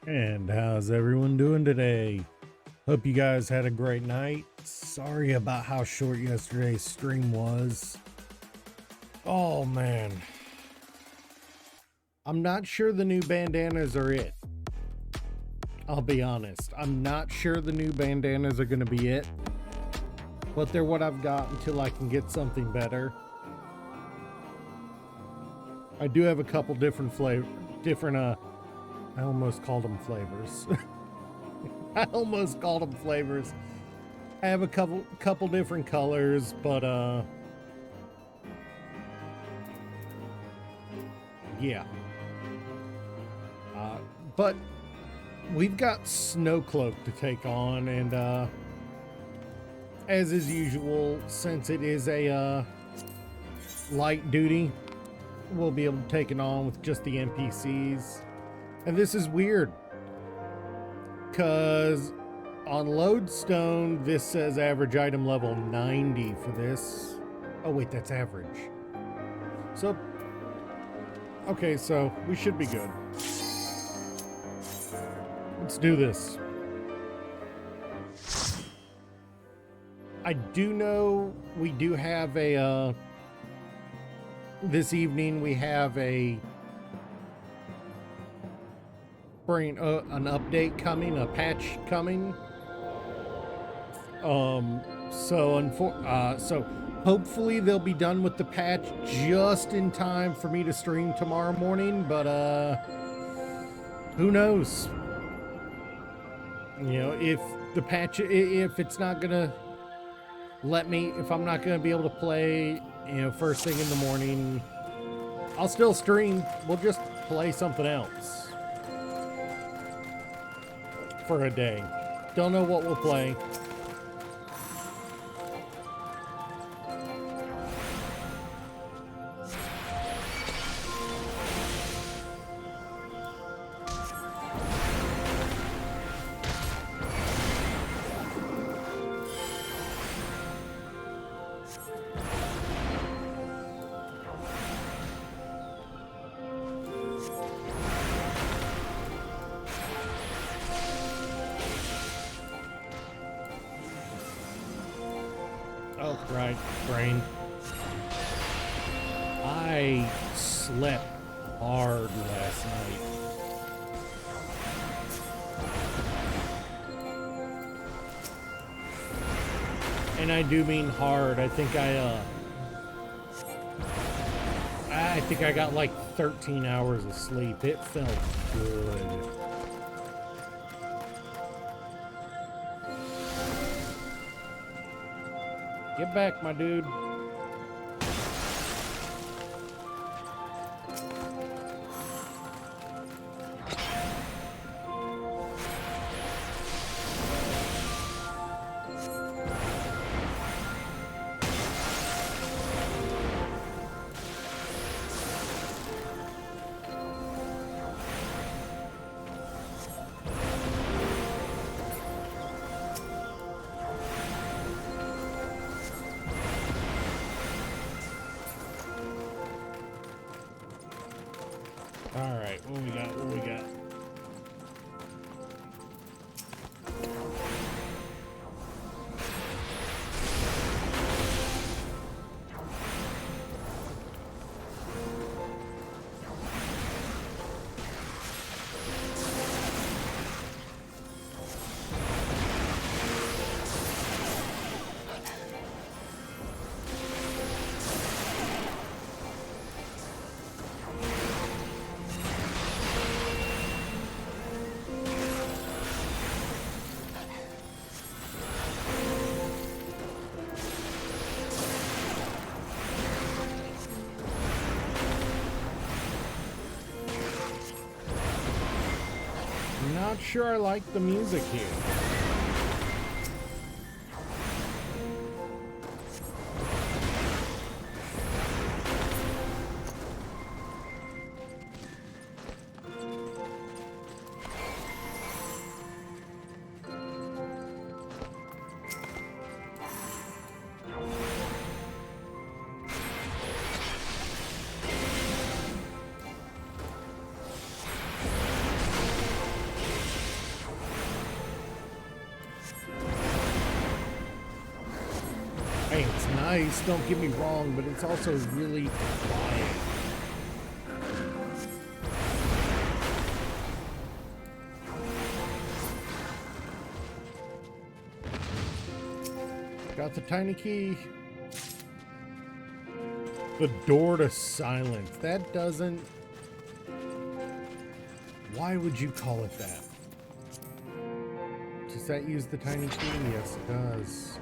And how's everyone doing today? Hope you guys had a great night. Sorry about how short yesterday's stream was. Oh man. I'm not sure the new bandanas are it. I'll be honest. I'm not sure the new bandanas are going to be it. But they're what I've got until I can get something better. I do have a couple different I almost called them flavors. I almost called them flavors. I have a couple different colors, but yeah. But we've got Snowcloak to take on, and as is usual, since it is a light duty, we'll be able to take it on with just the NPCs. And this is weird, because on Lodestone, this says average item level 90 for this. Oh wait, that's average. So, okay, so we should be good. Let's do this. I do know we do have a, this evening we have a an update coming, a patch coming. So hopefully they'll be done with the patch just in time for me to stream tomorrow morning, but who knows? You know, if the patch, if it's not gonna let me, if I'm not gonna be able to play, you know, first thing in the morning, I'll still stream. We'll just play something else for a day. Don't know what we'll play. Oh, right, brain. I slept hard last night. And I do mean hard. I think I got like 13 hours of sleep. It felt good. Get back, my dude. Alright, what we got? What we got? Not sure I like the music here. Hey, it's nice, don't get me wrong, but it's also really quiet. Got the tiny key. The door to silence. That doesn't... Why would you call it that? Does that use the tiny key? Yes, it does.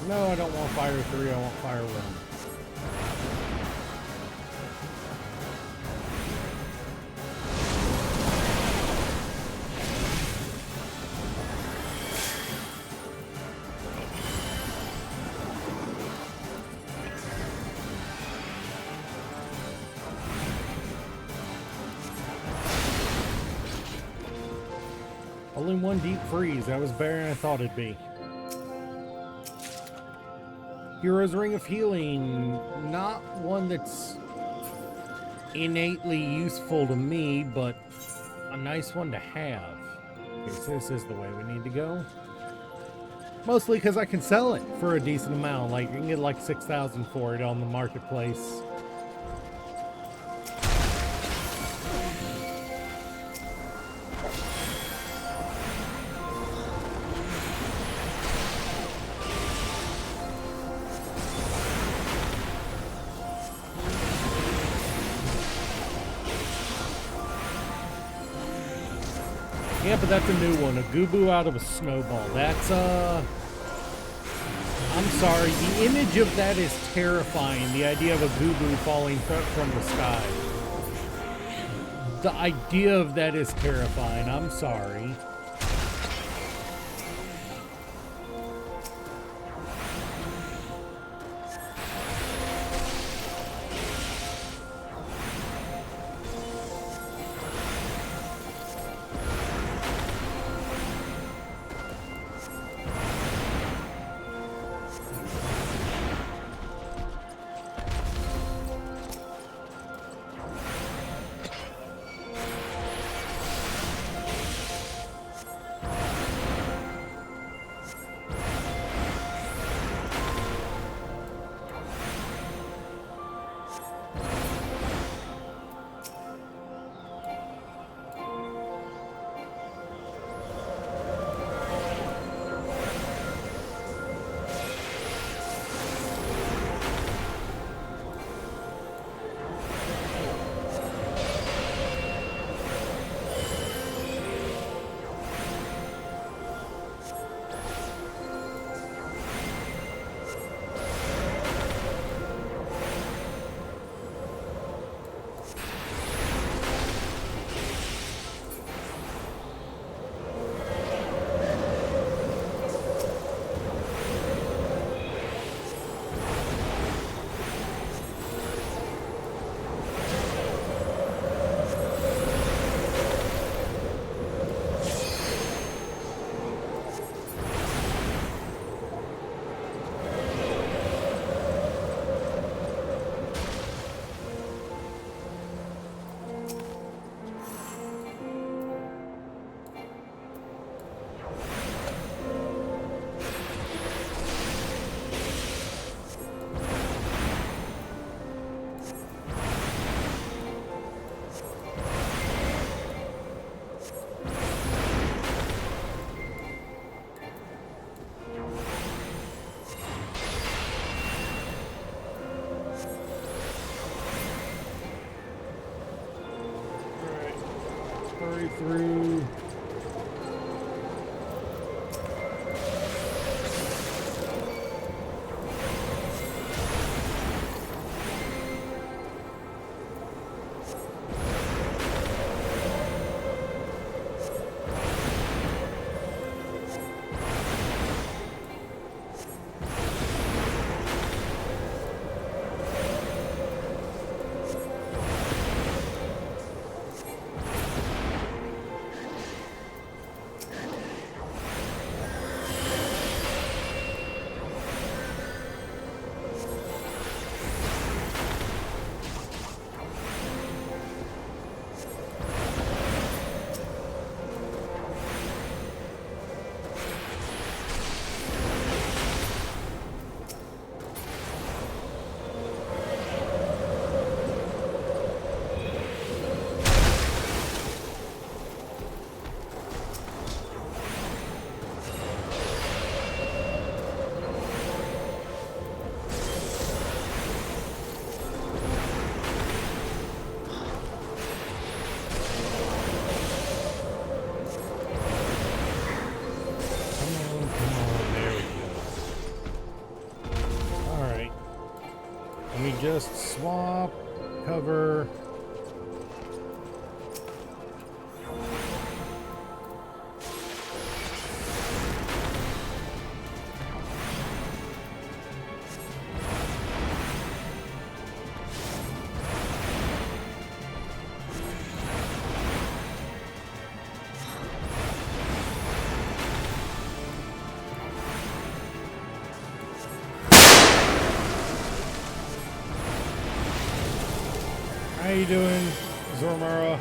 No, I don't want Fire 3, I want Fire 1. Only one deep freeze. That was better than I thought it'd be. Hero's Ring of Healing, not one that's innately useful to me, but a nice one to have. Okay, so this is the way we need to go. Mostly because I can sell it for a decent amount. Like, you can get like 6,000 for it on the marketplace. Yeah, but that's a new one. A Goobbue out of a snowball. That's, I'm sorry. The image of that is terrifying. The idea of a Goobbue falling from the sky. The idea of that is terrifying. I'm sorry. hurry through. Just swap, cover. How you doing, Zormara?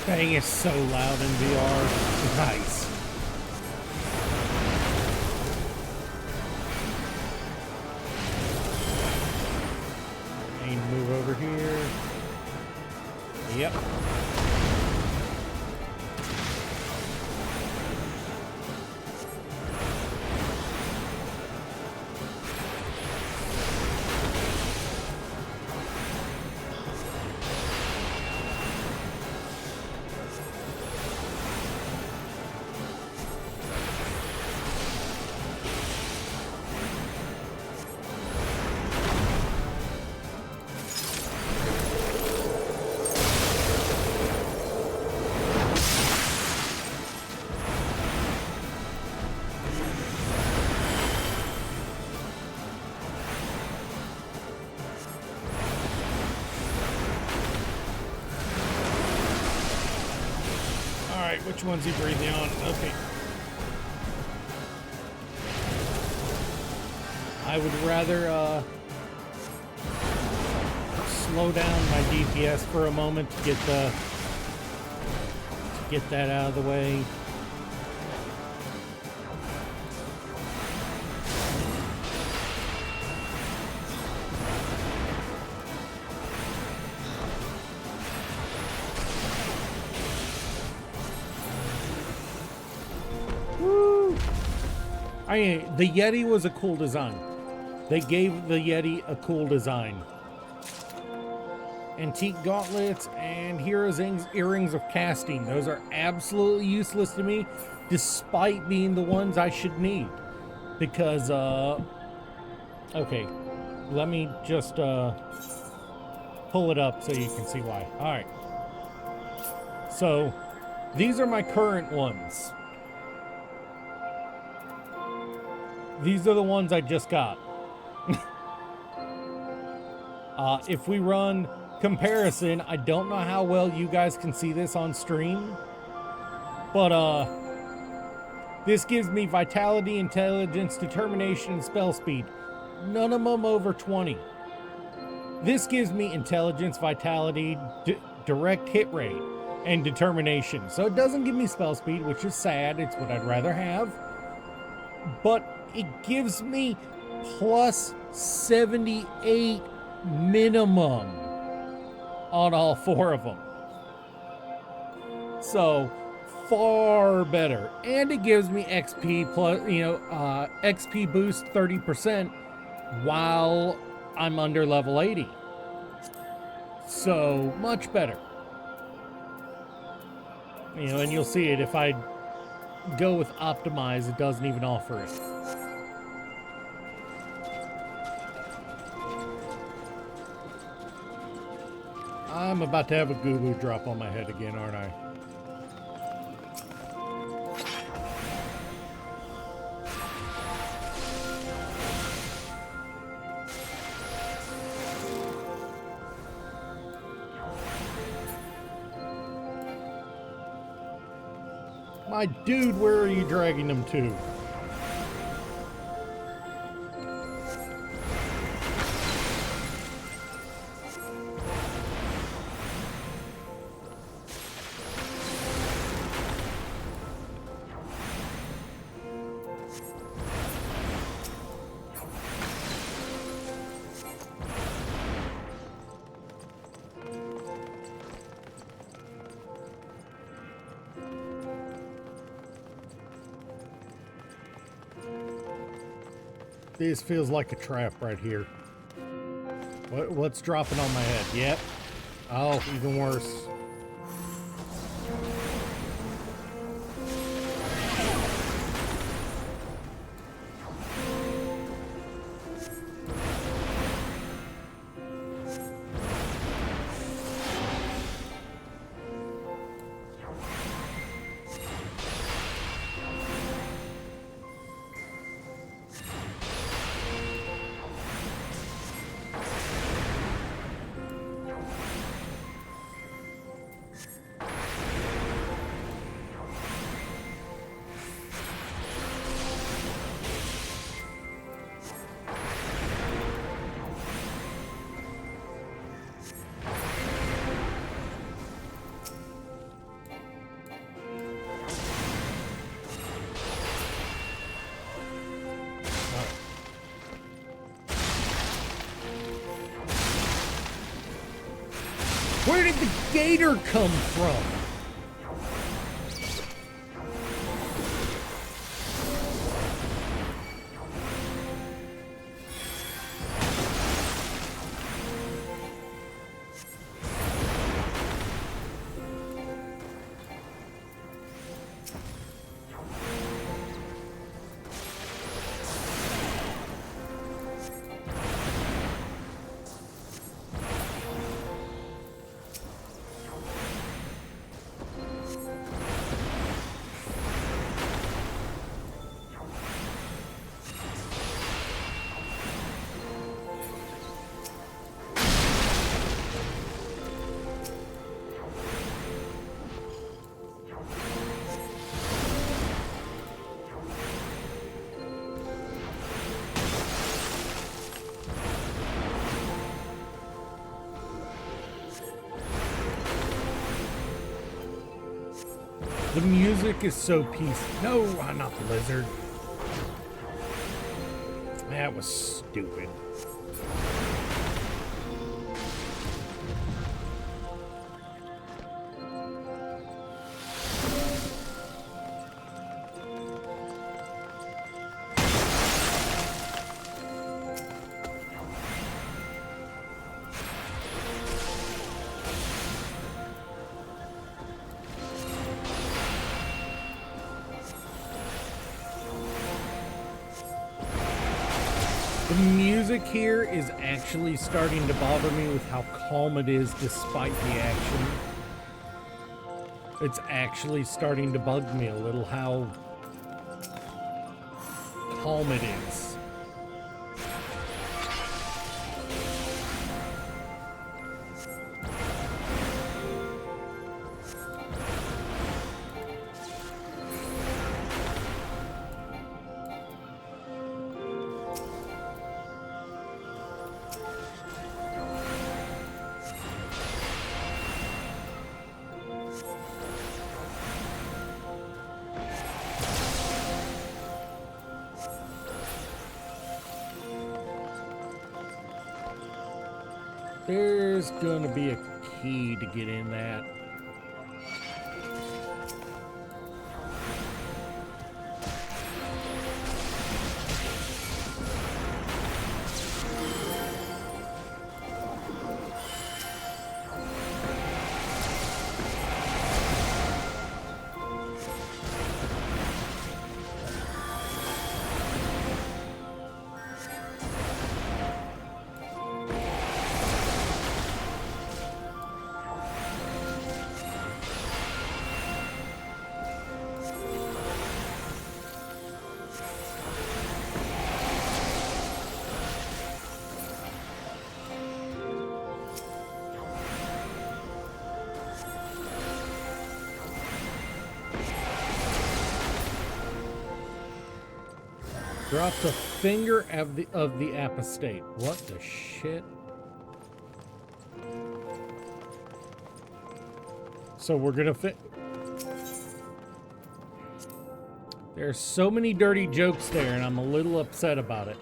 Dang, it's so loud in VR. Nice. And move over here. Yep. Which one's he breathing on? Okay. I would rather slow down my DPS for a moment to get that out of the way. The Yeti was a cool design. They gave the Yeti a cool design. Antique gauntlets and Hero's earrings of casting. Those are absolutely useless to me, despite being the ones I should need. Because, okay, let me just pull it up so you can see why. All right. So, these are my current ones. These are the ones I just got. If we run comparison, I don't know how well you guys can see this on stream, but this gives me vitality, intelligence, determination, and spell speed. None of them over 20. This gives me intelligence, vitality, direct hit rate, and determination. So it doesn't give me spell speed, which is sad. It's what I'd rather have. But it gives me plus 78 minimum on all 4 of them. So far better. And it gives me XP plus, XP boost 30% while I'm under level 80. So much better. And you'll see it if I go with optimize, it doesn't even offer it. I'm about to have a goo-goo drop on my head again, aren't I? My dude, where are you dragging them to? This feels like a trap right here. What's dropping on my head? Yep. Oh, even worse. Where did the gator come from? The music is so peaceful. No, I'm not the lizard. That was stupid. The music here is actually starting to bother me with how calm it is despite the action. It's actually starting to bug me a little how calm it is. There's gonna be a key to get in that. Drops a finger of the apostate. What the shit? So we're gonna fit. There's so many dirty jokes there, and I'm a little upset about it.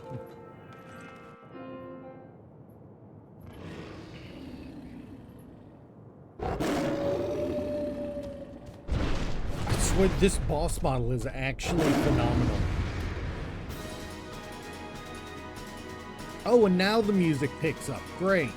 I swear this boss model is actually phenomenal. Oh, and now the music picks up. Great.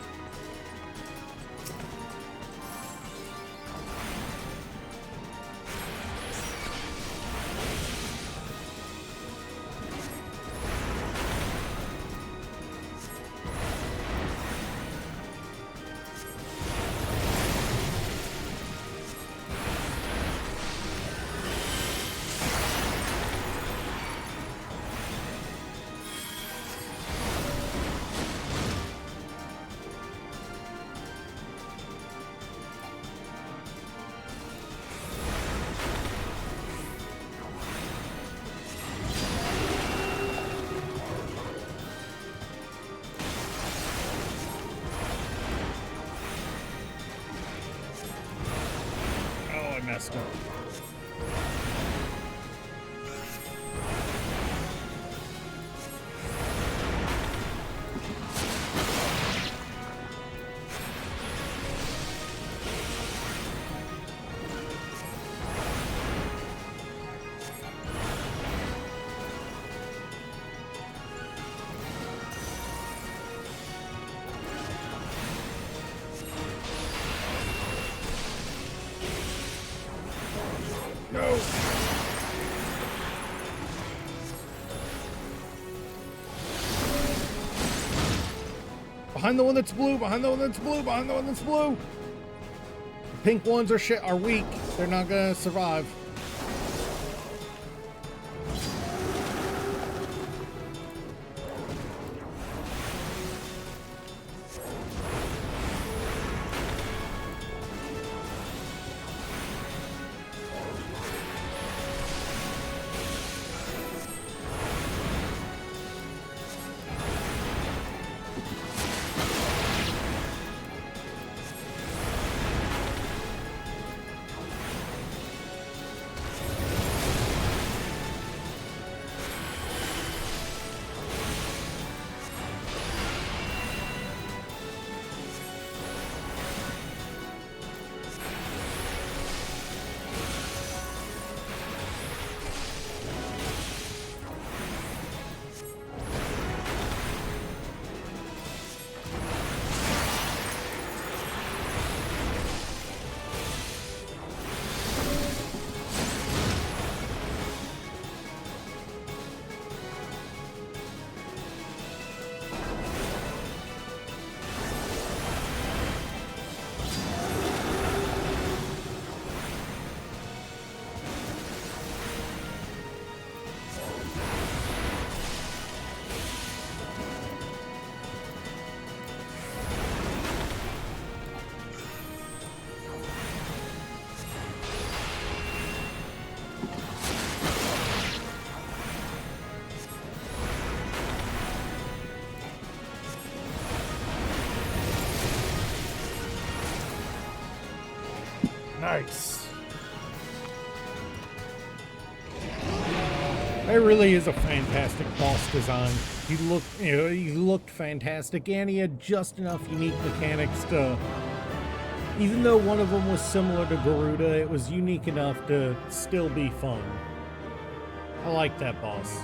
Messed up. No. Behind the one that's blue, behind the one that's blue, behind the one that's blue. The pink ones are weak. They're not gonna survive. Nice. It really is a fantastic boss design. He looked fantastic, and he had just enough unique mechanics to. Even though one of them was similar to Garuda, it was unique enough to still be fun. I like that boss.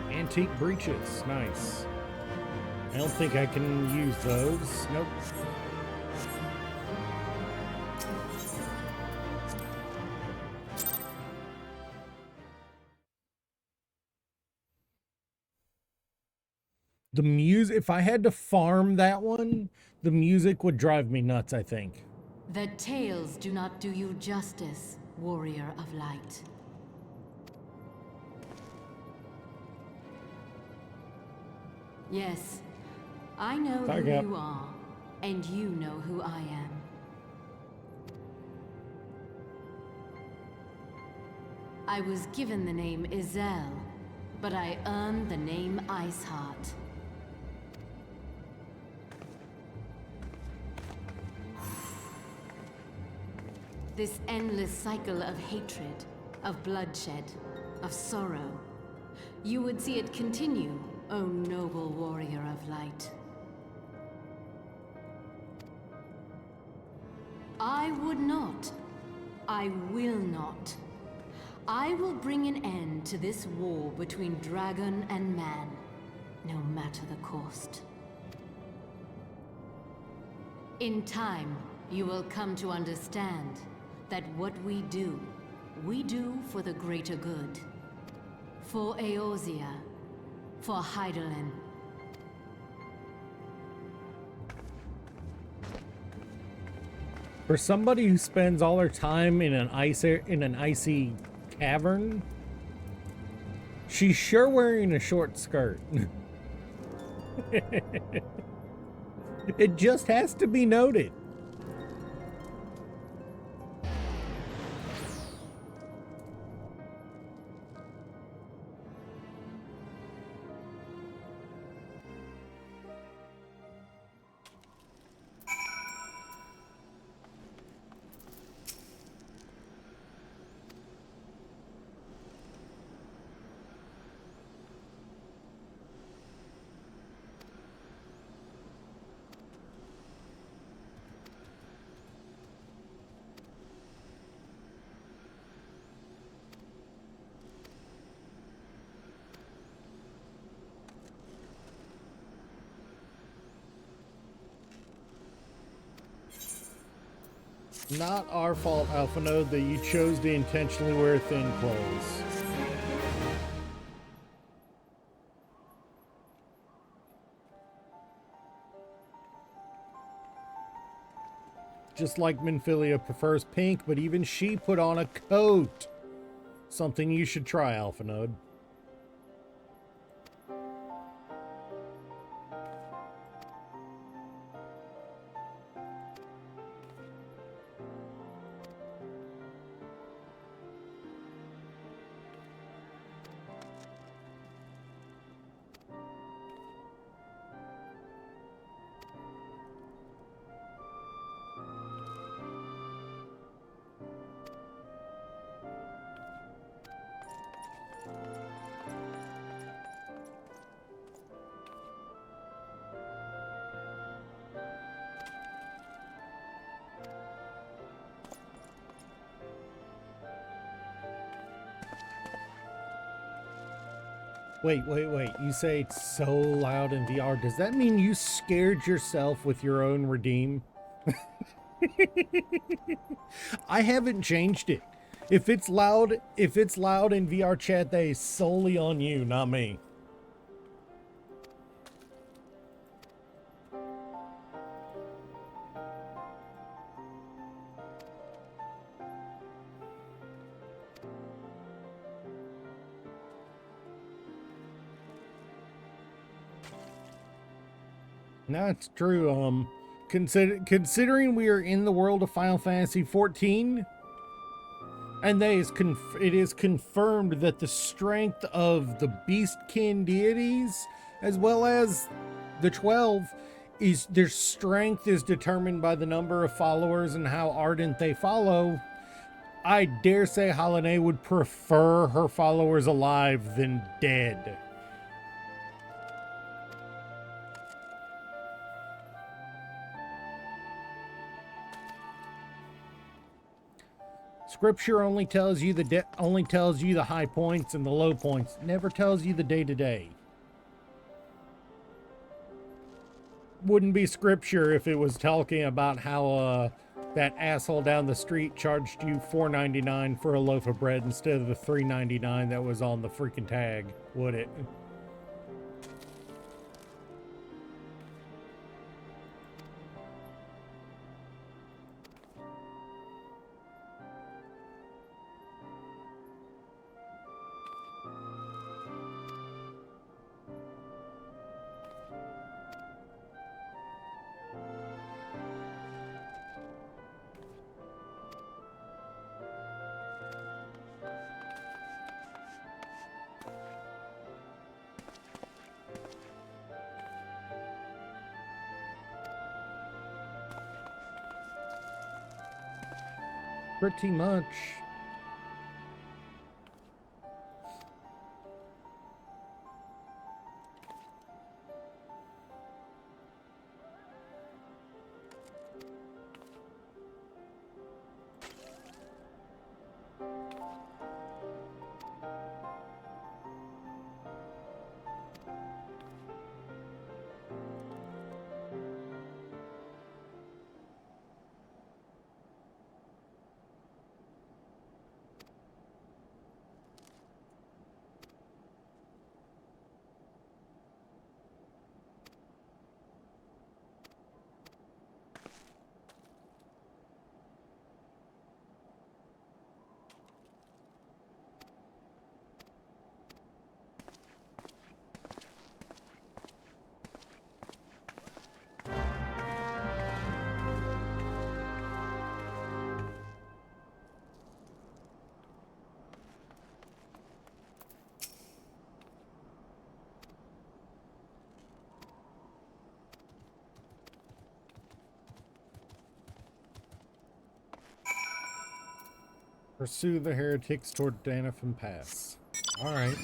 Antique breeches, nice. I don't think I can use those. Nope. The music, if I had to farm that one, the music would drive me nuts, I think. The tales do not do you justice, warrior of light. Yes, I know who you are, and you know who I am. I was given the name Izel, but I earned the name Iceheart. This endless cycle of hatred, of bloodshed, of sorrow. You would see it continue, O noble warrior of light. I would not. I will not. I will bring an end to this war between dragon and man, no matter the cost. In time, you will come to understand that what we do for the greater good. For Eorzea, for Hydaelyn. For somebody who spends all their time in an icy cavern, she's sure wearing a short skirt. It just has to be noted. Not our fault, Alphinaud, that you chose to intentionally wear thin clothes. Just like Minfilia prefers pink, but even she put on a coat. Something you should try, Alphinaud. Wait. You say it's so loud in VR. Does that mean you scared yourself with your own redeem? I haven't changed it. If it's loud in VR chat, that is solely on you, not me. That's true. Considering we are in the world of Final Fantasy XIV, and it is confirmed that the strength of the Beastkin deities, as well as the 12, is their strength is determined by the number of followers and how ardent they follow. I dare say Holiday would prefer her followers alive than dead. Scripture only tells you the high points and the low points. Never tells you the day-to-day. Wouldn't be scripture if it was talking about how that asshole down the street charged you $4.99 for a loaf of bread instead of the $3.99 that was on the freaking tag, would it? Pretty much. Pursue the heretics toward Danafin Pass. All right.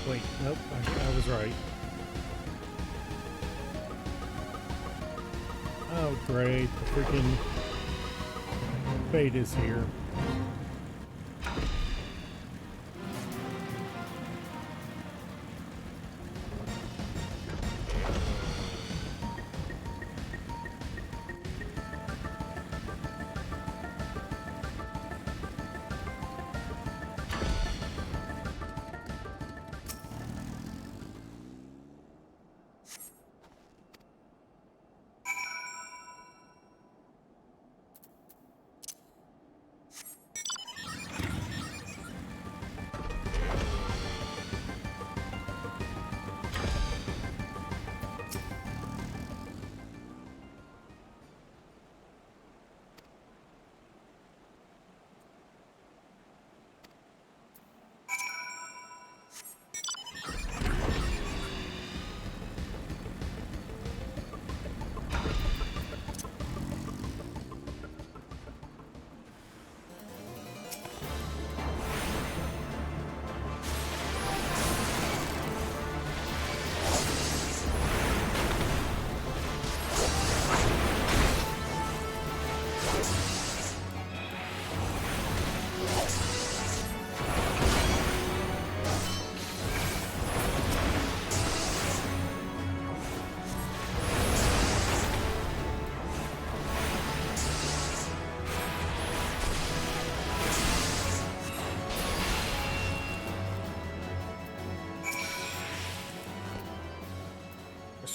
Wait, nope, I was right. Oh, great, the freaking fate is here.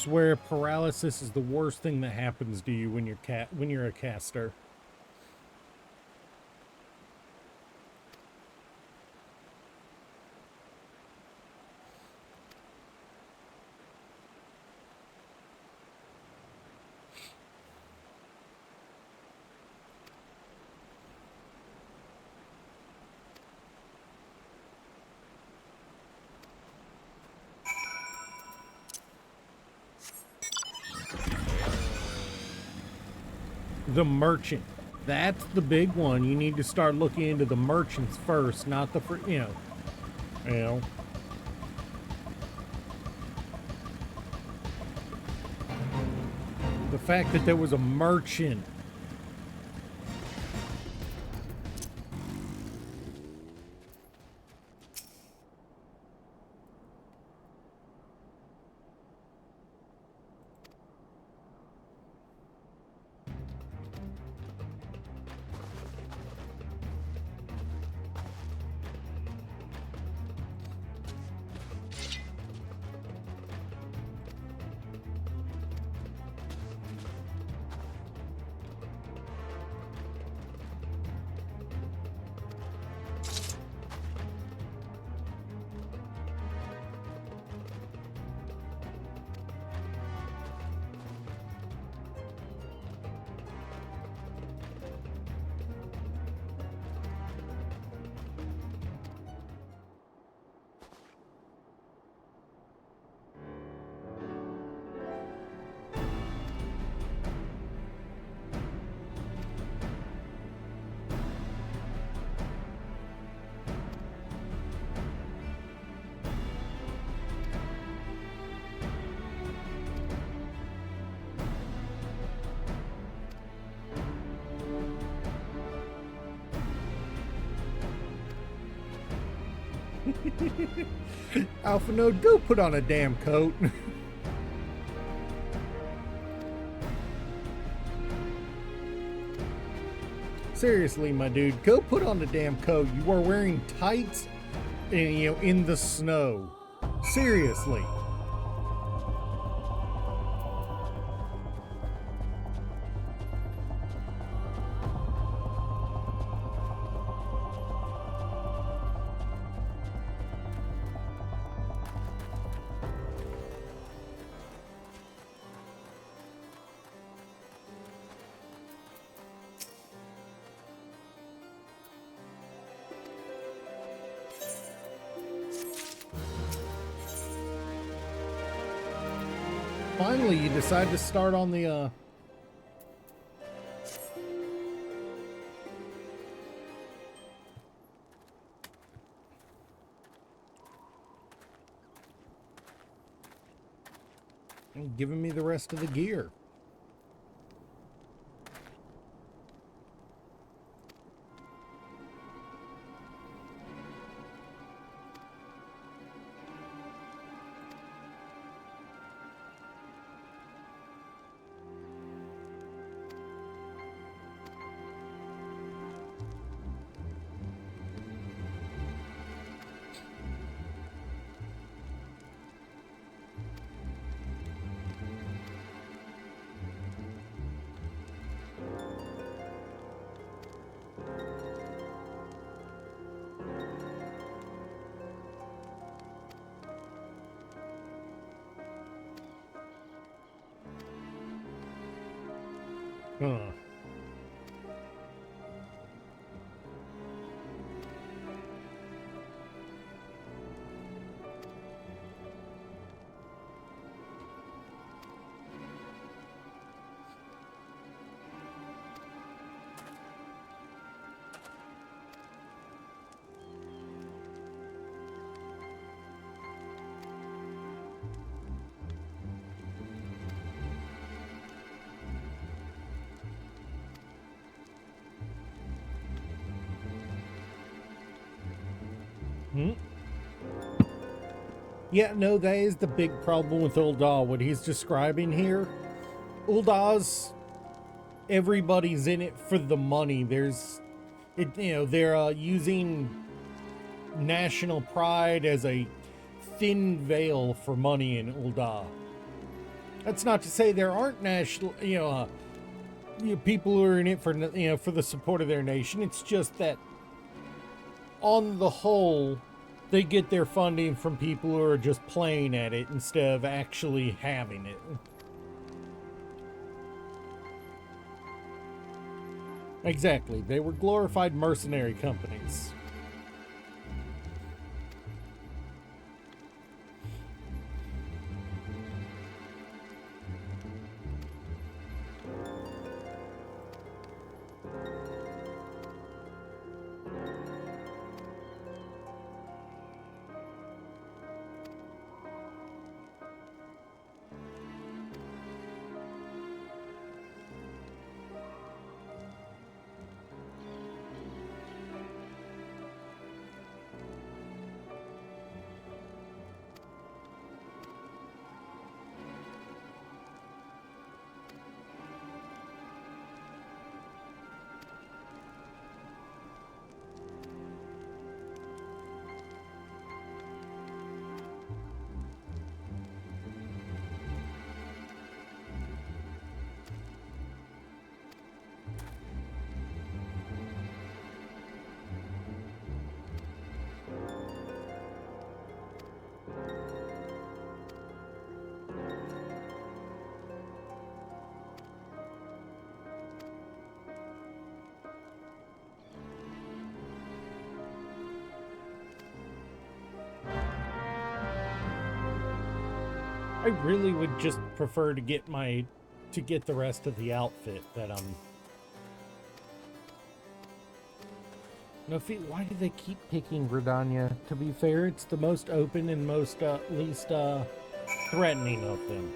swear paralysis is the worst thing that happens to you when you're a caster. The merchant. That's the big one. You need to start looking into the merchants first, not the you know. The fact that there was a merchant. Alpha Node, go put on a damn coat. Seriously, my dude, go put on the damn coat. You are wearing tights, and, in the snow. Seriously. Finally, you decide to start on the, and giving me the rest of the gear. Huh. Yeah, no, that is the big problem with Ul'dah. What he's describing here, Ul'dah's, everybody's in it for the money. There's, they're using national pride as a thin veil for money in Ul'dah. That's not to say there aren't national, people who are in it for, for the support of their nation. It's just that, on the whole, they get their funding from people who are just playing at it instead of actually having it. Exactly. They were glorified mercenary companies. I really would just prefer to get the rest of the outfit that I'm... No, why do they keep picking Gridania? To be fair, it's the most open and most, least, threatening of them.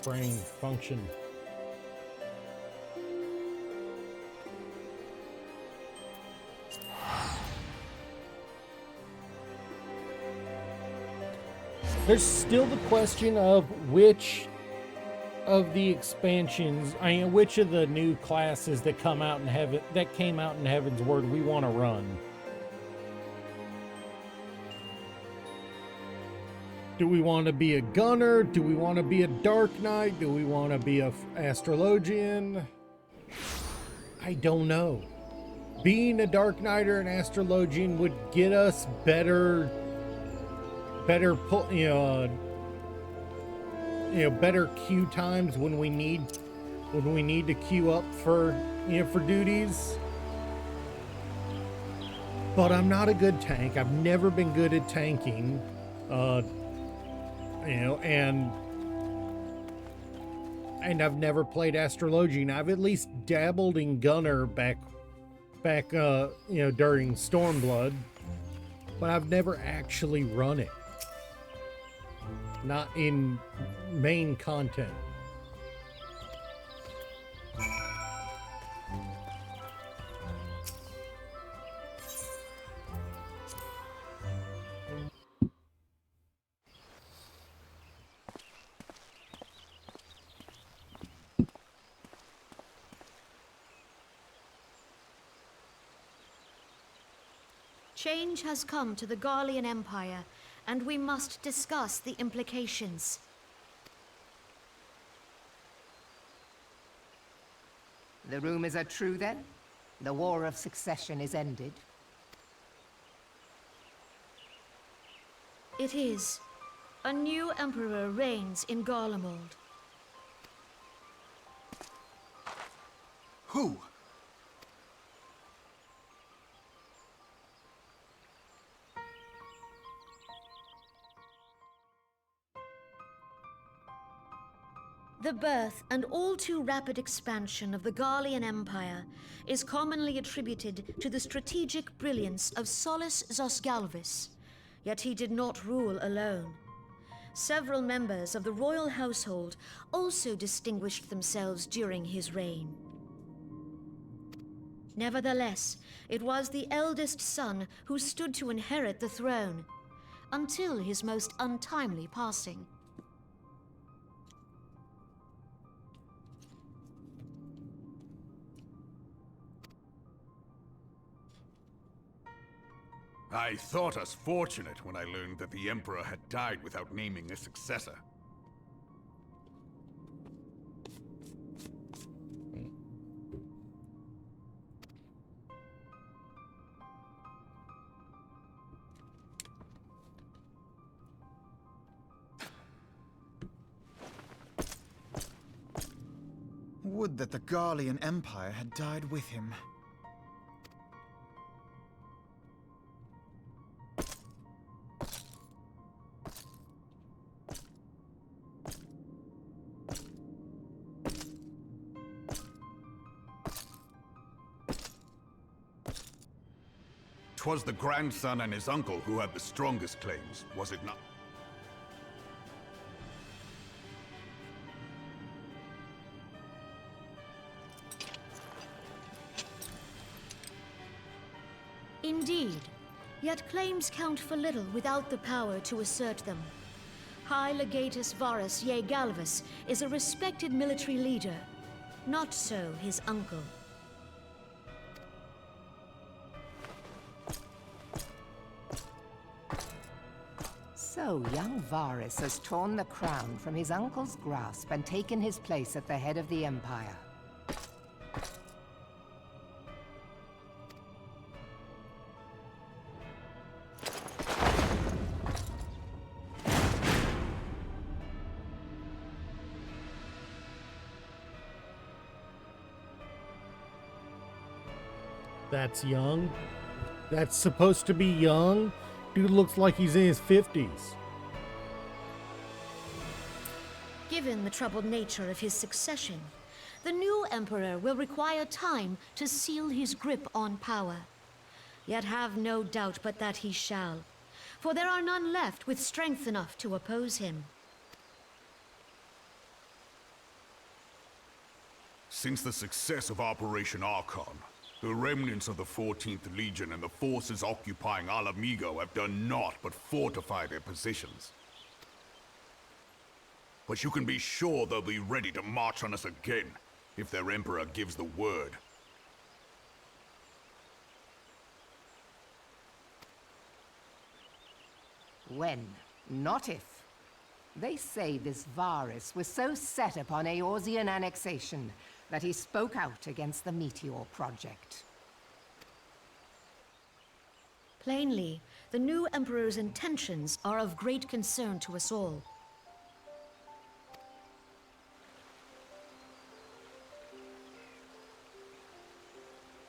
Brain function. There's still the question of which of the expansions, which of the new classes that came out in Heaven's Word we want to run. Do we want to be a gunner? Do we want to be a Dark Knight? Do we want to be a Astrologian? I don't know. Being a Dark Knight or an Astrologian would get us better better queue times when we need to queue up for duties. But I'm not a good tank. I've never been good at tanking. And I've never played Astrologian. I've at least dabbled in Gunner back during Stormblood, but I've never actually run it. Not in main content. Change has come to the Garlean Empire, and we must discuss the implications. The rumors are true, then? The War of Succession is ended? It is. A new emperor reigns in Garlemald. Who? The birth and all too rapid expansion of the Garlean Empire is commonly attributed to the strategic brilliance of Solus Zosgalvis, yet he did not rule alone. Several members of the royal household also distinguished themselves during his reign. Nevertheless, it was the eldest son who stood to inherit the throne, until his most untimely passing. I thought us fortunate when I learned that the Emperor had died without naming a successor. Would that the Garlean Empire had died with him. Twas the grandson and his uncle who had the strongest claims, was it not? Indeed, yet claims count for little without the power to assert them. High Legatus Varus Galvus is a respected military leader. Not so his uncle. So, young Varus has torn the crown from his uncle's grasp and taken his place at the head of the Empire. That's young. That's supposed to be young. Dude looks like he's in his 50s. Given the troubled nature of his succession, the new emperor will require time to seal his grip on power. Yet have no doubt but that he shall, for there are none left with strength enough to oppose him. Since the success of Operation Archon, the remnants of the 14th Legion and the forces occupying Ala Mhigo have done naught but fortify their positions. But you can be sure they'll be ready to march on us again, if their Emperor gives the word. When, not if. They say this Varus was so set upon Eorzean annexation that he spoke out against the Meteor Project. Plainly, the new emperor's intentions are of great concern to us all.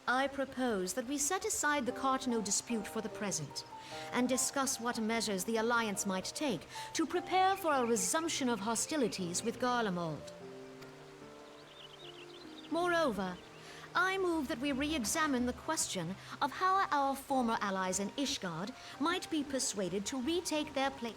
I propose that we set aside the Cartano dispute for the present, and discuss what measures the Alliance might take to prepare for a resumption of hostilities with Garlemald. Moreover, I move that we re-examine the question of how our former allies in Ishgard might be persuaded to retake their place.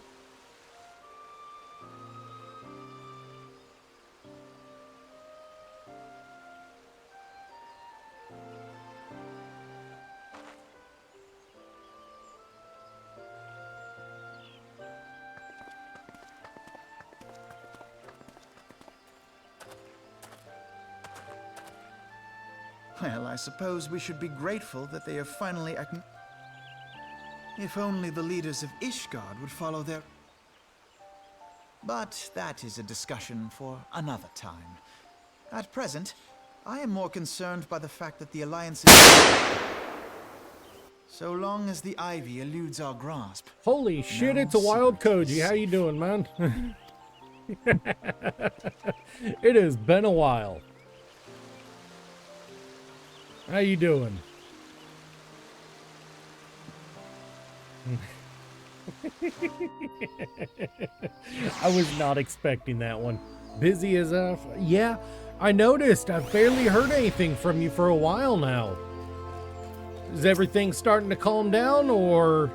Well, I suppose we should be grateful that they have finally If only the leaders of Ishgard would follow their... But that is a discussion for another time. At present, I am more concerned by the fact that the Alliance is... So long as the Ivy eludes our grasp. Holy shit, No it's a wild surprise. Koji. How you doing, man? It has been a while. How you doing? I was not expecting that one. Busy as a... Yeah, I noticed. I've barely heard anything from you for a while now. Is everything starting to calm down, or...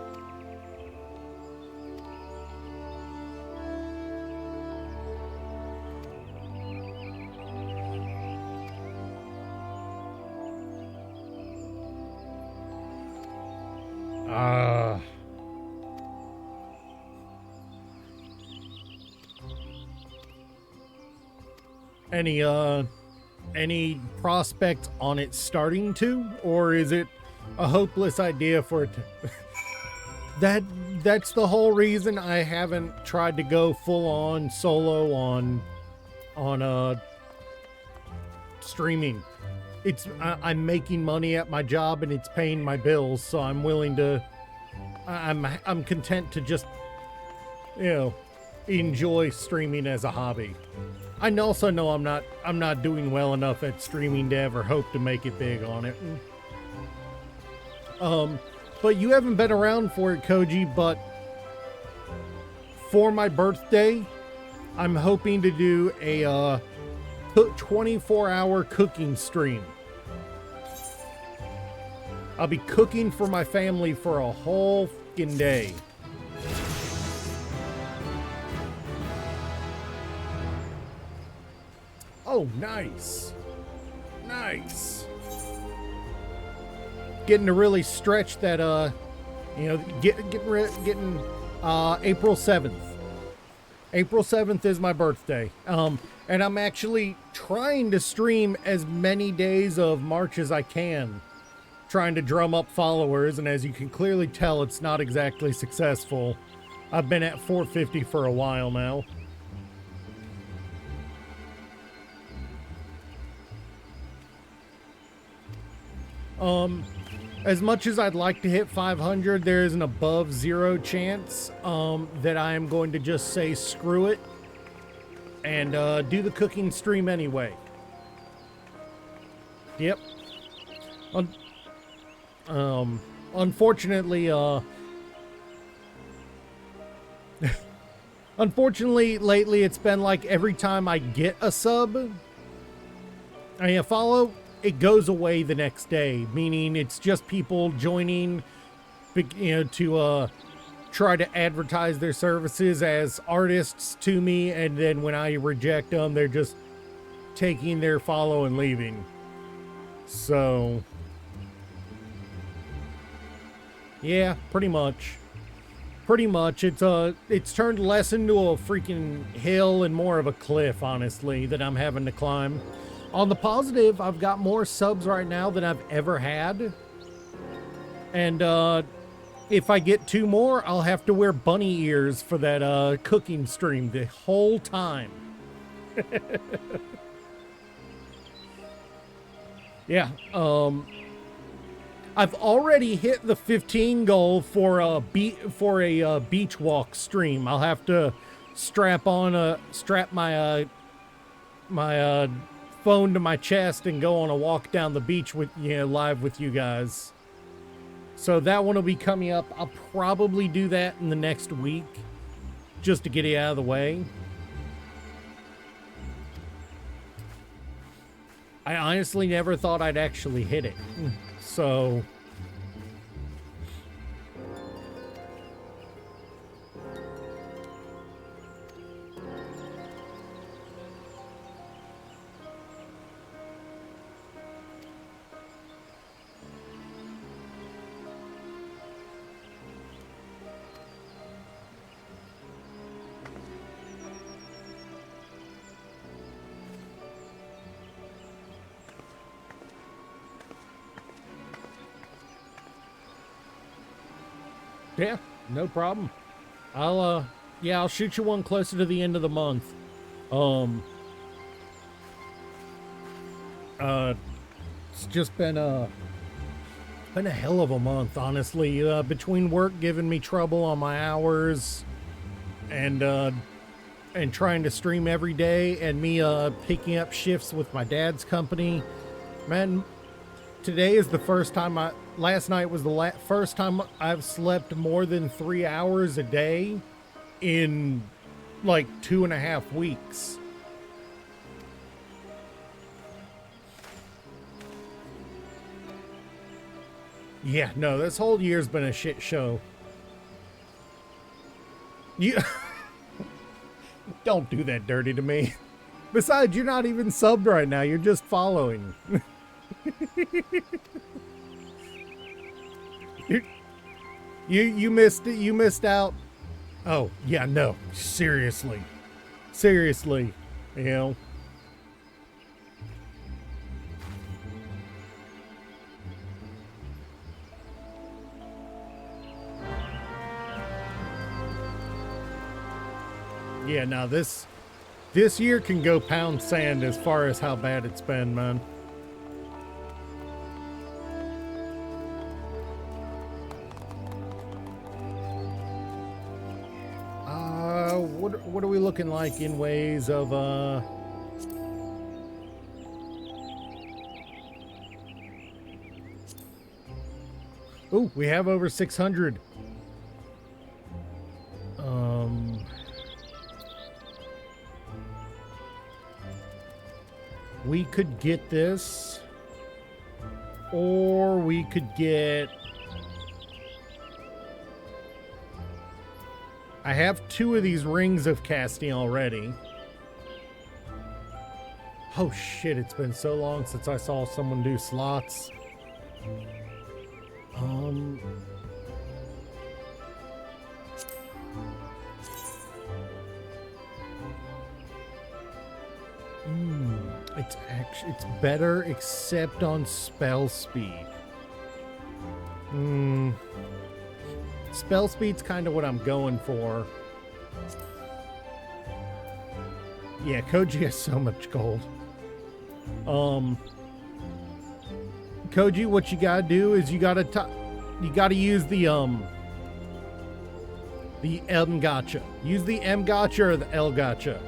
Any prospect on it starting to, or is it a hopeless idea for it to... That's the whole reason I haven't tried to go full on solo on streaming. I'm making money at my job and it's paying my bills, so I'm willing to I'm content to just, you know, enjoy streaming as a hobby. I also know I'm not doing well enough at streaming to ever hope to make it big on it. But you haven't been around for it, Koji, but for my birthday, I'm hoping to do a 24-hour cooking stream. I'll be cooking for my family for a whole fucking day. Oh, nice. Nice. Getting to really stretch that, you know, getting April 7th. April 7th is my birthday. And I'm actually trying to stream as many days of March as I can, trying to drum up followers, and as you can clearly tell, it's not exactly successful. I've been at 450 for a while now. As much as I'd like to hit 500, there is an above 0 chance that I am going to just say screw it and do the cooking stream anyway. Yep. Unfortunately, unfortunately, lately it's been like every time I get a sub, I follow, it goes away the next day, meaning it's just people joining, you know, to try to advertise their services as artists to me, and then when I reject them, they're just taking their follow and leaving. So, yeah, pretty much. Pretty much. It's turned less into a freaking hill and more of a cliff, honestly, that I'm having to climb. On the positive, I've got more subs right now than I've ever had. And if I get 2 more, I'll have to wear bunny ears for that cooking stream the whole time. Yeah, I've already hit the 15 goal for a beach walk stream. I'll have to strap my my phone to my chest and go on a walk down the beach with, you know, live with you guys. So that one will be coming up. I'll probably do that in the next week just to get it out of the way. I honestly never thought I'd actually hit it. So yeah, no problem. I'll shoot you one closer to the end of the month. It's just been a hell of a month, honestly. Between work giving me trouble on my hours and trying to stream every day, and me picking up shifts with my dad's company. Man, today is the first time last night was the first time I've slept more than 3 hours a day in like 2.5 weeks. Yeah, no, this whole year's been a shit show. You don't do that dirty to me. Besides, you're not even subbed right now. You're just following. You missed out. Oh, yeah, no. Seriously. Seriously, you know. Yeah, now this year can go pound sand as far as how bad it's been, man. What are we looking like in ways of Ooh, we have over 600. We could get this, or we could get... I have 2 of these rings of casting already. Oh shit, it's been so long since I saw someone do slots. It's better except on spell speed. Spell speed's kind of what I'm going for. Yeah, Koji has so much gold. Koji, what you gotta do is you gotta use the M gacha. Use the M gacha or the L gacha.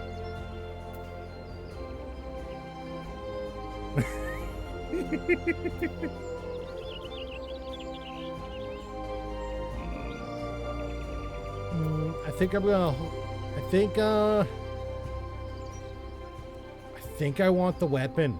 I think I want the weapon.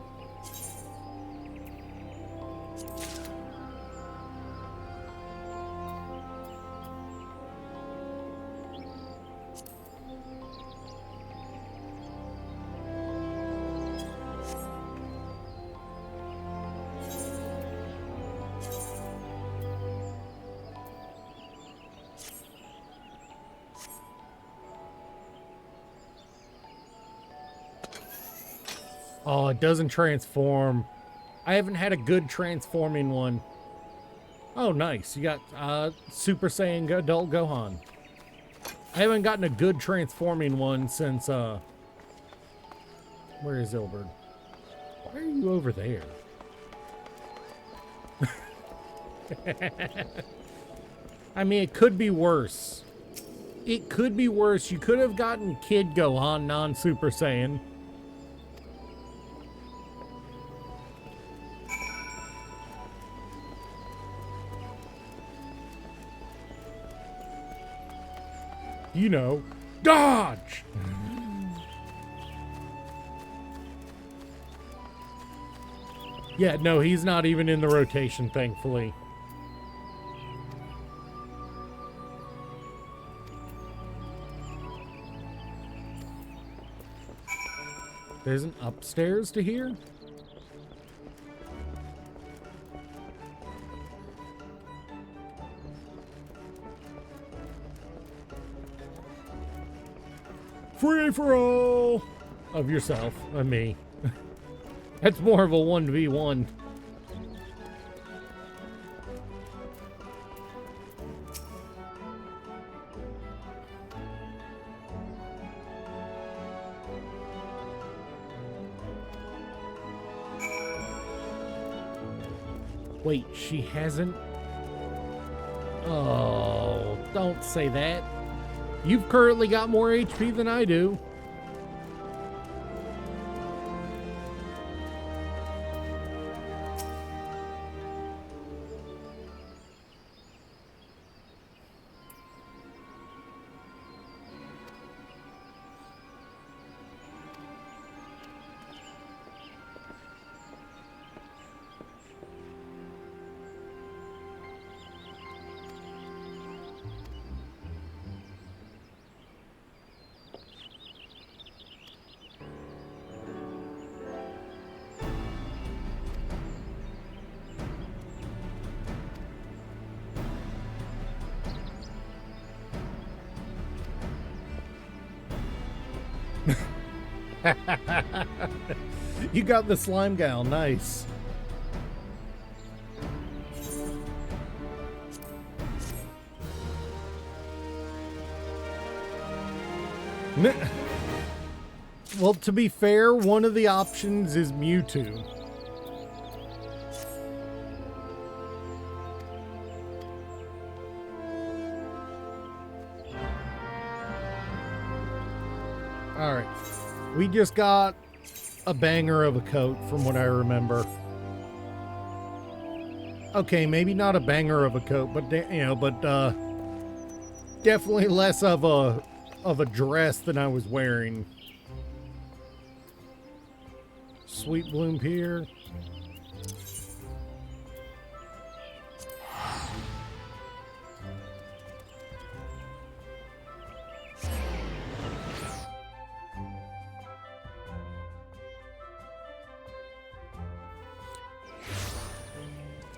Oh, it doesn't transform. I haven't had a good transforming one. Oh, nice. You got Super Saiyan Adult Gohan. I haven't gotten a good transforming one since, where is Ilberd? Why are you over there? I mean, it could be worse. It could be worse. You could have gotten Kid Gohan non-Super Saiyan. You know, dodge! Yeah, no, he's not even in the rotation, thankfully. There's an upstairs to here? Free for all of yourself and me. That's more of a 1v1. Wait, she hasn't? Oh, don't say that. You've currently got more HP than I do. You got the slime gal, nice. Well, to be fair, one of the options is Mewtwo. Alright. We just got a banger of a coat from what I remember. Okay, maybe not a banger of a coat, but definitely less of a dress than I was wearing. Sweet Bloom Pier.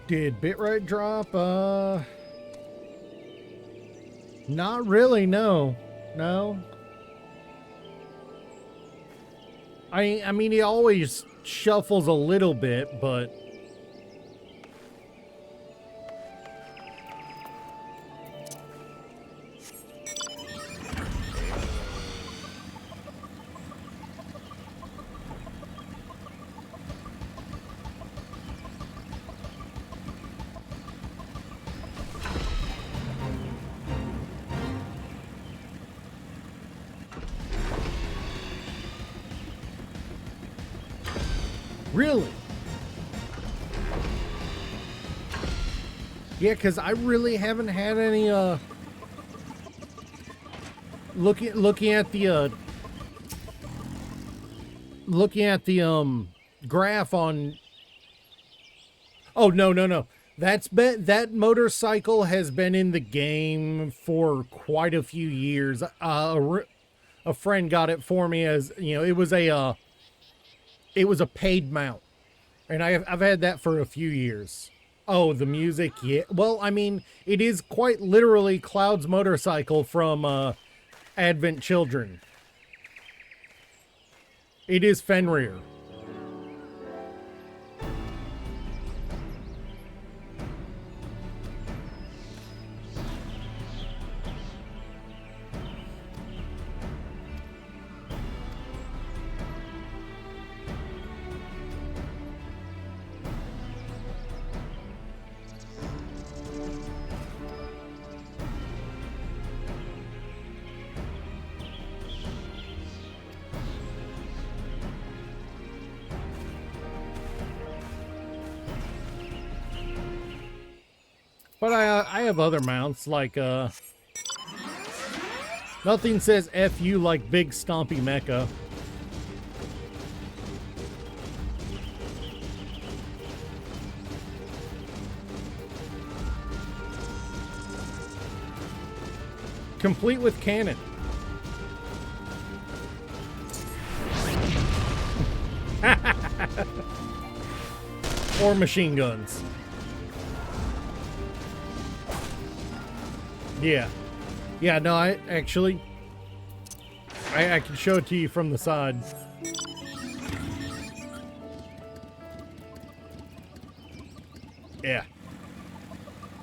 Did bitrate drop? Not really, no. No. I mean, he always shuffles a little bit, but... Really? Yeah, because I really haven't had any, looking at the graph on... Oh, no. That motorcycle has been in the game for quite a few years. A friend got it for me as, it was a paid mount, and I've had that for a few years. Oh, the music, yeah. Well, I mean, it is quite literally Cloud's motorcycle from Advent Children. It is Fenrir. But I have other mounts, like, nothing says F you like Big Stompy Mecha. Complete with cannon. Or machine guns. Yeah. Yeah, no, I actually... I can show it to you from the side. Yeah.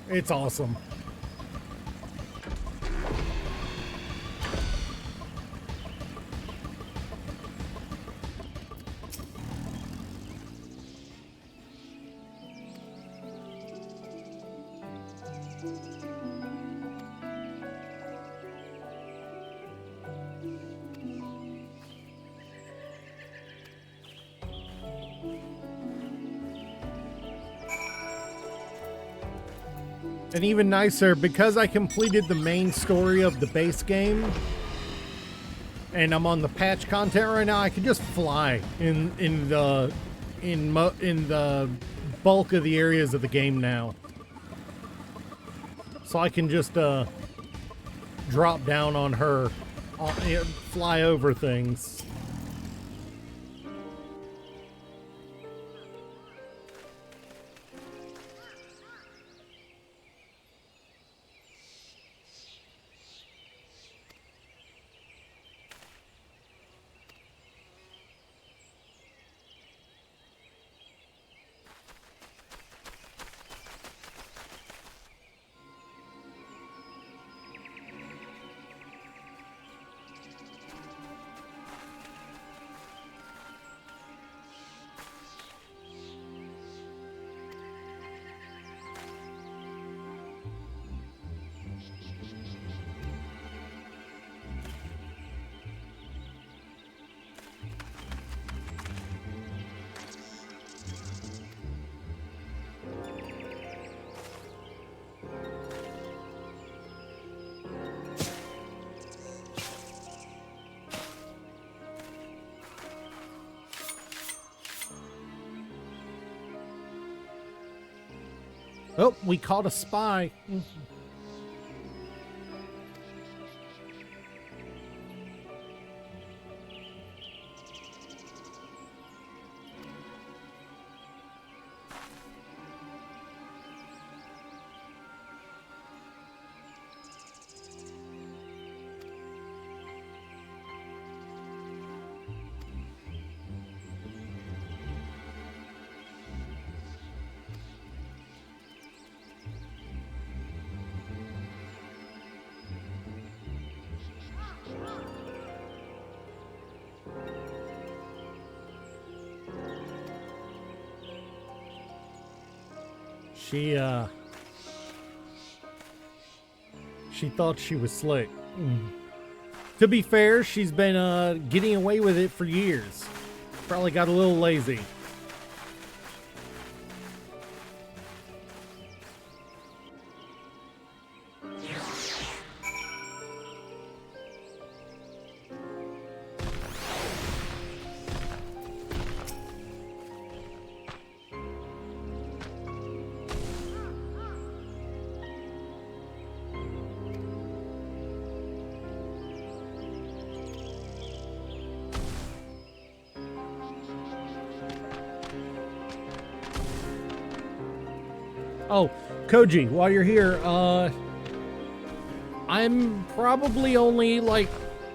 It's awesome. And even nicer, because I completed the main story of the base game, and I'm on the patch content right now, I can just fly in the bulk of the areas of the game now. So I can just drop down on her, fly over things. Oh, we caught a spy. She thought she was slick. To be fair, she's been getting away with it for years. Probably got a little lazy. Oh, Koji, while you're here, I'm probably only like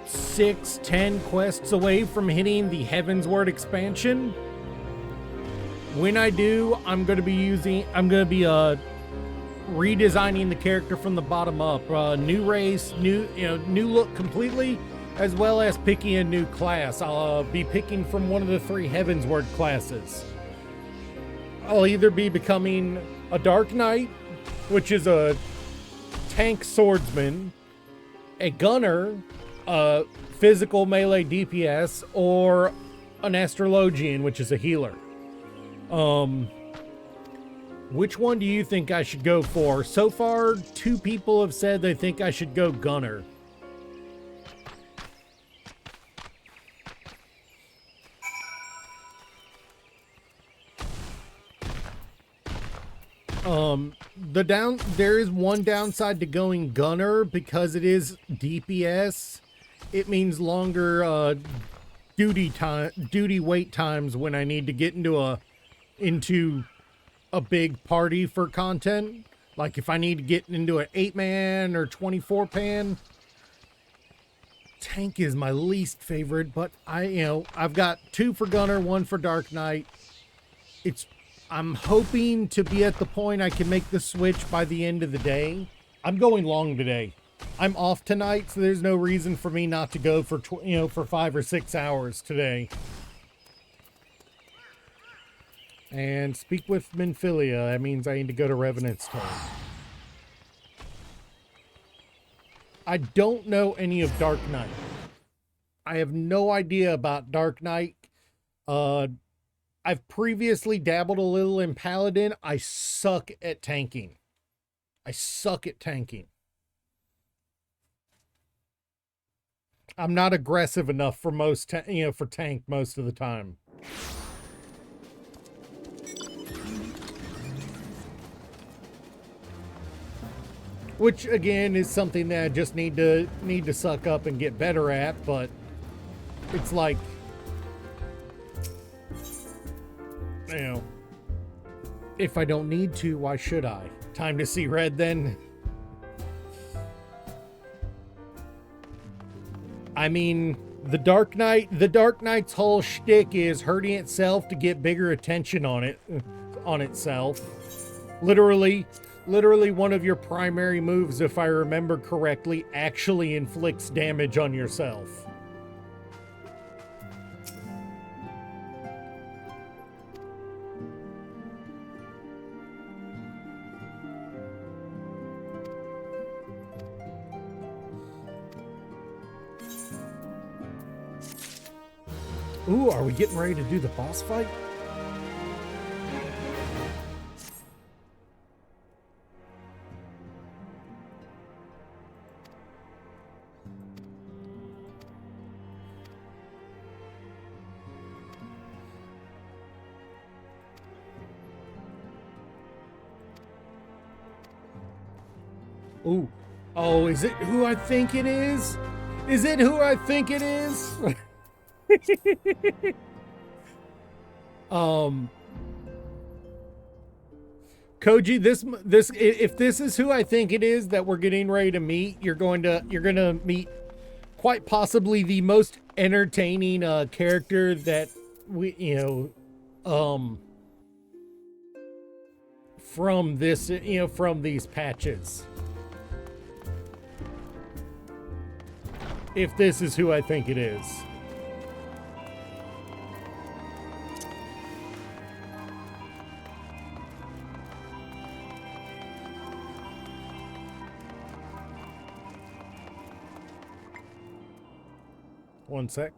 6-10 quests away from hitting the Heavensward expansion. When I do, I'm gonna be redesigning the character from the bottom up. New race, new look completely, as well as picking a new class. I'll be picking from one of the 3 Heavensward classes. I'll either be becoming a Dark Knight, which is a tank swordsman, a gunner, a physical melee DPS, or an astrologian, which is a healer. Which one do you think I should go for? So far, 2 people have said they think I should go gunner. There is one downside to going gunner because it is DPS. It means longer duty wait times when I need to get into a big party for content. Like if I need to get into an 8-man or 24-pan. Tank is my least favorite, but I've got 2 for gunner, 1 for Dark Knight. I'm hoping to be at the point I can make the switch by the end of the day. I'm going long today. I'm off tonight, so there's no reason for me not to go for for 5 or 6 hours today. And speak with Minfilia. That means I need to go to Revenant's Toll. I don't know any of Dark Knight. I have no idea about Dark Knight. I've previously dabbled a little in Paladin. I suck at tanking. I'm not aggressive enough for for tank most of the time. Which again is something that I just need to suck up and get better at, but it's like, if I don't need to, why should I? Time to see red then. I mean, the Dark Knight's whole shtick is hurting itself to get bigger attention on itself. Literally one of your primary moves, if I remember correctly, actually inflicts damage on yourself. Ooh, are we getting ready to do the boss fight? Ooh. Oh, is it who I think it is? Is it who I think it is? Koji, this if this is who I think it is that we're getting ready to meet, you're gonna meet quite possibly the most entertaining character that from this from these patches. If this is who I think it is. One sec.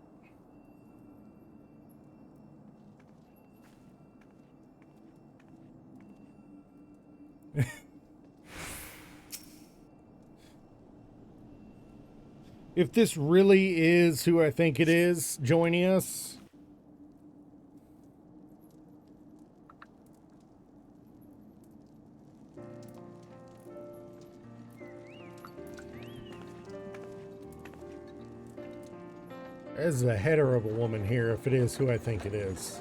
If this really is who I think it is joining us. There's a header of a woman here if it is who I think it is.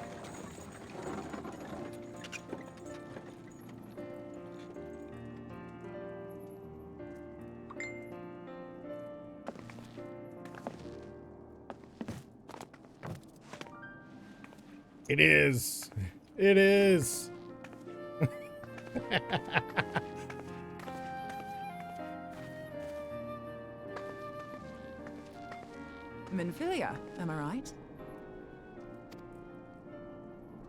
It is. It is. Minfilia, am I right?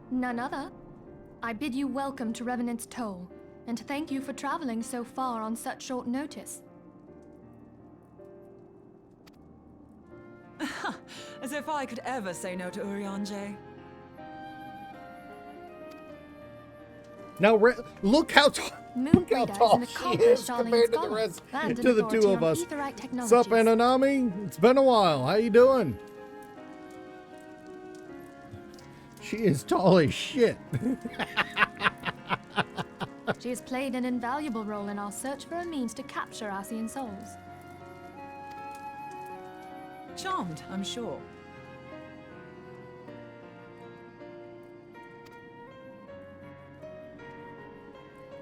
None other. I bid you welcome to Revenant's Toll, and to thank you for traveling so far on such short notice. As if I could ever say no to Urianger. Now, look how tall she is compared to the rest, to the two of us. Sup, Ananami? It's been a while. How you doing? She is tall as shit. She has played an invaluable role in our search for a means to capture Ascian souls. Charmed, I'm sure.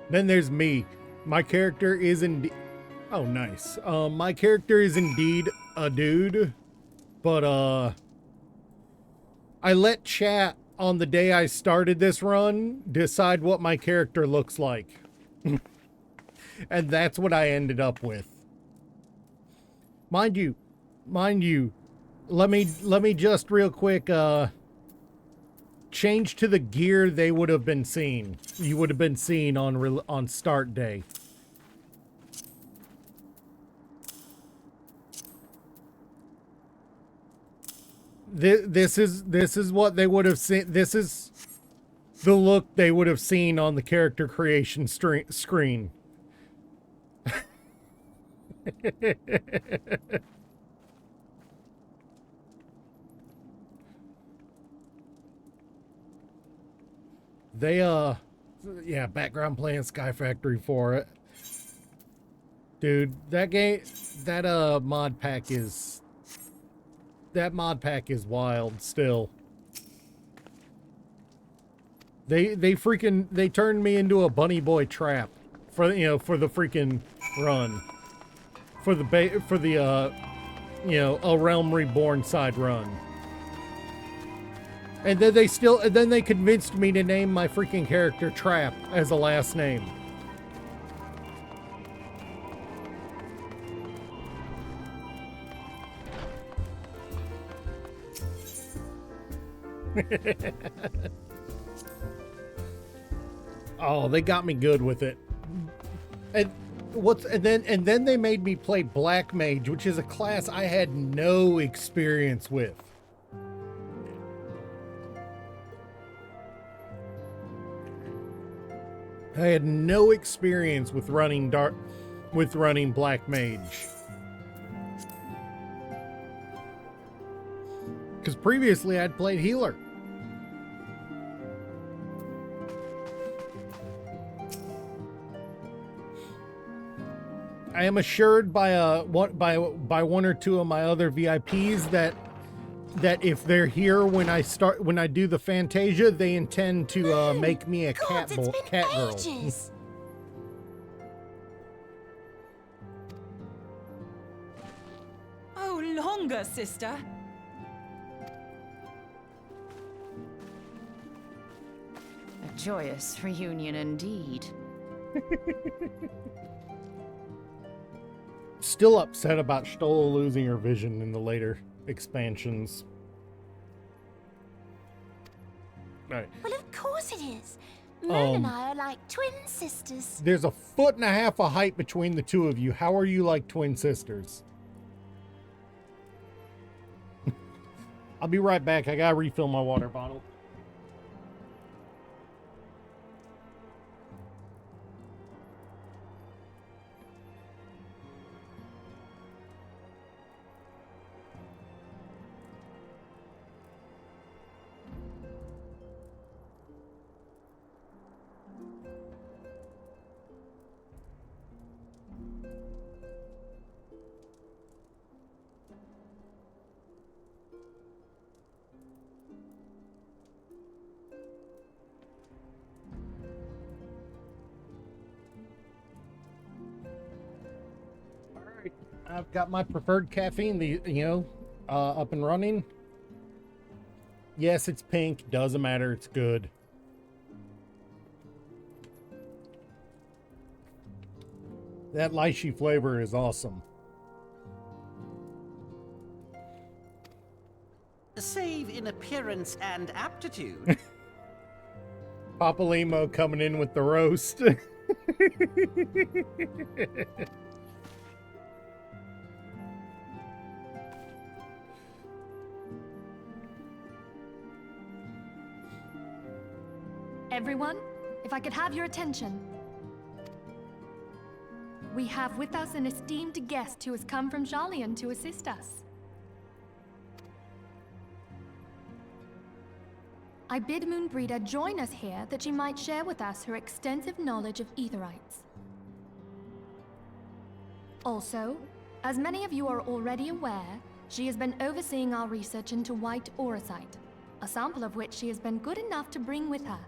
Then there's me. My character is indeed... Oh, nice. My character is indeed a dude. But, I let chat on the day I started this run decide what my character looks like. And that's what I ended up with. Mind you, let me just real quick, change to the gear they would have been seen. You would have been seen on start day. This is what they would have seen. This is the look they would have seen on the character creation screen. They, yeah, background playing Sky Factory for it. Dude, that game, that, mod pack is wild still. They turned me into a bunny boy trap for, for the freaking run. For the, A Realm Reborn side run. And then they convinced me to name my freaking character Trap as a last name. Oh, they got me good with it. And then they made me play Black Mage, which is a class I had no experience with. I had no experience with running Black Mage. Because previously I'd played healer. I am assured by one or two of my other VIPs that if they're here when I do the Fantasia, they intend to make me a cat girl. Ages. Oh, longer, sister. A joyous reunion indeed. Still upset about Stola losing her vision in the later expansions. Right. Well, of course it is. Moon and I are like twin sisters. There's a 1.5 feet of height between the two of you. How are you like twin sisters? I'll be right back. I gotta refill my water bottle. I've got my preferred caffeine, up and running. Yes, it's pink. Doesn't matter. It's good. That lychee flavor is awesome. Save in appearance and aptitude. Papa Limo coming in with the roast. Everyone, if I could have your attention. We have with us an esteemed guest who has come from Jalian to assist us. I bid Moonbreeder join us here that she might share with us her extensive knowledge of Aetherites. Also, as many of you are already aware, she has been overseeing our research into White Auracite, a sample of which she has been good enough to bring with her.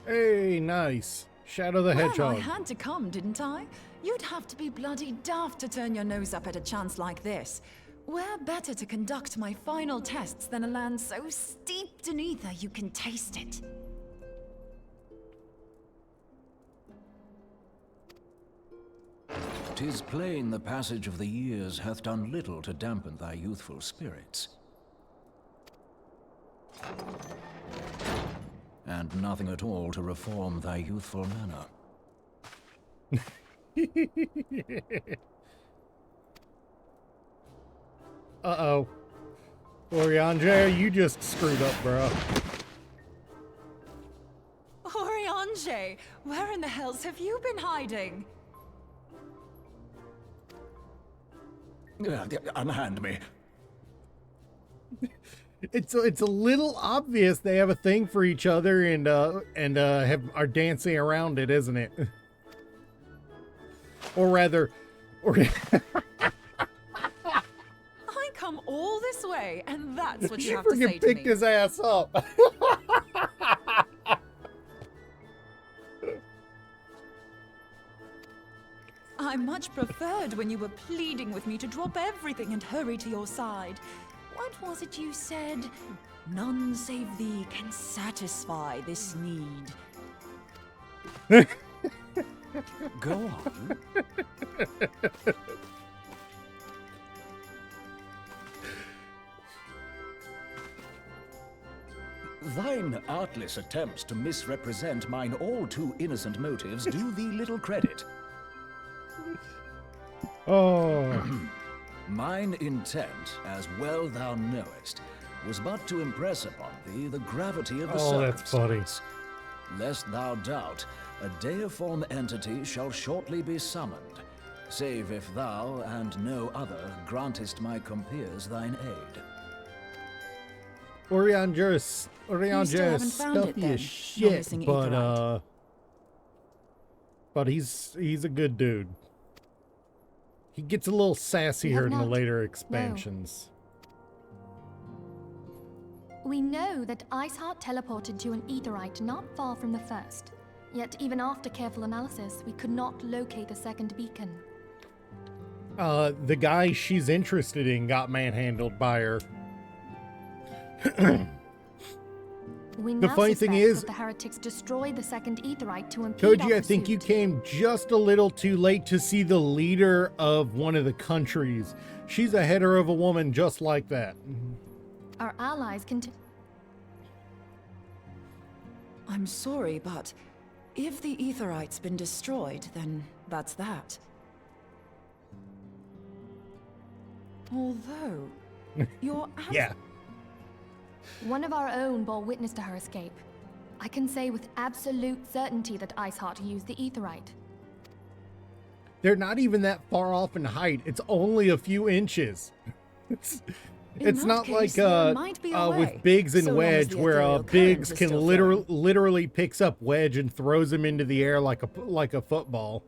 Hey, nice. Shadow the Hedgehog. Well, I had to come, didn't I? You'd have to be bloody daft to turn your nose up at a chance like this. Where better to conduct my final tests than a land so steeped in ether you can taste it? 'Tis plain the passage of the years hath done little to dampen thy youthful spirits. And nothing at all to reform thy youthful manner. Uh-oh. Oriange, you just screwed up, bro. Oriange, where in the hells have you been hiding? Unhand me. It's a little obvious they have a thing for each other and are dancing around it, isn't it? Or rather, I come all this way, and that's what you he have to say freaking to picked me. his ass up. I much preferred when you were pleading with me to drop everything and hurry to your side. What was it you said? None save thee can satisfy this need. Go on. Thine artless attempts to misrepresent mine all too innocent motives do thee little credit. Oh. Mine intent, as well thou knowest, was but to impress upon thee the gravity of the that's funny. circumstance. Lest thou doubt, a deiform entity shall shortly be summoned, save if thou and no other grantest my compeers thine aid. Oriange You still is haven't found it, stuffy then? as You're shit, missing but Aetherite. but he's a good dude. He gets a little sassier in the later expansions. We know that Iceheart teleported to an aetheryte not far from the first. Yet even after careful analysis, we could not locate the second beacon. The guy she's interested in got manhandled by her. We The now funny thing suspect is, that the heretics destroyed the second aetheryte to impede Koji, our I think you pursuit. came just a little too late to see the leader of one of the countries. She's a header of a woman just like that. Our allies continue. I'm sorry, but if the aetheryte's been destroyed, then that's that. Although, your Yeah. One of our own bore witness to her escape. I can say with absolute certainty that Iceheart used the aetheryte. They're not even that far off in height. It's only a few inches. It's not like with Biggs and Wedge, where Biggs can literally picks up Wedge and throws him into the air like a football.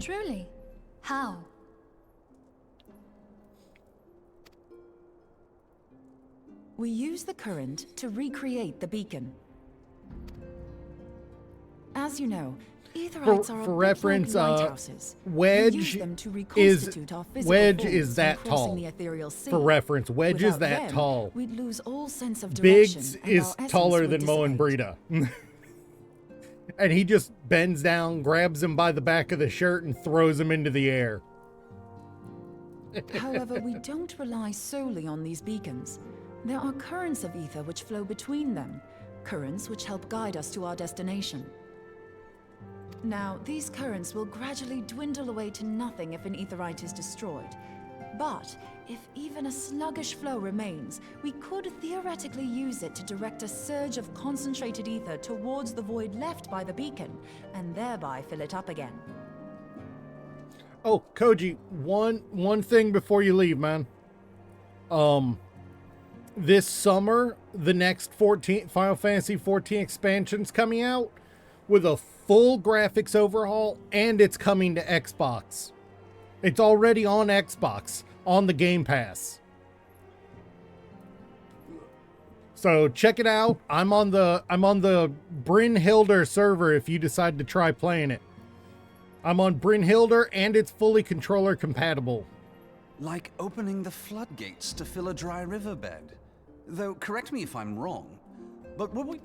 Truly? How? We use the current to recreate the beacon. As you know, aetherites are For a reference, bit like lighthouses. Wedge We use them to is reconstitute our physical Wedge forms is that when crossing tall. the ethereal sea. For reference, Wedge is Without that them, tall. We'd lose all sense of direction. Biggs and is our essence taller would than Mo and dissipate. Brita. And he just bends down, grabs him by the back of the shirt, and throws him into the air. However, we don't rely solely on these beacons. There are currents of ether which flow between them, currents which help guide us to our destination. Now, these currents will gradually dwindle away to nothing if an aetherite is destroyed. But if even a sluggish flow remains, we could theoretically use it to direct a surge of concentrated ether towards the void left by the beacon, and thereby fill it up again. Oh, Koji, one thing before you leave, man. This summer, the next Final Fantasy 14 expansion's coming out with a full graphics overhaul, and it's coming to Xbox. It's already on Xbox on the Game Pass. So check it out. I'm on the Brynhilder server if you decide to try playing it. I'm on Brynhilder, and it's fully controller compatible. Like opening the floodgates to fill a dry riverbed. Though, correct me if I'm wrong, but would we...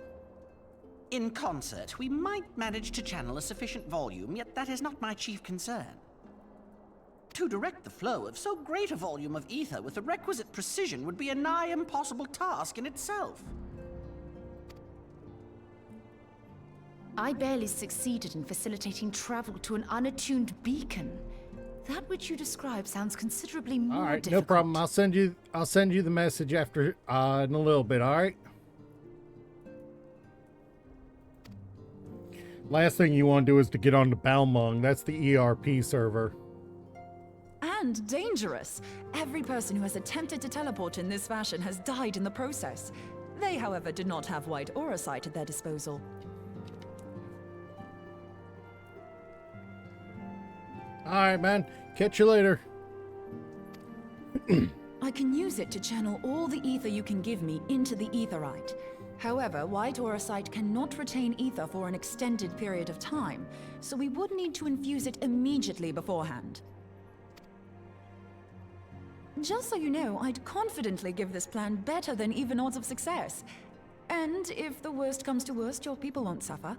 In concert, we might manage to channel a sufficient volume, yet that is not my chief concern. To direct the flow of so great a volume of ether with the requisite precision would be a nigh impossible task in itself. I barely succeeded in facilitating travel to an unattuned beacon. That which you describe sounds considerably more All right, difficult. no problem. I'll send you the message after in a little bit. All right. Last thing you want to do is to get on to Balmung. That's the ERP server. And dangerous. Every person who has attempted to teleport in this fashion has died in the process. They, however, did not have white aura sight at their disposal. All right, man. Catch you later. I can use it to channel all the ether you can give me into the aetherite. However, white aura sight cannot retain ether for an extended period of time, so we would need to infuse it immediately beforehand. Just so you know, I'd confidently give this plan better than even odds of success. And if the worst comes to worst, your people won't suffer.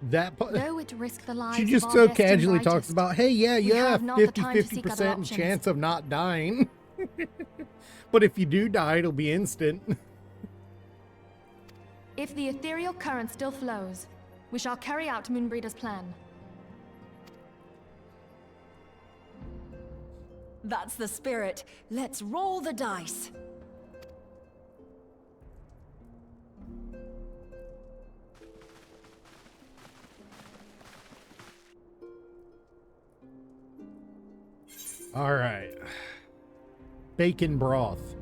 Though it risked the lives She just of so our best and casually talks brightest, about, hey, yeah, we have not the time to seek other 50% options. chance of not dying. But if you do die, it'll be instant. If the ethereal current still flows, we shall carry out Moonbreeder's plan. That's the spirit. Let's roll the dice. All right. Bacon broth.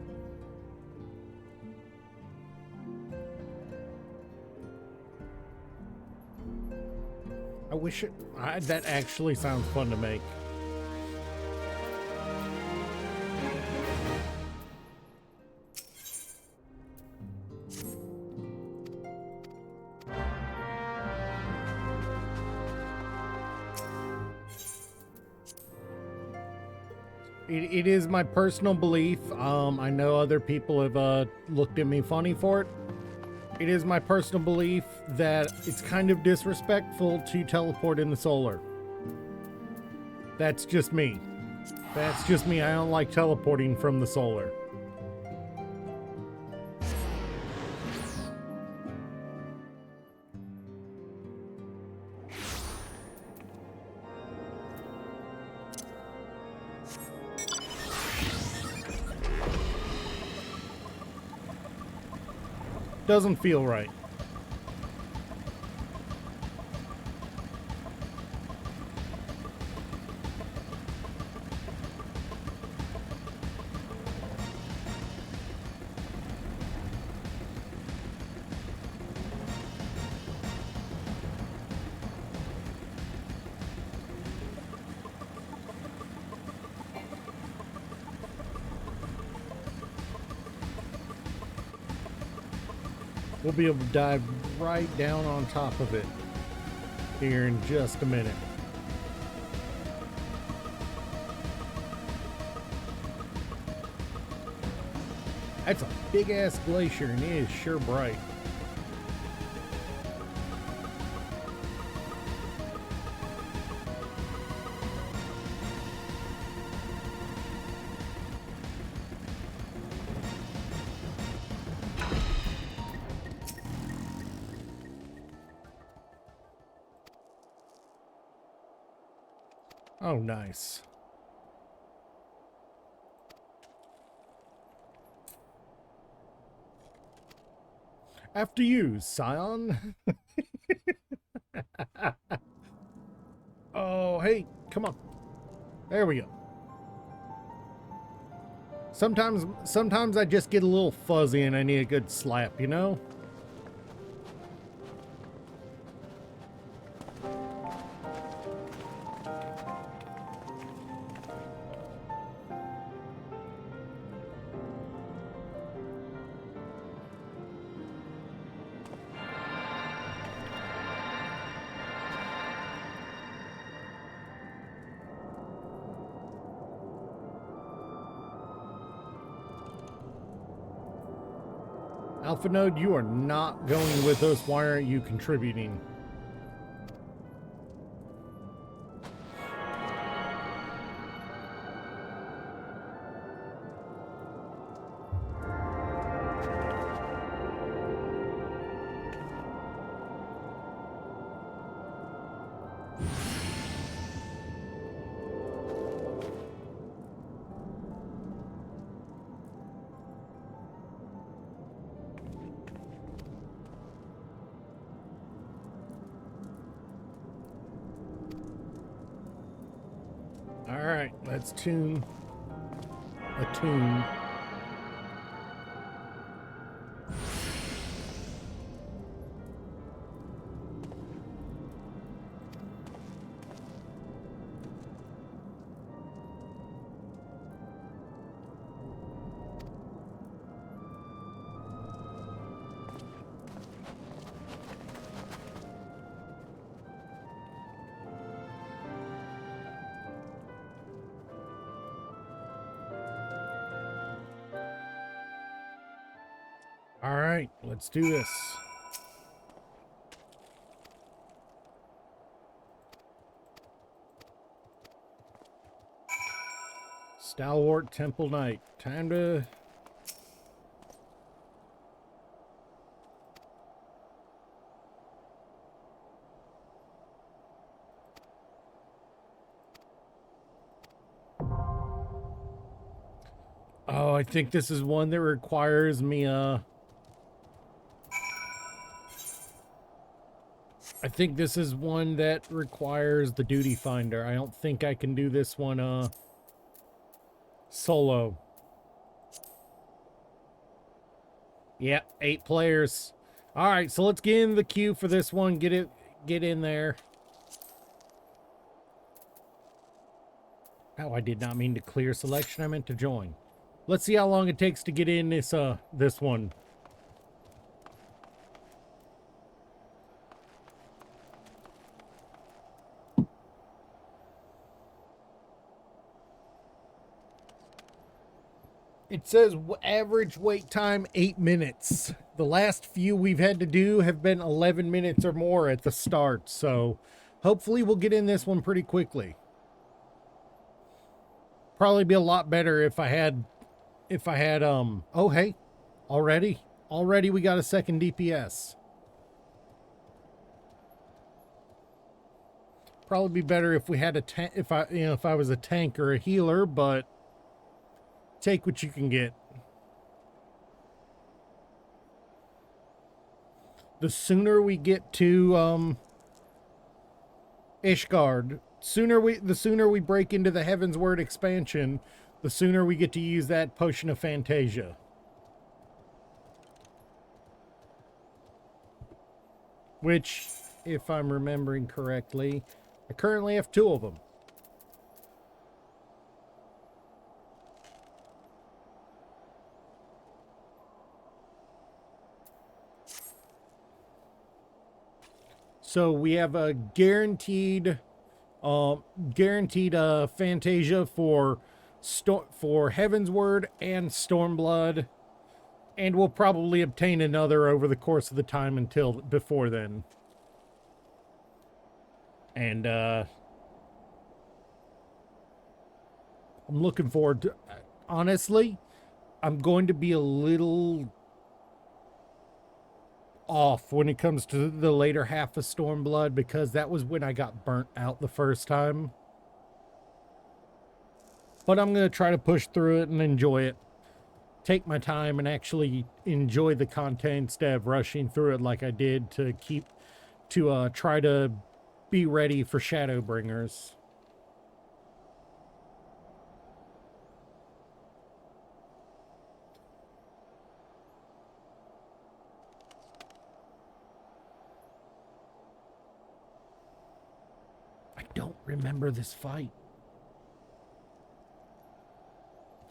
wish it... that actually sounds fun to make. It is my personal belief. I know other people have looked at me funny for it. It is my personal belief that it's kind of disrespectful to teleport in the solar. That's just me. That's just me. I don't like teleporting from the solar. Doesn't feel right. We'll be able to dive right down on top of it here in just a minute. That's a big ass glacier and it is sure bright. Oh, nice. After you, Scion. Oh, hey, come on. There we go. Sometimes I just get a little fuzzy and I need a good slap, you know? Alpha Node, you are not going with us. Why aren't you contributing? Alright, let's attune. Alright, let's do this. Stalwart Temple Knight. Time to... Oh, I think this is one that requires me, I think this is one that requires the duty finder. I don't think I can do this one, solo. Yeah, 8 players. All right, so let's get in the queue for this one. Get in there. Oh, I did not mean to clear selection. I meant to join. Let's see how long it takes to get in this one. It says average wait time 8 minutes. The last few we've had to do have been 11 minutes or more at the start, so hopefully we'll get in this one pretty quickly. Probably be a lot better if I had oh hey, already we got a second DPS. Probably be better if we had a if I was a tank or a healer, but take what you can get. The sooner we get to Ishgard, the sooner we break into the Heavensward expansion, the sooner we get to use that Potion of Fantasia. Which, if I'm remembering correctly, I currently have 2 of them. So we have a guaranteed Fantasia for Heavensward and Stormblood, and we'll probably obtain another over the course of the time until before then. And I'm looking forward to. Honestly, I'm going to be a little off when it comes to the later half of Stormblood, because that was when I got burnt out the first time. But I'm going to try to push through it and enjoy it. Take my time and actually enjoy the content instead of rushing through it like I did to try to be ready for Shadowbringers. Don't remember this fight.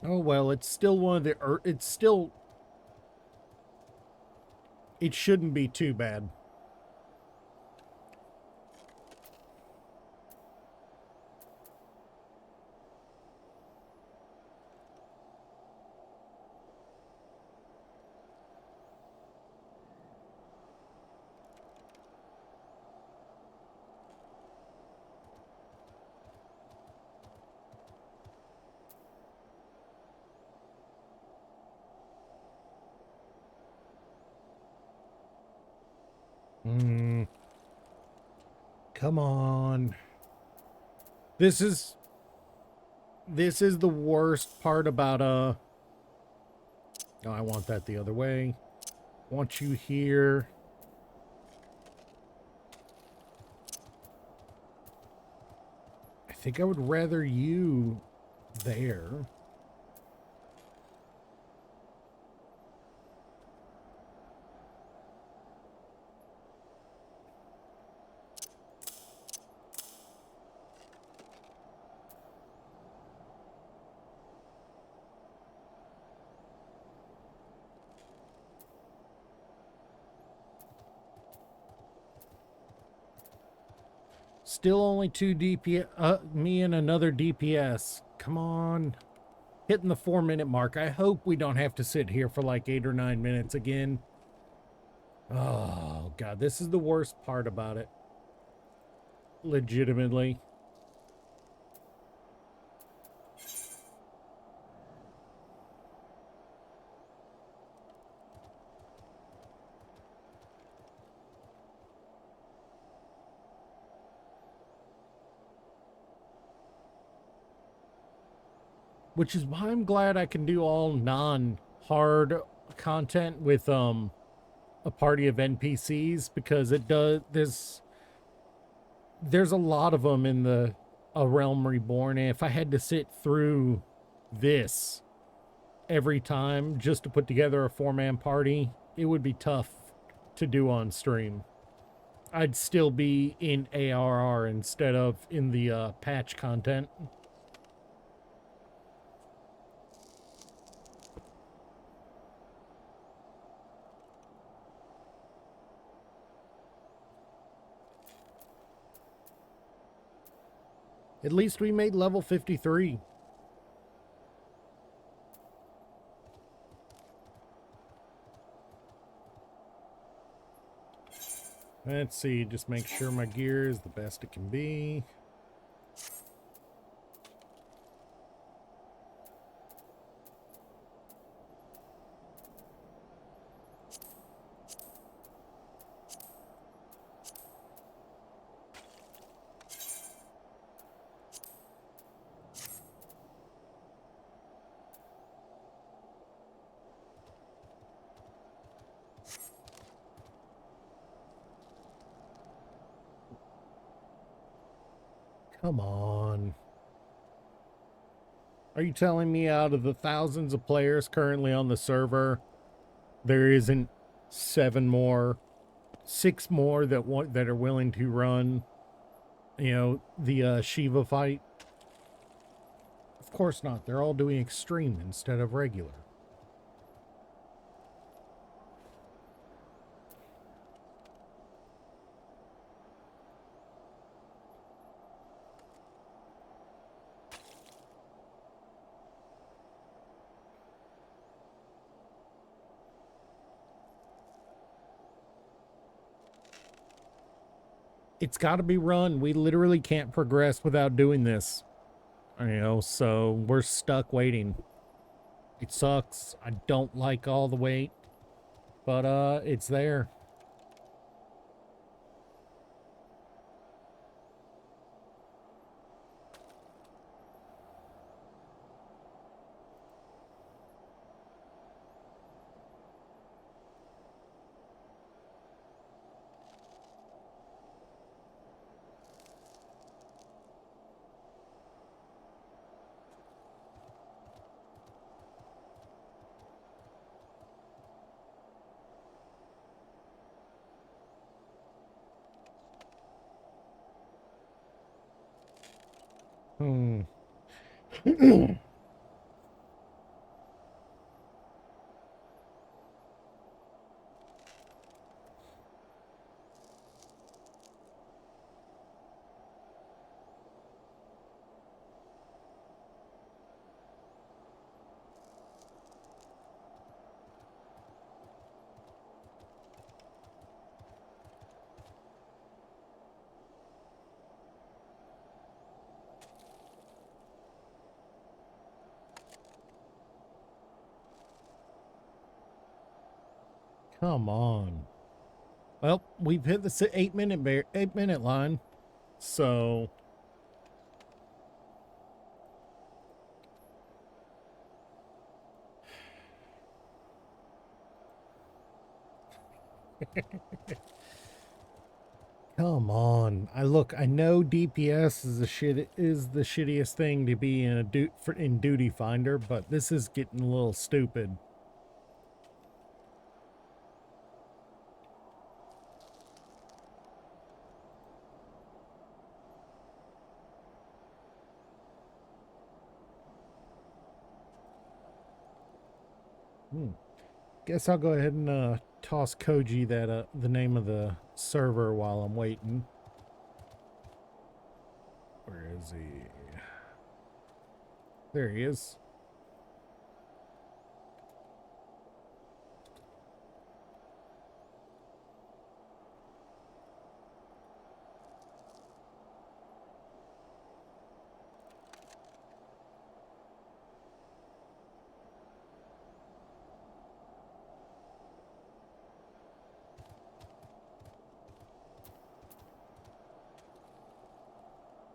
Oh well, it's still one of the it shouldn't be too bad. Come on. This is the worst part about oh, I want that the other way. Want you here. I think I would rather you there. Still only 2 DPS, me and another DPS. Come on. Hitting the 4-minute mark. I hope we don't have to sit here for like 8 or 9 minutes again. Oh, God. This is the worst part about it. Legitimately. Which is why I'm glad I can do all non-hard content with a party of NPCs, because it does there's a lot of them in A Realm Reborn, and if I had to sit through this every time just to put together a 4-man party, it would be tough to do on stream. I'd still be in ARR instead of in the patch content. At least we made level 53. Let's see, just make sure my gear is the best it can be. Come on. Are you telling me out of the thousands of players currently on the server, there isn't 6 more that are willing to run, you know, the Shiva fight? Of course not. They're all doing extreme instead of regular. It's got to be run. We literally can't progress without doing this. You know, so we're stuck waiting. It sucks. I don't like all the wait, but it's there. Come on. Well, we've hit the 8-minute line, so come on. I know DPS is the shittiest thing to be in Duty Finder, but this is getting a little stupid. Guess I'll go ahead and toss Koji that the name of the server while I'm waiting. Where is he? There he is.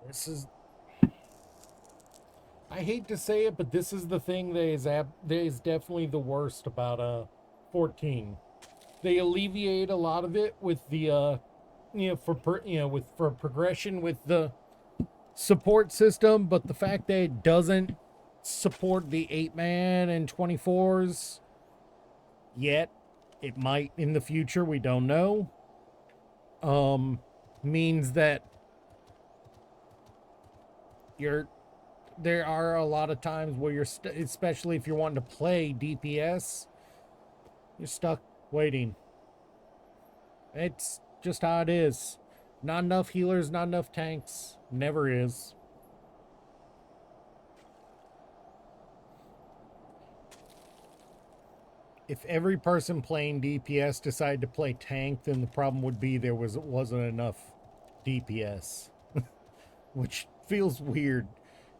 This is, I hate to say it, but this is the thing that is definitely the worst about 14. They alleviate a lot of it with the for progression with the support system, but the fact that it doesn't support the 8-man and 24s yet, it might in the future, we don't know, means that there are a lot of times where you're especially if you're wanting to play DPS, you're stuck waiting. It's just how it is. Not enough healers, not enough tanks. Never is. if every person playing DPS decided to play tank, then the problem would be there wasn't enough DPS, which feels weird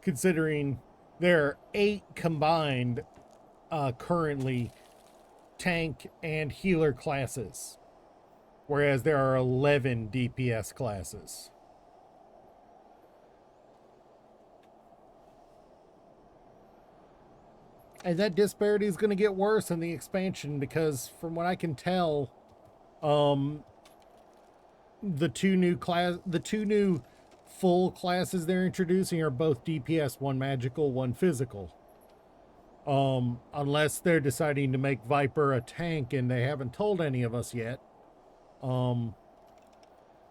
considering there are 8 combined currently tank and healer classes, whereas there are 11 DPS classes. And that disparity is going to get worse in the expansion because, from what I can tell, the two new full classes they're introducing are both DPS, one magical, one physical. Unless they're deciding to make Viper a tank and they haven't told any of us yet.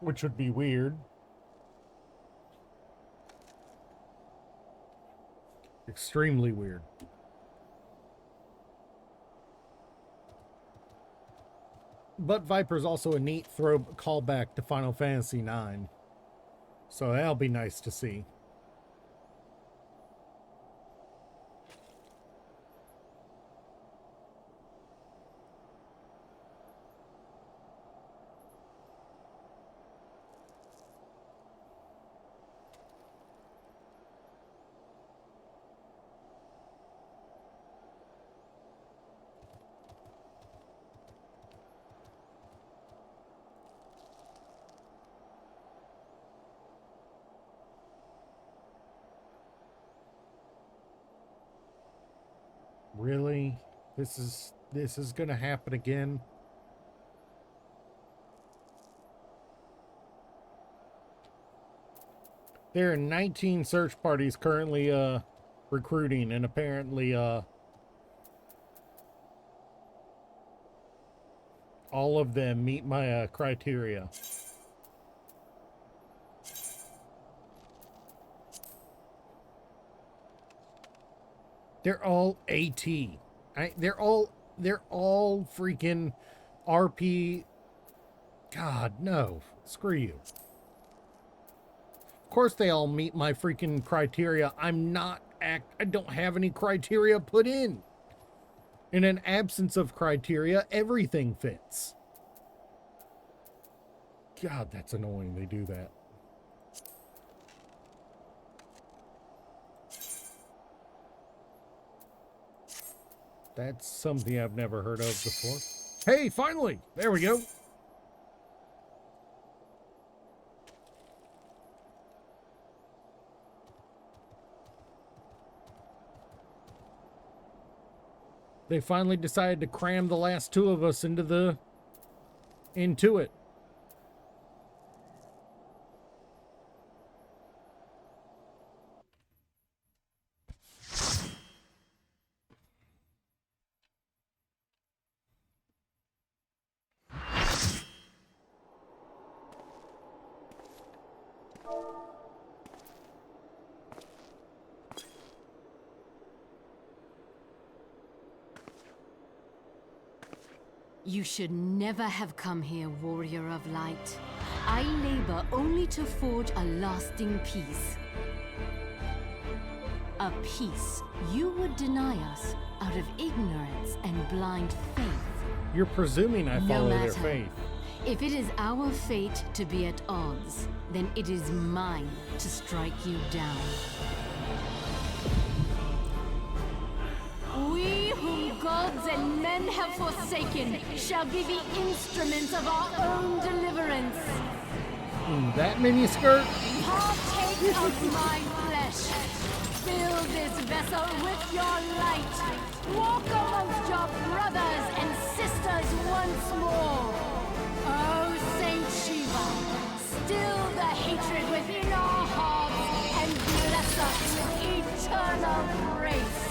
Which would be weird. Extremely weird. But Viper's also a neat callback to Final Fantasy IX. So that'll be nice to see. Really? This is gonna happen again? There are 19 search parties currently recruiting, and apparently all of them meet my criteria. They're all AT. They're all freaking RP. God, no. Screw you. Of course they all meet my freaking criteria. I don't have any criteria put in. In an absence of criteria, everything fits. God, that's annoying they do that. That's something I've never heard of before. Hey, finally! There we go. They finally decided to cram the last 2 of us into it. You should never have come here, Warrior of Light. I labor only to forge a lasting peace. A peace you would deny us out of ignorance and blind faith. You're presuming I follow their matter. faith. If it is our fate to be at odds, then it is mine to strike you down. We whom gods and men have forsaken shall be the instruments of our own deliverance. That miniskirt? Partake of my flesh. Fill this vessel with your light. Walk amongst your brothers and sisters once more. Oh, Saint Shiva, still the hatred within our hearts and bless us with eternal grace.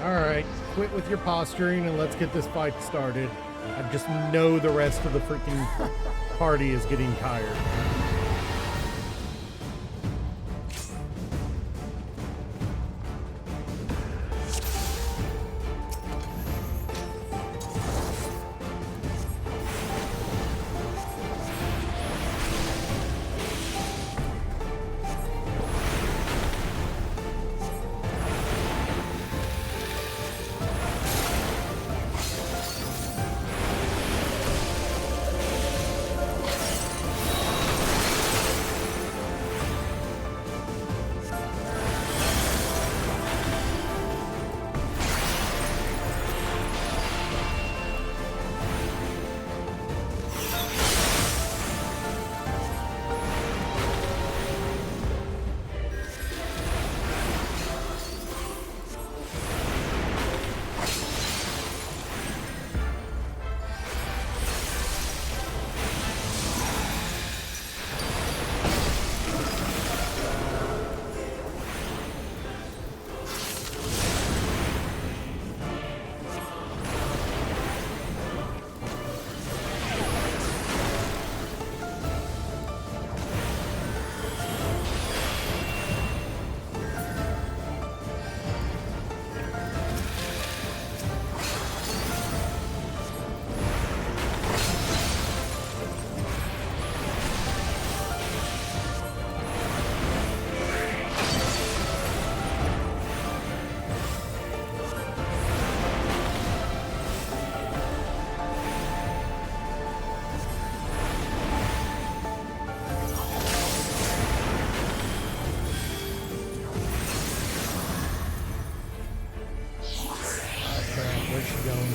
Alright, quit with your posturing and let's get this fight started. I just know the rest of the freaking party is getting tired. Where's she going?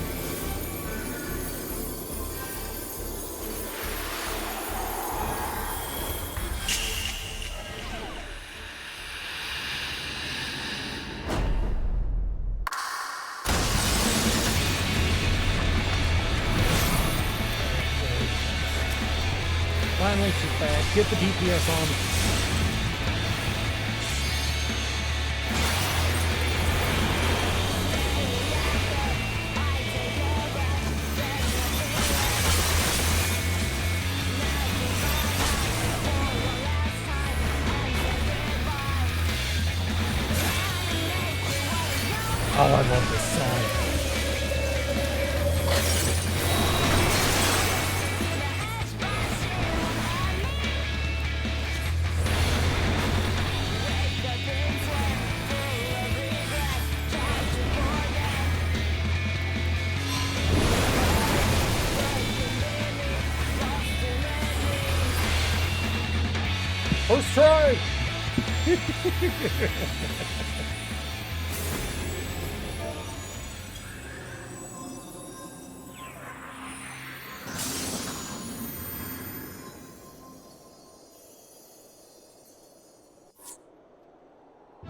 Finally, she's back. Get the DPS on. Oh, I love this song. First try!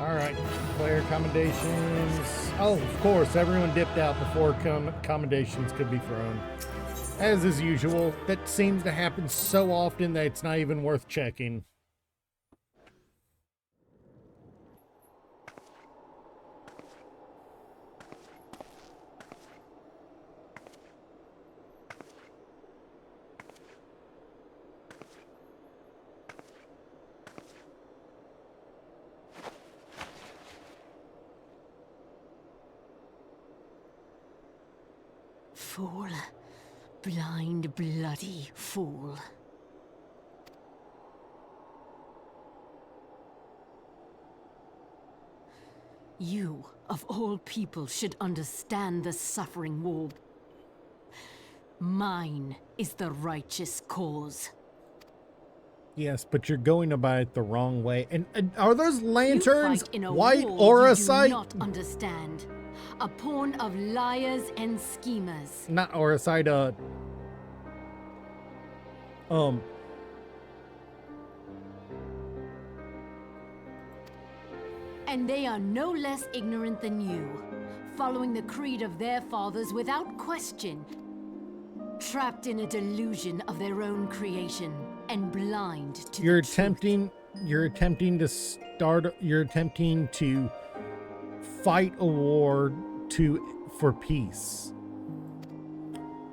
Alright, player commendations. Oh, of course, everyone dipped out before commendations could be thrown. As is usual, that seems to happen so often that it's not even worth checking. Fool. Blind, bloody fool. You, of all people, should understand the suffering war. Mine is the righteous cause. Yes, but you're going about it the wrong way. And are those lanterns You fight in a white war aura you do sight? not understand. A pawn of liars and schemers. Not aura sight, And they are no less ignorant than you, following the creed of their fathers without question, trapped in a delusion of their own creation, and blind to you're the truth. you're attempting to fight a war for peace.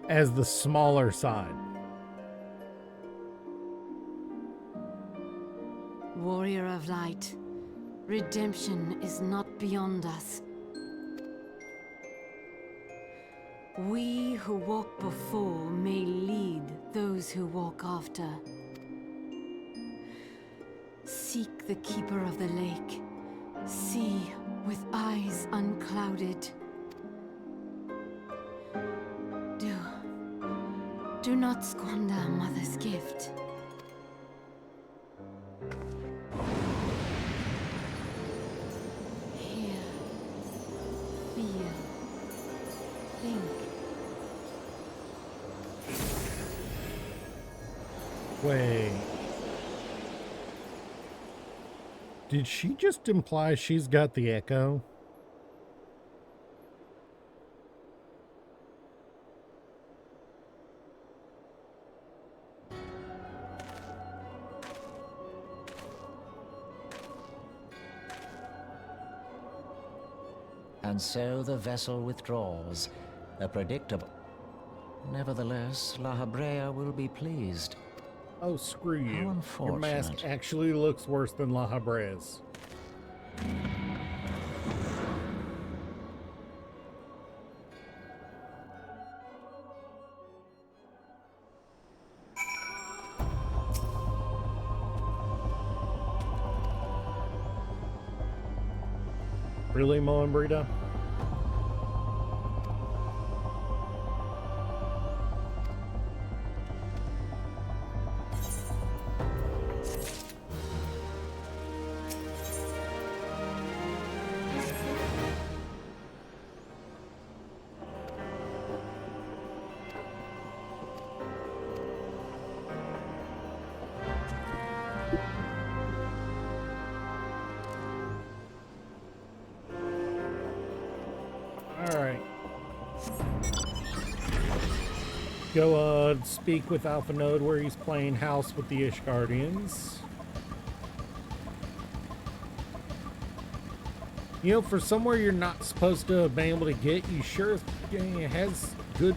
as the smaller side. Warrior of Light, redemption is not beyond us. We who walk before may lead those who walk after. Seek the Keeper of the Lake. See with eyes unclouded. Do not squander Mother's gift. Hear, feel, think. Wait. Did she just imply she's got the echo? And so the vessel withdraws, a predictable... Nevertheless, La Habrea will be pleased. Oh, screw you. How Your mask unfortunate. actually looks worse than La Habrea's. Really, Mo and Brita? Alright. Go speak with Alpha Node where he's playing house with the Ishgardians. You know, for somewhere you're not supposed to have been able to get, you sure it has good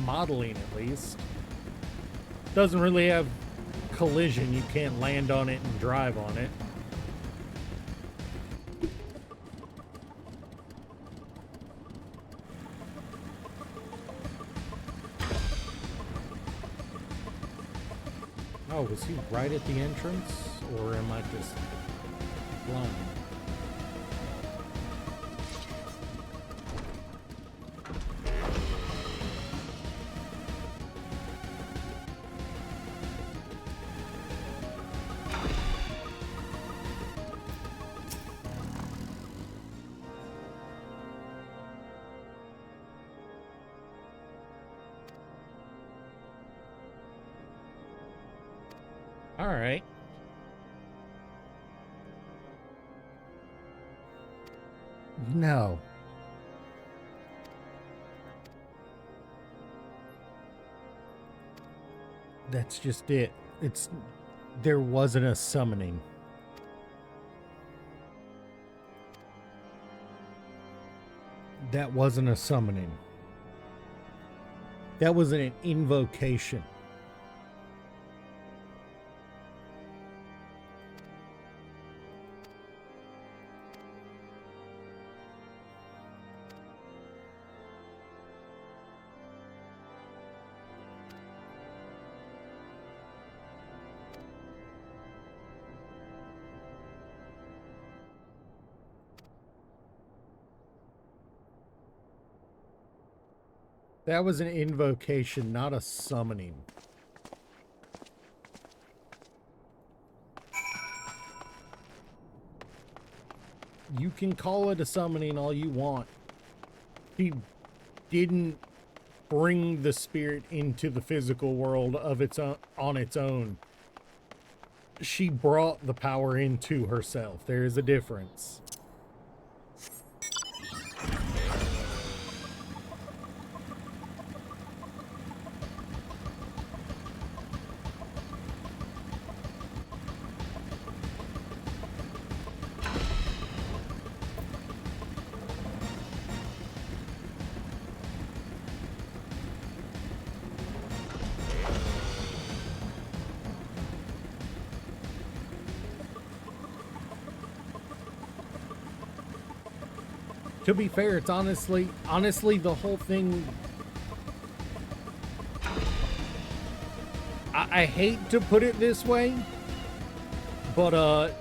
modeling at least. Doesn't really have collision, you can't land on it and drive on it. Oh, was he right at the entrance? Or am I just blind? All right. No. That's just it. There wasn't a summoning. That wasn't a summoning. That was an invocation. That was an invocation, not a summoning. You can call it a summoning all you want. He didn't bring the spirit into the physical world of its own, on its own. She brought the power into herself. There is a difference. To be fair, it's honestly the whole thing. I hate to put it this way, but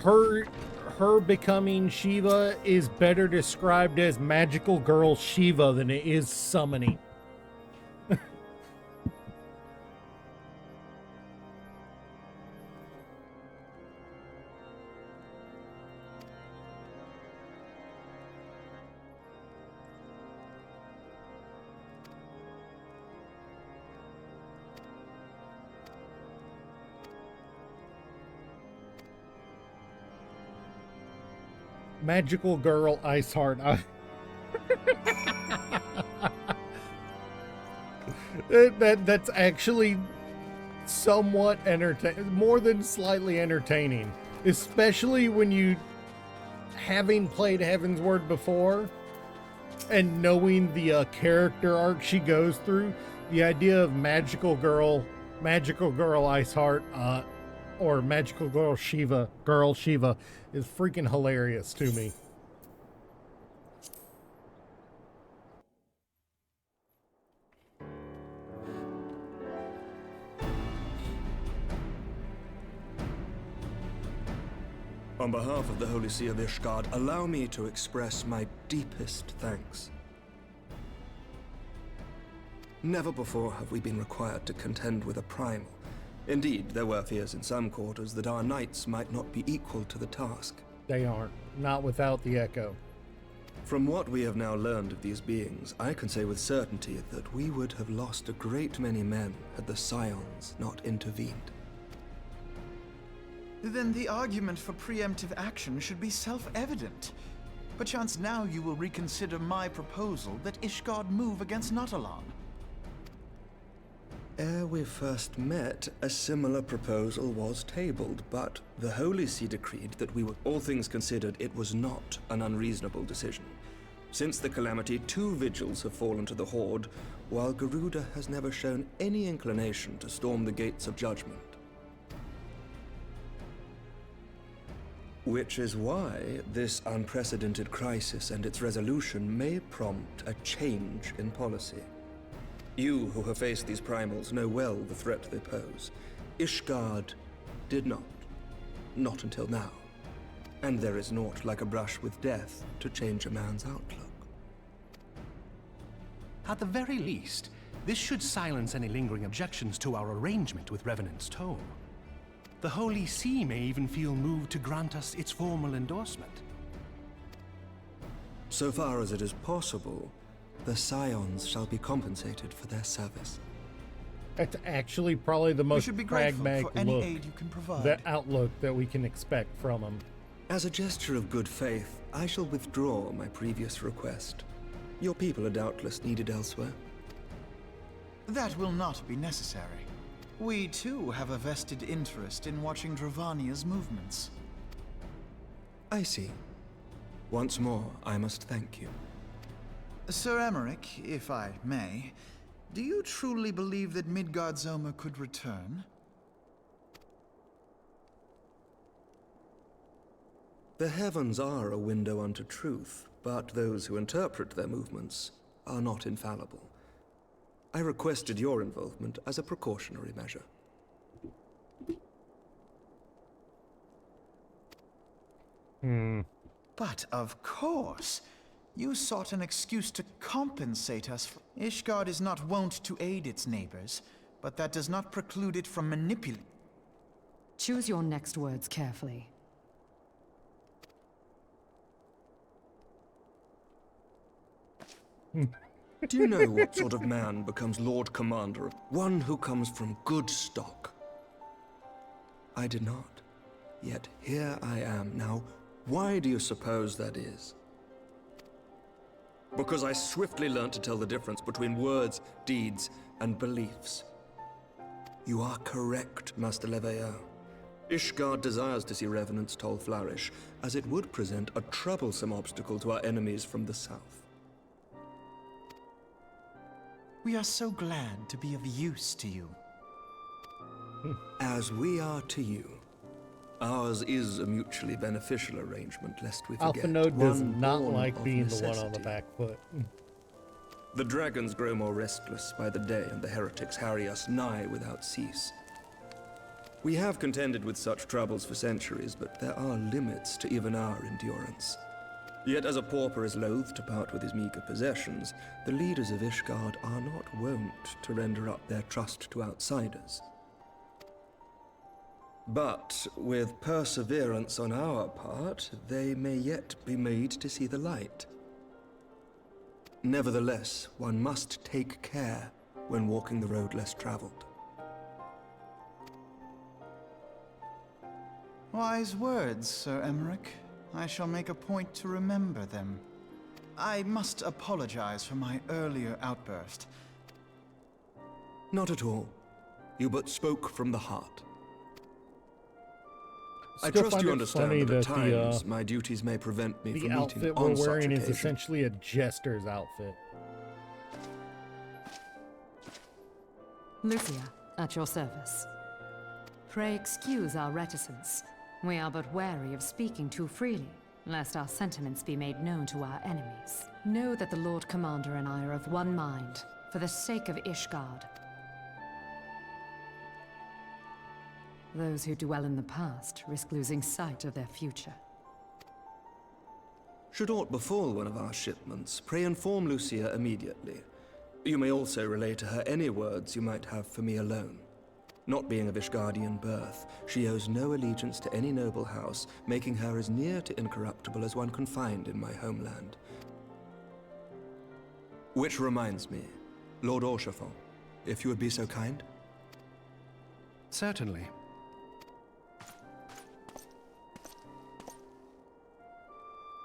her becoming Shiva is better described as magical girl Shiva than it is summoning. Magical girl Iceheart. That's actually somewhat entertaining, more than slightly entertaining, especially when you, having played Heavensward before and knowing the character arc she goes through. The idea of magical girl Iceheart, or magical girl Shiva is freaking hilarious to me. On behalf of the Holy See of Ishgard, allow me to express my deepest thanks. Never before have we been required to contend with a primal. Indeed, there were fears in some quarters that our knights might not be equal to the task. They aren't. Not without the Echo. From what we have now learned of these beings, I can say with certainty that we would have lost a great many men had the Scions not intervened. Then the argument for preemptive action should be self-evident. Perchance now you will reconsider my proposal that Ishgard move against Natalan. Ere we first met, a similar proposal was tabled, but the Holy See decreed that we were, all things considered, it was not an unreasonable decision. Since the calamity, 2 vigils have fallen to the Horde, while Garuda has never shown any inclination to storm the gates of judgment. Which is why this unprecedented crisis and its resolution may prompt a change in policy. You who have faced these primals know well the threat they pose. Ishgard did not. Not until now. And there is naught like a brush with death to change a man's outlook. At the very least, this should silence any lingering objections to our arrangement with Revenant's Tome. The Holy See may even feel moved to grant us its formal endorsement. So far as it is possible, the Scions shall be compensated for their service. That's actually probably the most pragmatic for any look, aid you can provide. the outlook that we can expect from them. As a gesture of good faith, I shall withdraw my previous request. Your people are doubtless needed elsewhere. That will not be necessary. We too have a vested interest in watching Dravania's movements. I see. Once more, I must thank you. Sir Emmerich, if I may, do you truly believe that Midgardsormr could return? The heavens are a window unto truth, but those who interpret their movements are not infallible. I requested your involvement as a precautionary measure. But of course, you sought an excuse to compensate us for... Ishgard is not wont to aid its neighbors, but that does not preclude it from manipulating. Choose your next words carefully. Do you know what sort of man becomes Lord Commander? One who comes from good stock. I did not. Yet here I am now. Why do you suppose that is? Because I swiftly learned to tell the difference between words, deeds, and beliefs. You are correct, Master Leveilleur. Ishgard desires to see Revenant's Toll flourish, as it would present a troublesome obstacle to our enemies from the south. We are so glad to be of use to you. As we are to you. Ours is a mutually beneficial arrangement, lest we forget. Alpha Node does one not born like of being the one on the necessity. back foot. The dragons grow more restless by the day, and the heretics harry us nigh without cease. We have contended with such troubles for centuries, but there are limits to even our endurance. Yet as a pauper is loath to part with his meager possessions, the leaders of Ishgard are not wont to render up their trust to outsiders. But with perseverance on our part, they may yet be made to see the light. Nevertheless, one must take care when walking the road less traveled. Wise words, Sir Emmerich. I shall make a point to remember them. I must apologize for my earlier outburst. Not at all. You but spoke from the heart. I Still trust find you it understand funny that at that the, times my duties may prevent me the from meeting outfit on we're such wearing is occasion. essentially a jester's outfit. Lucia, at your service. Pray excuse our reticence. We are but wary of speaking too freely, lest our sentiments be made known to our enemies. Know that the Lord Commander and I are of one mind, for the sake of Ishgard. Those who dwell in the past risk losing sight of their future. Should aught befall one of our shipments, pray inform Lucia immediately. You may also relay to her any words you might have for me alone. Not being of Ishgardian birth, she owes no allegiance to any noble house, making her as near to incorruptible as one can find in my homeland. Which reminds me, Lord Orchefort, if you would be so kind? Certainly.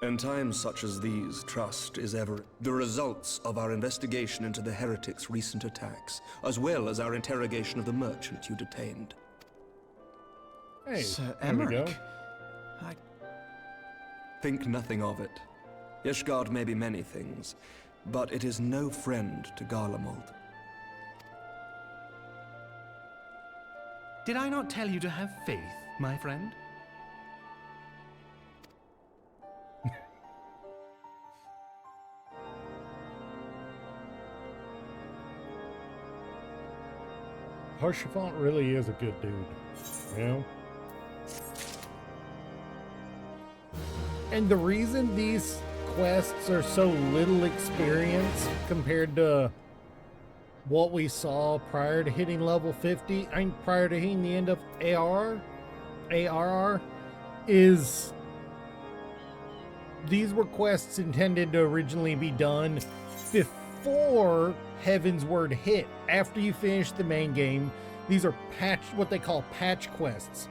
In times such as these, trust is ever the results of our investigation into the heretics' recent attacks, as well as our interrogation of the merchant you detained. Hey, Sir there we go. Emmerich. Think nothing of it. Ishgard may be many things, but it is no friend to Garlemald. Did I not tell you to have faith, my friend? Haurchefant really is a good dude, you know? And the reason these quests are so little experience compared to what we saw prior to hitting level 50, prior to hitting the end of ARR, is these were quests intended to originally be done before Heavensward hit. After you finish the main game, these are what they call patch quests.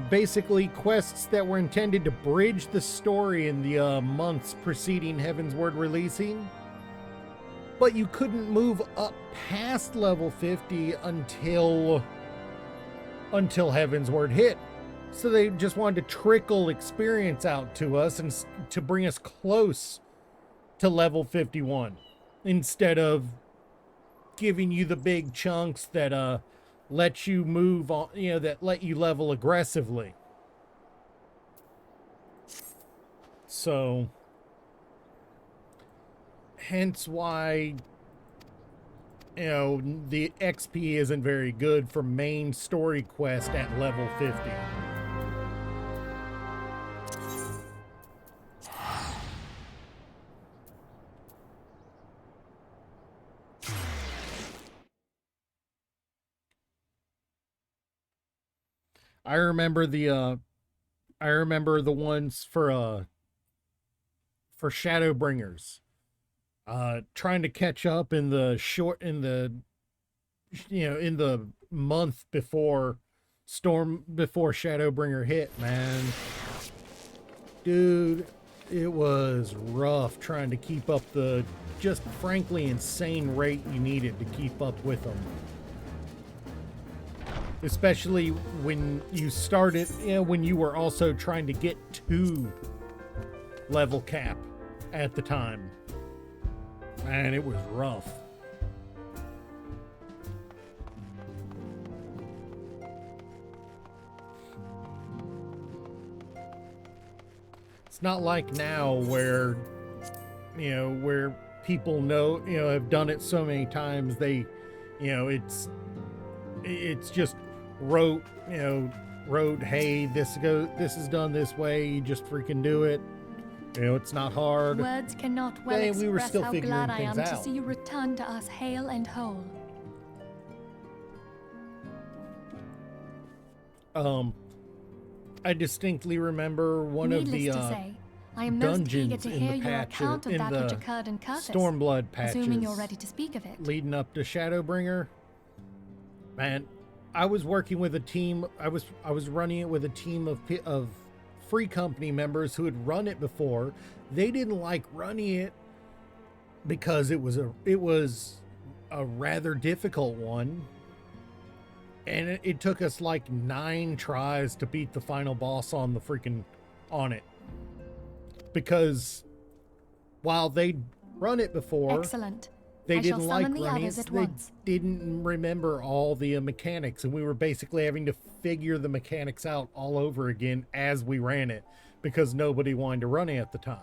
Basically quests that were intended to bridge the story in the months preceding Heavensward releasing. But you couldn't move up past level 50 until Heavensward hit. So they just wanted to trickle experience out to us and to bring us close to level 51 instead of giving you the big chunks that let you move on, that let you level aggressively. So hence why the XP isn't very good for main story quest at level 50. I remember the ones for Shadowbringers. Trying to catch up in the month before Shadowbringer hit, man. Dude, it was rough trying to keep up the just frankly insane rate you needed to keep up with them. Especially when you started, when you were also trying to get to level cap at the time. Man, it was rough. it's not like now where, where people know, have done it so many times. They, it's just wrote, hey, this is done this way. You just freaking do it. It's not hard. Words cannot well we were express still how figuring glad I am things to out. see you return to us hale and whole. I distinctly remember one of the Needless to say, I am most eager dungeons to in hear the your patch account of in that the which occurred in Curtis. Stormblood patches, assuming you're ready to speak of it. leading up to Shadowbringer. Man, I was working with a team. I was running it with a team of Free Company members who had run it before. They didn't like running it because it was a rather difficult one. And it took us like 9 tries to beat the final boss on it. Because while they'd run it before, Excellent. they I shall didn't like summon the running others it. at They once. didn't remember all the mechanics, and we were basically having to figure the mechanics out all over again as we ran it because nobody wanted to run it at the time.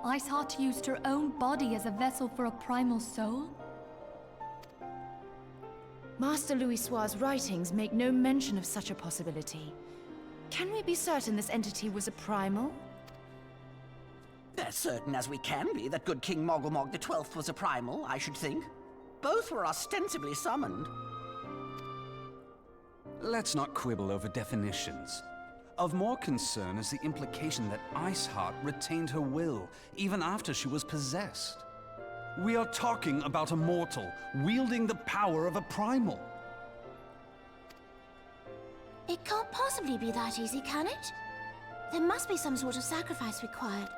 Iceheart used her own body as a vessel for a primal soul? Master Louisoir's writings make no mention of such a possibility. Can we be certain this entity was a primal? As certain as we can be that good King Mogulmog the 12th was a primal, I should think. Both were ostensibly summoned. Let's not quibble over definitions. Of more concern is the implication that Iceheart retained her will, even after she was possessed. We are talking about a mortal, wielding the power of a primal. It can't possibly be that easy, can it? There must be some sort of sacrifice required.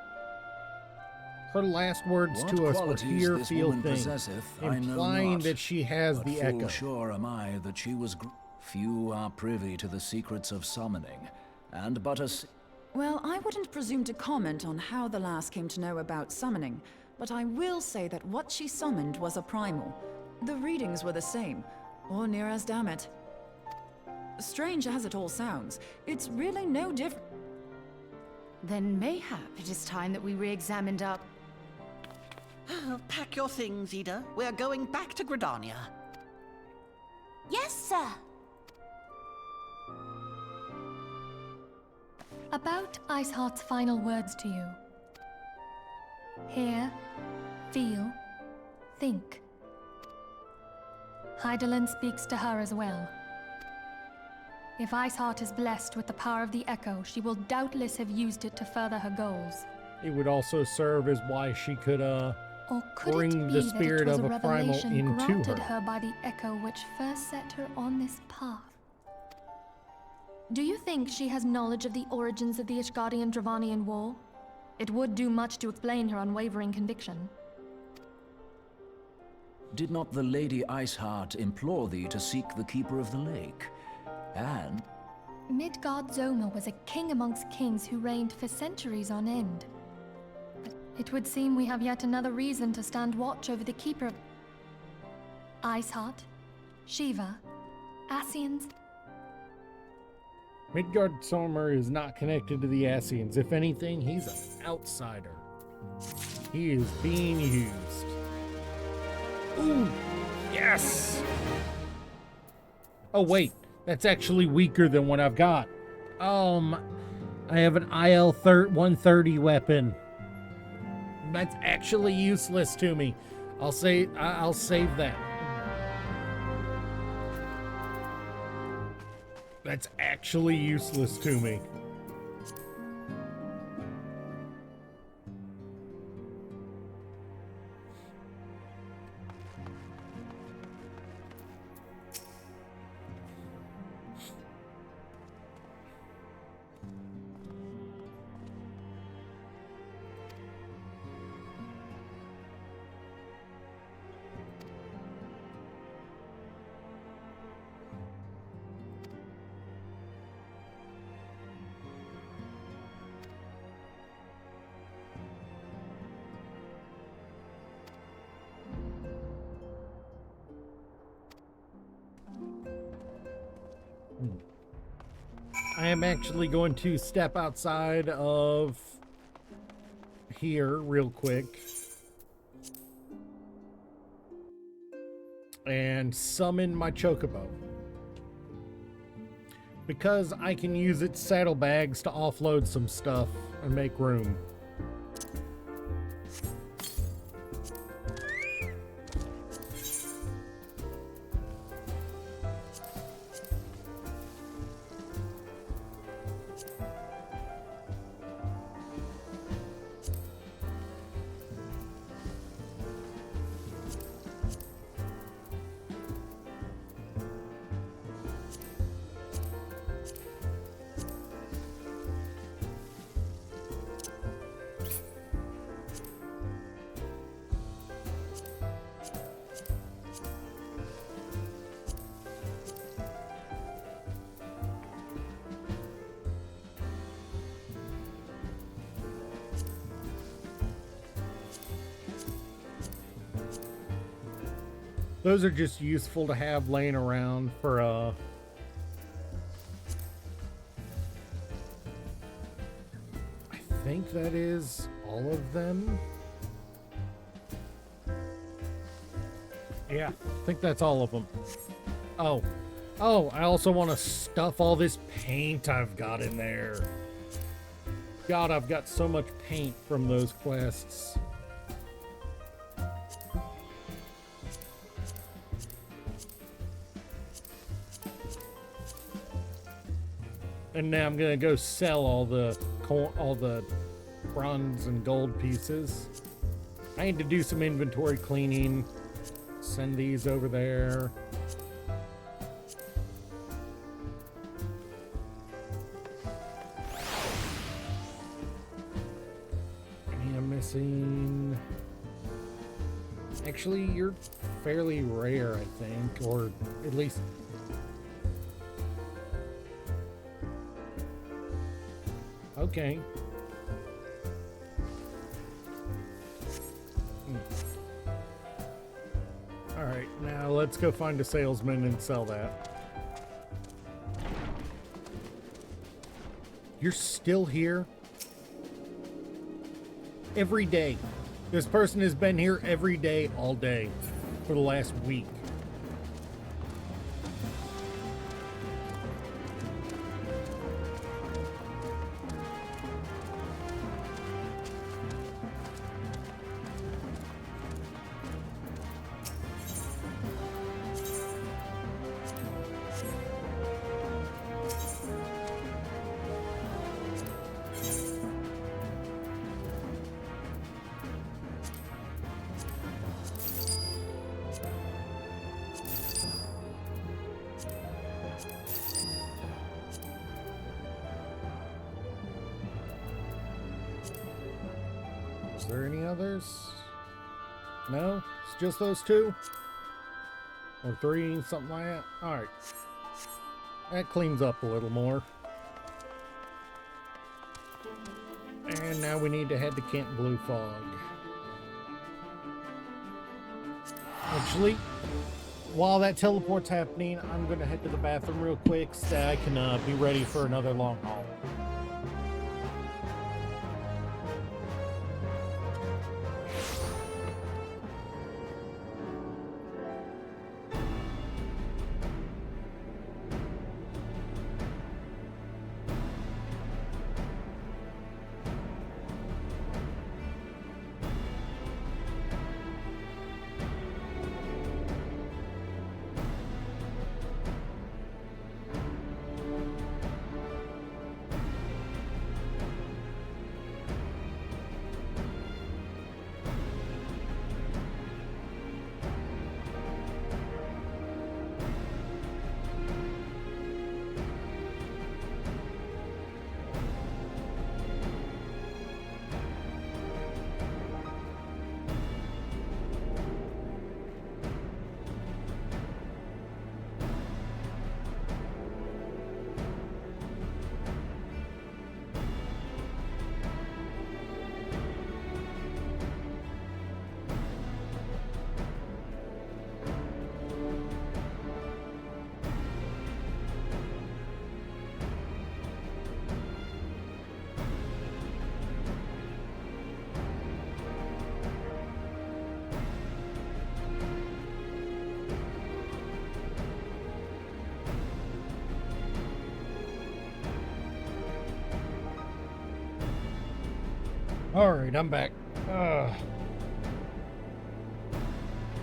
Her last words What to us were qualities hear, this feel, woman think, possesseth, I know implying not, that she has but the full echo. sure am I that she was few are privy to the secrets of summoning, and but a Well, I wouldn't presume to comment on how the lass came to know about summoning, but I will say that what she summoned was a primal. The readings were the same, or near as, damn it. Strange as it all sounds, it's really no different. Then mayhap it is time that we re-examined our... Pack your things, Ida. We're going back to Gridania. Yes, sir. About Iceheart's final words to you. Hear, feel, think. Hydaelyn speaks to her as well. If Iceheart is blessed with the power of the Echo, she will doubtless have used it to further her goals. It would also serve as why she could Or could bring it be the that spirit it was of a a primal revelation into granted her. her by the Echo which first set her on this path? Do you think she has knowledge of the origins of the Ishgardian-Dravanian War? It would do much to explain her unwavering conviction. Did not the Lady Iceheart implore thee to seek the Keeper of the Lake? And... Midgard Zoma was a king amongst kings who reigned for centuries on end. It would seem we have yet another reason to stand watch over the Keeper of... Iceheart, Shiva, Ascians. Midgard Somer is not connected to the Ascians. If anything, he's an outsider. He is being used. Ooh, yes! Oh wait, that's actually weaker than what I've got. I have an IL-130 weapon. That's actually useless to me. I'll save that. That's actually useless to me. I am actually going to step outside of here real quick and summon my Chocobo, because I can use its saddlebags to offload some stuff and make room. Those are just useful to have laying around for I think that is all of them. Yeah, I think that's all of them. Oh, I also want to stuff all this paint I've got in there. God, I've got so much paint from those quests. And now I'm gonna go sell all the bronze and gold pieces. I need to do some inventory cleaning. Send these over there. I'm missing. Actually, you're fairly rare, I think, or at least. Okay. Alright, now let's go find a salesman and sell that. You're still here? Every day. This person has been here every day, all day, for the last week. Is there any others? No? It's just those two? Or three, something like that? Alright. That cleans up a little more. And now we need to head to Camp Blue Fog. Actually, while that teleport's happening, I'm going to head to the bathroom real quick so that I can be ready for another long haul. Alright, I'm back.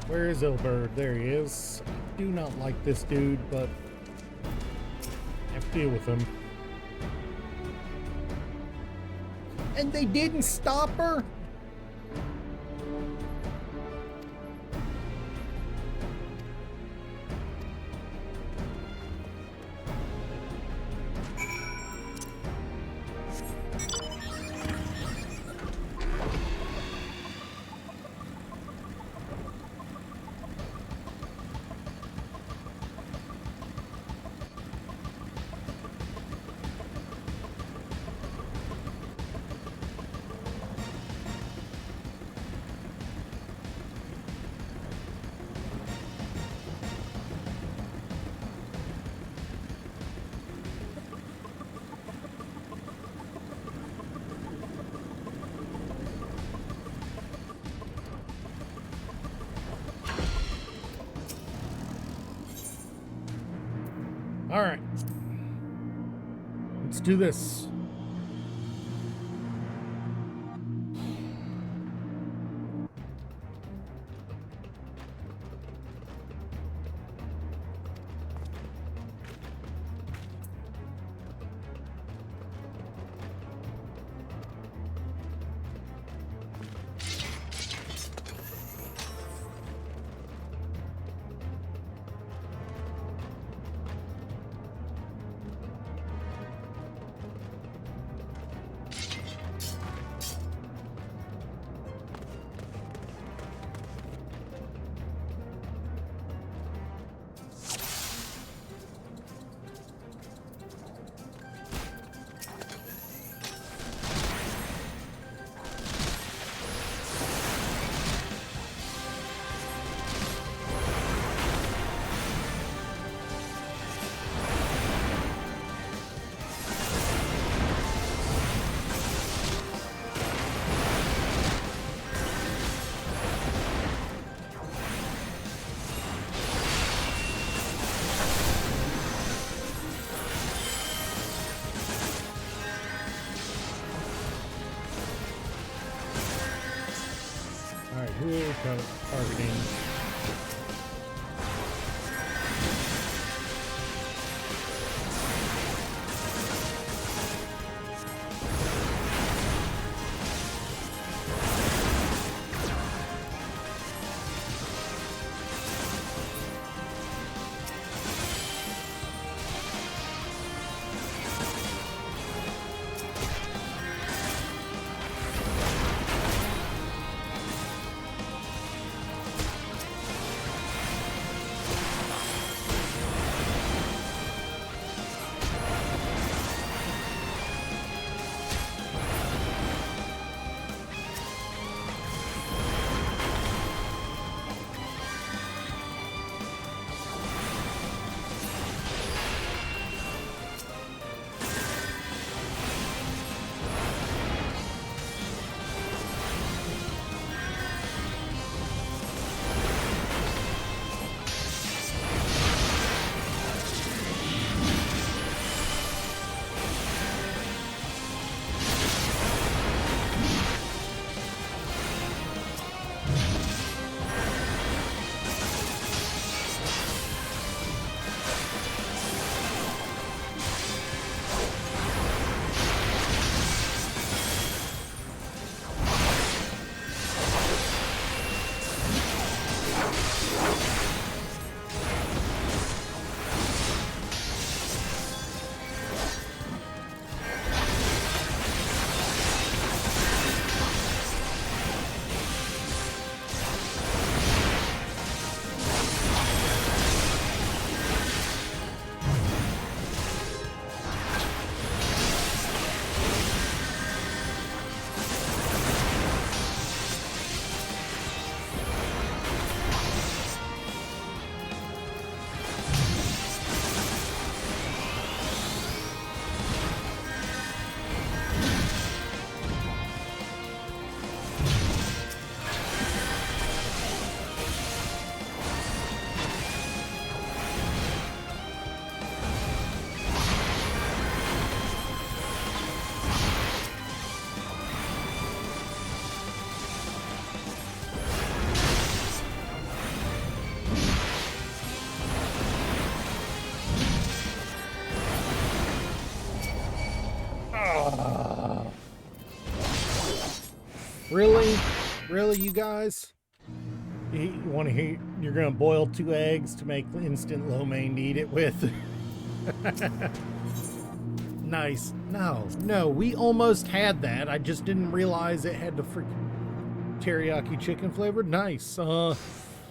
Where is Ilberd? There he is. I do not like this dude, but I have to deal with him. And they didn't stop her? All right. Let's do this. Alright, who are we targeting? Really? Really, you guys? You want to hear? You're gonna boil 2 eggs to make instant lo mein to eat it with? Nice. No, we almost had that. I just didn't realize it had the freaking teriyaki chicken flavor. Nice.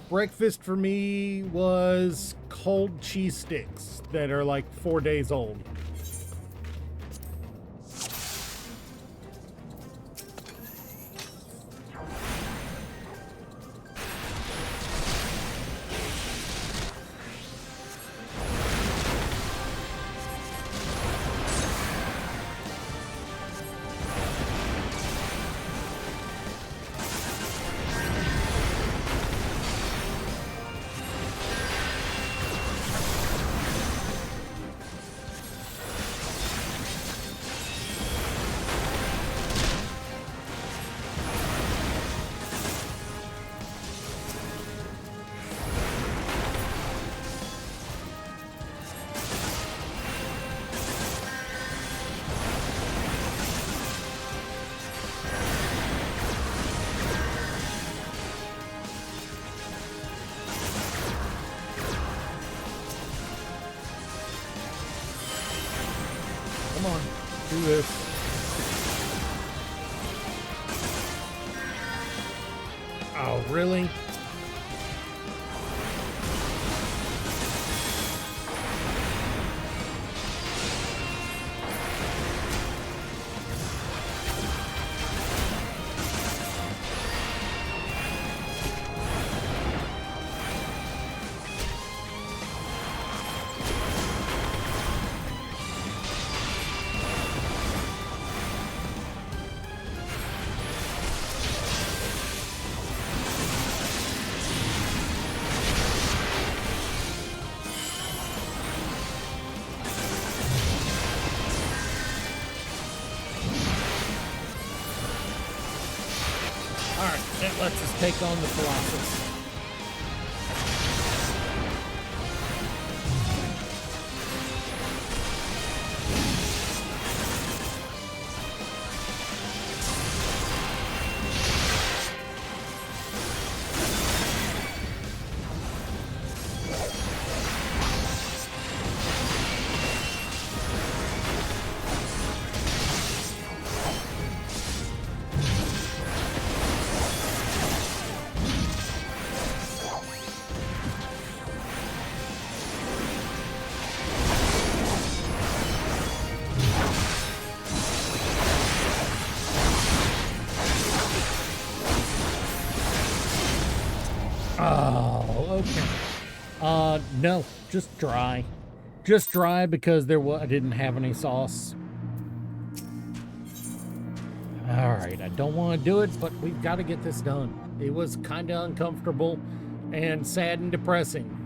Breakfast for me was cold cheese sticks that are like 4 days old. Come on, do this. Oh, really? Alright, that lets us take on the Colossus. Oh, okay. No, just dry. Just dry because I didn't have any sauce. Alright, I don't want to do it, but we've got to get this done. It was kind of uncomfortable and sad and depressing.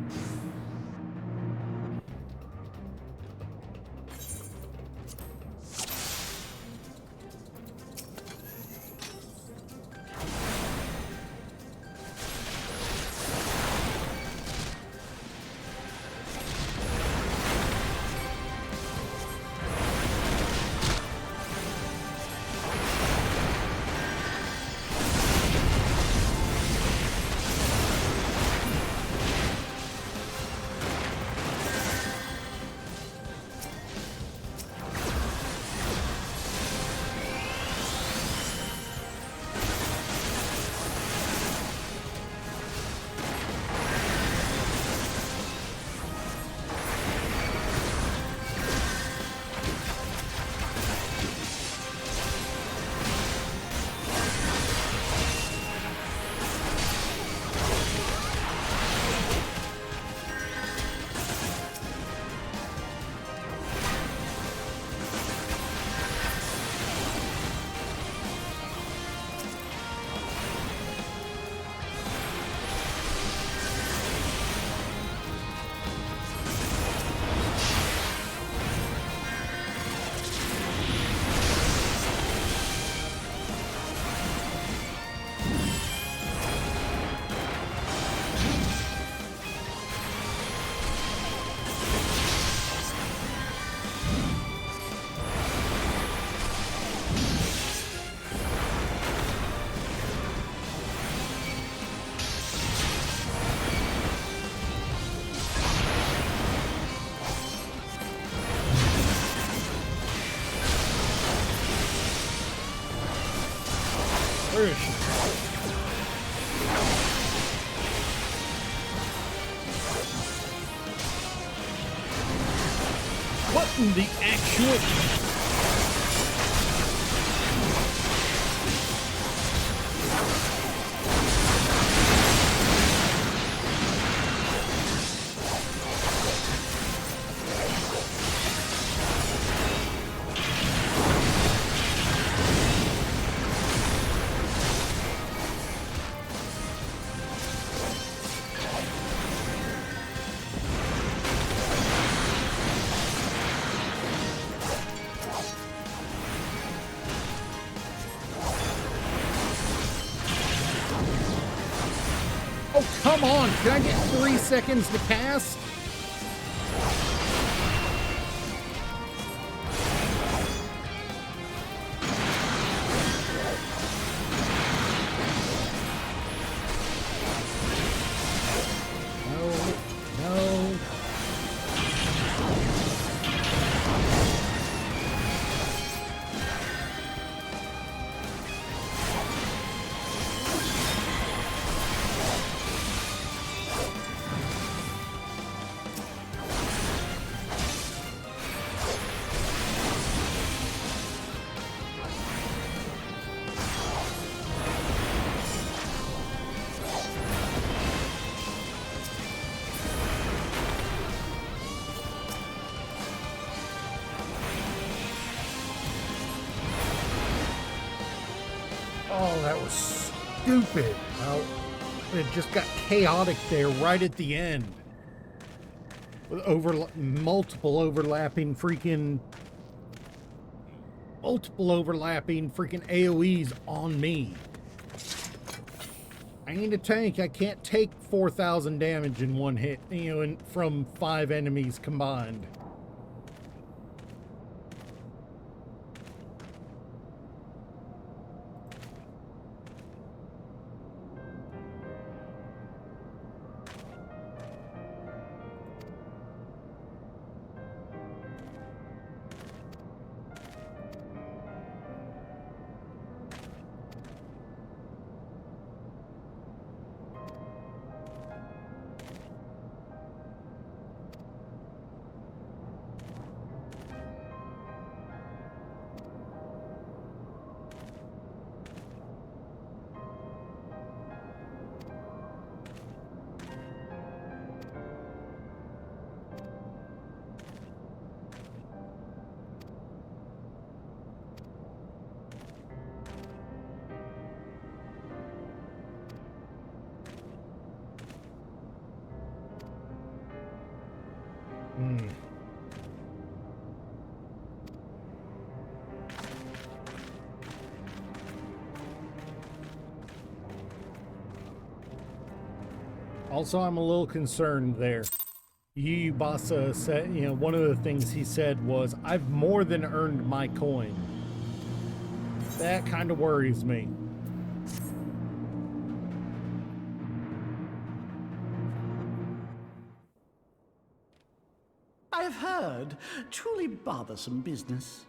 Where is she? What in the actual... Come on, can I get 3 seconds to cast? No. Oh, that was stupid. How it just got chaotic there right at the end. With multiple overlapping freaking AoEs on me. I need a tank. I can't take 4,000 damage in one hit, from 5 enemies combined. Also, I'm a little concerned there. Yubasa said, one of the things he said was, I've more than earned my coin. That kind of worries me. I've heard. Truly bothersome business.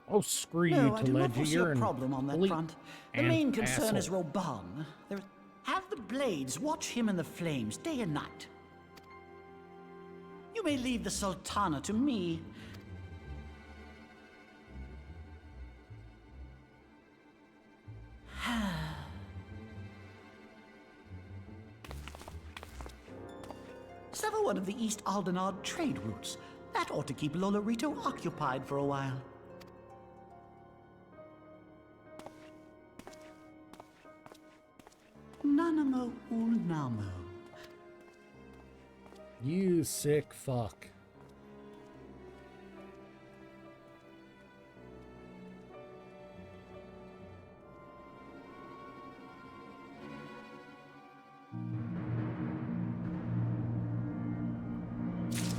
Oh, screw you, No, I do not Telegia. foresee You're a an problem on that complete front. The main an concern is asshole. Roban. Have the Blades watch him in the flames day and night. You may leave the Sultana to me. Sever one of the East Aldenard trade routes. That ought to keep Lolorito occupied for a while. Nanamo Ulnamo. You sick fuck.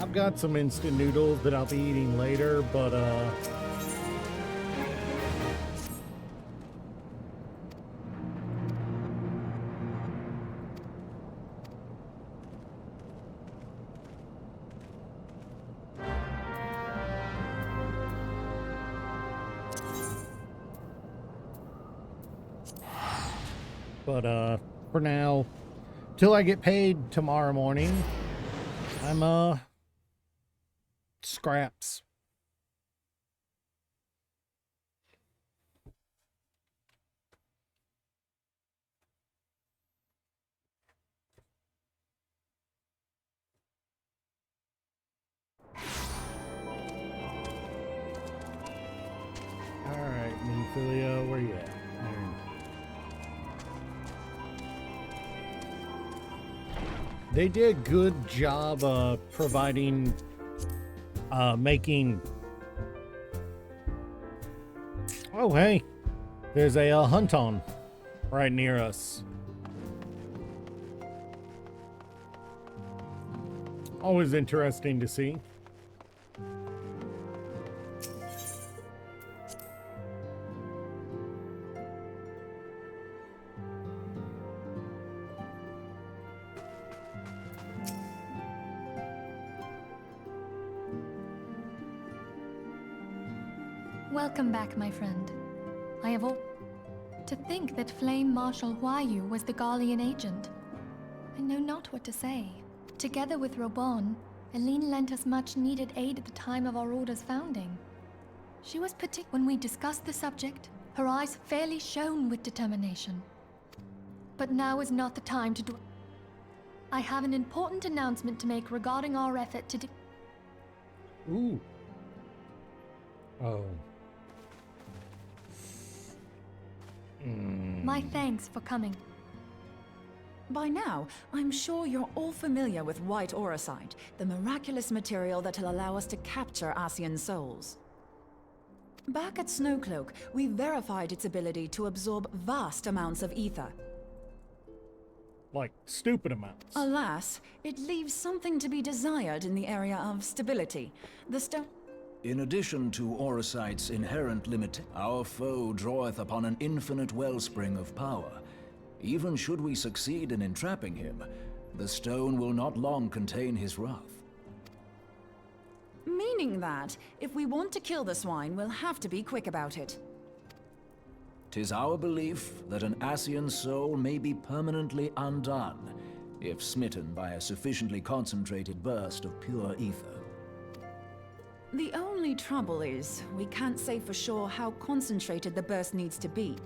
I've got some instant noodles that I'll be eating later, but But for now, till I get paid tomorrow morning, I'm scraps. Alright, Minfilia, where you at? There. They did a good job providing, making... Oh, hey, there's a hunt on right near us. Always interesting to see. Welcome back, my friend. I have all... To think that Flame Marshal Huayu was the Garlean agent. I know not what to say. Together with Robon, Aline lent us much-needed aid at the time of our Order's founding. She was when we discussed the subject, her eyes fairly shone with determination. But now is not the time to do... I have an important announcement to make regarding our effort to Ooh. Oh. My thanks for coming. By now, I'm sure you're all familiar with White Auracite, the miraculous material that'll allow us to capture Ascian souls. Back at Snowcloak, we verified its ability to absorb vast amounts of ether. Like, stupid amounts. Alas, it leaves something to be desired in the area of stability. The stone... In addition to Auracite's inherent limit, our foe draweth upon an infinite wellspring of power. Even should we succeed in entrapping him, the stone will not long contain his wrath. Meaning that, if we want to kill the swine, we'll have to be quick about it. 'Tis our belief that an Ascian soul may be permanently undone, if smitten by a sufficiently concentrated burst of pure ether. The only trouble is, we can't say for sure how concentrated the burst needs to be.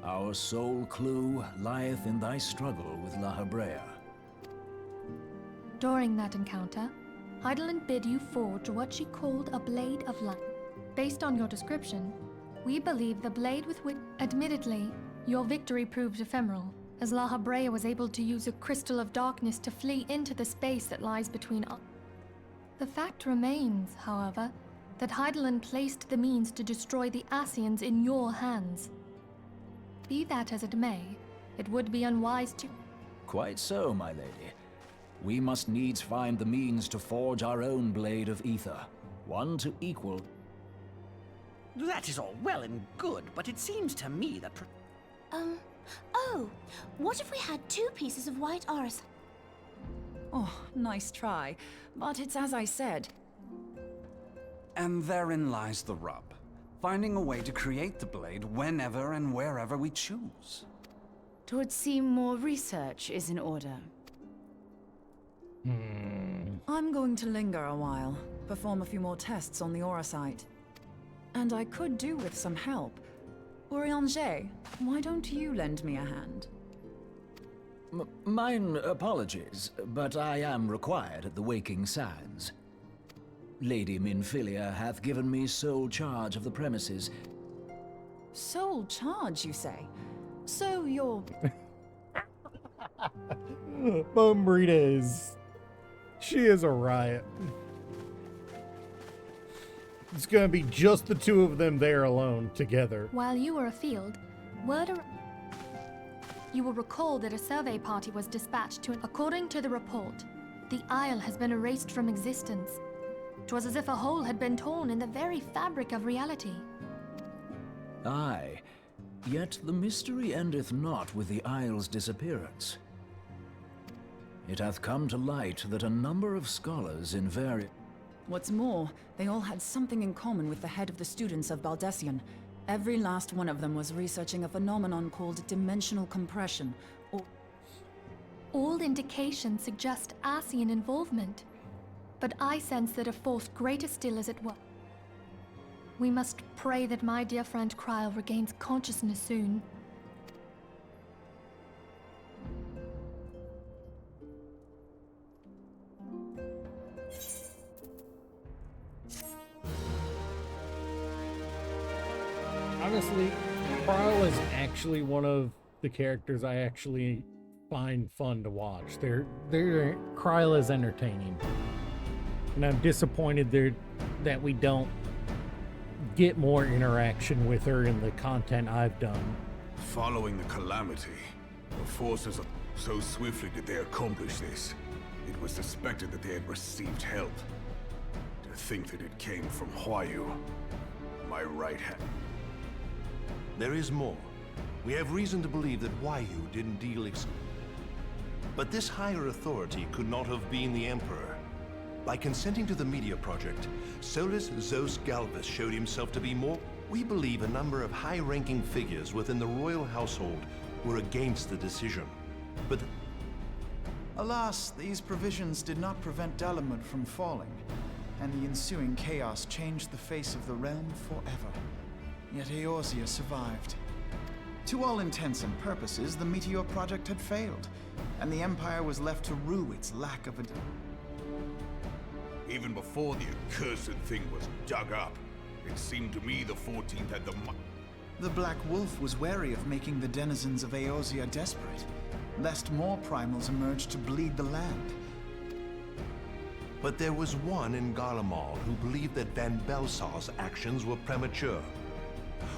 Our sole clue lieth in thy struggle with La Habrea. During that encounter, Hydaelyn bid you forge what she called a Blade of Light. Based on your description, we believe the blade with which... Admittedly, your victory proved ephemeral, as La Habrea was able to use a Crystal of Darkness to flee into the space that lies between us. The fact remains, however, that Hydaelyn placed the means to destroy the Ascians in your hands. Be that as it may, it would be unwise to... Quite so, my lady. We must needs find the means to forge our own blade of ether, one to equal... That is all well and good, but it seems to me that... Oh, what if we had 2 pieces of white Auracite? Oh, nice try. But it's as I said. And therein lies the rub. Finding a way to create the blade whenever and wherever we choose. Twould seem more research is in order. I'm going to linger a while, perform a few more tests on the Auracite. And I could do with some help. Urianger, why don't you lend me a hand? Mine apologies, but I am required at the Waking Sands. Lady Minfilia hath given me sole charge of the premises. Sole charge, you say? So you're... Bumbrita is... She is a riot. It's gonna be just the 2 of them there alone, together. While you were afield, you will recall that a survey party was dispatched to... According to the report, the Isle has been erased from existence. 'Twas as if a hole had been torn in the very fabric of reality. Aye, yet the mystery endeth not with the Isle's disappearance. It hath come to light that a number of scholars in various... What's more, they all had something in common with the head of the students of Baldesion, Every last one of them was researching a phenomenon called dimensional compression, or... All indications suggest Ascian involvement, but I sense that a force greater still is at work. We must pray that my dear friend Kryl regains consciousness soon. Honestly, Kryl is actually one of the characters I actually find fun to watch. Kryl is entertaining, and I'm disappointed that we don't get more interaction with her in the content I've done. Following the calamity, the forces so swiftly did they accomplish this. It was suspected that they had received help. To think that it came from Huayu, my right hand. There is more. We have reason to believe that Huayu didn't deal but this higher authority could not have been the Emperor. By consenting to the Meteor Project, Solus Zos Galvus showed himself to be more... We believe a number of high-ranking figures within the royal household were against the decision. But... Alas, these provisions did not prevent Dalamud from falling, and the ensuing chaos changed the face of the realm forever. Yet Eorzea survived. To all intents and purposes, the Meteor Project had failed, and the Empire was left to rue its lack of a... Even before the accursed thing was dug up, it seemed to me the 14th had the... The Black Wolf was wary of making the denizens of Eorzea desperate, lest more primals emerged to bleed the land. But there was one in Garlemald who believed that Van Belsar's actions were premature.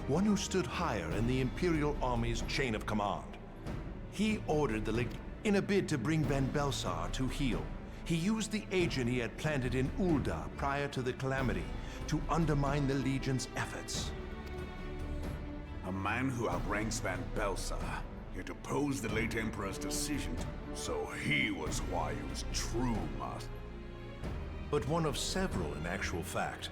One who stood higher in the Imperial Army's chain of command. He ordered the in a bid to bring Van Belsar to heel. He used the agent he had planted in Ul'dah prior to the calamity to undermine the Legion's efforts. A man who outranks Van Belsar, yet opposed the late Emperor's decision, so he was Huayu's true master. But one of several in actual fact.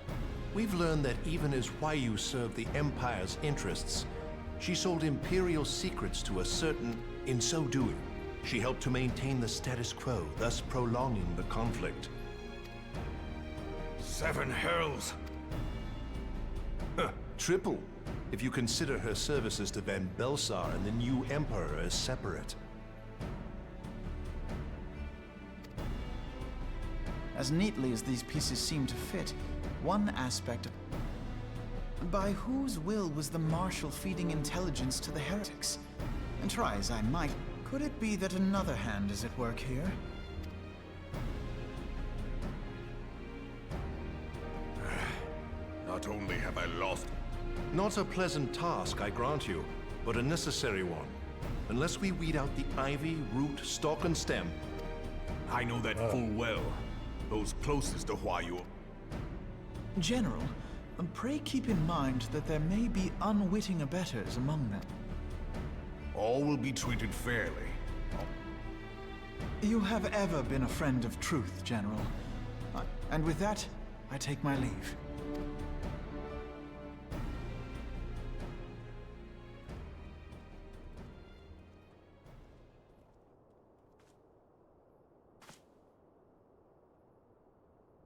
We've learned that even as Huayu served the Empire's interests, she sold Imperial secrets to a certain... In so doing, she helped to maintain the status quo, thus prolonging the conflict. 7 hells! Triple, if you consider her services to Van Belsar and the new Emperor as separate. As neatly as these pieces seem to fit, one aspect of... By whose will was the Marshal feeding intelligence to the heretics? And try as I might, could it be that another hand is at work here? Not only have I lost... Not a pleasant task, I grant you, but a necessary one. Unless we weed out the ivy, root, stalk, and stem. I know that full well. Those closest to Huayu... General, pray keep in mind that there may be unwitting abettors among them. All will be treated fairly. You have ever been a friend of truth, General. And with that, I take my leave.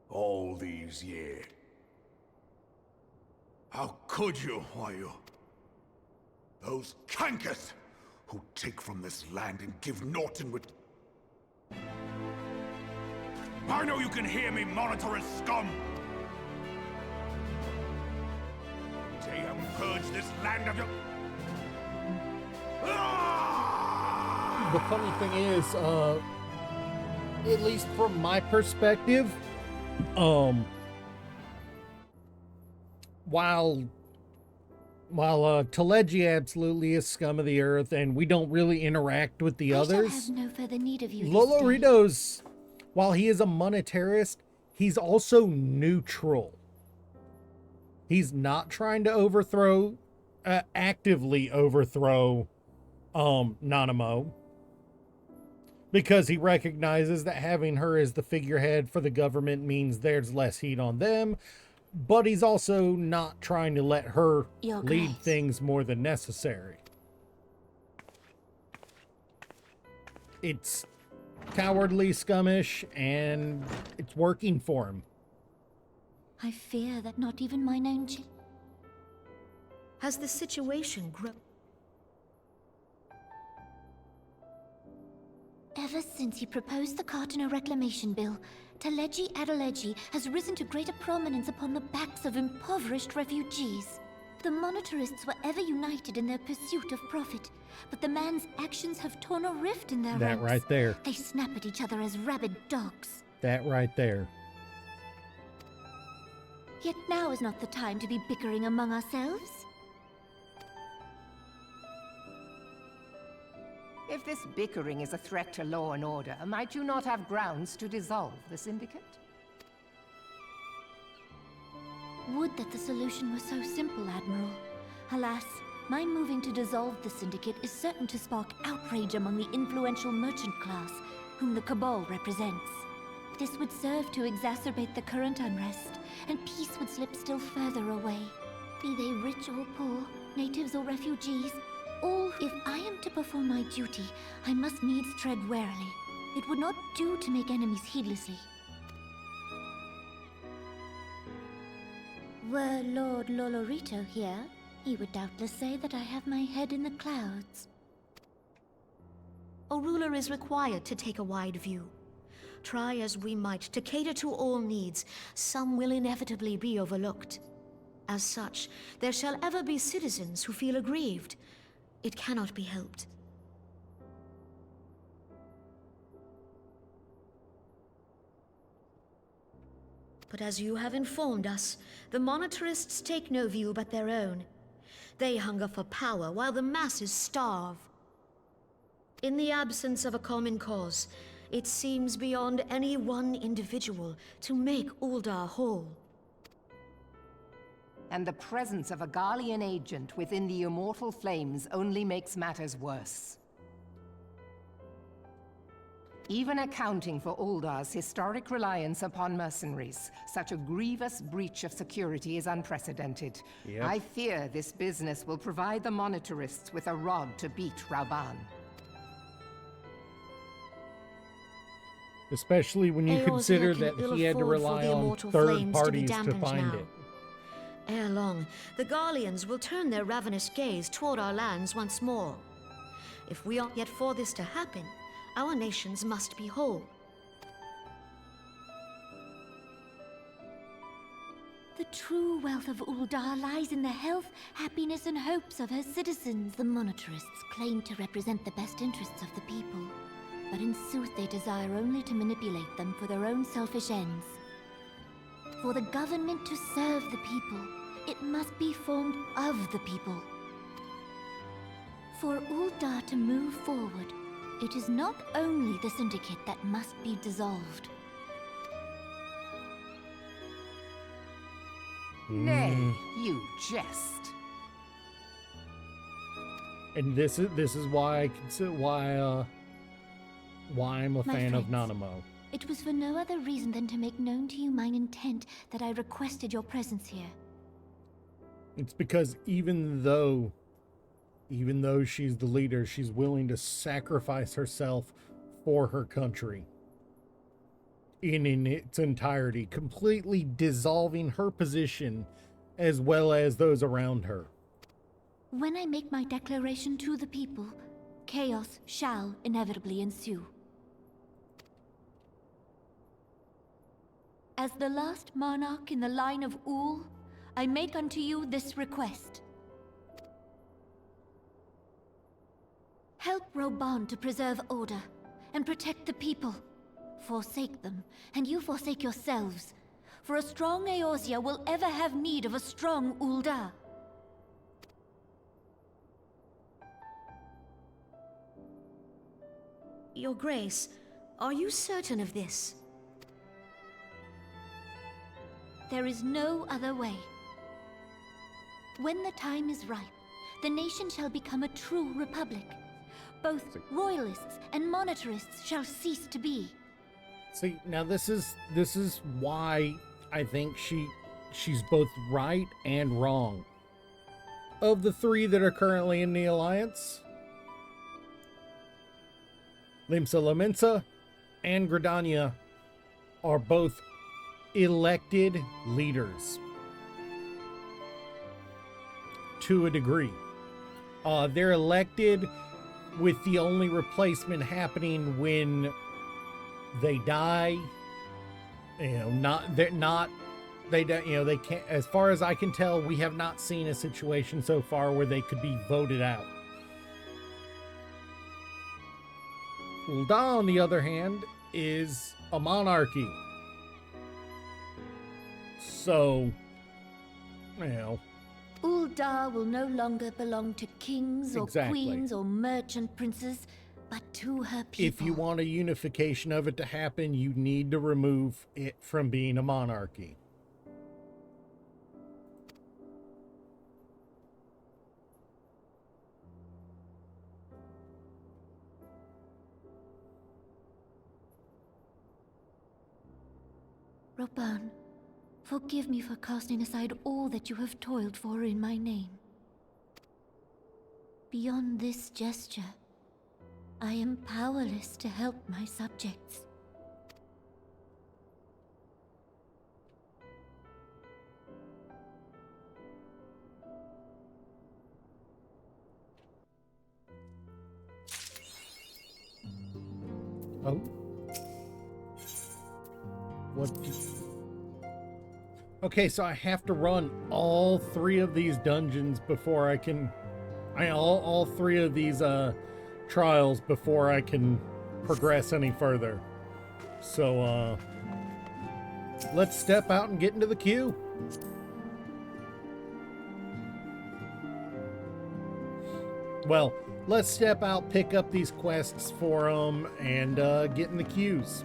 All these years. How could you, Huayu? Those cankers who take from this land and give naught in return. I know you can hear me, monitorous scum! Team, purge this land of your... The funny thing is, at least from my perspective, while Telegia absolutely is scum of the earth, and we don't really interact with the others. I shall have no further need of you. Loloritos, while he is a monetarist, he's also neutral. He's not trying to overthrow, actively overthrow, Nanamo, because he recognizes that having her as the figurehead for the government means there's less heat on them. but he's also not trying to let her Your lead Grace. things more than necessary. It's cowardly, scummish, and it's working for him. I fear that not even mine own Has the situation grown? Ever since he proposed the Cartano Reclamation Bill, Teleji Adeleji has risen to greater prominence upon the backs of impoverished refugees. The monetarists were ever united in their pursuit of profit, but the man's actions have torn a rift in their That ranks. right there. They snap at each other as rabid dogs. That right there. Yet now is not the time to be bickering among ourselves. If this bickering is a threat to law and order, might you not have grounds to dissolve the Syndicate? Would that the solution were so simple, Admiral. Alas, my moving to dissolve the Syndicate is certain to spark outrage among the influential merchant class, whom the Cabal represents. This would serve to exacerbate the current unrest, and peace would slip still further away. Be they rich or poor, natives or refugees, all, if I am to perform my duty, I must needs tread warily. It would not do to make enemies heedlessly. Were Lord Lolorito here, he would doubtless say that I have my head in the clouds. A ruler is required to take a wide view. Try as we might to cater to all needs, some will inevitably be overlooked. As such, there shall ever be citizens who feel aggrieved. It cannot be helped. But as you have informed us, the monetarists take no view but their own. They hunger for power while the masses starve. In the absence of a common cause, it seems beyond any one individual to make Uldar whole. And the presence of a Garlean agent within the Immortal Flames only makes matters worse. Even accounting for Uldar's historic reliance upon mercenaries, such a grievous breach of security is unprecedented. Yep. I fear this business will provide the monetarists with a rod to beat Rauban. Especially when you Eorzea consider can that ill he had to afford for rely the on Immortal third Flames to be parties to dampened find now. it. Ere long, the Garleans will turn their ravenous gaze toward our lands once more. If we are yet for this to happen, our nations must be whole. The true wealth of Uldar lies in the health, happiness, and hopes of her citizens. The monetarists claim to represent the best interests of the people, but in sooth they desire only to manipulate them for their own selfish ends. For the government to serve the people, it must be formed of the people. For Uldar to move forward, it is not only the Syndicate that must be dissolved. Nay, you jest. And this is why I consider why I'm a My fan of friends, Nanamo. It was for no other reason than to make known to you mine intent that I requested your presence here. It's because even though she's the leader, she's willing to sacrifice herself for her country in its entirety, completely dissolving her position as well as those around her. When I make my declaration to the people, chaos shall inevitably ensue. As the last monarch in the line of Ul, I make unto you this request. Help Rauban to preserve order and protect the people. Forsake them, and you forsake yourselves. For a strong Eorzea will ever have need of a strong Uldar. Your Grace, are you certain of this? There is no other way. When the time is ripe, the nation shall become a true republic. Both royalists and monetarists shall cease to be. See, now this is why I think she's both right and wrong. Of the three that are currently in the Alliance, Limsa Lominsa and Gridania are both elected leaders to a degree. They're elected with the only replacement happening when they die. They can't, as far as I can tell, we have not seen a situation so far where they could be voted out. Ul'dah, on the other hand, is a monarchy. So, Ul'dah will no longer belong to kings or Exactly. queens or merchant princes, but to her people. if you want a unification of it to happen, you need to remove it from being a monarchy. Raubahn, forgive me for casting aside all that you have toiled for in my name. Beyond this gesture, I am powerless to help my subjects. Oh. What? Okay, so I have to run all three of these dungeons before I can... all three of these trials before I can progress any further. So, let's step out and get into the queue. Well, let's step out, pick up these quests for them, and get in the queues.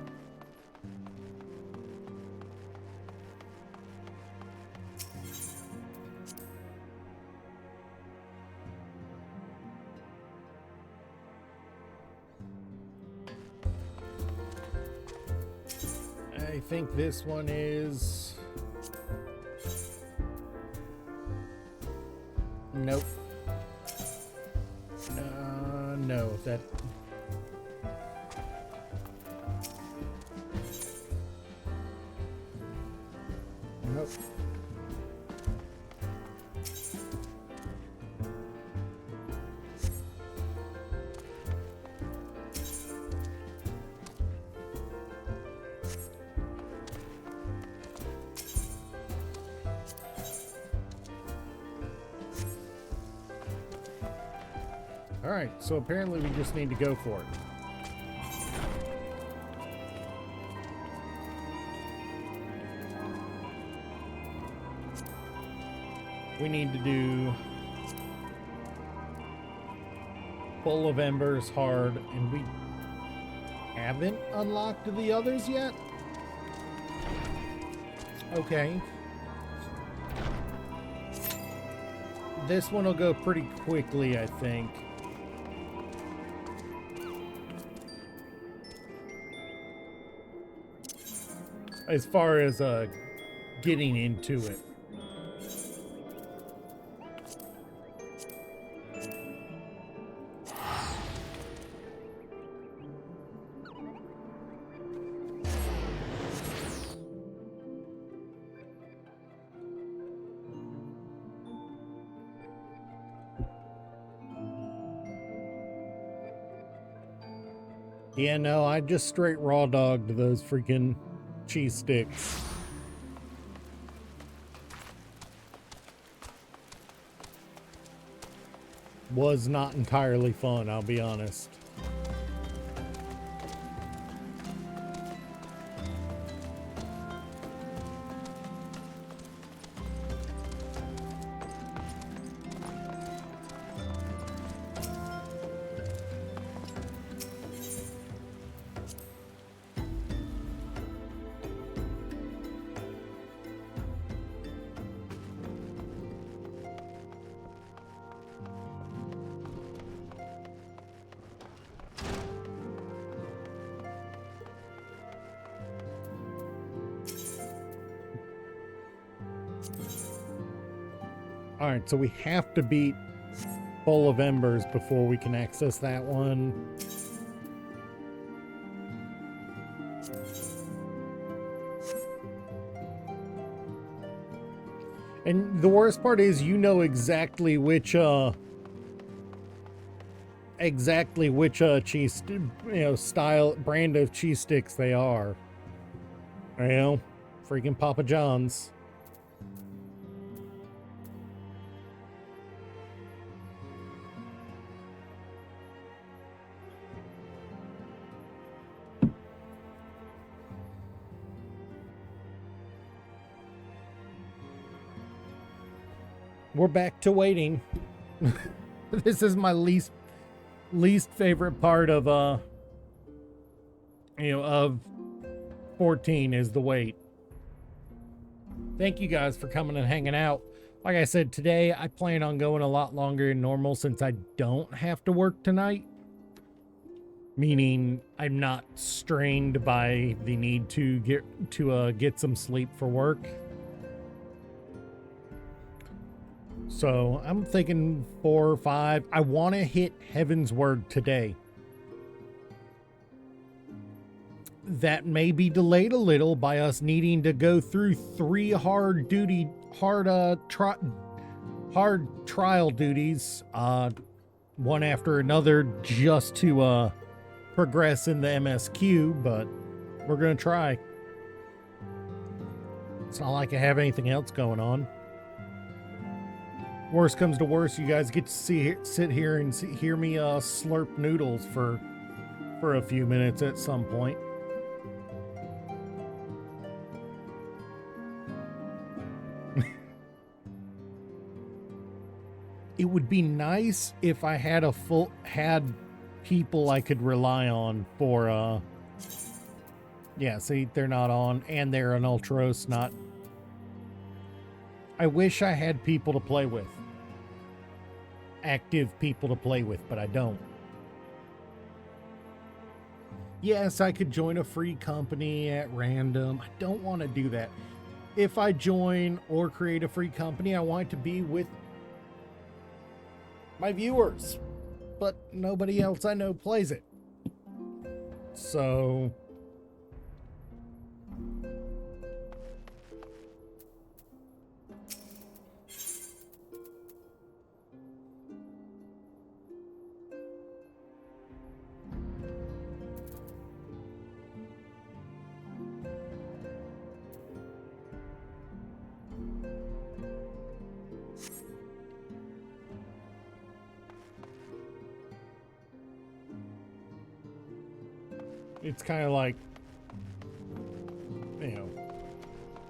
I think this one is... Nope. No, that... Nope. Alright, so apparently we just need to go for it. We need to do Full of Embers hard, and we haven't unlocked the others yet? Okay. This one will go pretty quickly, I think. As far as getting into it. Yeah, no, I just straight raw dogged those freaking cheese sticks. Was not entirely fun, I'll be honest. Alright, so we have to beat Bowl of Embers before we can access that one. And the worst part is, you know exactly which cheese, style, brand of cheese sticks they are. You know, freaking Papa John's. We're back to waiting. This is my least favorite part of of 14 is the wait. Thank you guys for coming and hanging out. Like I said, today I plan on going a lot longer than normal since I don't have to work tonight. Meaning I'm not strained by the need to get some sleep for work. So I'm thinking 4 or 5. I want to hit Heaven's Word today. That may be delayed a little by us needing to go through 3 hard trial duties, one after another, just to progress in the MSQ, but we're going to try. It's not like I have anything else going on. Worst comes to worst, you guys get to sit here and hear me slurp noodles for a few minutes at some point. It would be nice if I had had people I could rely on for yeah, see, they're not on, and they're an Ultros, not. I wish I had people to play with. Active people to play with, but I don't. Yes, I could join a free company at random. I don't want to do that. If I join or create a free company, I want it to be with my viewers. But nobody else I know plays it. So it's kind of like,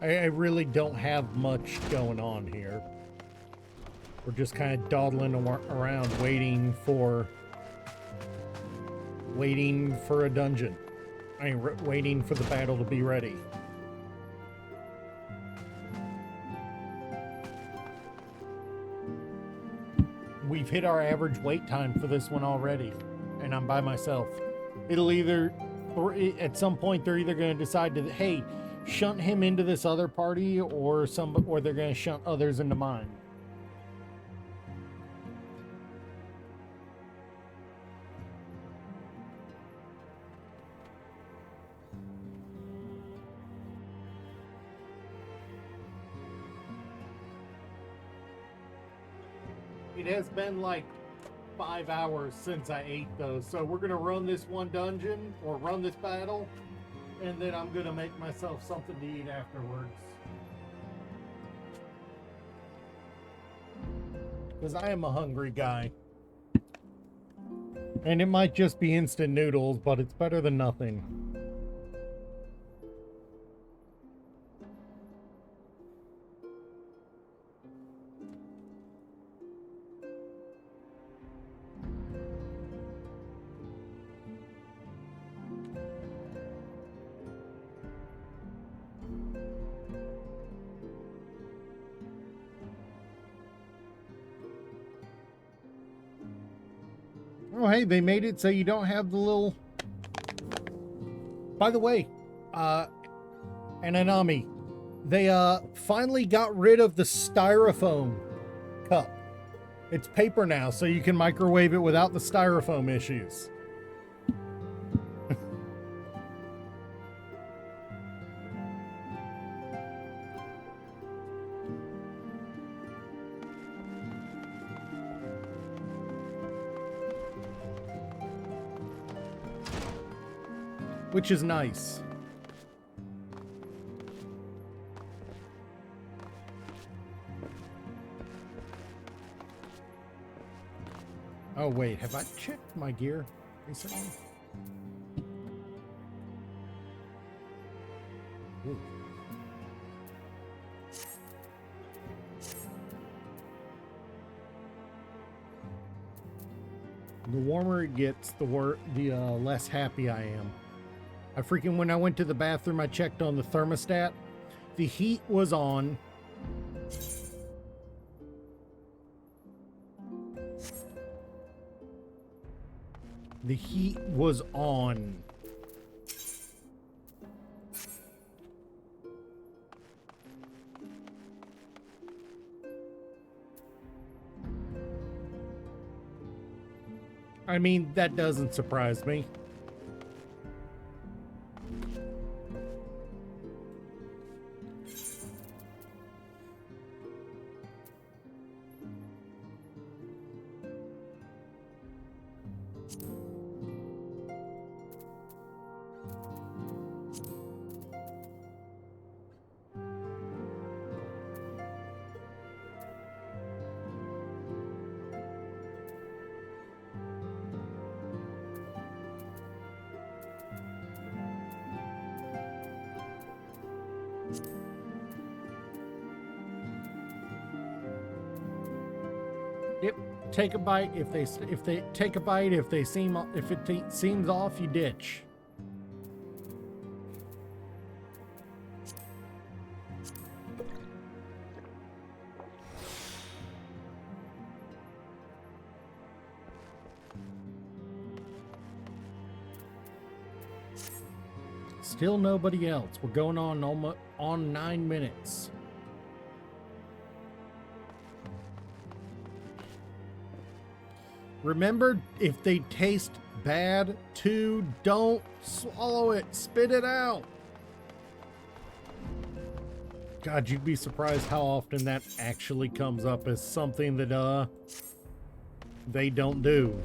I really don't have much going on here. We're just kind of dawdling around waiting for a dungeon. Waiting for the battle to be ready. We've hit our average wait time for this one already, and I'm by myself. It'll either, or at some point, they're either going to decide to, hey, shunt him into this other party, or they're going to shunt others into mine. It has been like 5 hours since I ate those, so we're gonna run this one dungeon or run this battle, and then I'm gonna make myself something to eat afterwards, because I am a hungry guy, and it might just be instant noodles, but it's better than nothing. Oh, hey, they made it so you don't have the little... By the way, and Anami, they finally got rid of the styrofoam cup. It's paper now, so you can microwave it without the styrofoam issues. Which is nice. Oh wait, have I checked my gear recently? Ooh. The warmer it gets, the less happy I am. When I went to the bathroom, I checked on the thermostat. The heat was on. The heat was on. I mean, that doesn't surprise me. Yep, take a bite. If they take a bite, if it seems off, you ditch. Still nobody else. We're going on almost 9 minutes. Remember, if they taste bad too, don't swallow it. Spit it out. God, you'd be surprised how often that actually comes up as something that they don't do.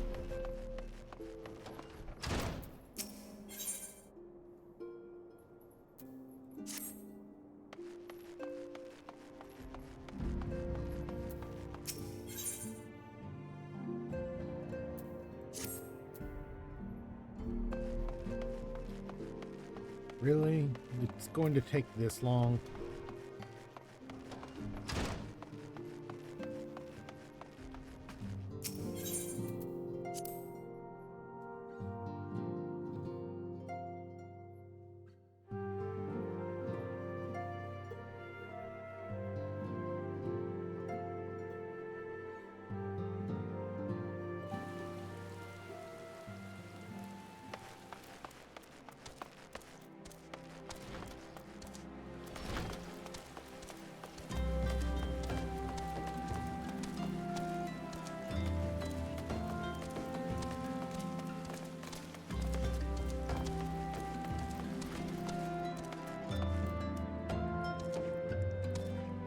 Really? It's going to take this long?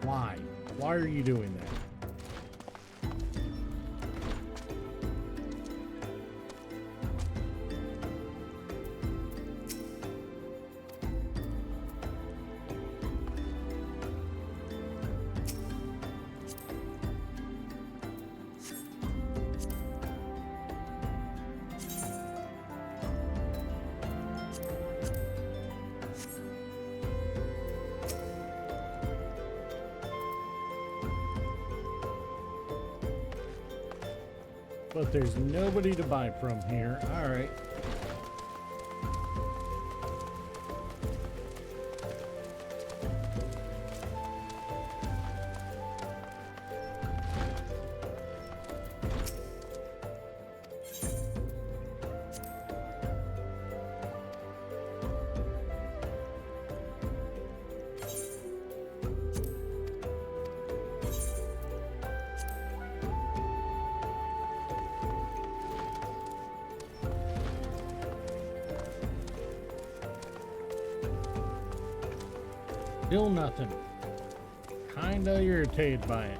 Why? Why are you doing that? But there's nobody to buy from here. All right. Still nothing. Kinda irritated by it.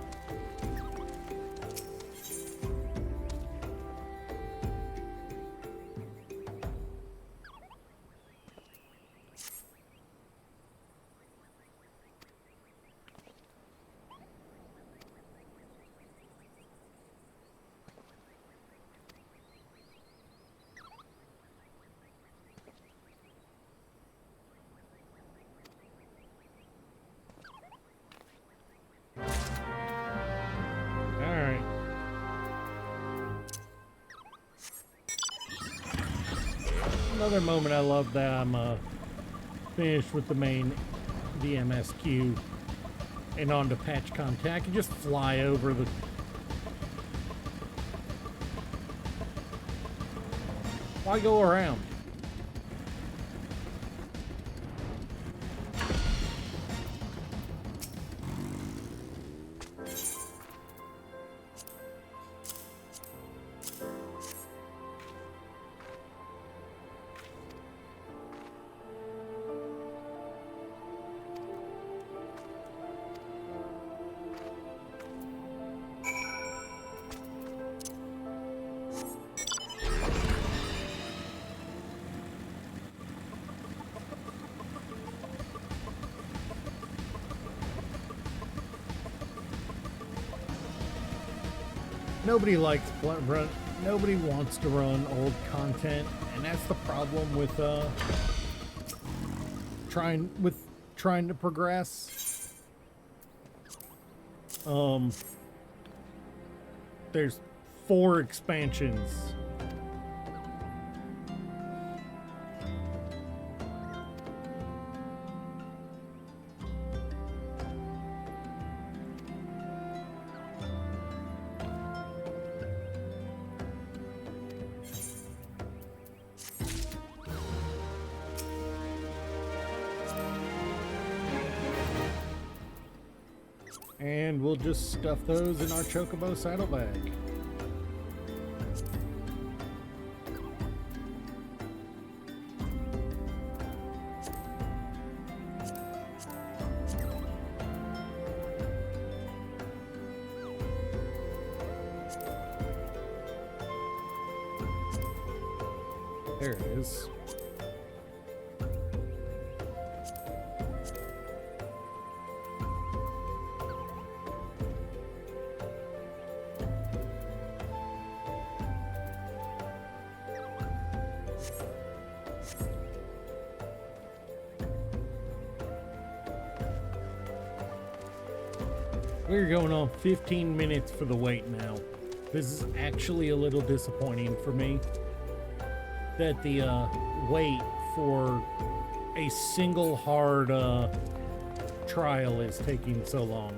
Alright. Another moment I love that I'm finished with the main DMSQ and on to patch content. I can just fly over the... Why go around? Nobody likes run. Nobody wants to run old content, and that's the problem with trying to progress. There's 4 expansions. And we'll just stuff those in our Chocobo saddlebag. There it is. We're going on 15 minutes for the wait now. This is actually a little disappointing for me that the wait for a single hard trial is taking so long.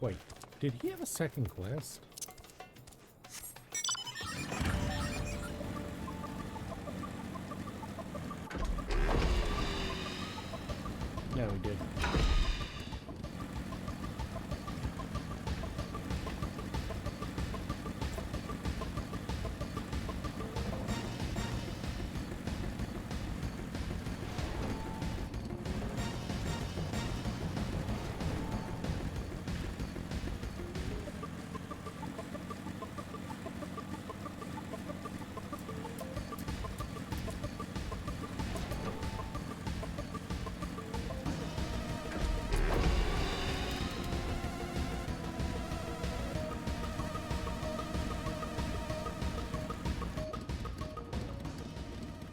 Wait, did he have a second quest? No, he did.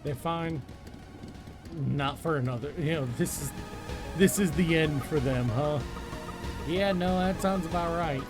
They're fine. Not for another. You know, this is the end for them, huh? Yeah, no, that sounds about right.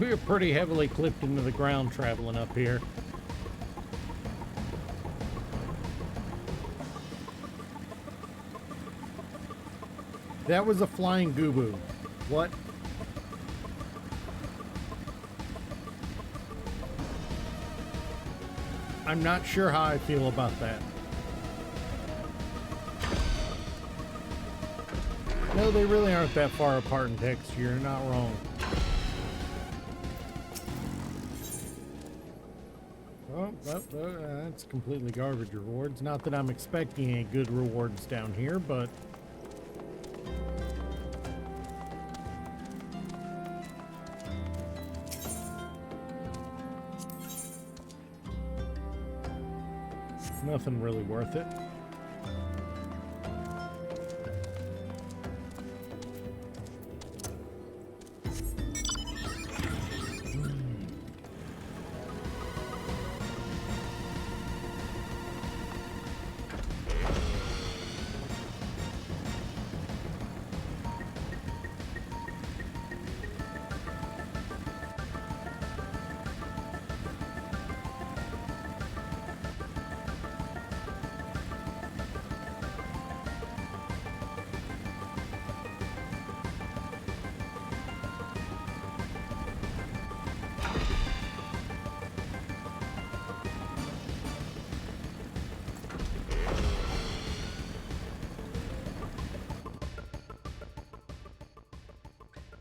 We were pretty heavily clipped into the ground traveling up here. That was a flying Goobu. What? I'm not sure how I feel about that. No, they really aren't that far apart in texture. You're not wrong. Oh, that's completely garbage rewards. Not that I'm expecting any good rewards down here, but... nothing really worth it.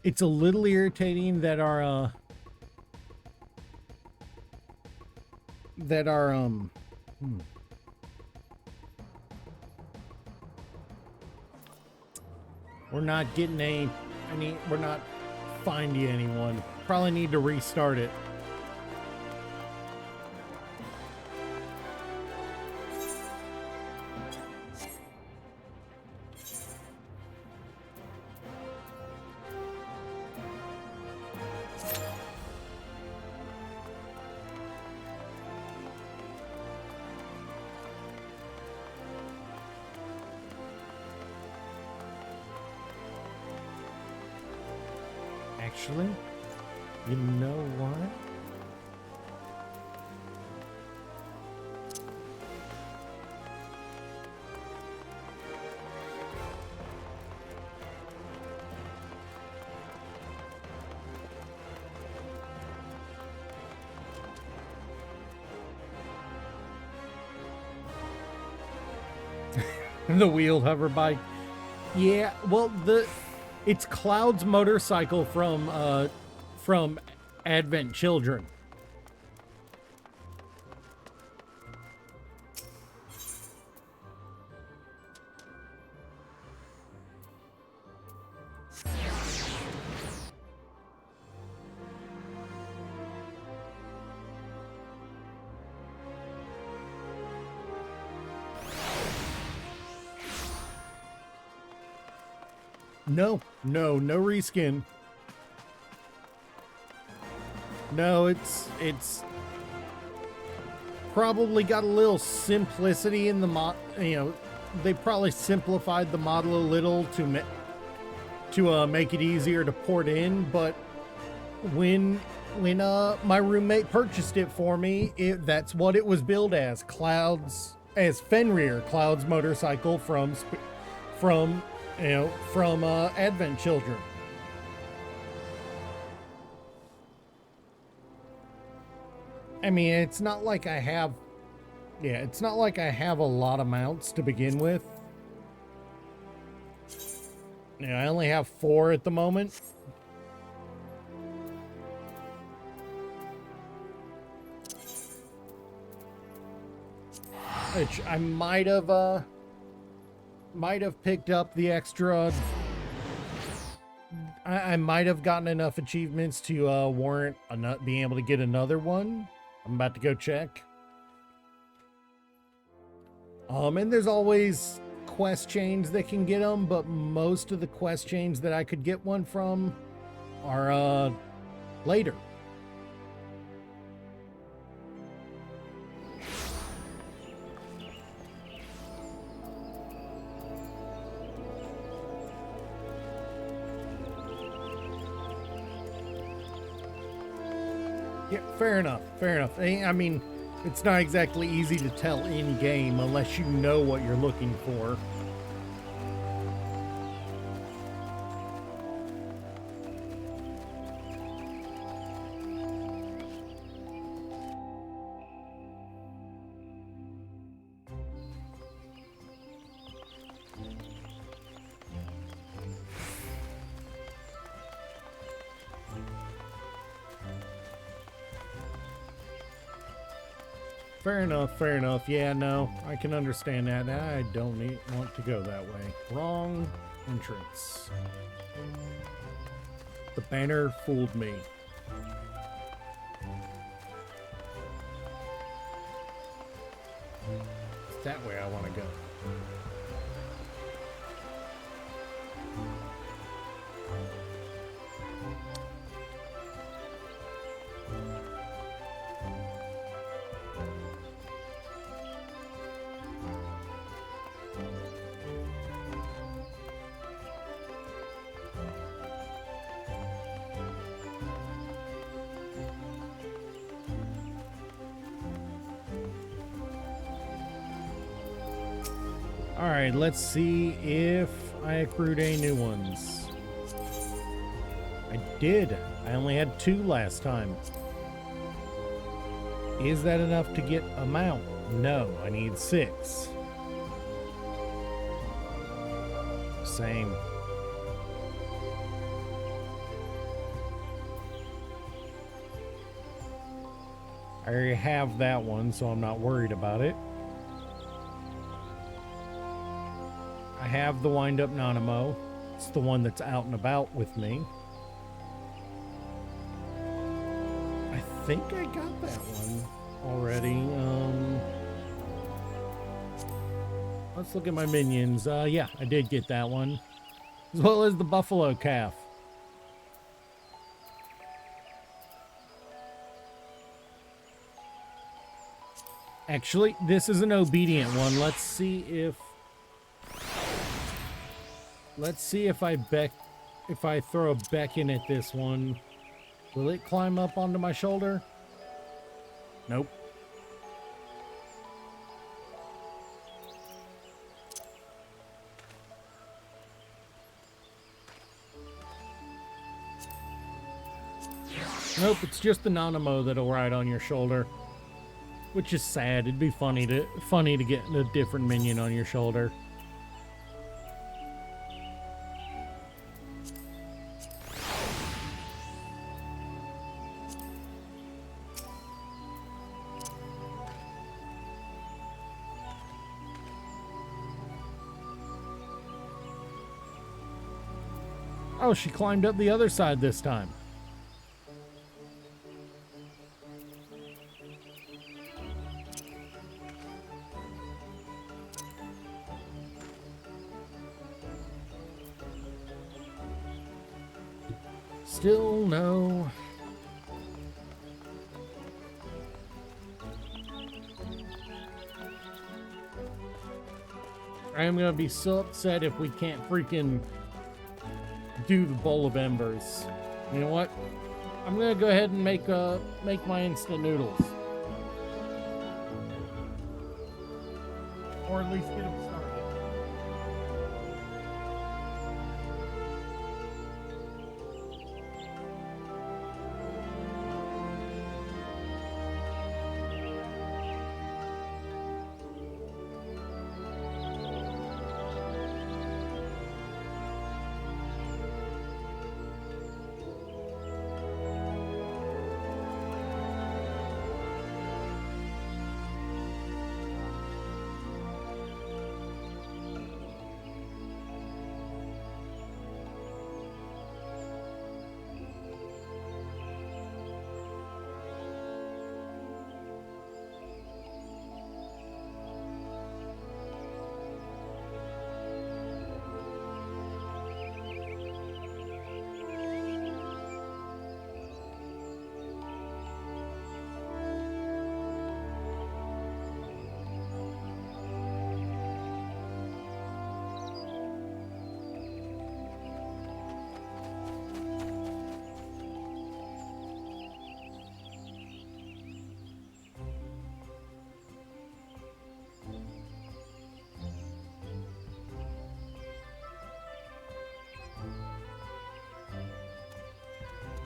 It's a little irritating that our we're not getting we're not finding anyone. Probably need to restart it. Actually, you know what? The wheeled hover bike. Yeah, well, it's Cloud's motorcycle from Advent Children. No reskin. No, it's probably got a little simplicity in the mod. You know, they probably simplified the model a little to make it easier to port in. But when my roommate purchased it for me, that's what it was billed as. Fenrir, Cloud's motorcycle from Advent Children. I mean, it's not like I have a lot of mounts to begin with. Yeah, I only have 4 at the moment. Which I might have picked up the extra. I might have gotten enough achievements to warrant being able to get another one. I'm about to go check. And there's always quest chains that can get them, but most of the quest chains that I could get one from are later. Yeah, fair enough. Fair enough. I mean, it's not exactly easy to tell in game unless you know what you're looking for. Fair enough, fair enough. Yeah, no, I can understand that. I don't want to go that way. Wrong entrance. The banner fooled me. It's that way I want to go. Alright, let's see if I accrued any new ones. I did. I only had 2 last time. Is that enough to get a mount? No, I need 6. Same. I already have that one, so I'm not worried about it. I have the wind-up Nanamo. It's the one that's out and about with me. I think I got that one already. Let's look at my minions. Yeah, I did get that one. As well as the buffalo calf. Actually, this is an obedient one. Let's see if I throw a beacon at this one, will it climb up onto my shoulder? Nope. Nope, it's just the Nanamo that'll ride on your shoulder. Which is sad. It'd be funny to get a different minion on your shoulder. Oh, she climbed up the other side this time. Still no. I am gonna be so upset if we can't freaking do the Bowl of Embers. You know what? I'm gonna go ahead and make my instant noodles, or at least get them started.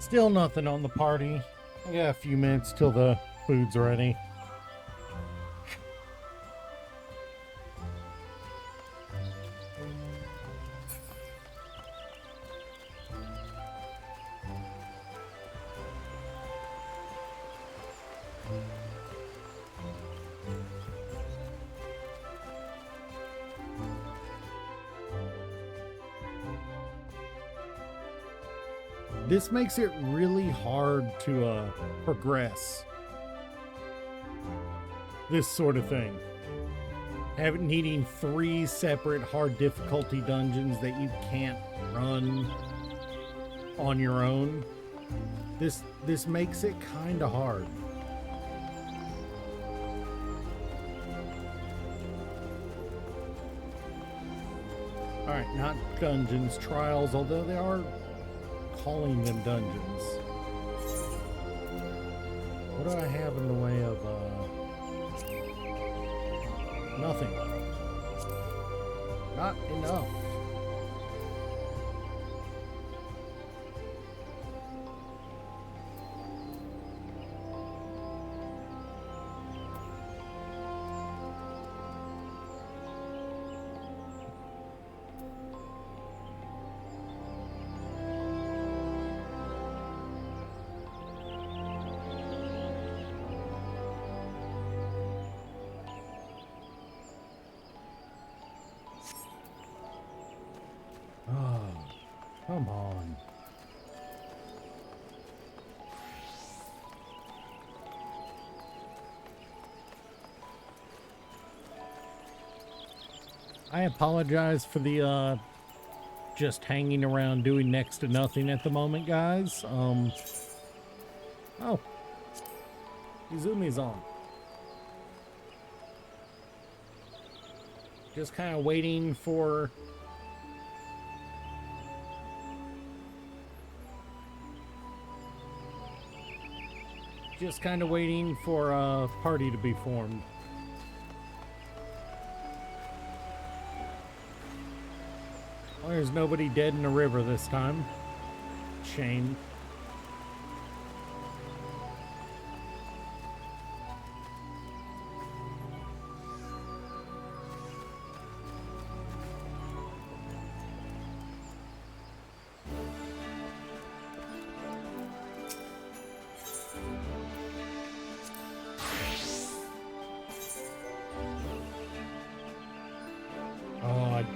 Still nothing on the party. I got a few minutes till the food's ready. This makes it really hard to progress. This sort of thing. Needing 3 separate hard difficulty dungeons that you can't run on your own. This makes it kind of hard. Alright, not dungeons, trials, although they are calling them dungeons. What do I have in the way of, nothing. Not enough. Come on. I apologize for the just hanging around doing next to nothing at the moment, guys. Oh. Izumi's on. Just kind of waiting for a party to be formed. Well, there's nobody dead in the river this time. Shame.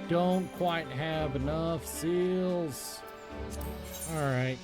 Don't quite have enough seals. All right.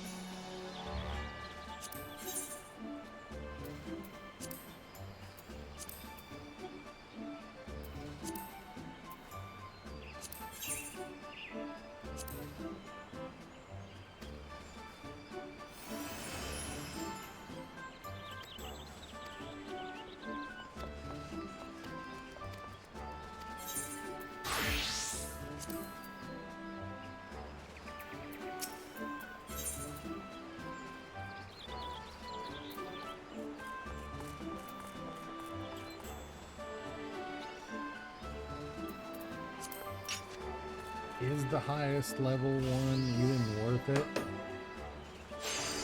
Is the highest level one even worth it?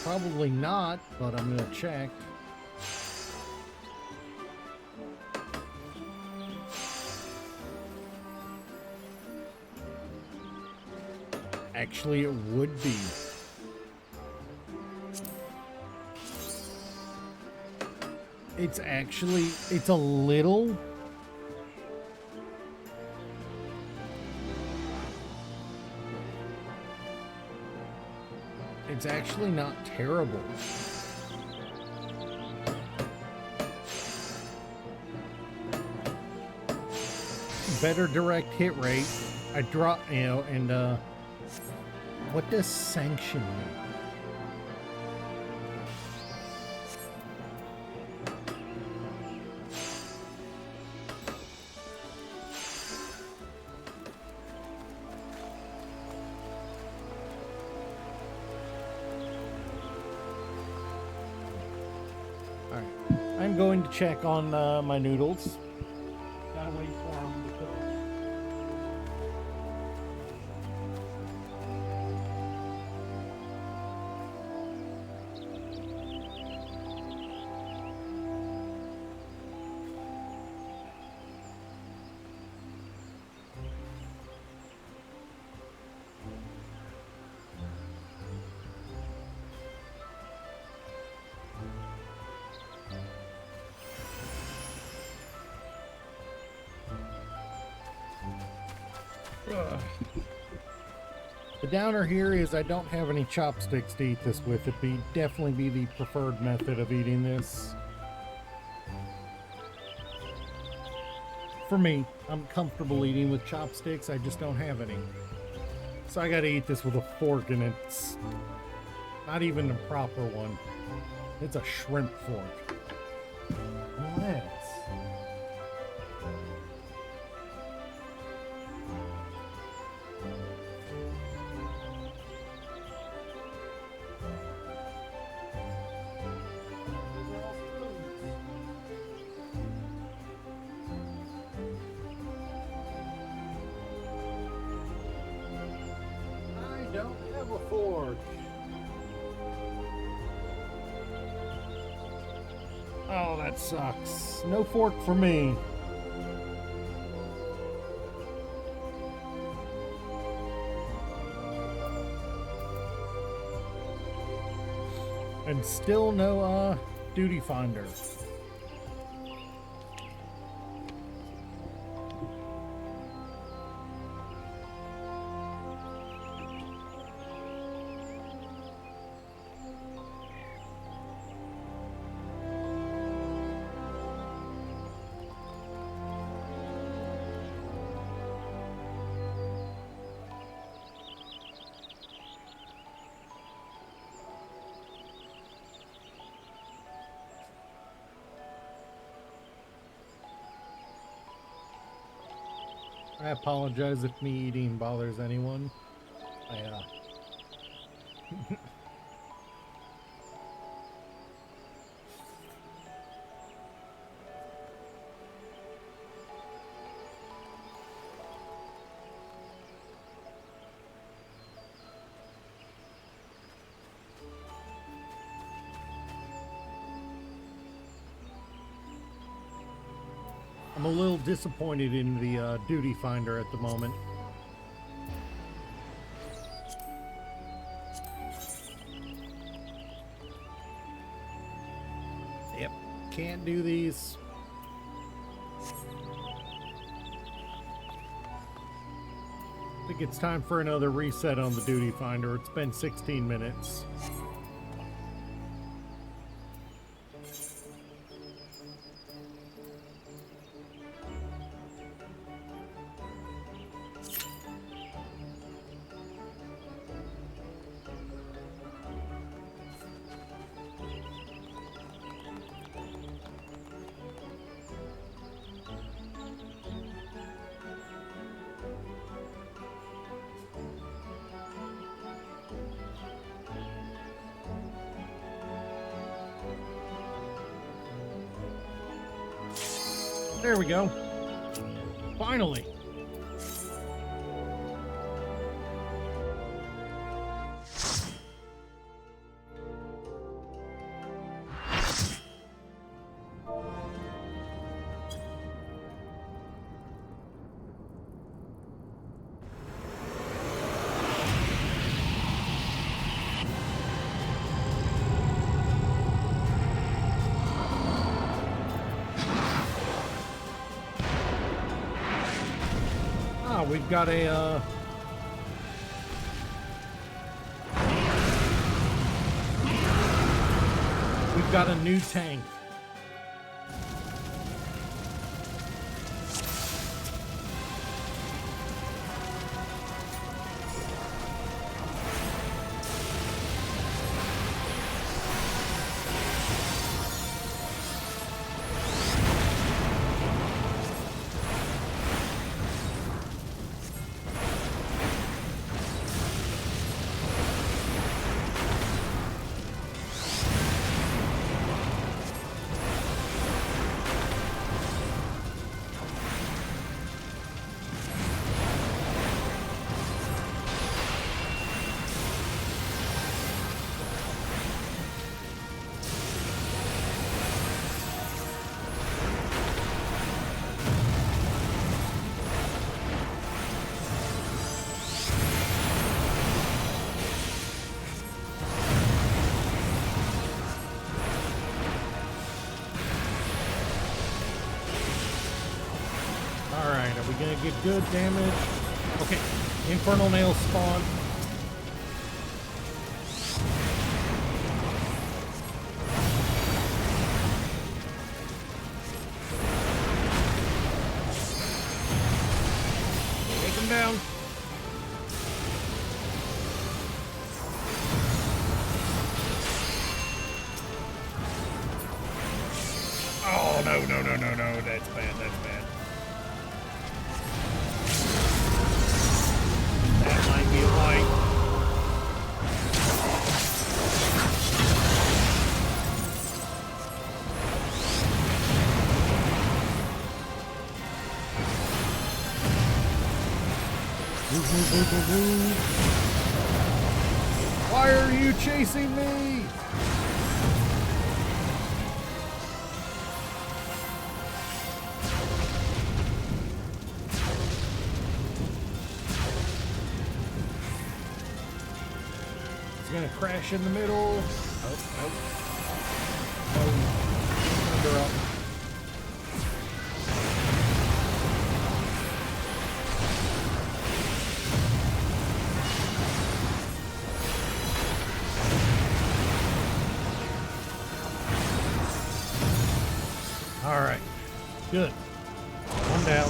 Probably not, but I'm gonna check. Actually, it would be. It's a little. It's actually not terrible. Better direct hit rate. I drop, and what does sanction mean? I'm going to check on my noodles. Gotta wait for them to cook. The downer here is I don't have any chopsticks to eat this with. It'd definitely be the preferred method of eating this. For me, I'm comfortable eating with chopsticks, I just don't have any. So I gotta eat this with a fork, and it's not even the proper one. It's a shrimp fork. Let's. I don't have a fork. Oh, that sucks. No fork for me. And still no duty finder. I apologize if me eating bothers anyone. I'm a little disappointed in the duty finder at the moment. Yep, can't do these. I think it's time for another reset on the duty finder. It's been 16 minutes. There we go. Finally. We've got a we've got a new tank. Are we gonna get good damage? Okay, infernal nails spawn. Take him down. Oh, no, no, no, no, no. That's bad, that's bad. That might be a white. Why are you chasing me? It's gonna crash in the middle. Oh, nope. Oh, under up. All right, good. One down.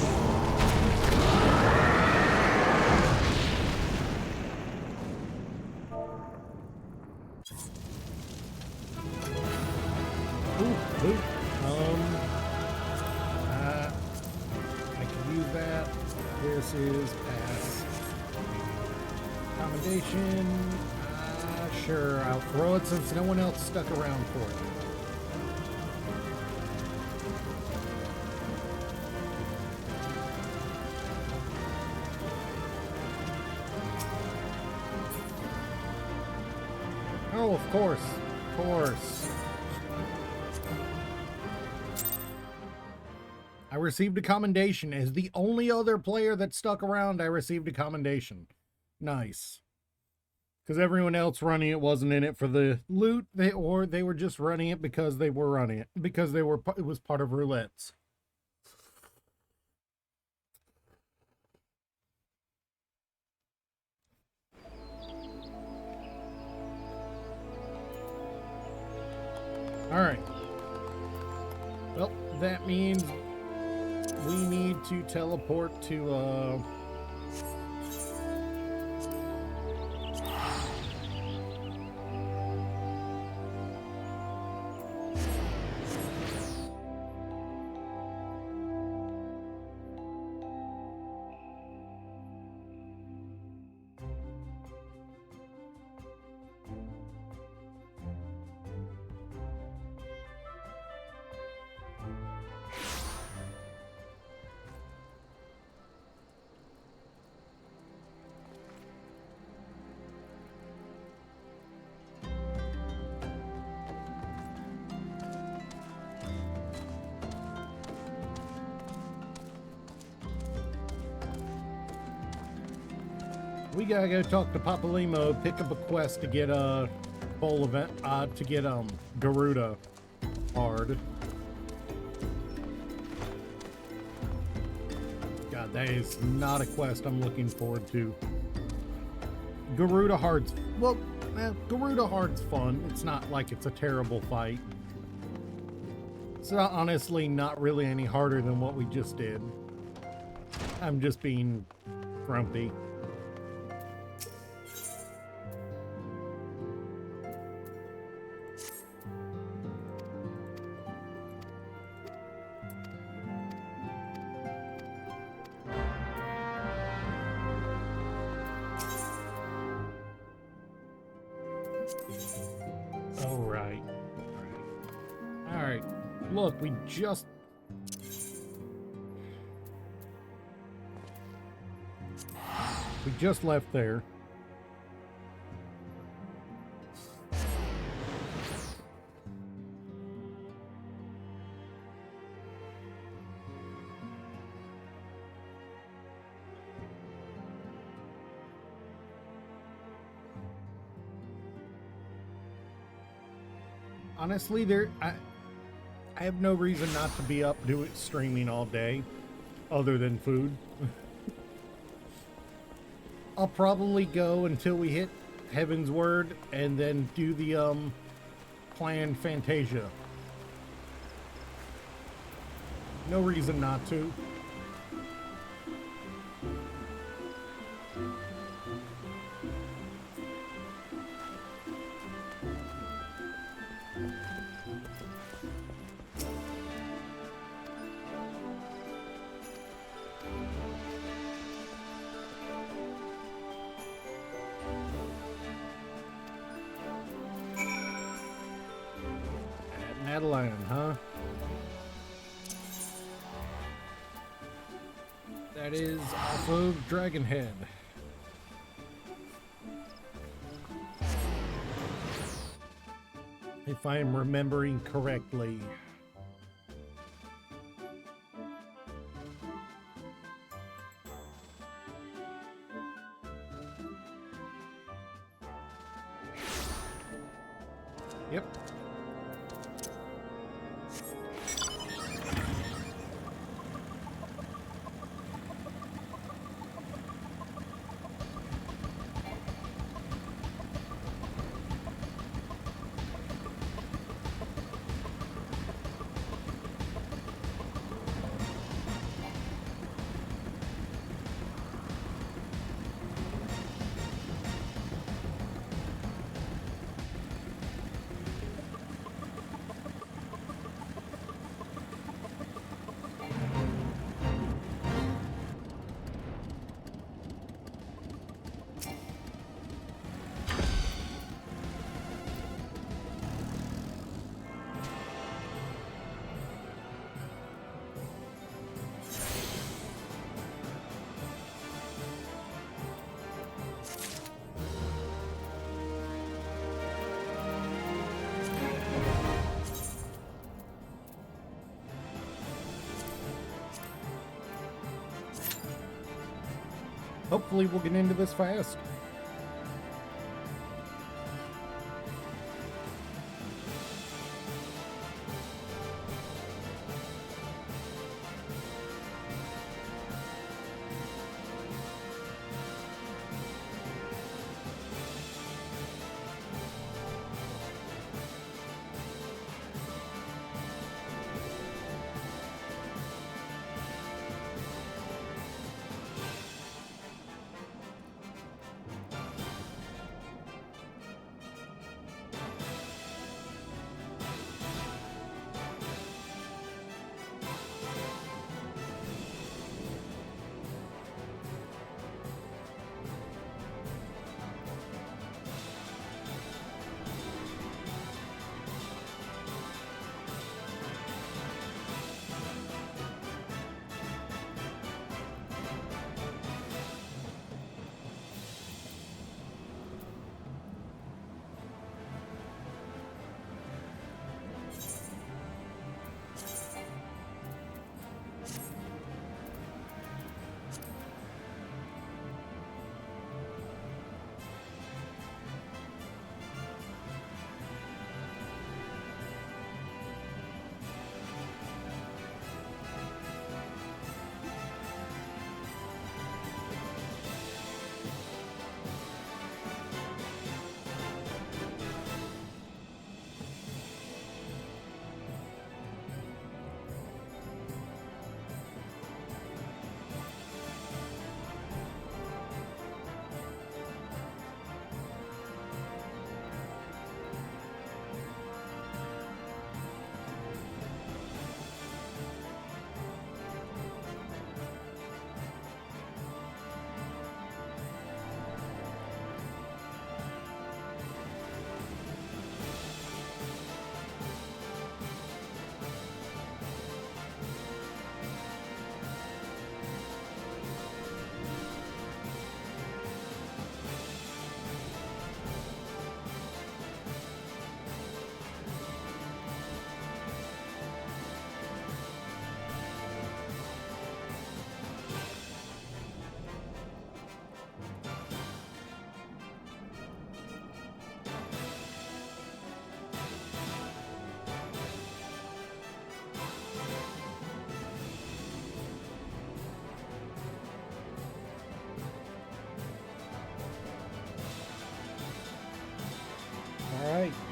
Ooh. I can use that. This is pass. Accommodation. Sure, I'll throw it since no one else stuck around for it. Oh, of course. Of course. I received a commendation. As the only other player that stuck around, I received a commendation. Nice. Because everyone else running it wasn't in it for the loot, they were just running it because they were running it. Because it was part of roulettes. Alright. Well, that means we need to teleport to, we gotta go talk to Papa Limo, pick up a quest to get a bowl event, to get Garuda hard. God, that is not a quest I'm looking forward to. Garuda hard's, well, Garuda hard's fun. It's not like it's a terrible fight. It's not, honestly not really any harder than what we just did. I'm just being grumpy. Look, we just... We just left there. Honestly, I have no reason not to be up streaming all day, other than food. I'll probably go until we hit Heaven's Word and then do the planned Fantasia. No reason not to. Madeline, huh? That is off of Dragonhead. If I am remembering correctly. Yep. Hopefully we'll get into this fast.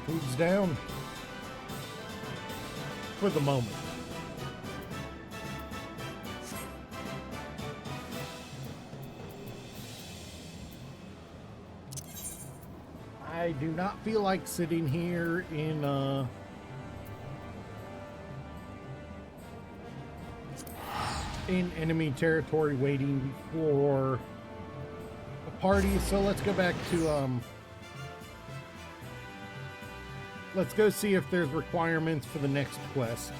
Food's down. For the moment. I do not feel like sitting here in enemy territory waiting for a party, so let's go back to let's go see if there's requirements for the next quest.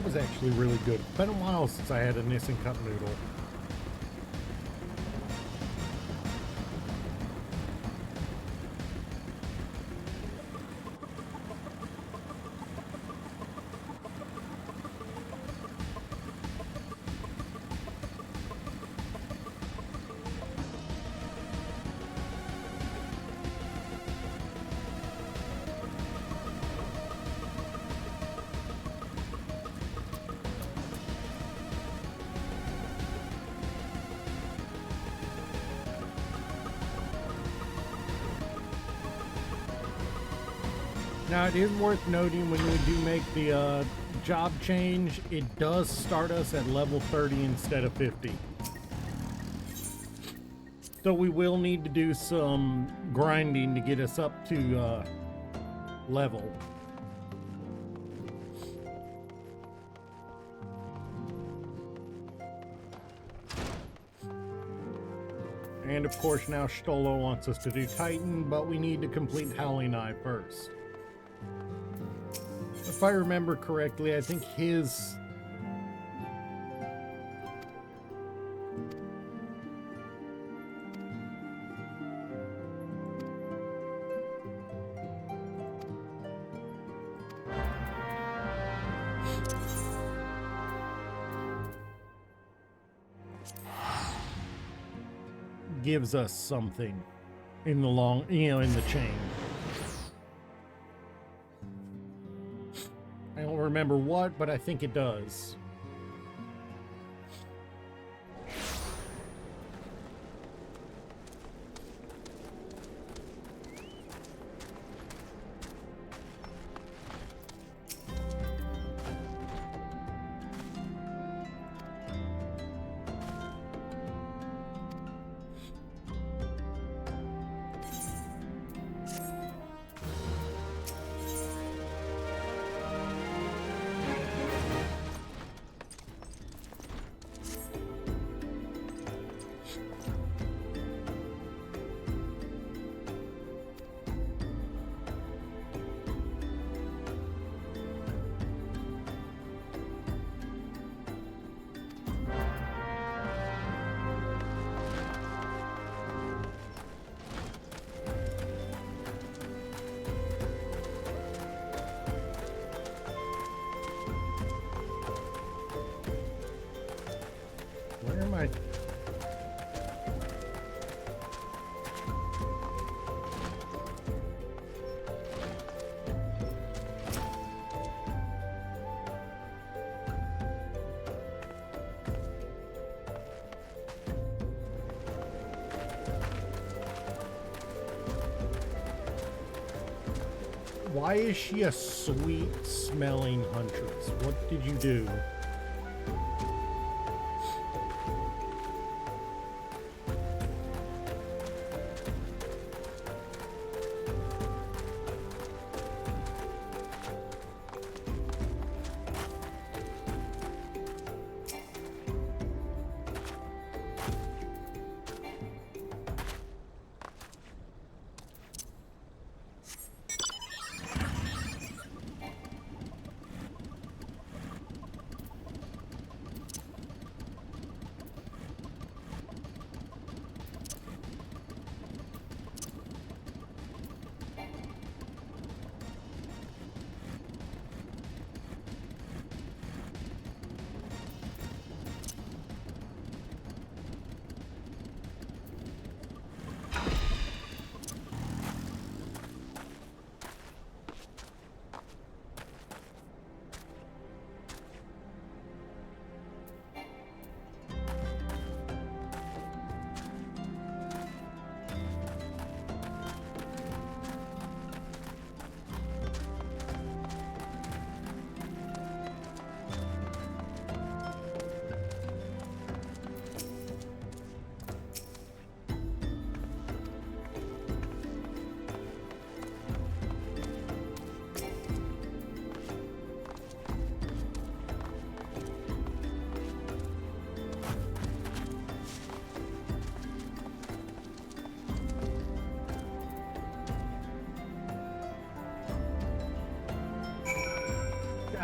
Was actually really good. It's been a while since I had a Nissan Cup Noodle. Now, it is worth noting when we do make the job change, it does start us at level 30 instead of 50. So we will need to do some grinding to get us up to level. And of course now Stolo wants us to do Titan, but we need to complete Howling Eye first. If I remember correctly, I think his gives us something in the long, in the chain. I don't remember what, but I think it does. Where am I? Why is she a sweet-smelling huntress? What did you do?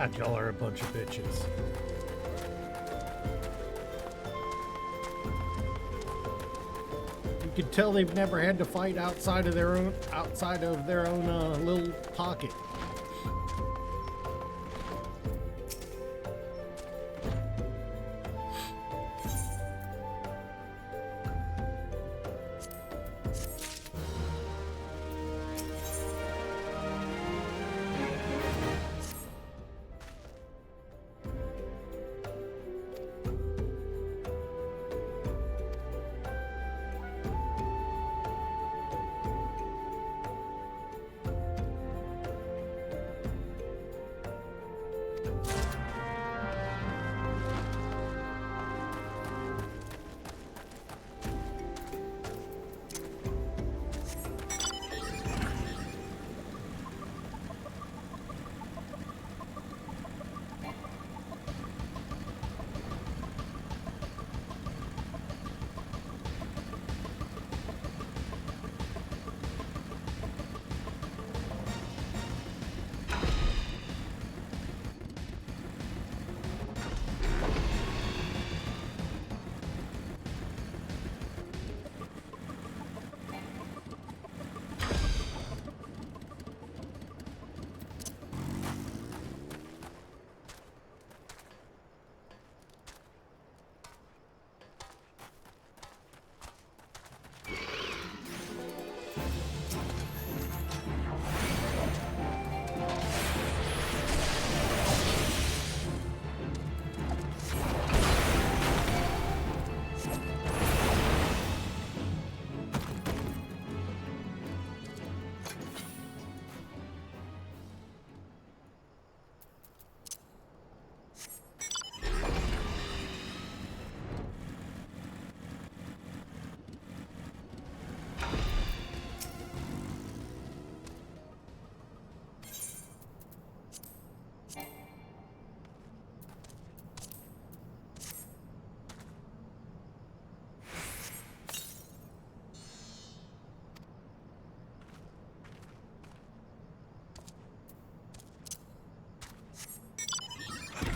God, y'all are a bunch of bitches. You can tell they've never had to fight outside of their own little pocket.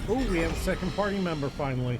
Oh, we have a second party member finally.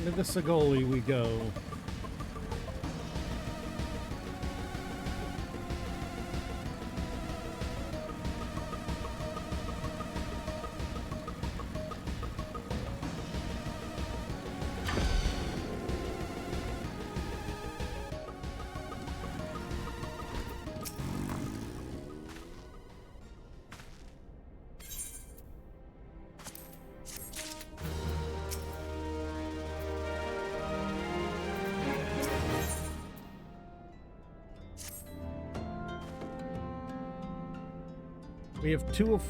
To the Sigoli we go. We have two of...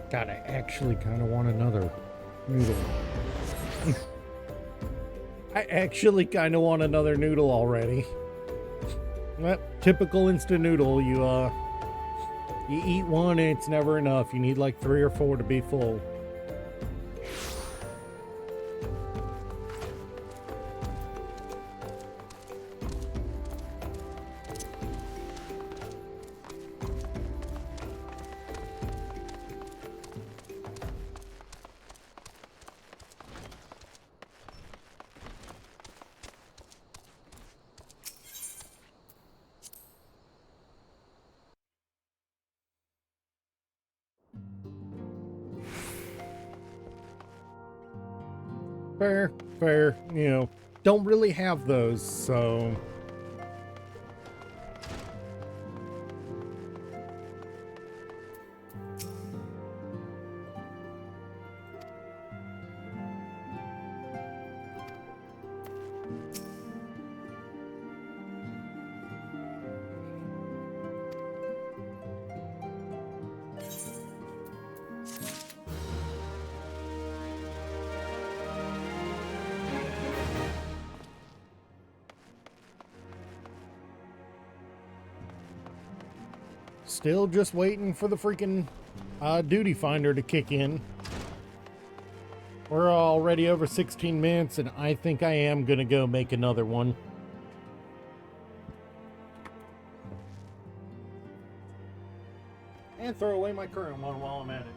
God, I actually kind of want another noodle. I actually kind of want another noodle already. Well, typical instant noodle, you eat one and it's never enough. You need like 3 or 4 to be full. Fair, you know, don't really have those, so... Still just waiting for the freaking duty finder to kick in. We're already over 16 minutes, and I think I am gonna go make another one. And throw away my current one while I'm at it.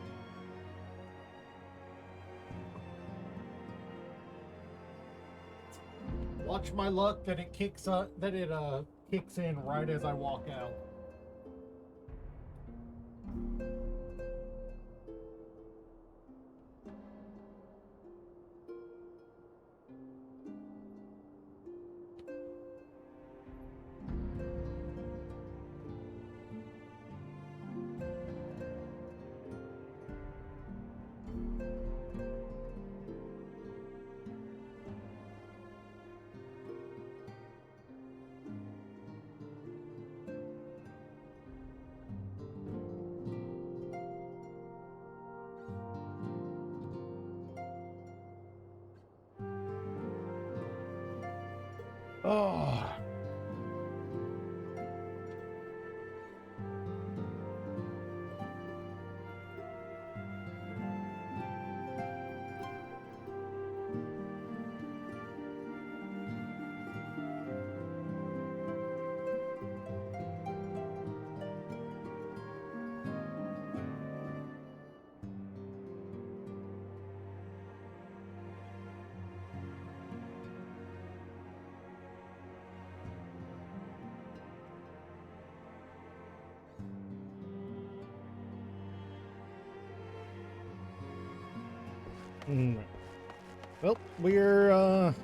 Watch my luck that it kicks in right as I walk out. Oh. Well, we're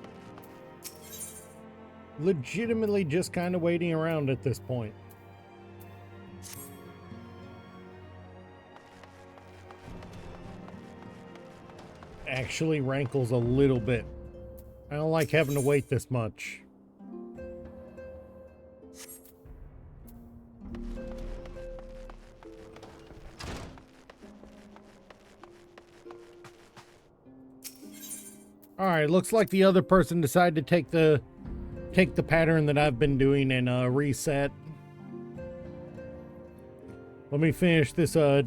legitimately just kind of waiting around at this point. Actually rankles a little bit. I don't like having to wait this much. Alright, looks like the other person decided to take the pattern that I've been doing and reset. Let me finish this zone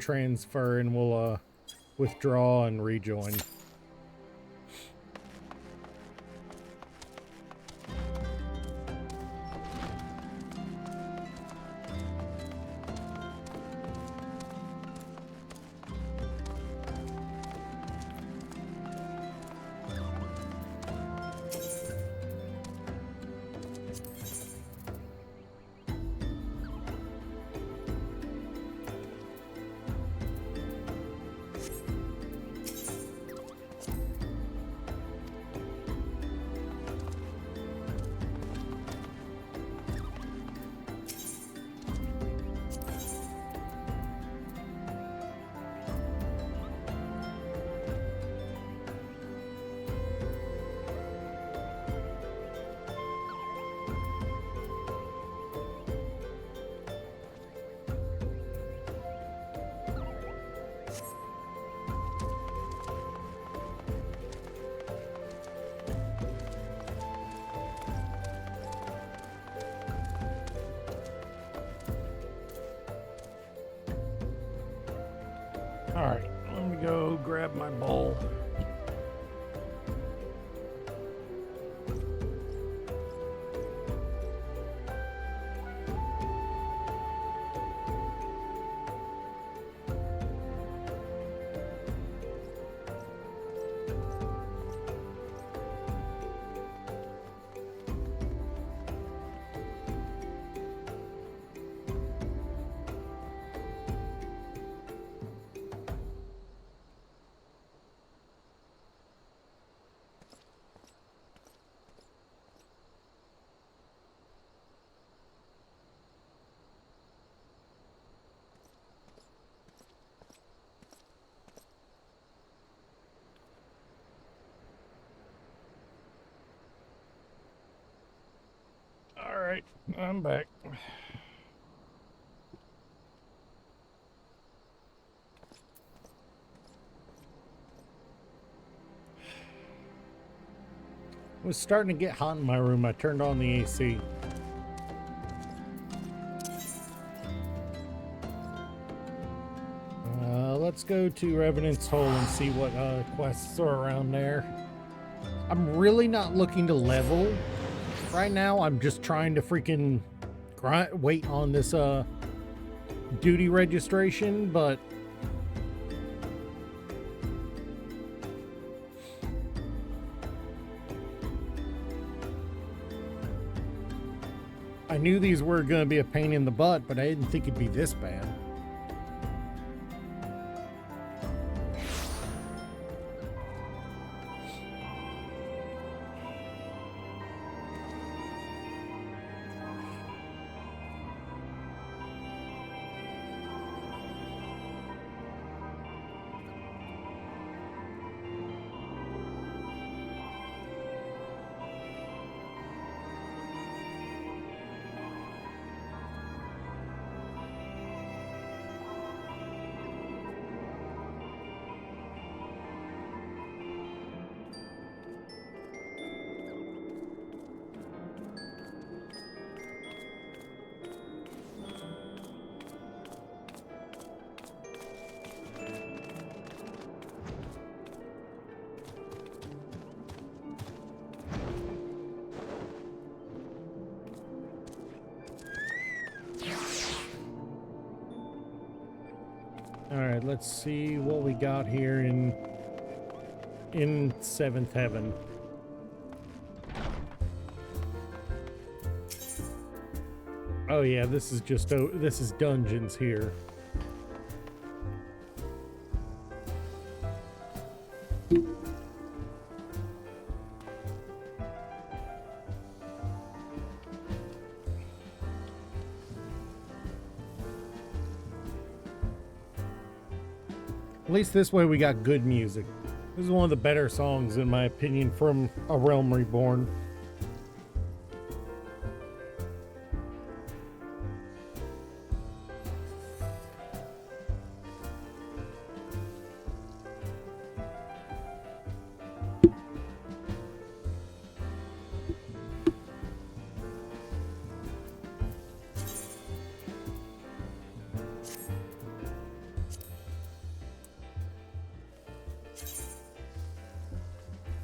transfer, and we'll withdraw and rejoin. Alright, let me go grab my bowl. Alright, I'm back. It was starting to get hot in my room. I turned on the AC. Let's go to Revenant's Hole and see what quests are around there. I'm really not looking to level. Right now, I'm just trying to freaking wait on this duty registration, but I knew these were going to be a pain in the butt, but I didn't think it'd be this bad. Alright, let's see what we got here in Seventh Heaven. Oh yeah, this is just this is dungeons here. At least this way we got good music. This is one of the better songs, in my opinion, from A Realm Reborn.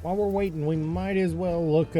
While we're waiting, we might as well look,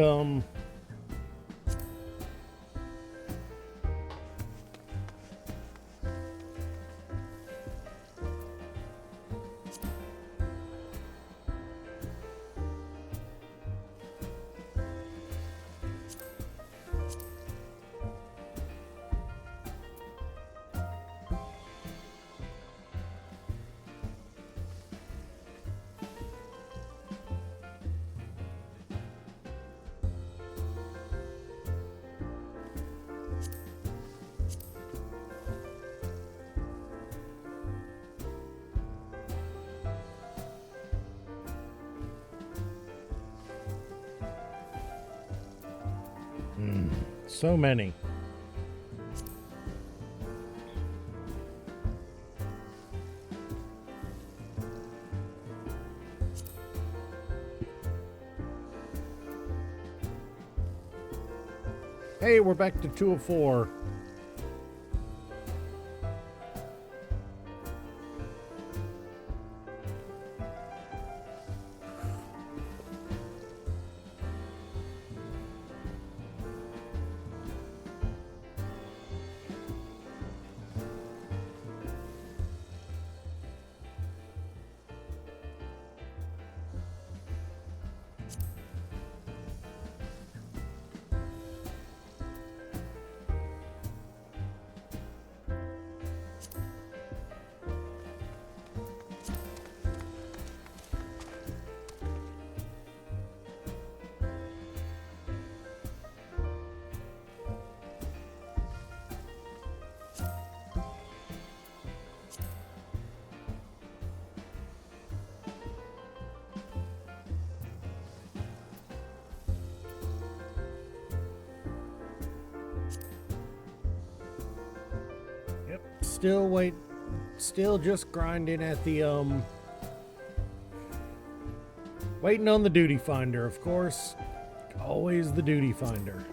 so many. Hey, we're back to 204. Still just grinding at the, waiting on the duty finder, of course. Always the duty finder.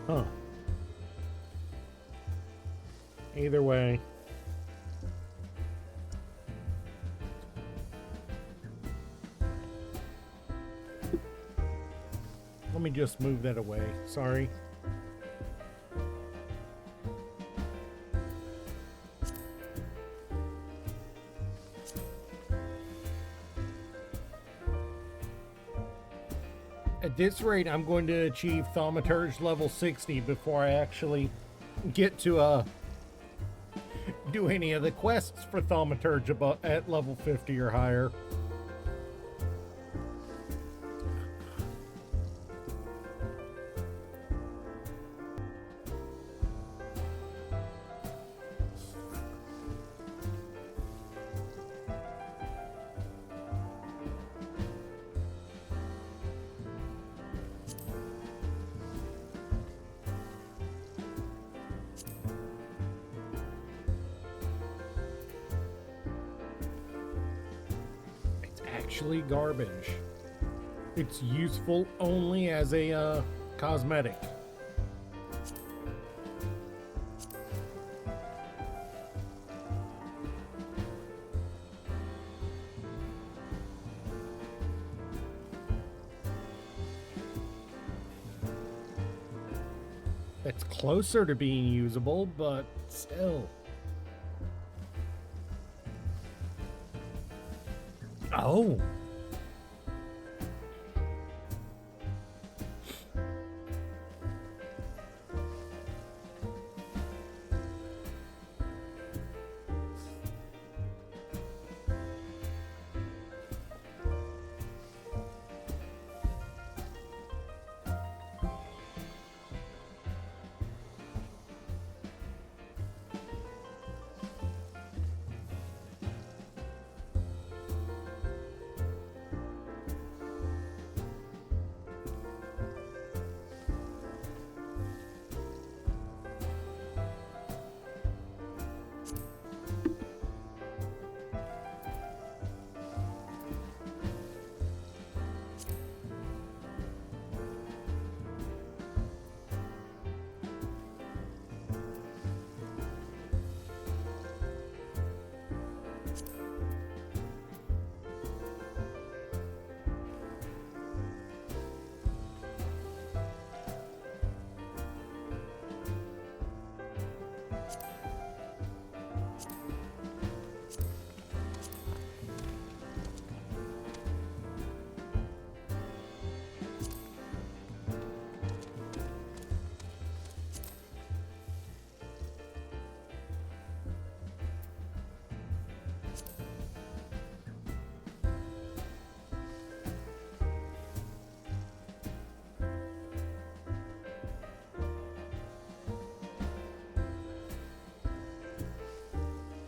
Huh. Either way. Let me just move that away. Sorry. At this rate, I'm going to achieve Thaumaturge level 60 before I actually get to do any of the quests for Thaumaturge at level 50 or higher. Actually garbage. It's useful only as a cosmetic. It's closer to being usable, but still. Oh.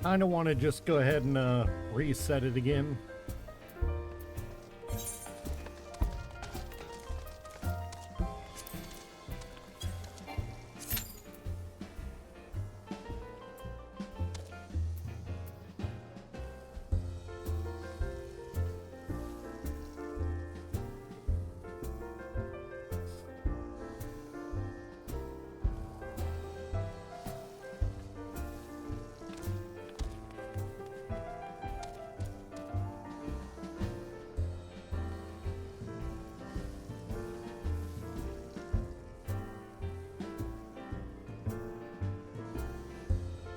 I don't want to just go ahead and reset it again.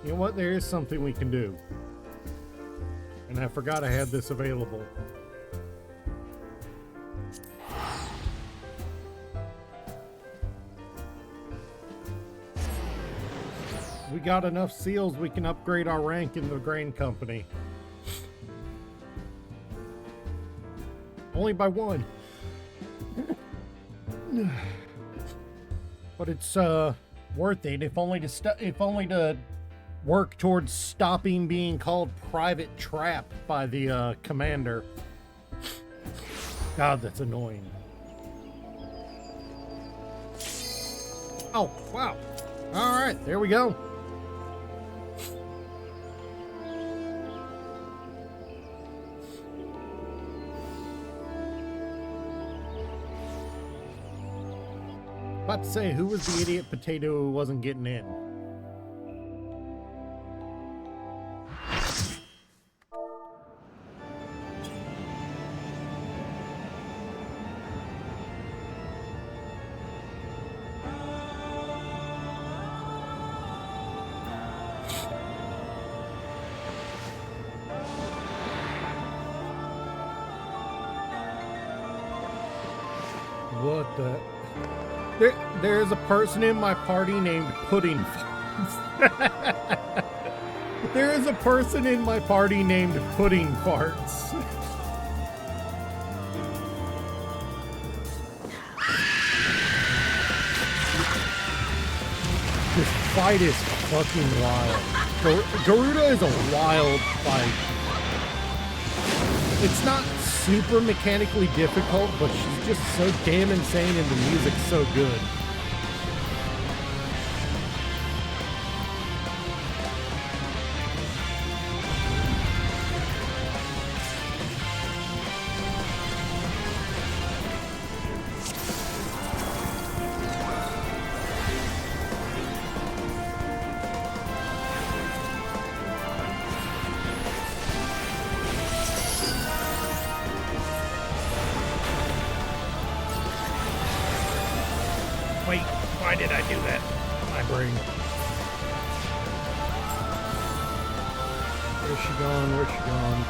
You know what? There is something we can do. And I forgot I had this available. We got enough seals, we can upgrade our rank in the grain company. Only by 1. But it's worth it, if only to work towards stopping being called Private Trap by the commander. God, that's annoying. Oh, wow. All right, there we go. About to say, who was the idiot potato who wasn't getting in? What the... There's a person in my party named Pudding Farts. There is a person in my party named Pudding Farts. This fight is fucking wild. Garuda is a wild fight. It's not super mechanically difficult, but she's just so damn insane and the music's so good. Wait, why did I do that? My brain. Where's she gone? Where's she gone?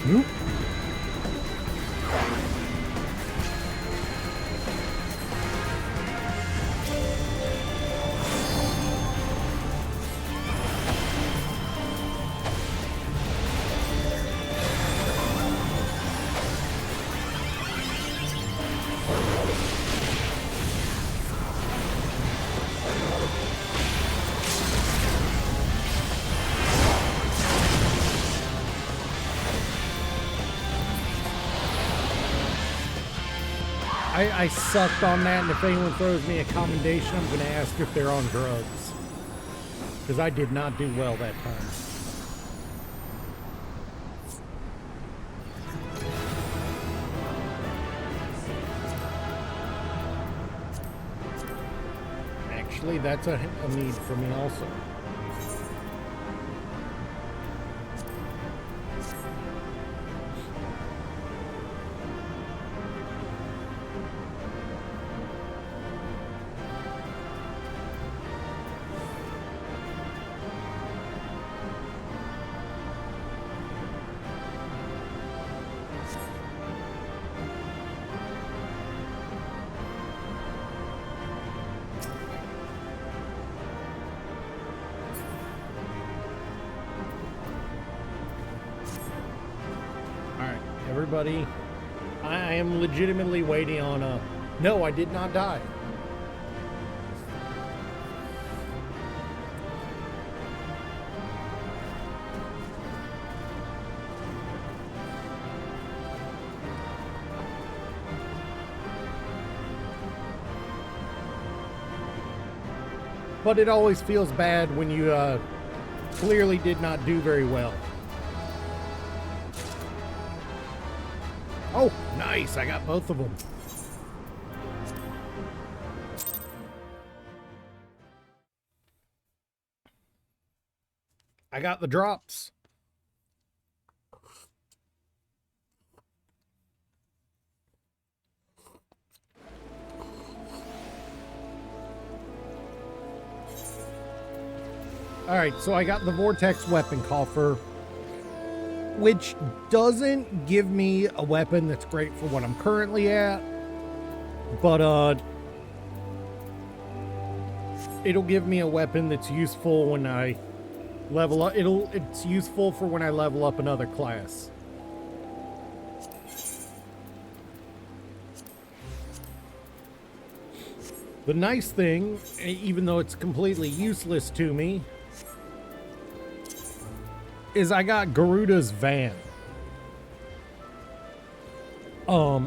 Nope. I sucked on that, and if anyone throws me a commendation, I'm going to ask if they're on drugs. Because I did not do well that time. actually, that's a need for me also. Everybody, I am legitimately waiting on a... No, I did not die. But it always feels bad when you clearly did not do very well. Oh, nice. I got both of them. I got the drops. Alright, so I got the Vortex weapon coffer, which doesn't give me a weapon that's great for what I'm currently at, but it'll give me a weapon that's useful when I level up. It's useful for when I level up another class. The nice thing, even though it's completely useless to me, is I got Garuda's Van.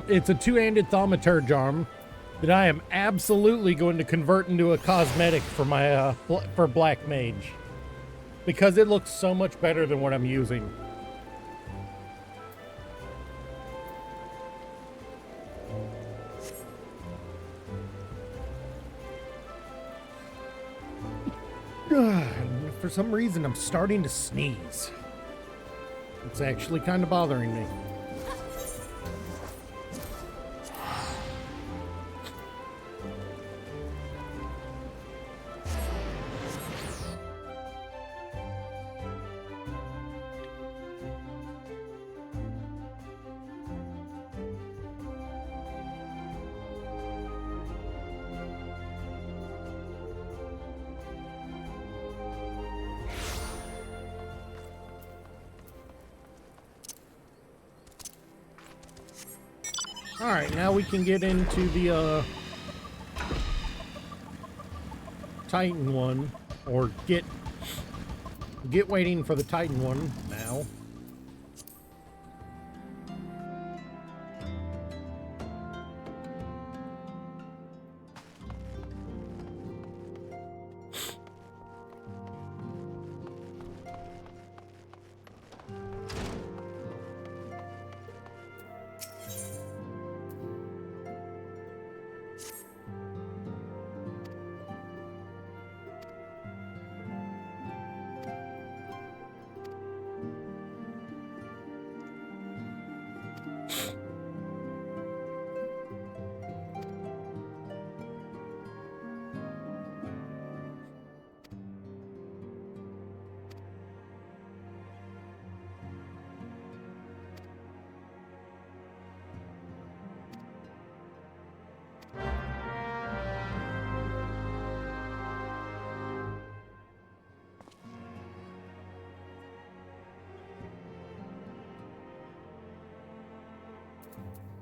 It's a two-handed thaumaturge arm that I am absolutely going to convert into a cosmetic for my for Black Mage, because it looks so much better than what I'm using. For some reason, I'm starting to sneeze. It's actually kind of bothering me. Alright, now we can get into the Titan one, or get waiting for the Titan one now.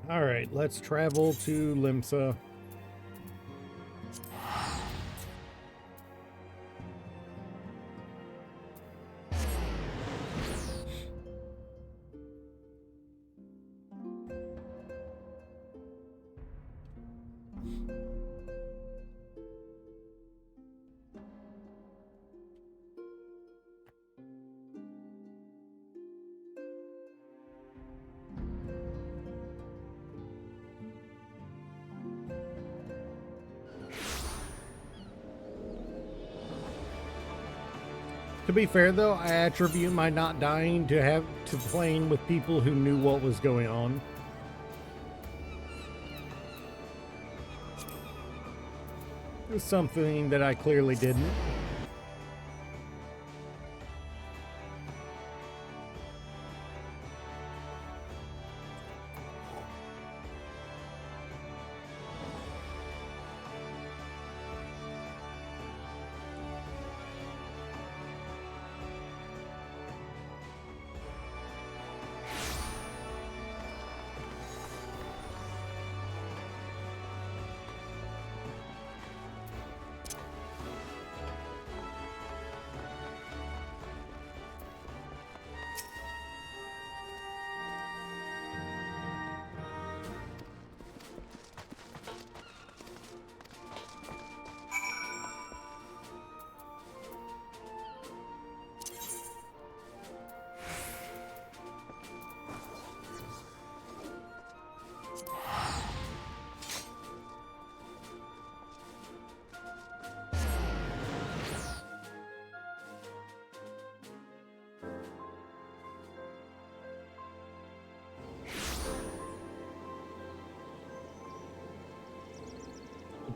All right, let's travel to Limsa. To be fair, though, I attribute my not dying to playing with people who knew what was going on. It was something that I clearly didn't.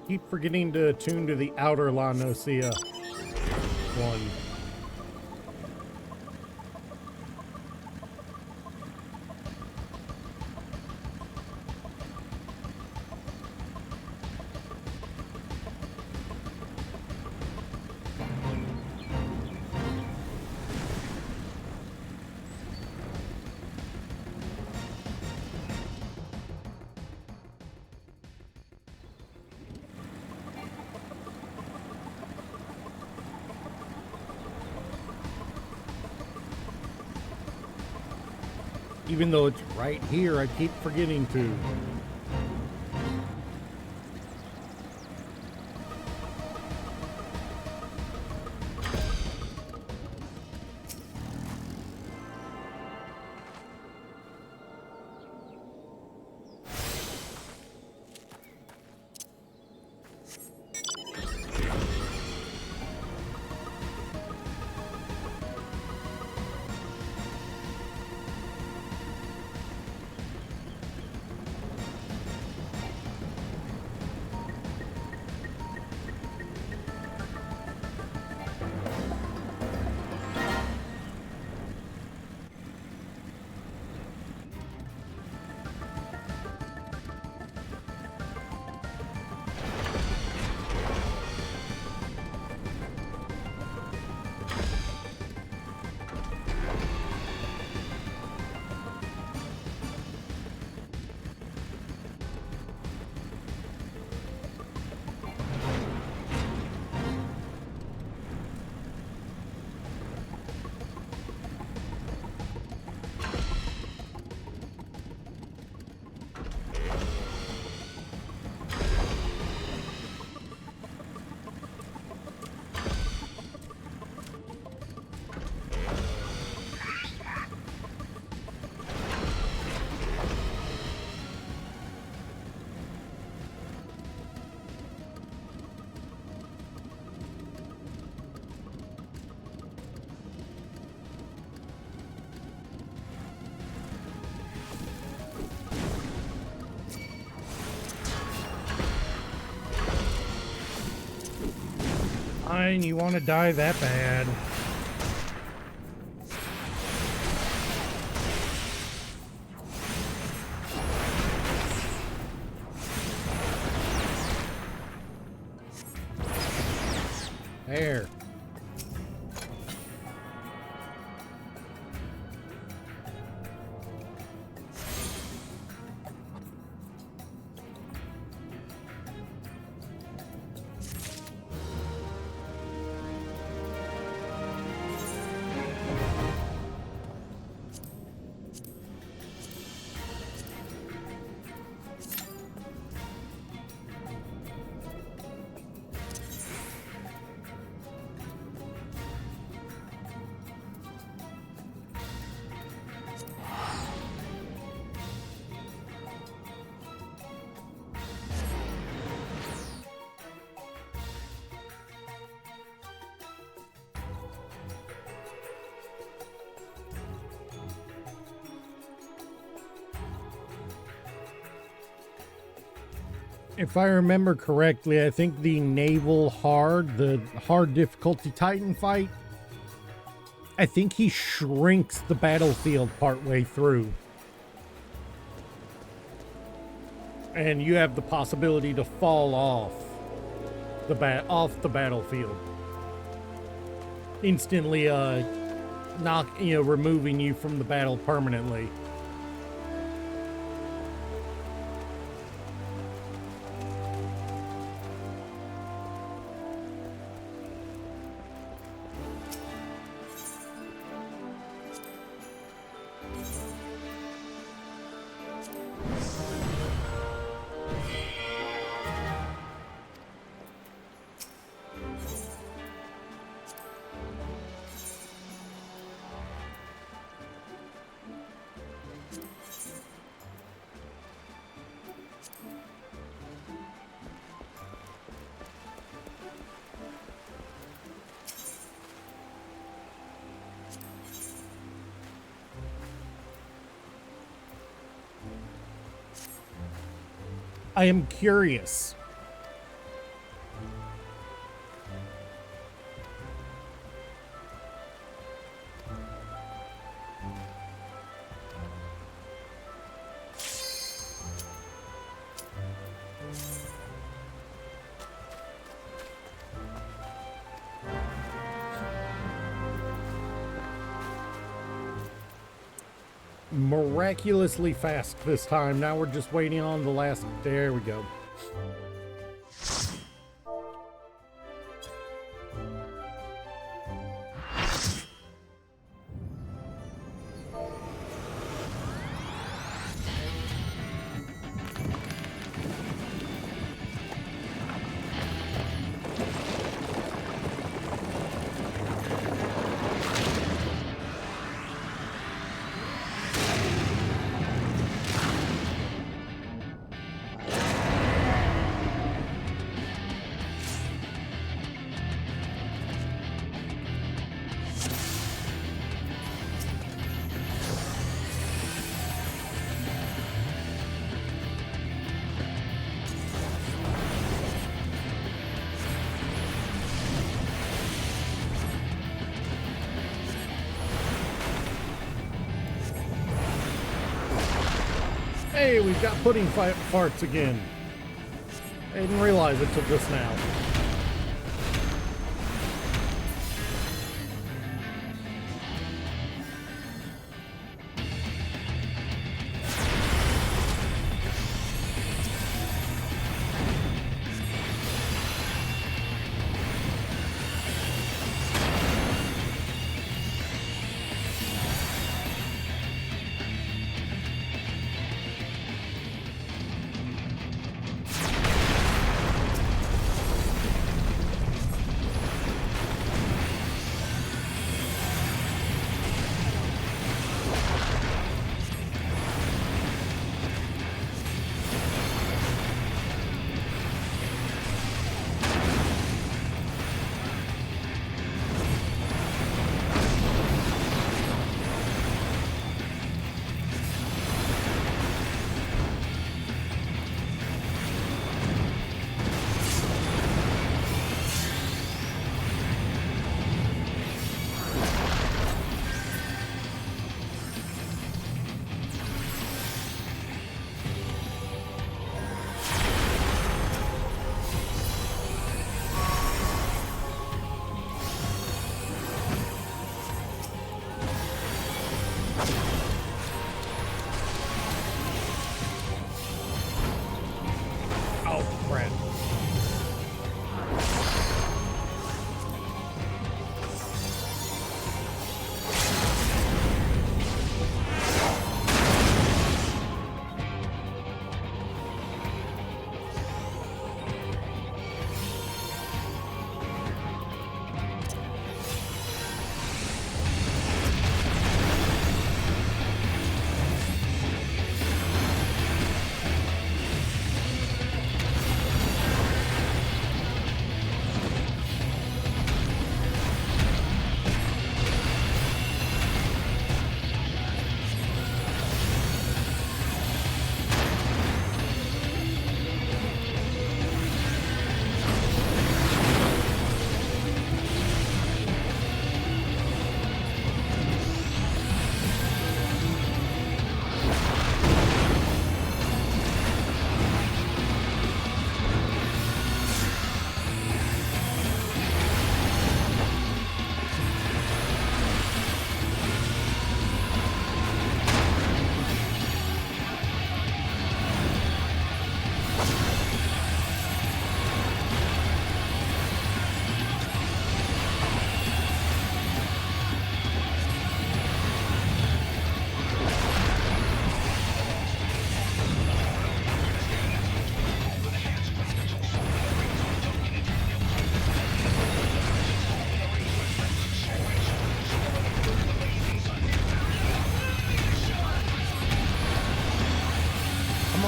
Keep forgetting to attune to the outer La Nocia one. Even though it's right here, I keep forgetting to. Fine, you want to die that bad. There. If I remember correctly, I think the naval hard, the hard difficulty Titan fight, I think he shrinks the battlefield partway through. And you have the possibility to fall off the battlefield. Instantly removing you from the battle permanently. I am curious. Miraculously fast this time. Now we're just waiting on the last. There we go. Hey, we've got pudding farts again. I didn't realize it till just now.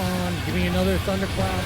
on. Give me another thundercloud.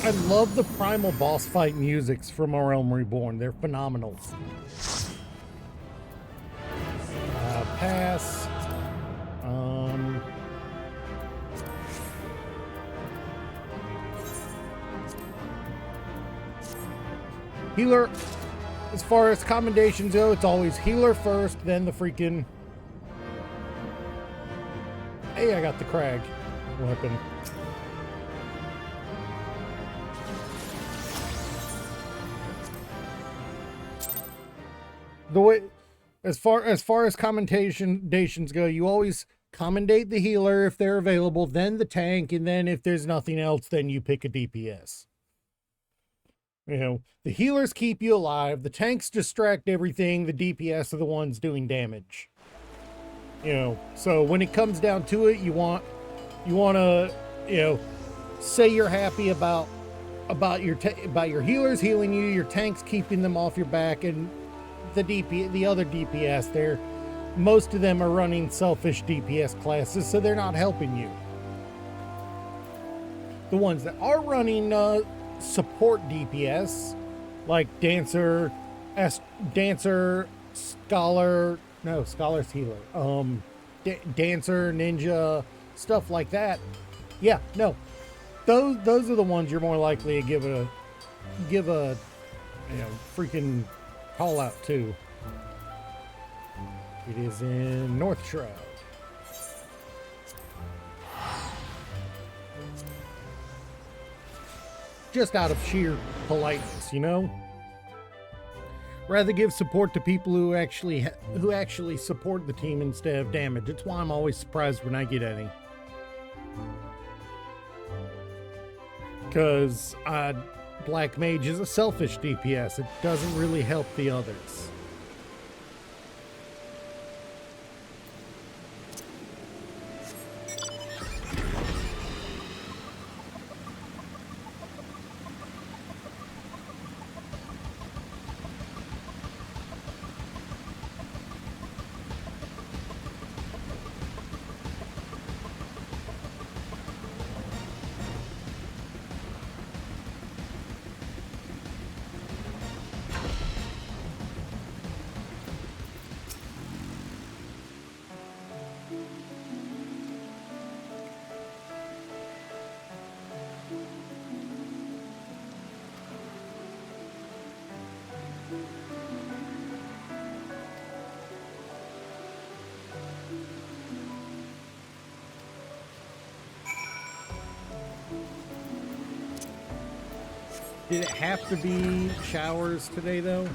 I love the primal boss fight musics from A Realm Reborn. They're phenomenal. Pass. Healer, as far as commendations go, it's always healer first, then the freaking... Hey, I got the Crag weapon. The way, as far as commendations go, you always commendate the healer if they're available, then the tank, and then if there's nothing else, then you pick a DPS. You know, the healers keep you alive, the tanks distract everything, the DPS are the ones doing damage. You know, so when it comes down to it, you want to, you know, say you're happy about your healers healing you, your tanks keeping them off your back, and the other DPS there, most of them are running selfish DPS classes, so they're not helping you. The ones that are running support DPS, like Dancer, Scholar, no, Scholar's healer, Dancer, Ninja, stuff like that. Yeah, no, those are the ones you're more likely to give a you know, freaking call out to. It is in North Shroud. Just out of sheer politeness, you know? Rather give support to people who actually support the team instead of damage. It's why I'm always surprised when I get any. Because Black Mage is a selfish DPS. It doesn't really help the others. Did it have to be showers today, though?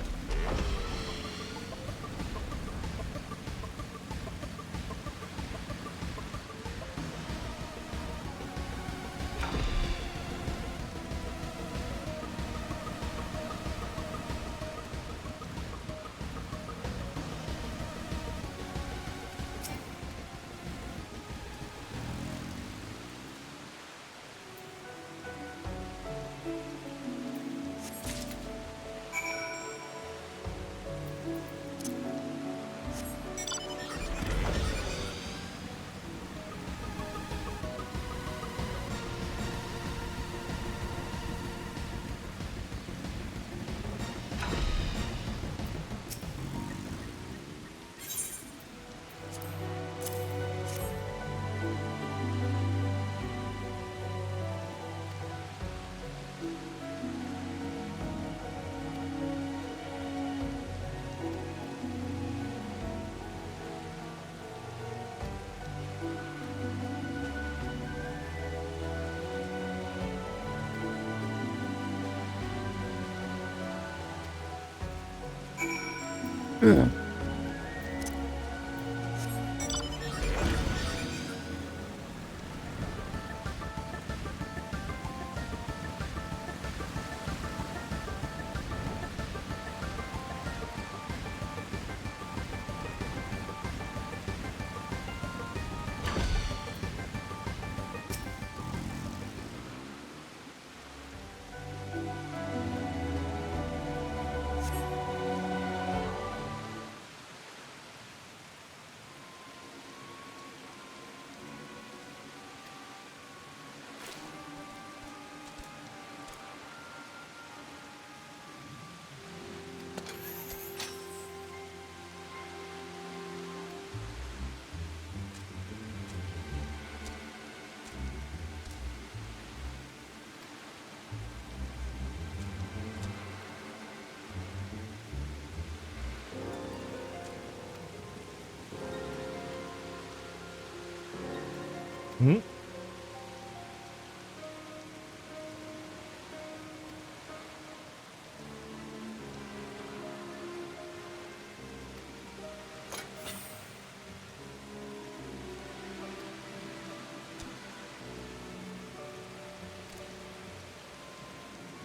Hmm?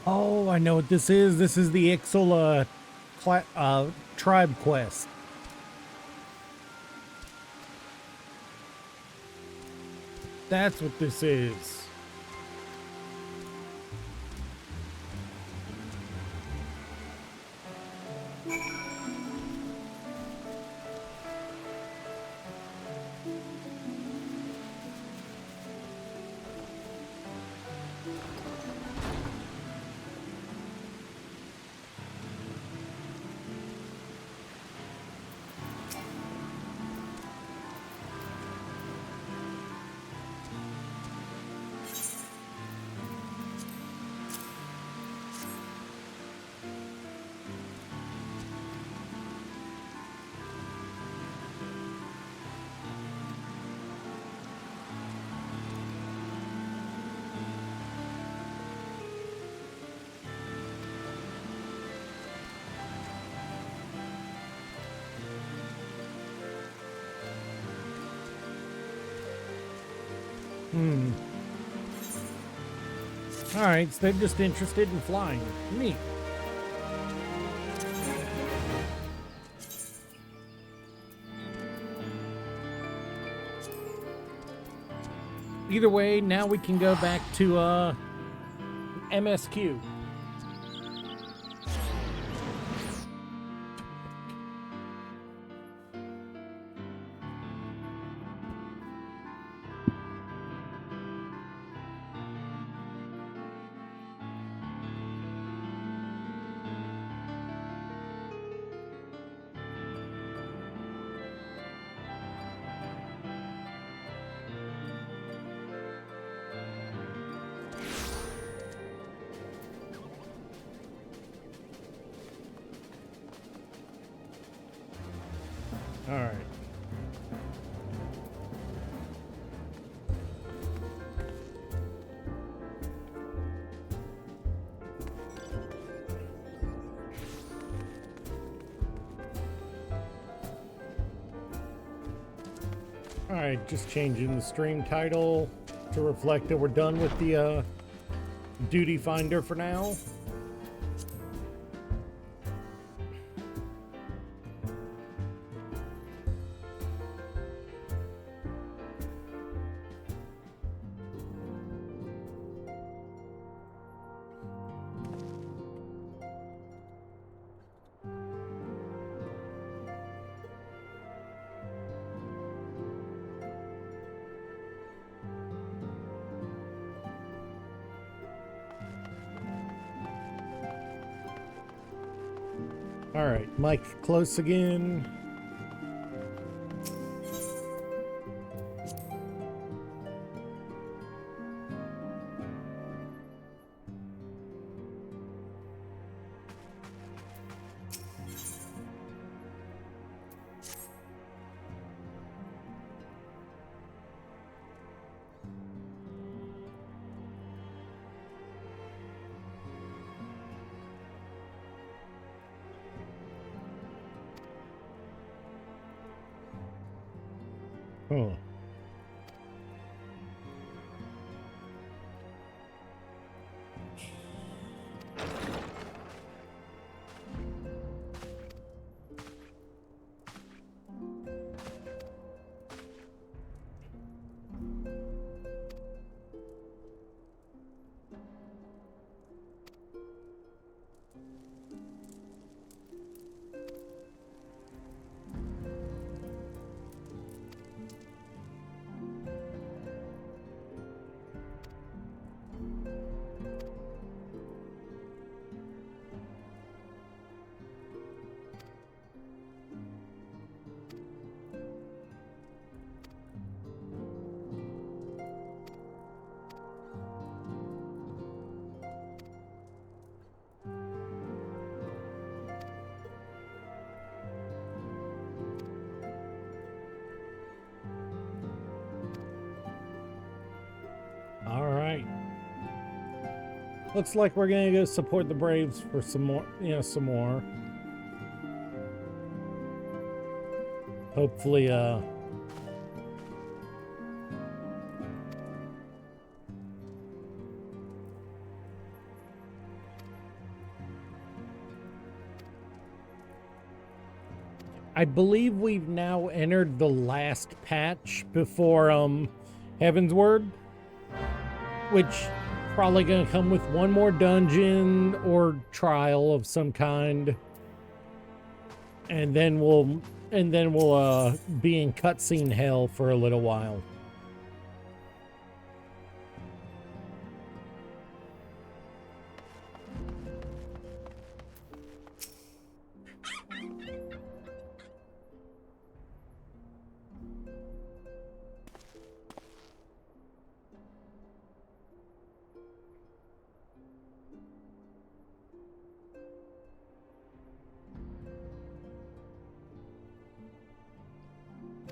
Oh, I know what this is. This is the Ixola tribe quest. That's what this is. Alright, so they're just interested in flying. Neat. Either way, now we can go back to MSQ. All right. All right, just changing the stream title to reflect that we're done with the duty finder for now. All right, mic close again. Huh. All right. Looks like we're gonna go support the Braves for some more, some more. Hopefully, I believe we've now entered the last patch before Heavensward, which probably gonna come with one more dungeon or trial of some kind, and then we'll be in cutscene hell for a little while.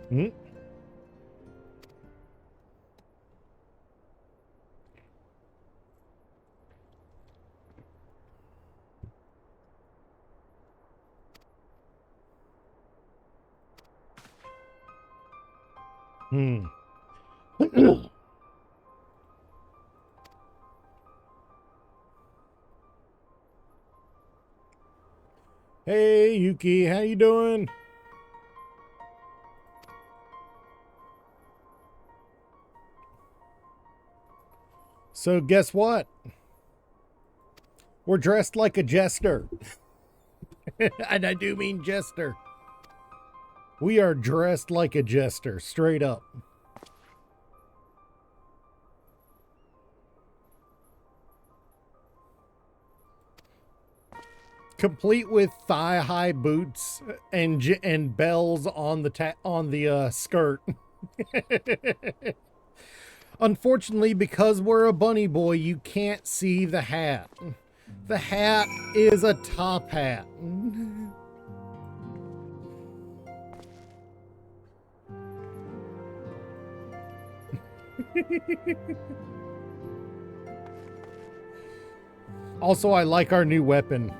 Hmm? Hey, Yuki, how you doing? So guess what? We're dressed like a jester. And I do mean jester. We are dressed like a jester, straight up. Complete with thigh-high boots and bells on the skirt. Unfortunately, because we're a bunny boy, you can't see the hat. The hat is a top hat. Also, I like our new weapon.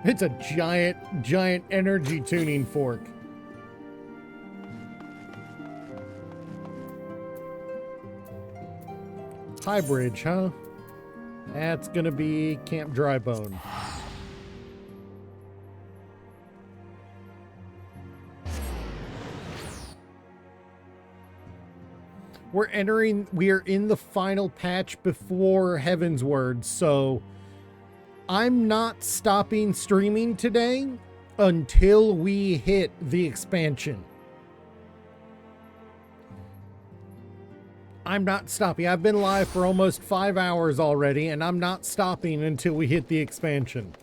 It's a giant energy tuning fork. High Bridge, huh? That's gonna be Camp Drybone. We are in the final patch before Heavensward, so I'm not stopping streaming today until we hit the expansion. I'm not stopping. I've been live for almost 5 hours already, and I'm not stopping until we hit the expansion.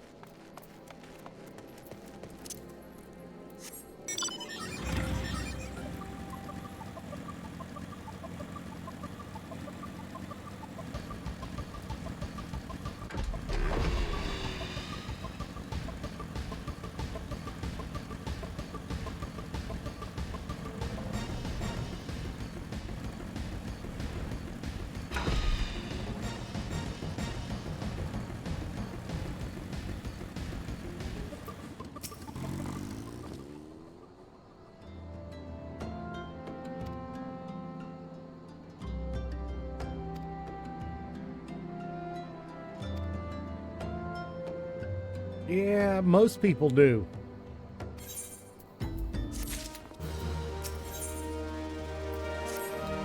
Yeah, most people do.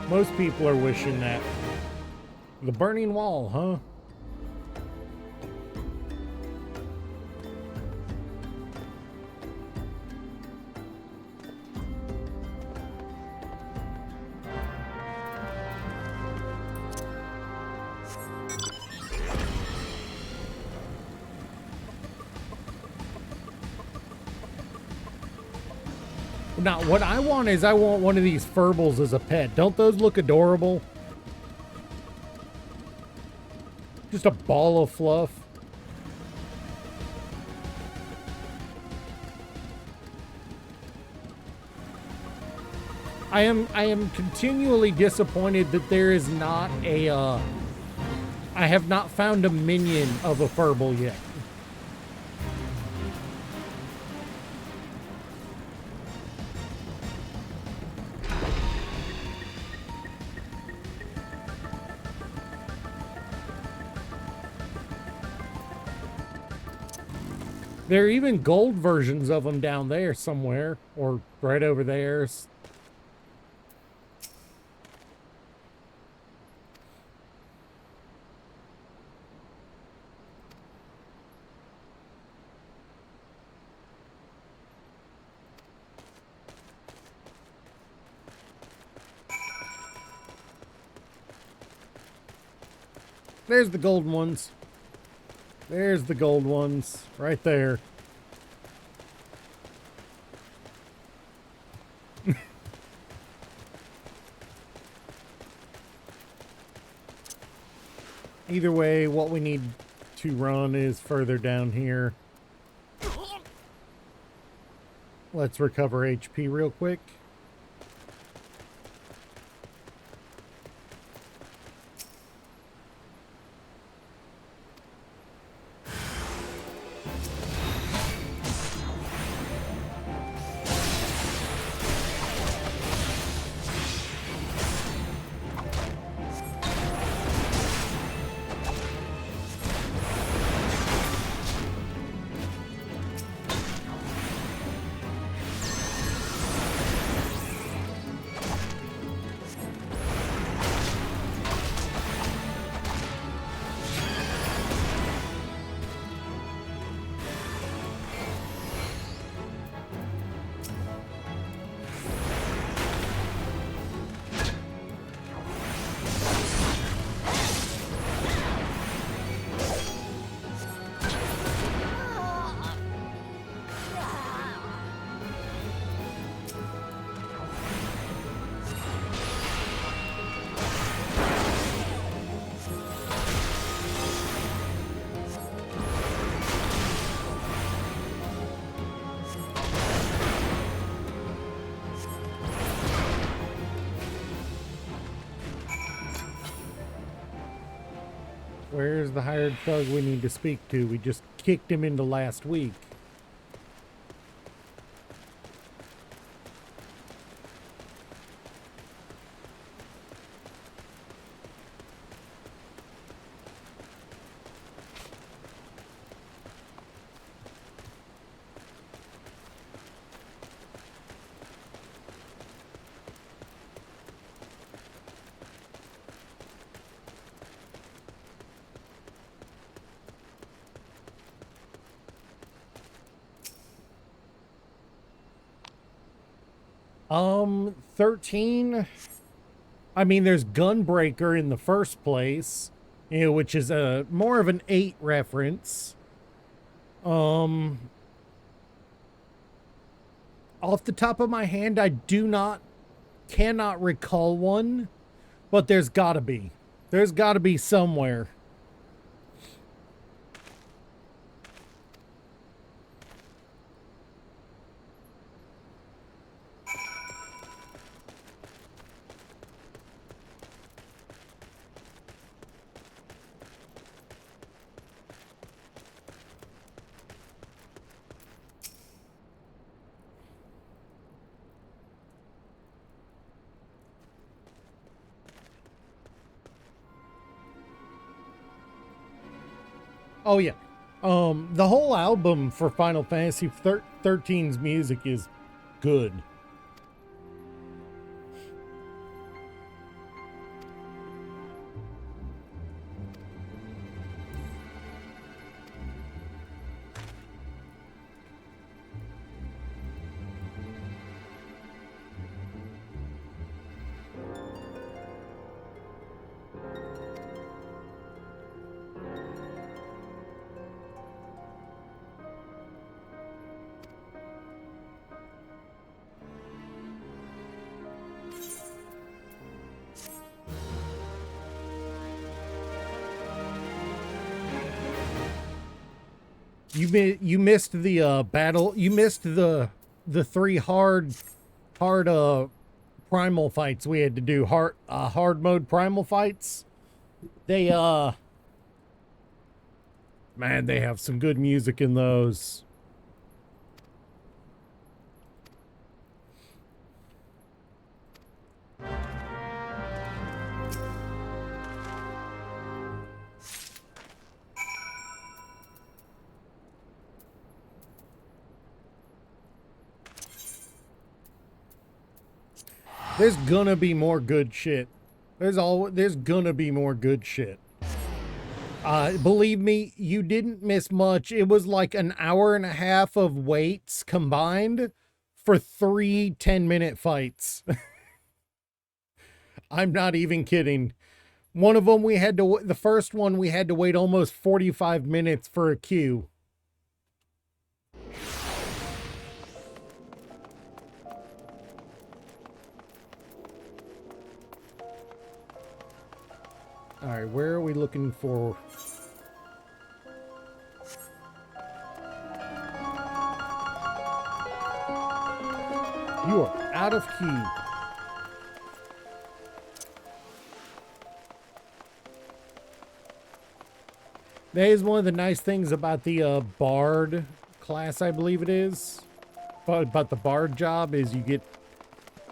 Most people are wishing that. The Burning Wall, huh? Now, what I want is I want one of these Furbles as a pet. Don't those look adorable? Just a ball of fluff. I am continually disappointed that there is not a I have not found a minion of a Furble yet. There are even gold versions of them down there somewhere, or right over there. There's the golden ones. There's the gold ones right there. Either way, what we need to run is further down here. Let's recover HP real quick. Where's the hired thug we need to speak to? We just kicked him into last week. Um, 13. I mean, there's Gunbreaker in the first place, you know, which is a more of an 8 reference. Off the top of my hand, I cannot recall one, but there's gotta be. There's gotta be somewhere. Oh, yeah. The whole album for Final Fantasy 13's music is good. You missed the battle. You missed the three hard primal fights we had to do. Hard mode primal fights. They man, they have some good music in those. There's gonna be more good shit. There's gonna be more good shit. Believe me, you didn't miss much. It was like an hour and a half of waits combined for 3 10-minute fights. I'm not even kidding. One of them the first one we had to wait almost 45 minutes for a queue. All right, where are we looking for? You are out of queue. That is one of the nice things about the Bard class, I believe it is. About the Bard job is you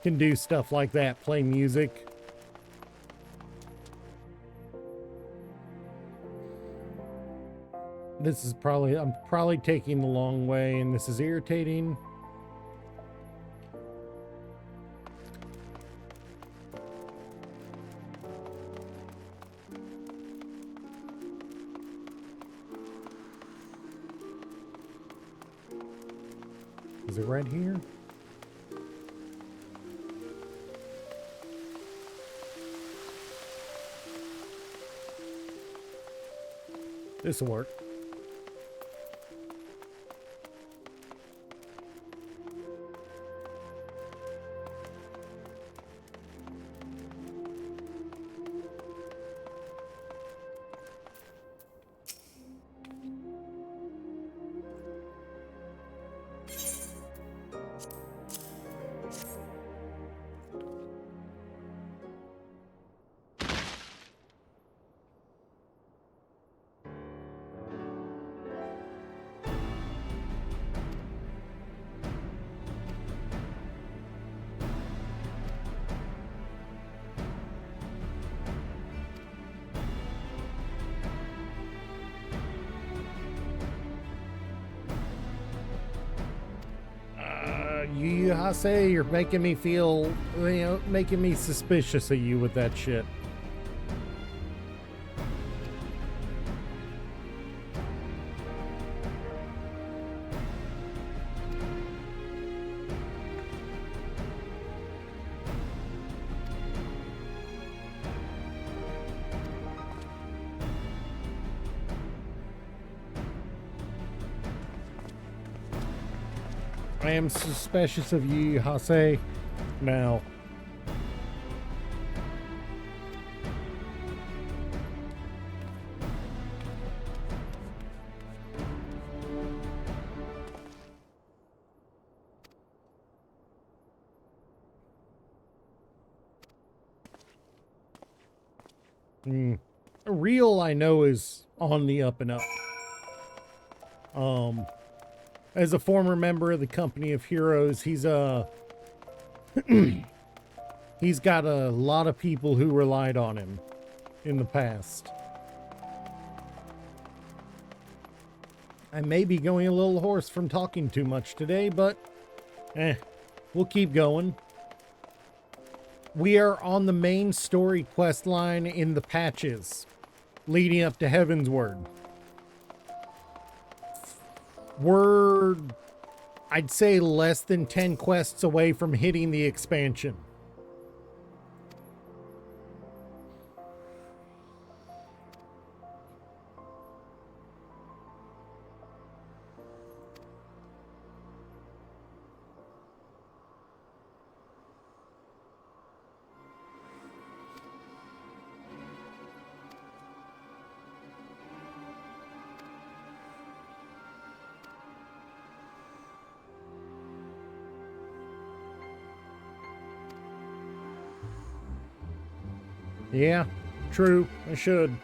can do stuff like that, play music. This is I'm probably taking the long way, and this is irritating. Is it right here? This'll work. You Hase, you're making me feel, making me suspicious of you with that shit. I am suspicious of you, Hase. Now. Real, I know, is on the up and up. As a former member of the Company of Heroes, he's he's got a lot of people who relied on him in the past. I may be going a little hoarse from talking too much today, but we'll keep going. We are on the main story quest line in the patches leading up to Heavensward. We're, I'd say, less than 10 quests away from hitting the expansion. Yeah, true. I should.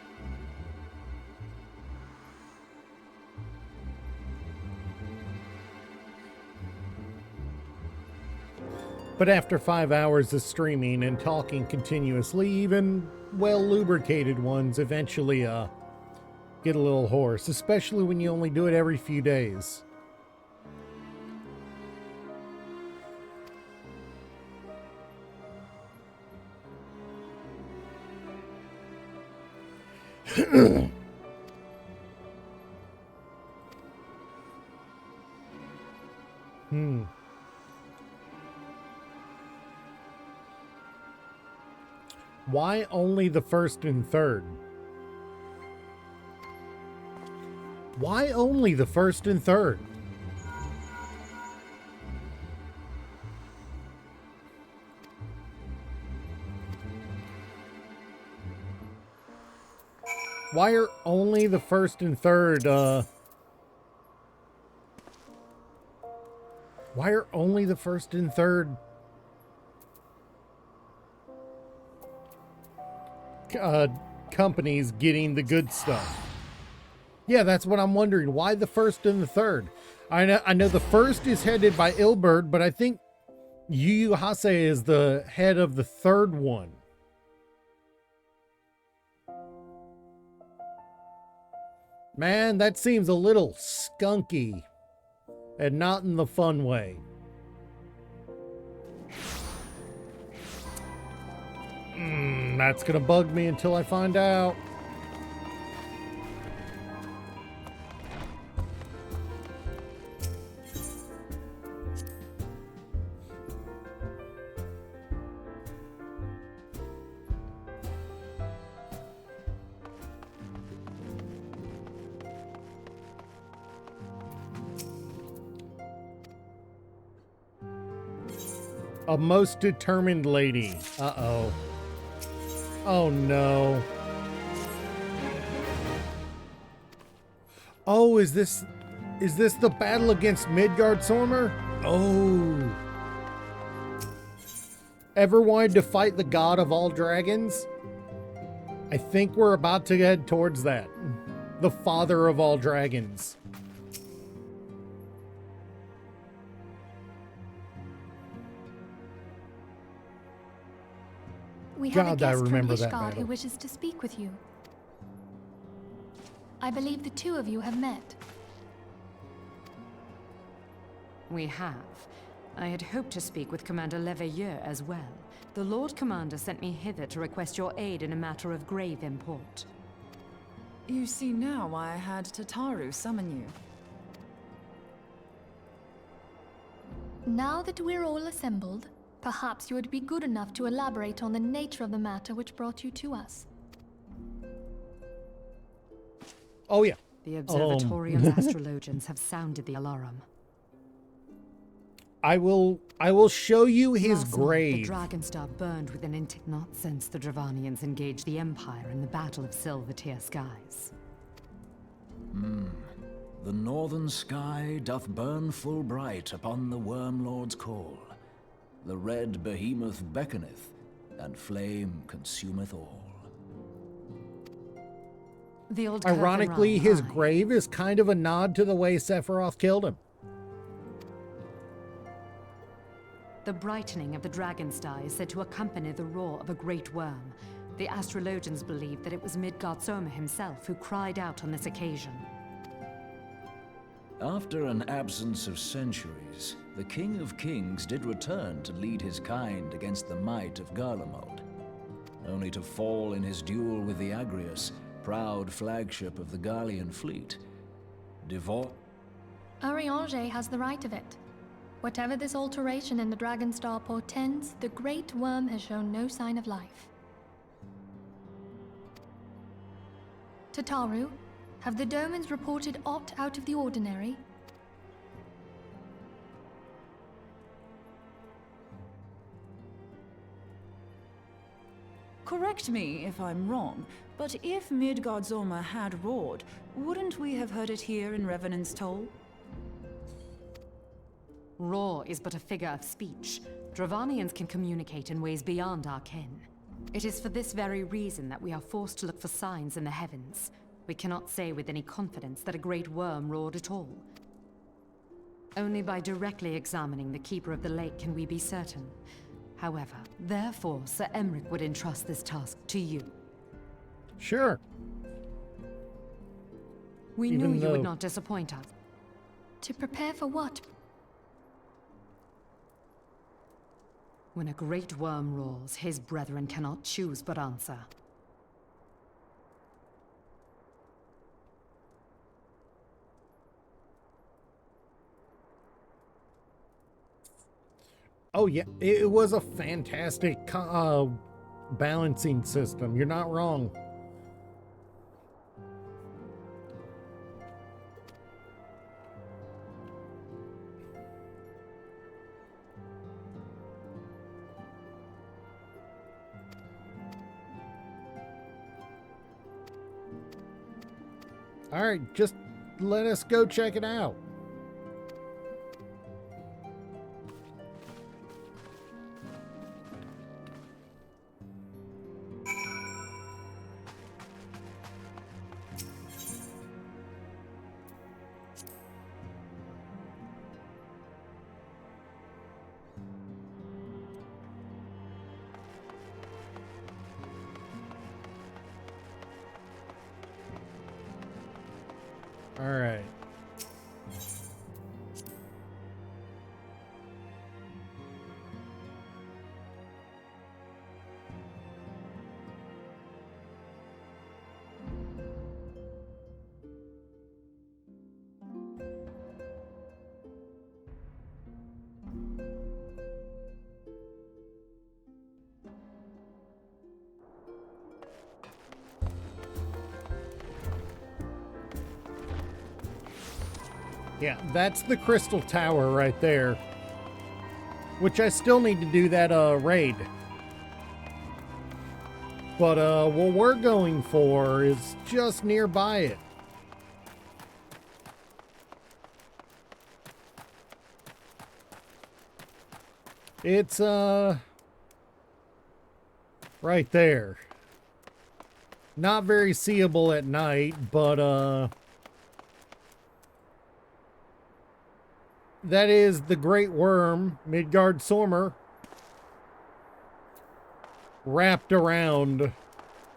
But after 5 hours of streaming and talking continuously, even well-lubricated ones eventually get a little hoarse, especially when you only do it every few days. Why only the first and third? Why only the first and third? Why are only the first and third, why are only the first and third companies getting the good stuff? Yeah, that's what I'm wondering. Why the first and the third? I know the first is headed by Ilberd, but I think Yu Yu Hase is the head of the third one. Man, that seems a little skunky, and not in the fun way. That's gonna bug me until I find out. A most determined lady. Uh-oh. Oh no. Oh, is this the battle against Midgardsormr? Oh. Ever wanted to fight the god of all dragons? I think we're about to head towards that. The father of all dragons. We have a God, I guest remember from that Ishgard battle. who wishes to speak with you. I believe the two of you have met. We have. I had hoped to speak with Commander Leveilleur as well. The Lord Commander sent me hither to request your aid in a matter of grave import. You see now why I had Tataru summon you. Now that we're all assembled, perhaps you would be good enough to elaborate on the nature of the matter which brought you to us. Oh yeah. The Observatorium's astrologians have sounded the alarm. I will show you his Last night, grave. The Dragonstar burned with an not since the Dravanians engaged the Empire in the Battle of Silvertear Skies. The northern sky doth burn full bright upon the Wormlord's call. The red behemoth beckoneth, and flame consumeth all. The old Ironically, curtain his ran high. grave is kind of a nod to the way Sephiroth killed him. The brightening of the Dragonstar is said to accompany the roar of a great worm. The astrologians believe that it was Midgardsormr himself who cried out on this occasion. After an absence of centuries, the King of Kings did return to lead his kind against the might of Garlemald, only to fall in his duel with the Agrius, proud flagship of the Garlean fleet. Urianger has the right of it. Whatever this alteration in the Dragonstar portends, the Great Worm has shown no sign of life. Tataru, have the Domans reported aught out of the ordinary? Correct me if I'm wrong, but if Midgardsormr had roared, wouldn't we have heard it here in Revenant's Toll? Roar is but a figure of speech. Dravanians can communicate in ways beyond our ken. It is for this very reason that we are forced to look for signs in the heavens. We cannot say with any confidence that a great worm roared at all. Only by directly examining the Keeper of the Lake can we be certain. However, therefore, Sir Emric would entrust this task to you. Sure. We knew you would not disappoint us. To prepare for what? When a great worm roars, his brethren cannot choose but answer. Oh yeah, it was a fantastic balancing system. You're not wrong. All right, just let us go check it out. All right. Yeah, that's the Crystal Tower right there. Which I still need to do that raid. But what we're going for is just nearby it. It's right there. Not very seeable at night, but that is the Great Worm, Midgardsormr, wrapped around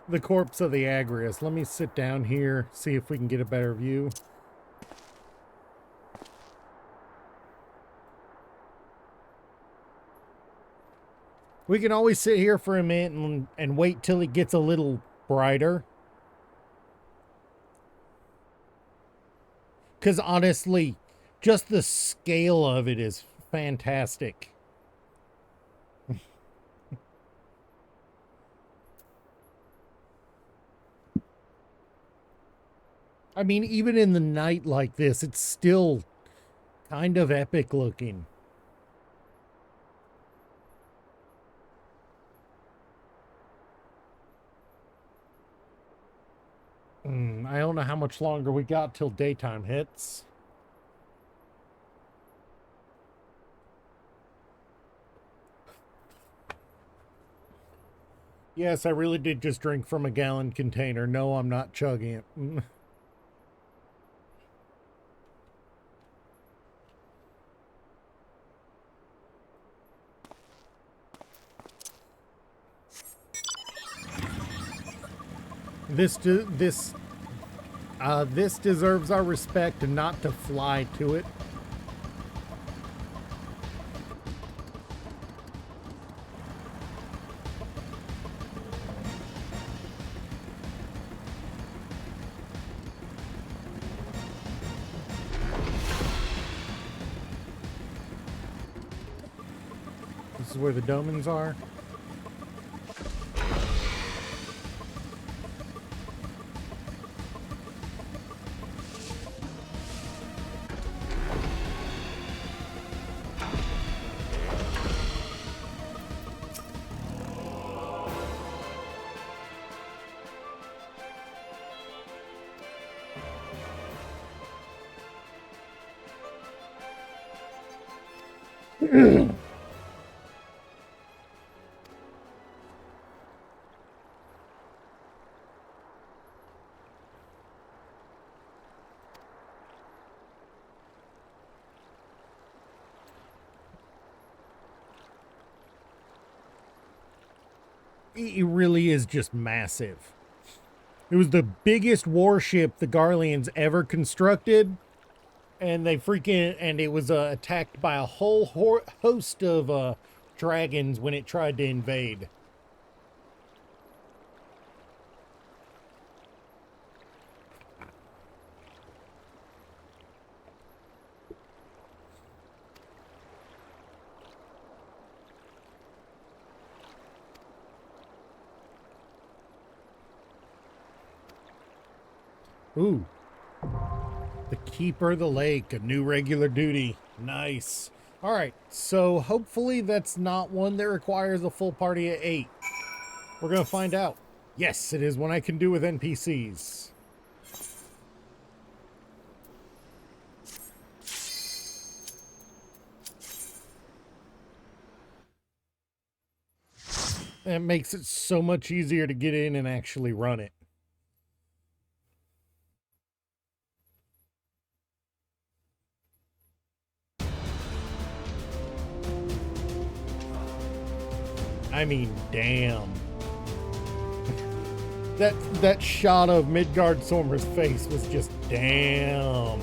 the corpse of the Agrius. Let me sit down here, see if we can get a better view. We can always sit here for a minute and wait till it gets a little brighter. Because honestly, just the scale of it is fantastic. I mean, even in the night like this, it's still kind of epic looking. I don't know how much longer we got till daytime hits. Yes, I really did just drink from a gallon container. No, I'm not chugging it. This This deserves our respect and not to fly to it. This is where the domens are. It really is just massive. It was the biggest warship the Garleans ever constructed, and it was attacked by a whole host of dragons when it tried to invade. Ooh. The Keeper of the Lake, a new regular duty. Nice. Alright, so hopefully that's not one that requires a full party of 8. We're going to find out. Yes, it is one I can do with NPCs. It makes it so much easier to get in and actually run it. I mean, damn. That shot of Midgard Sormer's face was just damn.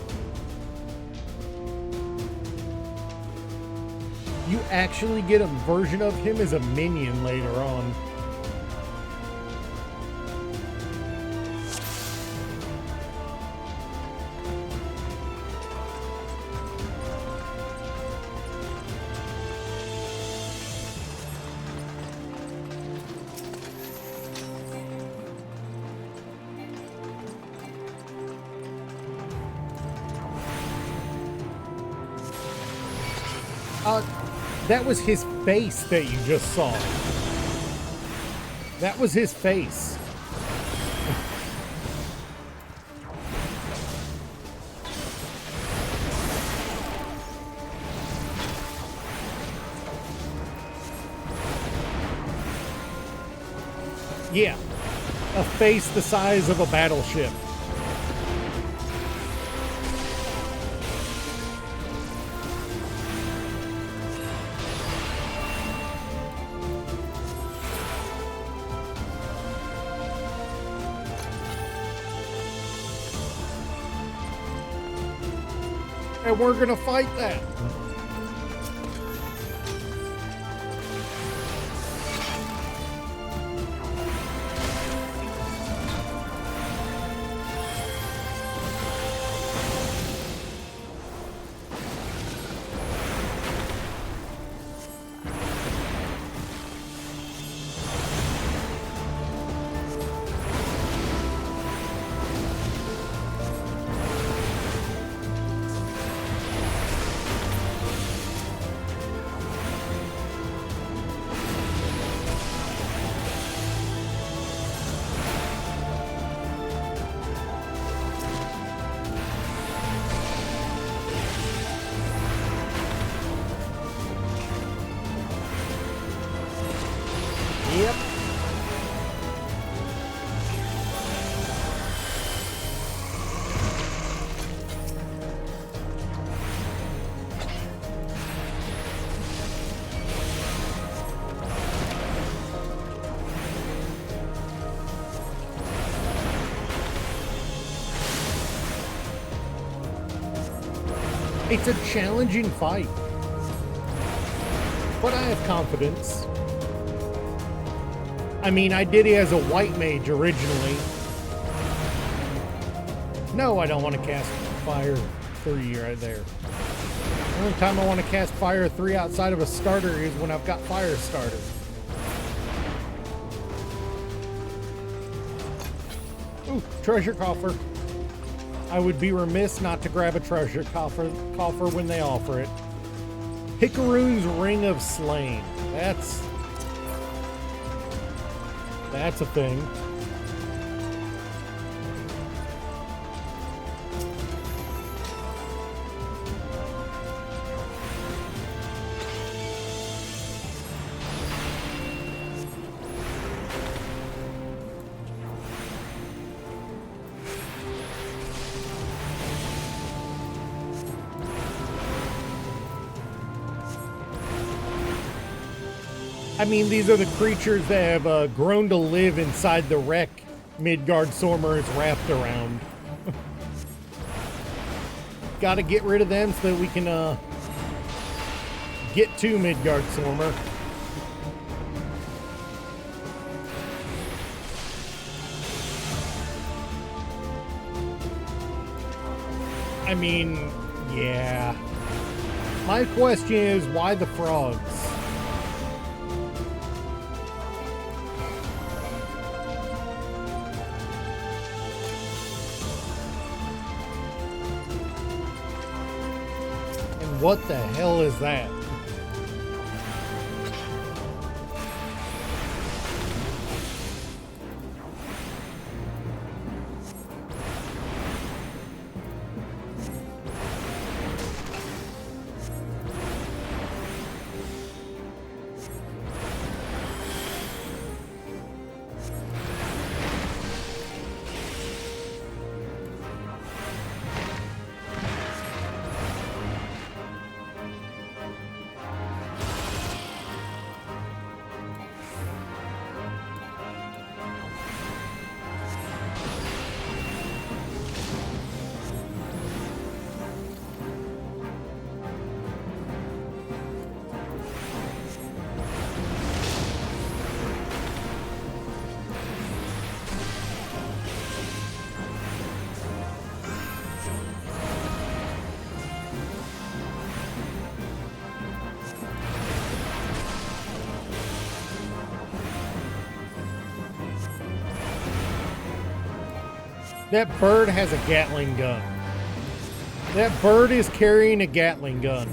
You actually get a version of him as a minion later on. That was his face that you just saw. That was his face. Yeah, a face the size of a battleship. And we're gonna fight that. It's a challenging fight. But I have confidence. I mean, I did it as a white mage originally. No, I don't want to cast Fire 3 right there. The only time I want to cast Fire 3 outside of a starter is when I've got Fire Starter. Ooh, treasure coffer. I would be remiss not to grab a treasure coffer when they offer it. Hikarune's Ring of Slain. That's a thing. I mean, these are the creatures that have grown to live inside the wreck Midgardsormr is wrapped around. Gotta get rid of them so that we can get to Midgardsormr. I mean, yeah. My question is, why the frogs? What the hell is that? That bird has a Gatling gun. That bird is carrying a Gatling gun.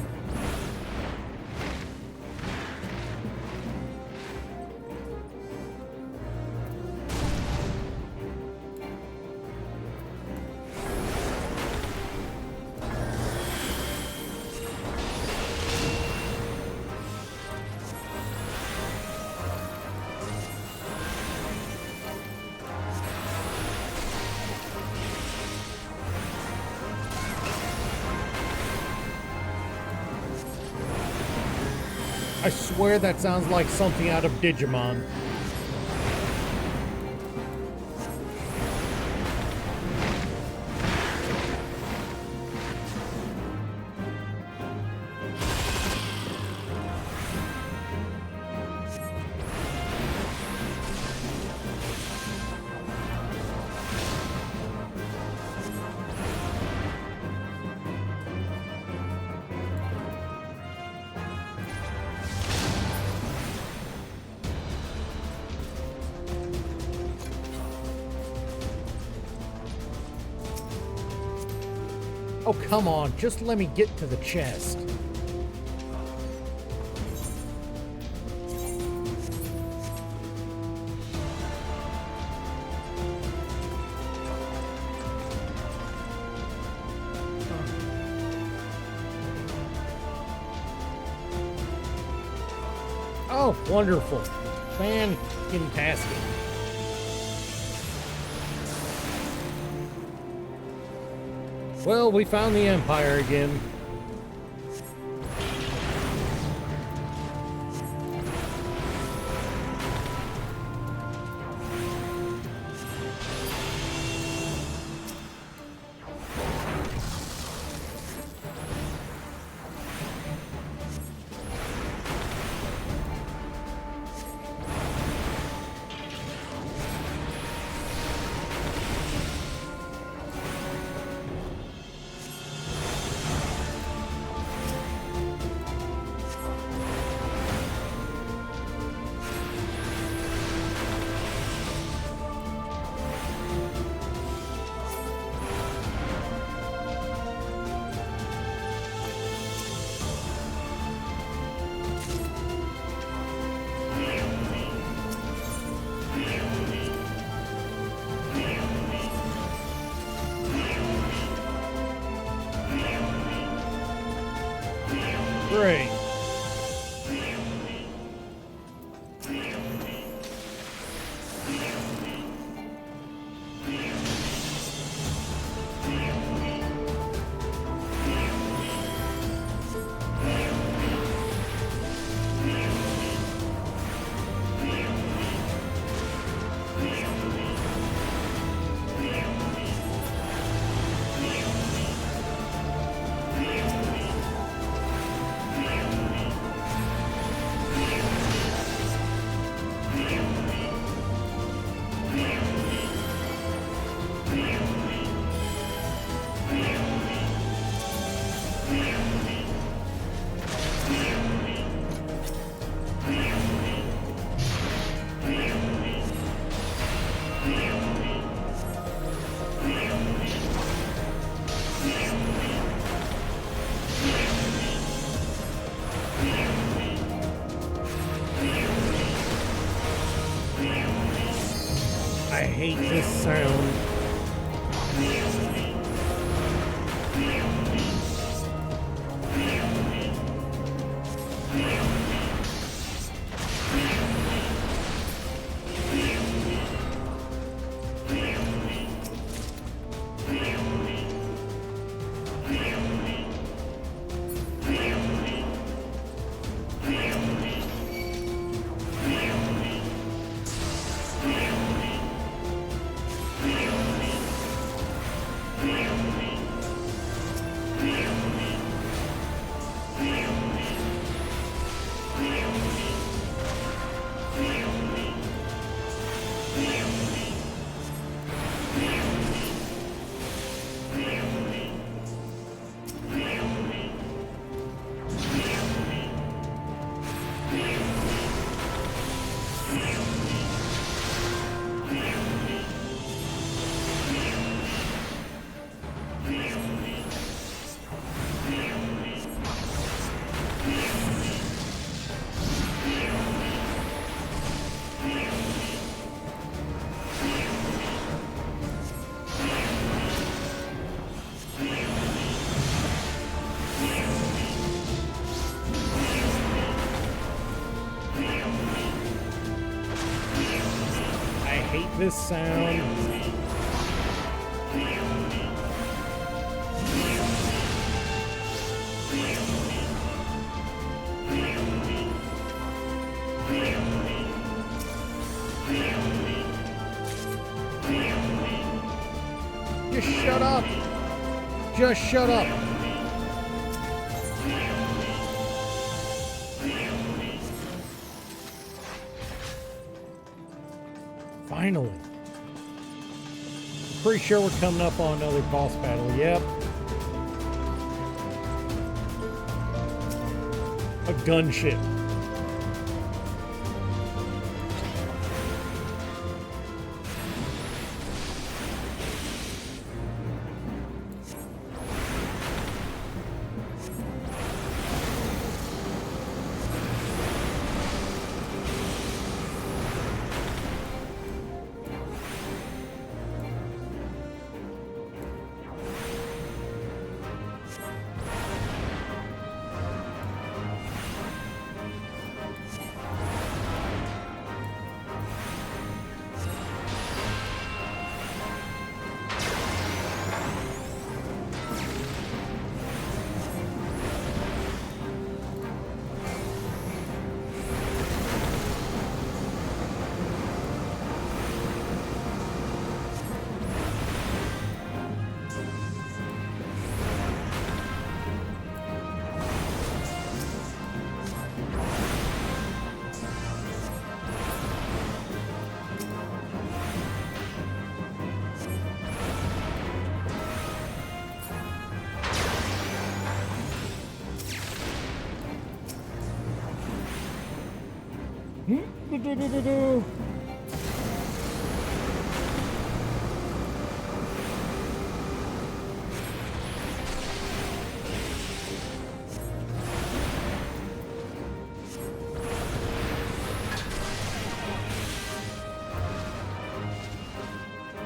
I swear that sounds like something out of Digimon. Oh, come on, just let me get to the chest. Oh, wonderful. Fantastic. Well, we found the Empire again. Great. I hate this sound. This sound. Just shut up. Just shut up. Finally. Pretty sure we're coming up on another boss battle. Yep. A gunship.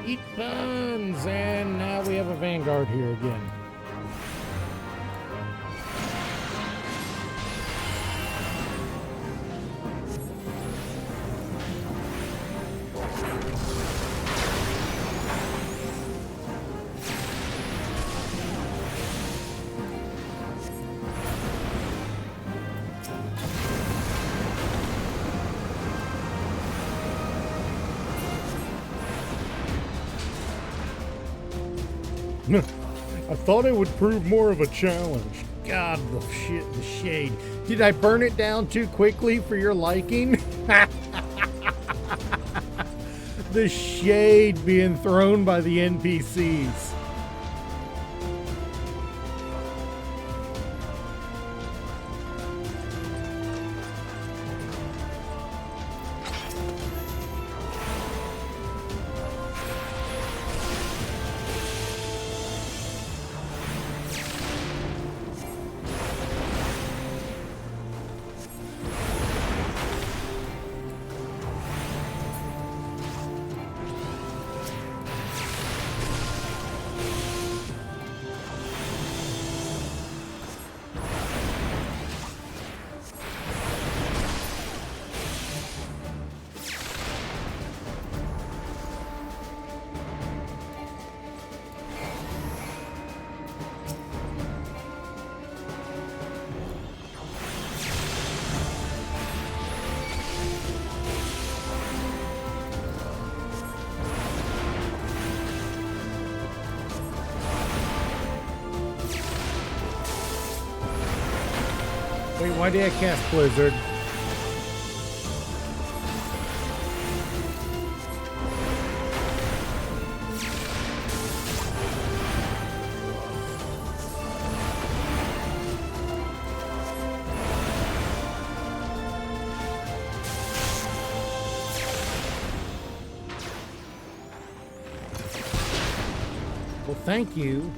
Eat buns! And now we have a Vanguard here again. I thought it would prove more of a challenge. God, the shade. Did I burn it down too quickly for your liking? The shade being thrown by the NPCs. Wait, why did I cast Blizzard? Well, thank you.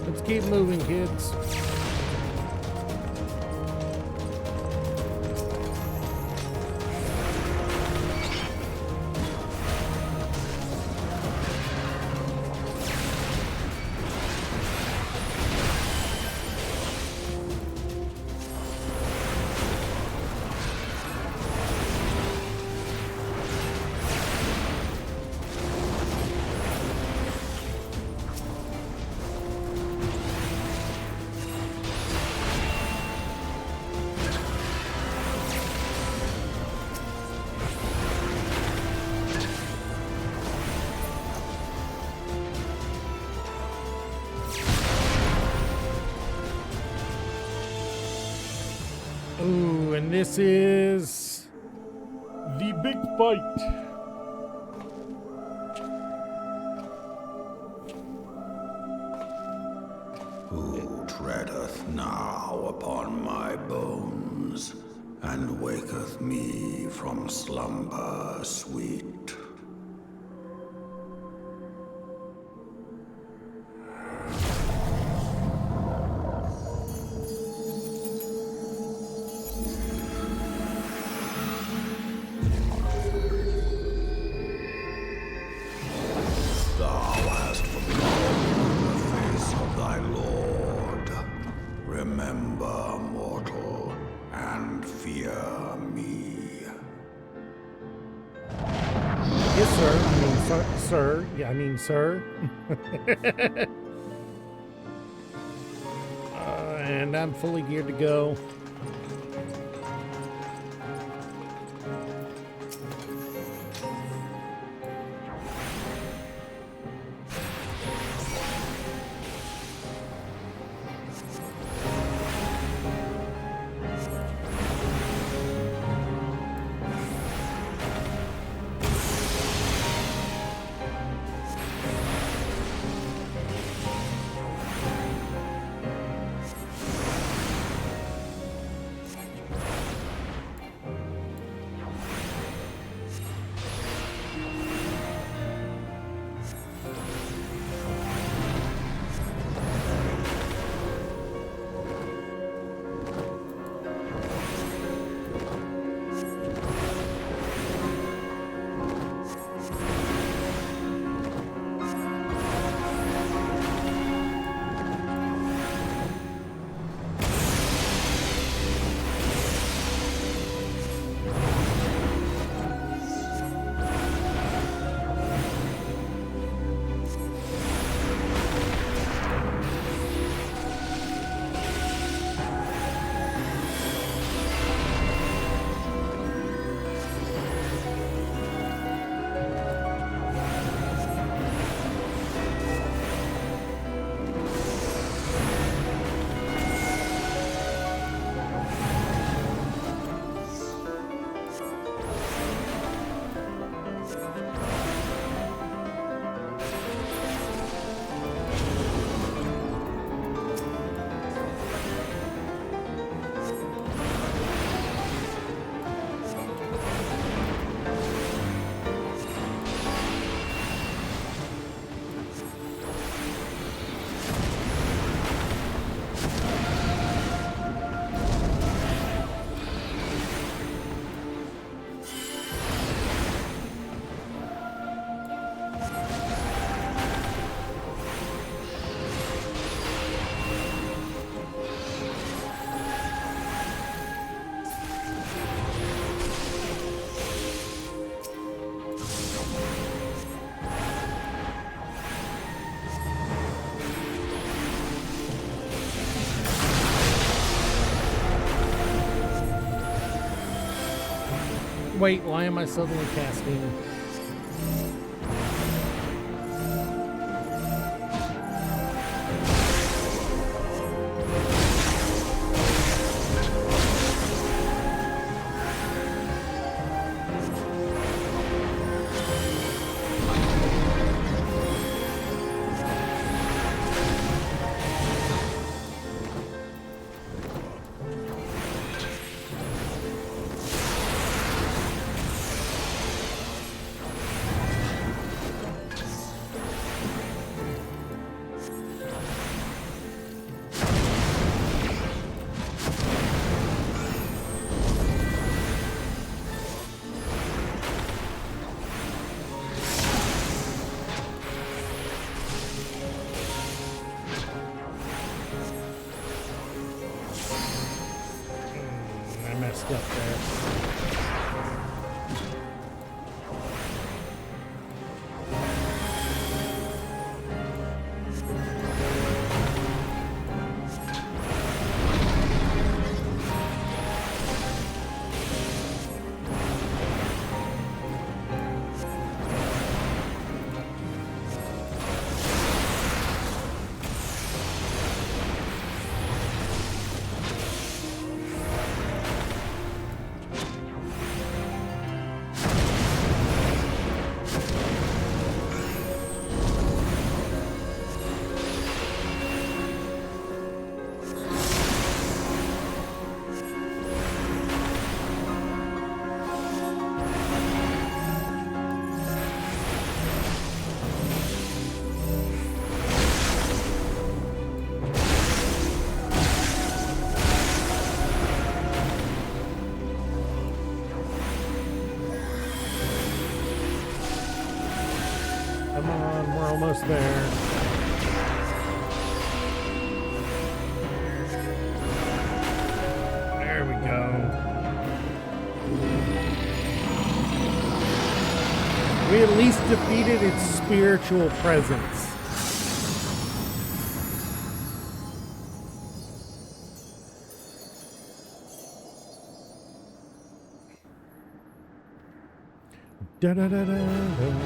Let's keep moving, kids. Ooh, and this is the big fight. Who treadeth now upon my bones, and waketh me from slumber sweet? Remember, mortal, and fear me. Yes, sir. I mean, sir. Yeah, I mean, sir. And I'm fully geared to go. Wait, why am I suddenly casting? I messed up there. Come on, we're almost there. There we go. We at least defeated its spiritual presence. Da da da da da da.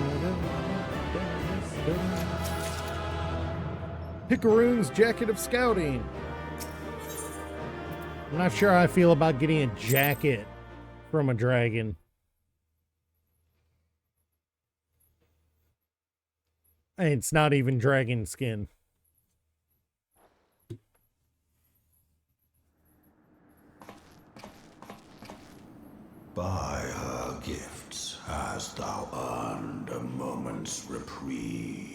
Picaroon's Jacket of Scouting. I'm not sure how I feel about getting a jacket from a dragon. And it's not even dragon skin. By her gifts hast thou earned a moment's reprieve.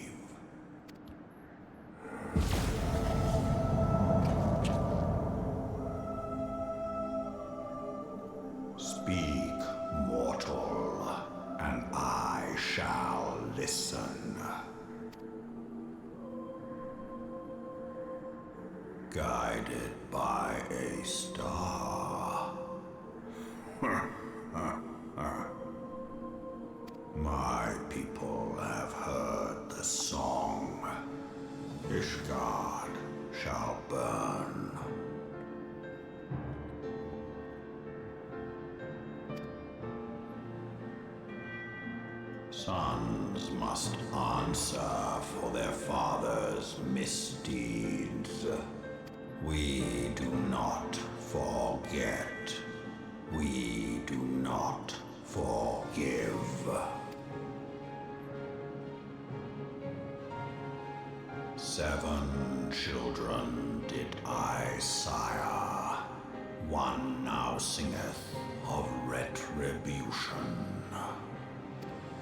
Speak, mortal, and I shall listen. Guided by a star. My people have heard the song. Ishgard shall burn. Sons must answer for their father's misdeeds. We do not forget. We do not forgive. Seven children did I sire. One now singeth of retribution.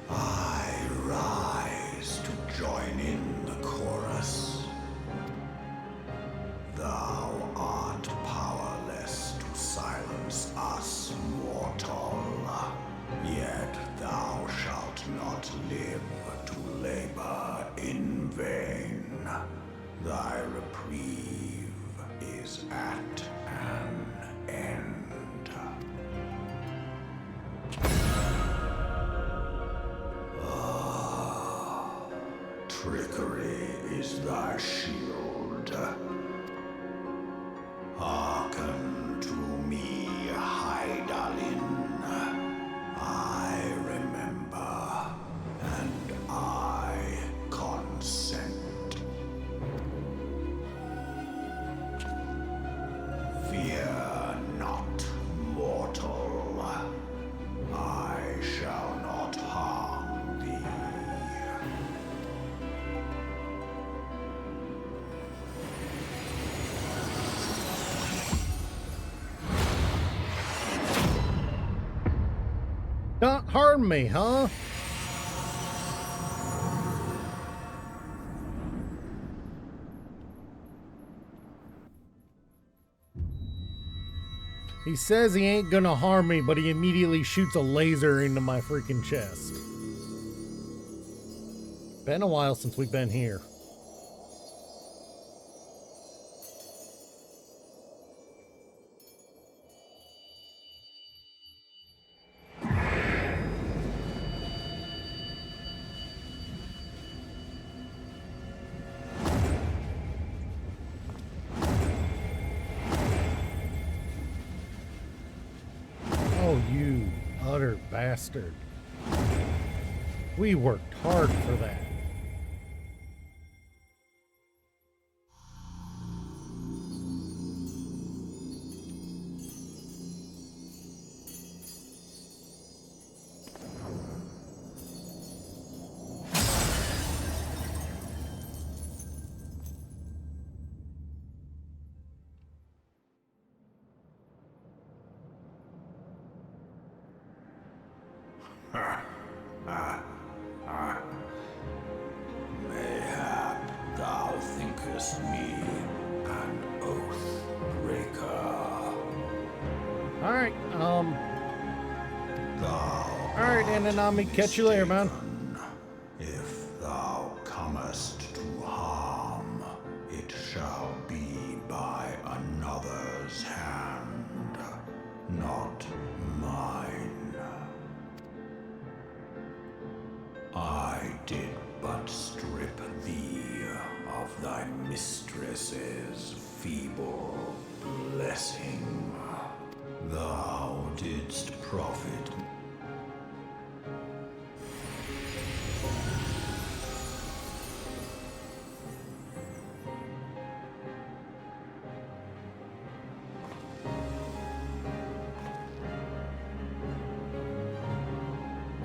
I rise to join in the chorus. Thou art powerless to silence us, mortal. Yet thou shalt not live to labor in vain. Thy reprieve is at an end. Trickery is thy shield. Hearken to me, Hydaelyn. harm me, huh? He says he ain't gonna harm me, but he immediately shoots a laser into my freaking chest. Been a while since we've been here. Oh, you utter bastard. We worked hard for that. Mayhap thou thinkest me an oath breaker. Alright, Alright, Ananami, catch you later, man. If thou comest to harm, it shall be by another's hand, not mine. I did but strip thee of thy mistress's feeble blessing. Thou didst profit.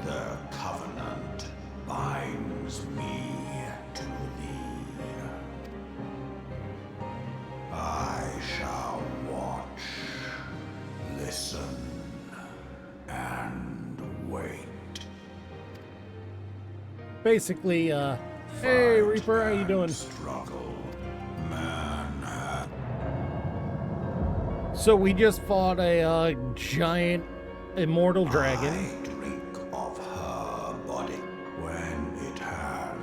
The covenant binds me to thee. I shall watch, listen, and wait. Basically, hey Reaper, how you doing? Struggle, man. So we just fought a giant immortal dragon. Drink of her body when it had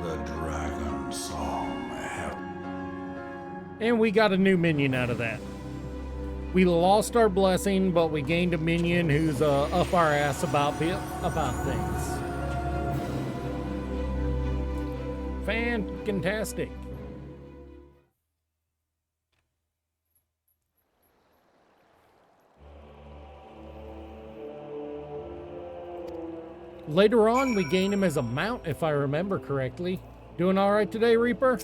the dragon song held. And we got a new minion out of that. We lost our blessing, but we gained a minion who's up our ass about things. Fantastic. Later on, we gain him as a mount, if I remember correctly. Doing all right today, Reaper?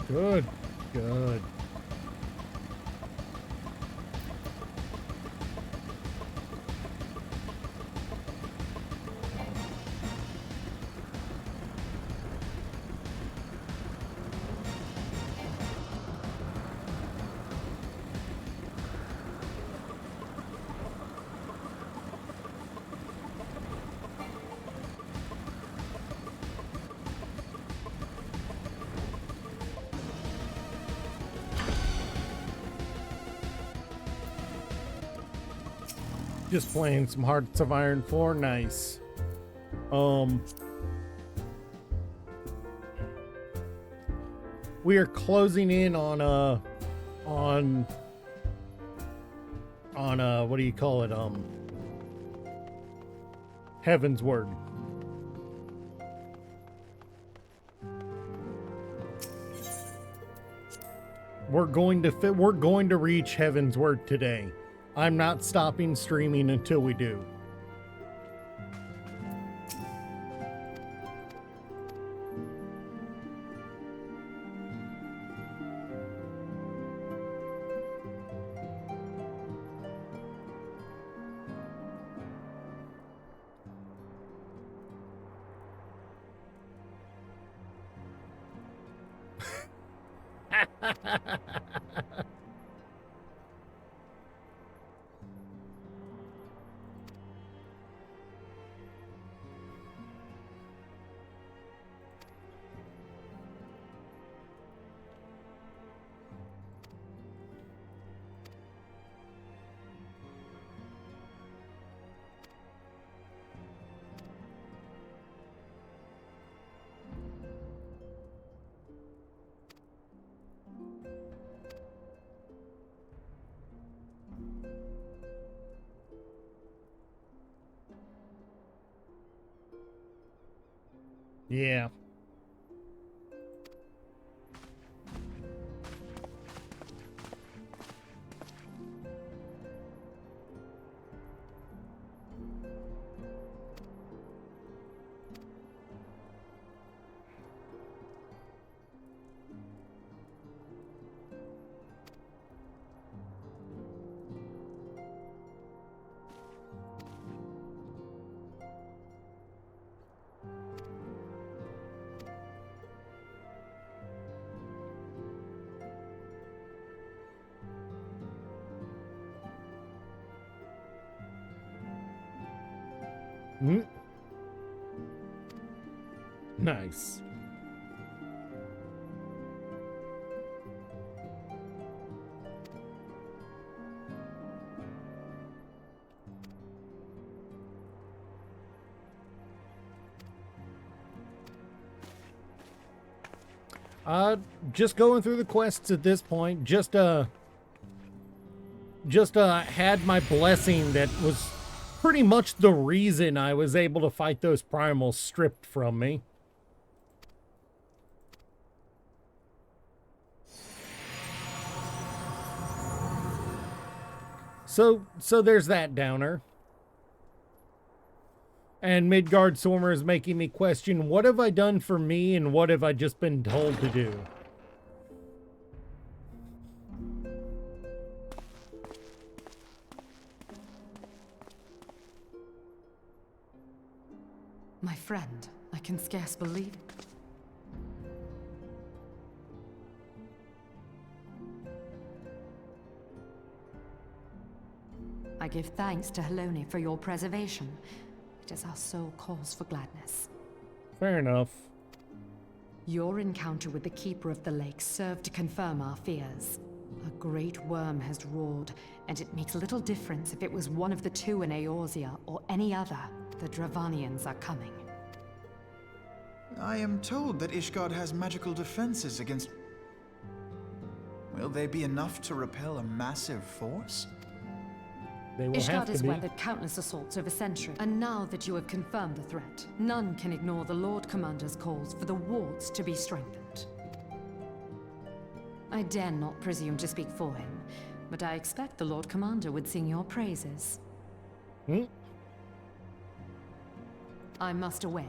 Good, good. Just playing some Hearts of Iron 4, nice. We are closing in on what do you call it? Heaven's Word. We're going to reach Heaven's Word today. I'm not stopping streaming until we do. Yeah. Nice. Just going through the quests at this point. Just had my blessing that was pretty much the reason I was able to fight those primals stripped from me. So there's that downer. And Midgardsormr is making me question, what have I done for me and what have I just been told to do? My friend, I can scarce believe it. I give thanks to Halone for your preservation. It is our sole cause for gladness. Fair enough. Your encounter with the Keeper of the Lake served to confirm our fears. A great worm has roared, and it makes little difference if it was one of the two in Eorzea or any other. The Dravanians are coming. I am told that Ishgard has magical defenses against... Will they be enough to repel a massive force? They will Ishgard have to has be. weathered countless assaults over centuries, and now that you have confirmed the threat, none can ignore the Lord Commander's calls for the wards to be strengthened. I dare not presume to speak for him, but I expect the Lord Commander would sing your praises. I must away,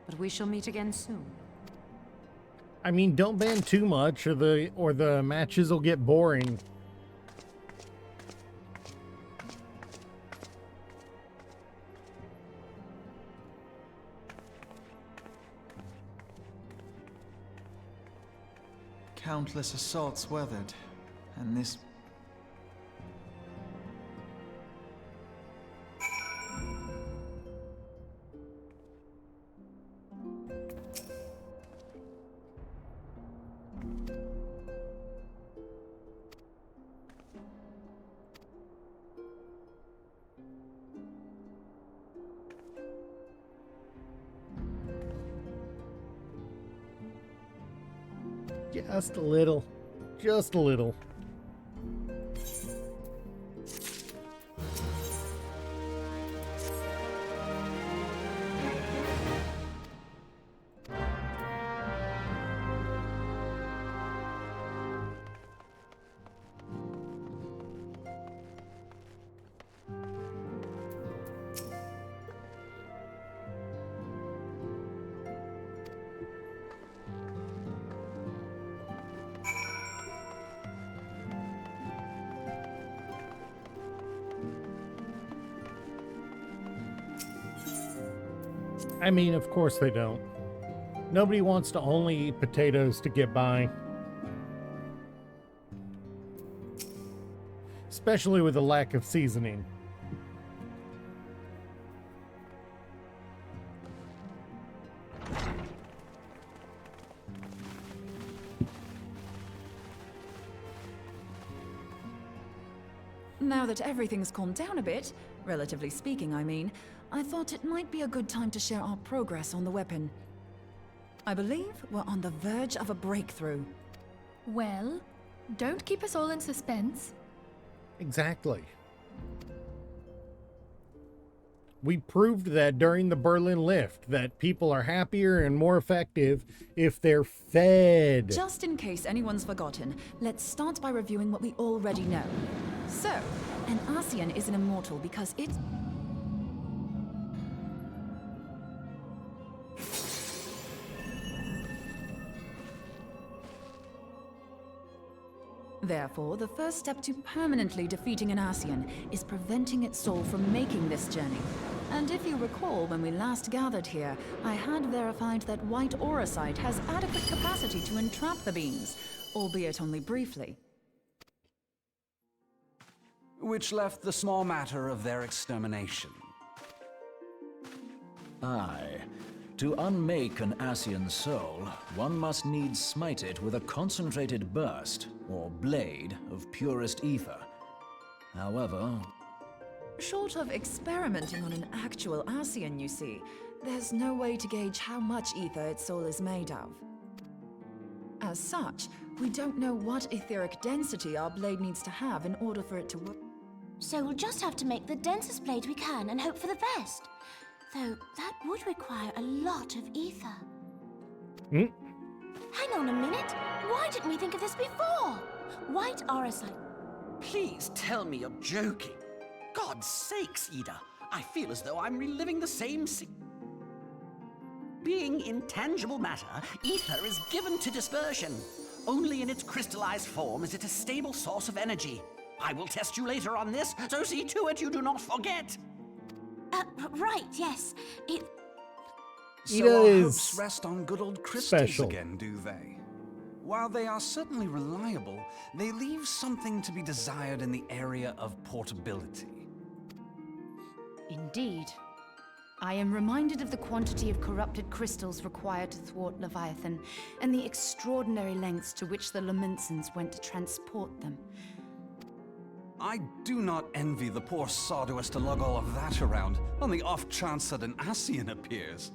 but we shall meet again soon. I mean, don't ban too much, or the matches will get boring. Countless assaults weathered, and this... Just a little. Just a little. I mean, of course they don't. Nobody wants to only eat potatoes to get by. Especially with the lack of seasoning. Now that everything's calmed down a bit, relatively speaking, I mean, I thought it might be a good time to share our progress on the weapon. I believe we're on the verge of a breakthrough. Well, don't keep us all in suspense. Exactly. We proved that during the Berlin Lift, that people are happier and more effective if they're fed. Just in case anyone's forgotten, let's start by reviewing what we already know. So, an Ascian is an immortal because it's... Therefore, the first step to permanently defeating an Ascian is preventing its soul from making this journey. And if you recall, when we last gathered here, I had verified that White Auracite has adequate capacity to entrap the beings, albeit only briefly. Which left the small matter of their extermination. Aye. To unmake an Ascian soul, one must needs smite it with a concentrated burst, or blade, of purest ether. However... Short of experimenting on an actual Ascian, you see, there's no way to gauge how much ether its soul is made of. As such, we don't know what etheric density our blade needs to have in order for it to work. So we'll just have to make the densest blade we can and hope for the best. Though that would require a lot of ether. Hmm? Hang on a minute. Why didn't we think of this before? White Auracite. Please tell me you're joking. God's sakes, Ida. I feel as though I'm reliving the same scene. Being intangible matter, ether is given to dispersion. Only in its crystallized form is it a stable source of energy. I will test you later on this, so see to it you do not forget. Right, yes. So our is hopes rest on good old crystals special. again, do they? While they are certainly reliable, they leave something to be desired in the area of portability. Indeed. I am reminded of the quantity of corrupted crystals required to thwart Leviathan, and the extraordinary lengths to which the Lamentsons went to transport them. I do not envy the poor sod who has to lug all of that around, on the off chance that an Ascian appears.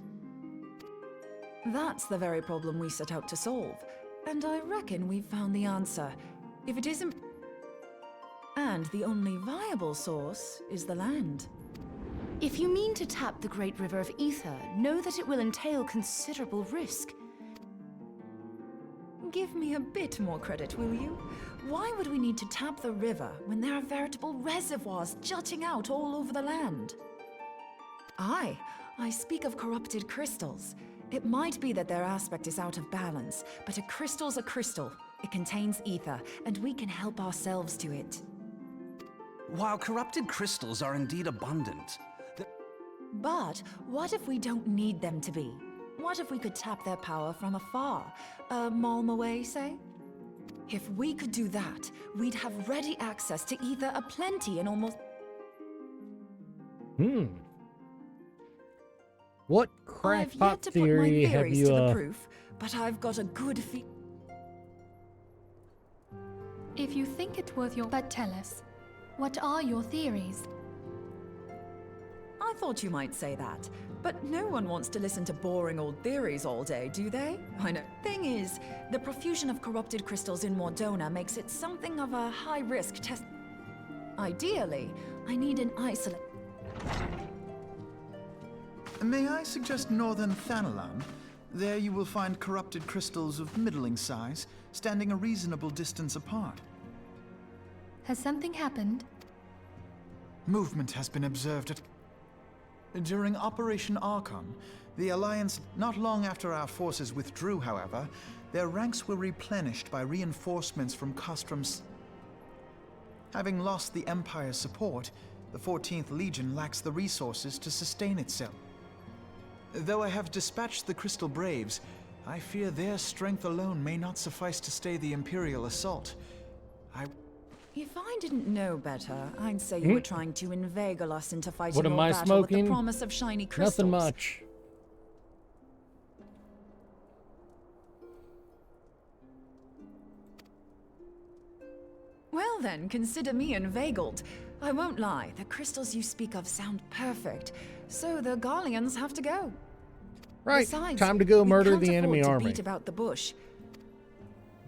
That's the very problem we set out to solve, and I reckon we've found the answer. If it isn't... And the only viable source is the land. If you mean to tap the Great River of Ether, know that it will entail considerable risk. Give me a bit more credit, will you? Why would we need to tap the river when there are veritable reservoirs jutting out all over the land? Aye, I speak of corrupted crystals. It might be that their aspect is out of balance, but a crystal's a crystal. It contains ether, and we can help ourselves to it. While corrupted crystals are indeed abundant, But what if we don't need them to be? What if we could tap their power from afar? A malm away, say? If we could do that, we'd have ready access to ether aplenty and almost... What I've crackpot yet to put my theory have theories you, to the proof, but I've got a good If you think it worth your... But tell us, what are your theories? I thought you might say that, but no one wants to listen to boring old theories all day, do they? I know. Thing is, the profusion of corrupted crystals in Mordona makes it something of a high-risk test. Ideally, I need an isolate. May I suggest northern Thanalan? There you will find corrupted crystals of middling size, standing a reasonable distance apart. Has something happened? Movement has been observed at... During Operation Archon, the Alliance, not long after our forces withdrew, however, their ranks were replenished by reinforcements from Kostrom's. Having lost the Empire's support, the 14th Legion lacks the resources to sustain itself. Though I have dispatched the Crystal Braves, I fear their strength alone may not suffice to stay the Imperial assault. If I didn't know better, I'd say you were trying to inveigle us into fighting What am your I battle with the smoking? promise of shiny crystals. Nothing much. Well then, consider me inveigled. I won't lie, the crystals you speak of sound perfect, so the Garleans have to go. Right, Besides, time to go we murder can't the enemy afford to army. beat about the bush.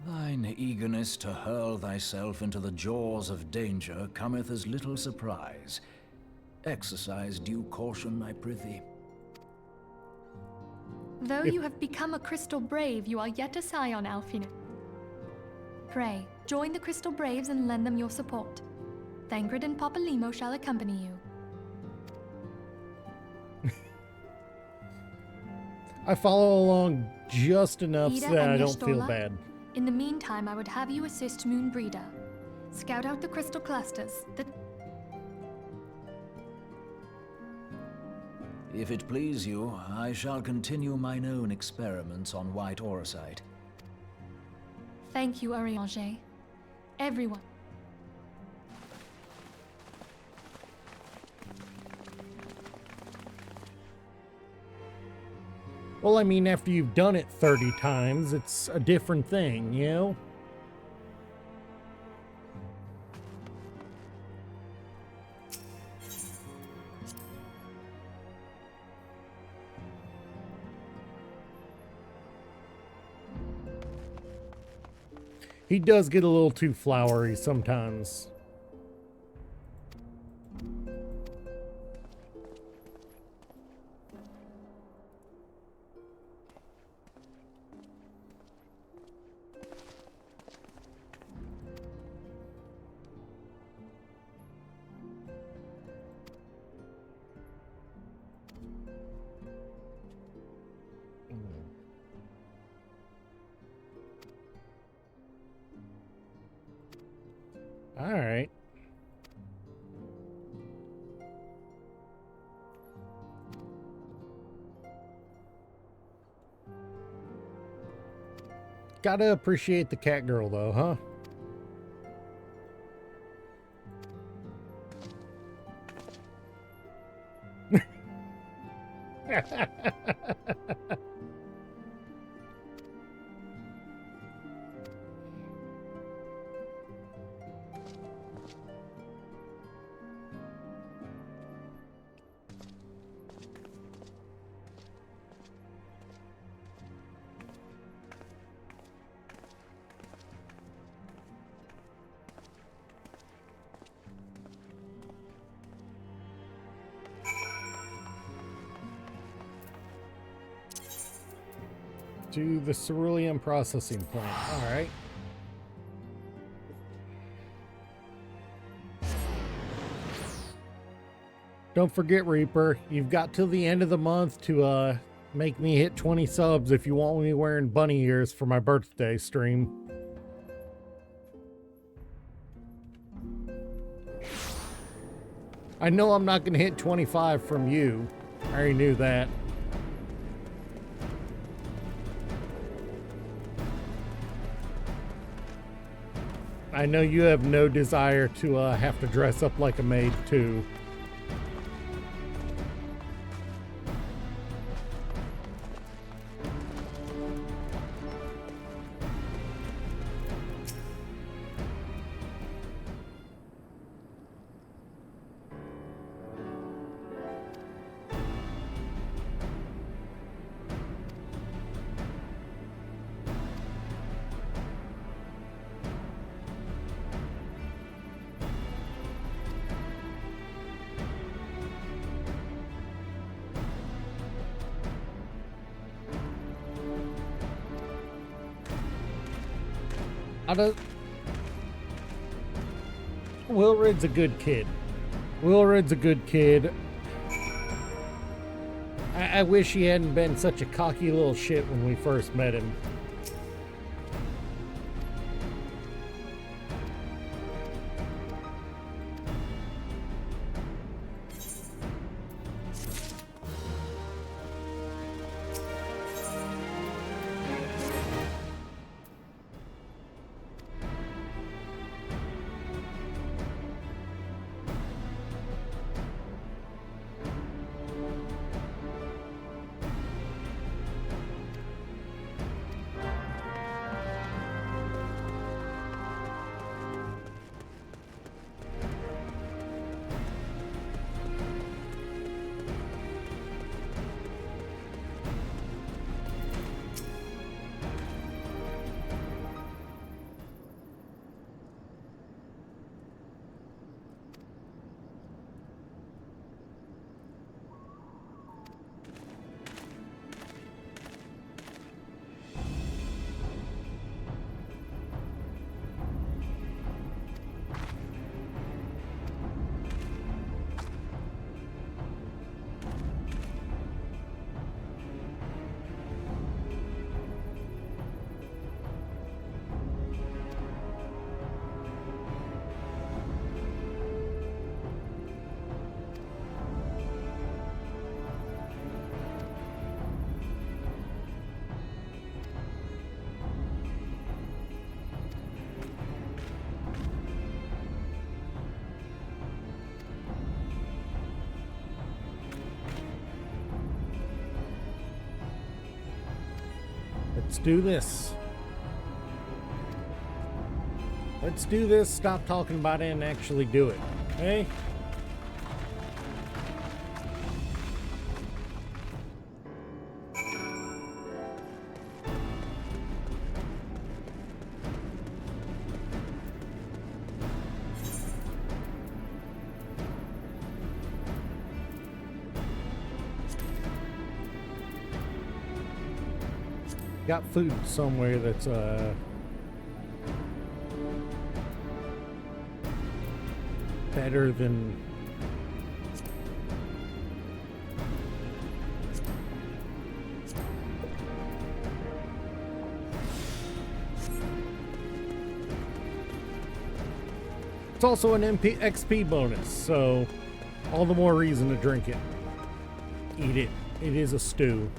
Thine eagerness to hurl thyself into the jaws of danger cometh as little surprise. Exercise due caution, I prithee. Though you have become a Crystal Brave, you are yet a scion, Alfina. Pray, join the Crystal Braves and lend them your support. Thangred and Papalymo shall accompany you. I follow along just enough Ida so that and I don't feel Y'shtola? bad. In the meantime, I would have you assist Moonbreeder. Scout out the crystal clusters. If it please you, I shall continue mine own experiments on white orosite. Thank you, Urianger. Everyone. Well, I mean, after you've done it 30 times, it's a different thing, you know? He does get a little too flowery sometimes. All right. Gotta appreciate the cat girl, though, huh? To the cerulean processing plant. All right. Don't forget, Reaper, you've got till the end of the month to make me hit 20 subs if you want me wearing bunny ears for my birthday stream. I know I'm not going to hit 25 from you. I already knew that. I know you have no desire to have to dress up like a maid, too. Wilred's a good kid. Wilred's a good kid. I wish he hadn't been such a cocky little shit when we first met him. Let's do this. Let's do this, stop talking about it, and actually do it. Okay? Got food somewhere that's better than it's also an XP bonus, so all the more reason to drink it. Eat it. It is a stew.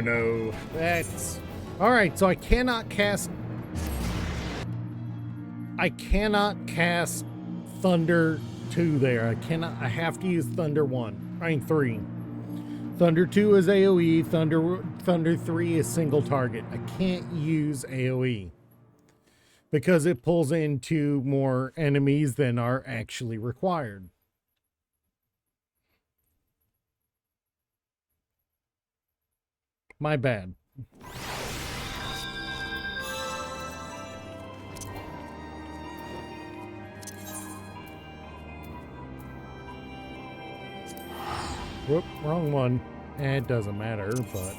No. That's... Alright, so I cannot cast Thunder 2 there. I have to use Thunder 1. I mean 3. Thunder 2 is AoE, Thunder 3 is single target. I can't use AoE because it pulls into more enemies than are actually required. My bad. Whoop, wrong one. It doesn't matter, but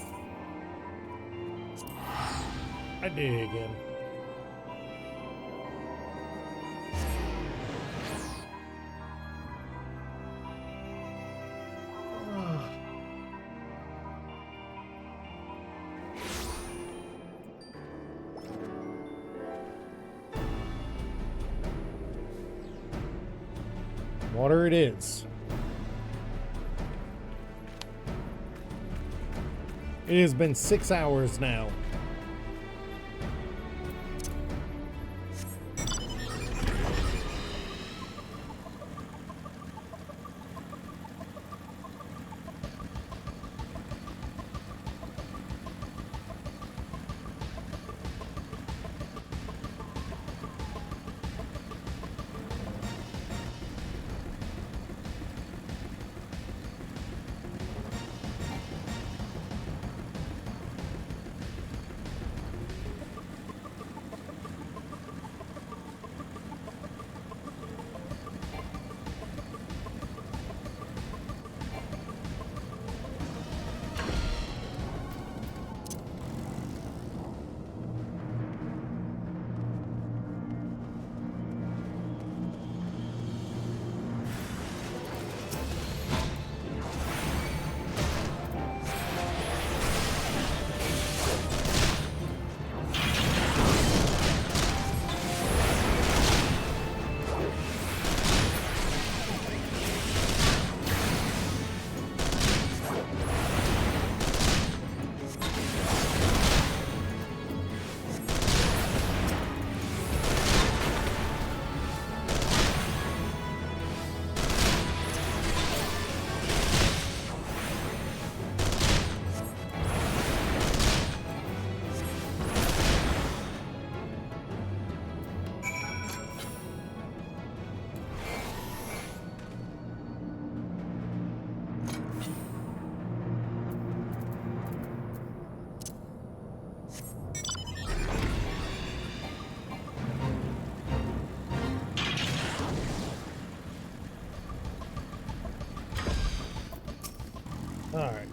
I did it again. Water it is. It has been 6 hours now. All right.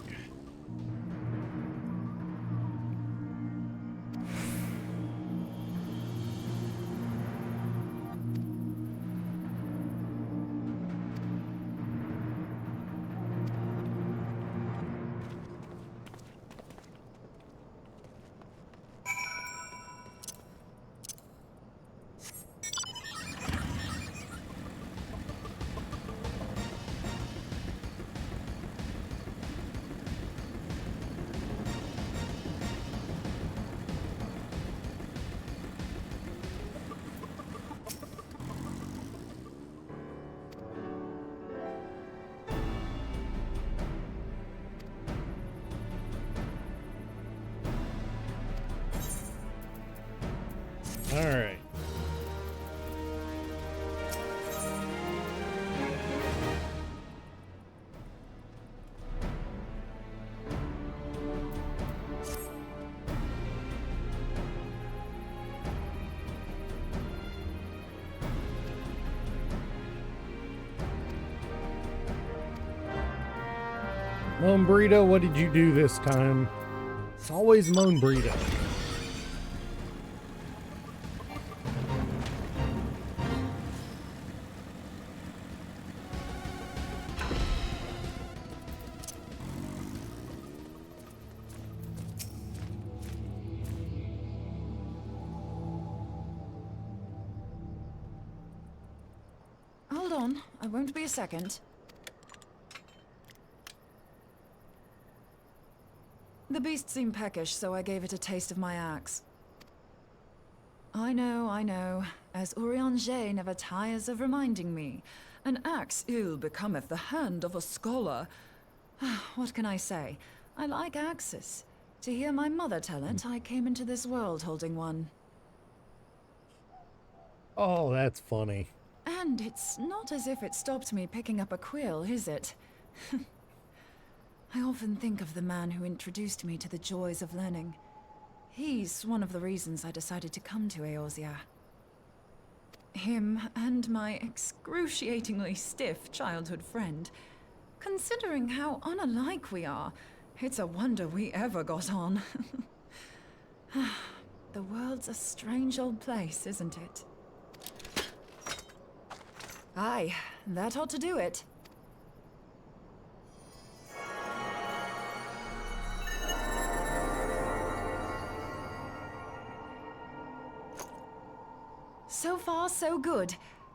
All right. Moan Burrito, what did you do this time? It's always Moan Burrito. Hold on, I won't be a second. The beast seemed peckish, so I gave it a taste of my axe. I know, as Urianger never tires of reminding me. An axe ill becometh the hand of a scholar. What can I say? I like axes. To hear my mother tell it, I came into this world holding one. Oh, that's funny. And it's not as if it stopped me picking up a quill, is it? I often think of the man who introduced me to the joys of learning. He's one of the reasons I decided to come to Eorzea. Him and my excruciatingly stiff childhood friend. Considering how unalike we are, it's a wonder we ever got on. The world's a strange old place, isn't it? Aye, that ought to do it. So far, so good.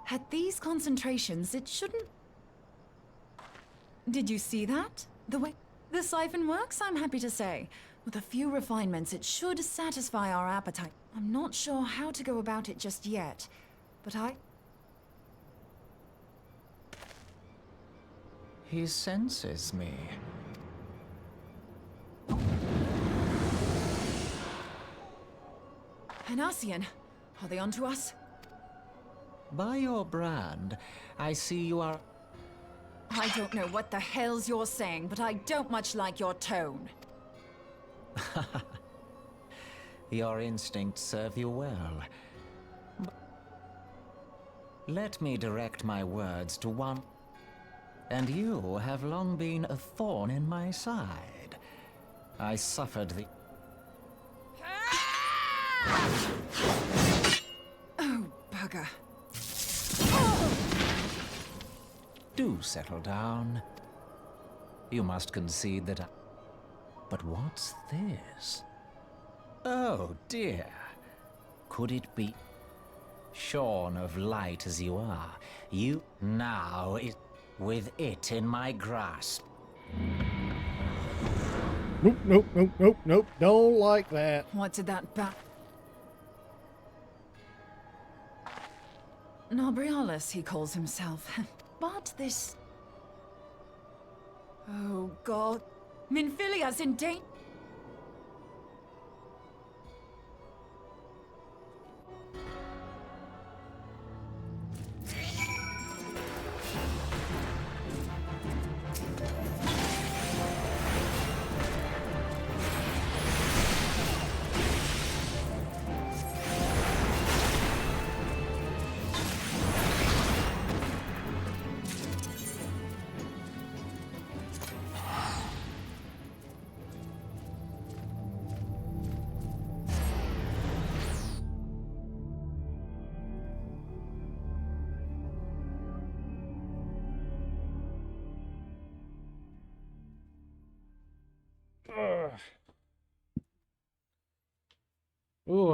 At these concentrations, it shouldn't... Did you see that? The way the siphon works, I'm happy to say. With a few refinements, it should satisfy our appetite. I'm not sure how to go about it just yet, but He senses me. Hanassian, are they onto us? By your brand, I see you are... I don't know what the hell's you're saying, but I don't much like your tone. Your instincts serve you well. Let me direct my words to one... And you have long been a thorn in my side. I suffered the... Oh, bugger. Do settle down. You must concede that But what's this? Oh dear. Could it be? Shorn of light as you are, you now with it in my grasp. Nope. Don't like that. What did that Nobrialis, he calls himself. But this... Oh, God. Minfilia's in danger.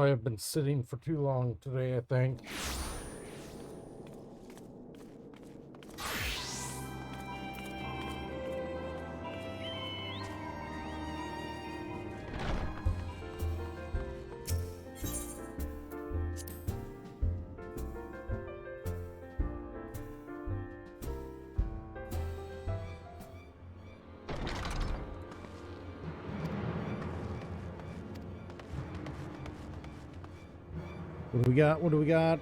I have been sitting for too long today, I think. What do we got? What do we got?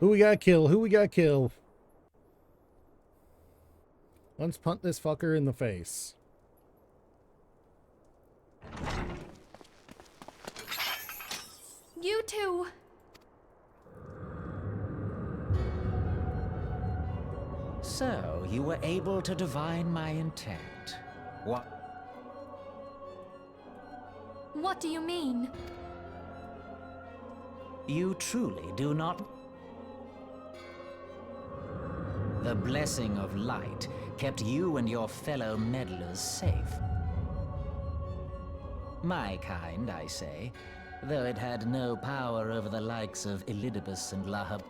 Who we got to kill? Who we got to kill? Let's punt this fucker in the face. You two. So, you were able to divine my intent. What? What do you mean? You truly do not... The blessing of light kept you and your fellow meddlers safe. My kind, I say, though it had no power over the likes of Elidibus and Lahab.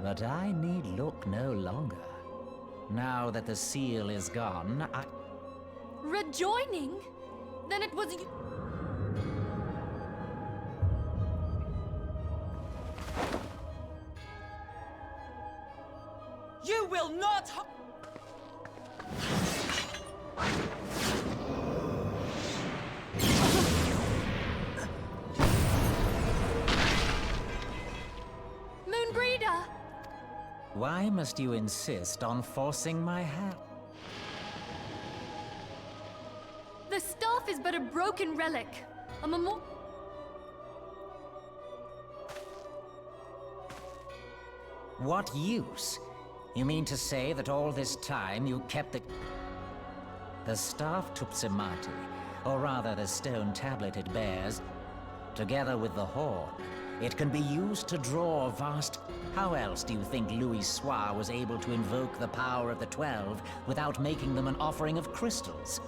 But I need look no longer. Now that the seal is gone, I... Rejoining? Then it was you... You will not... Moonbreeder! Why must you insist on forcing my hand? The staff is but a broken relic. A memorial... What use? You mean to say that all this time you kept the staff Tupsimati, or rather the stone tablet it bears, together with the horn, it can be used to draw vast... How else do you think Louis Soir was able to invoke the power of the 12 without making them an offering of crystals?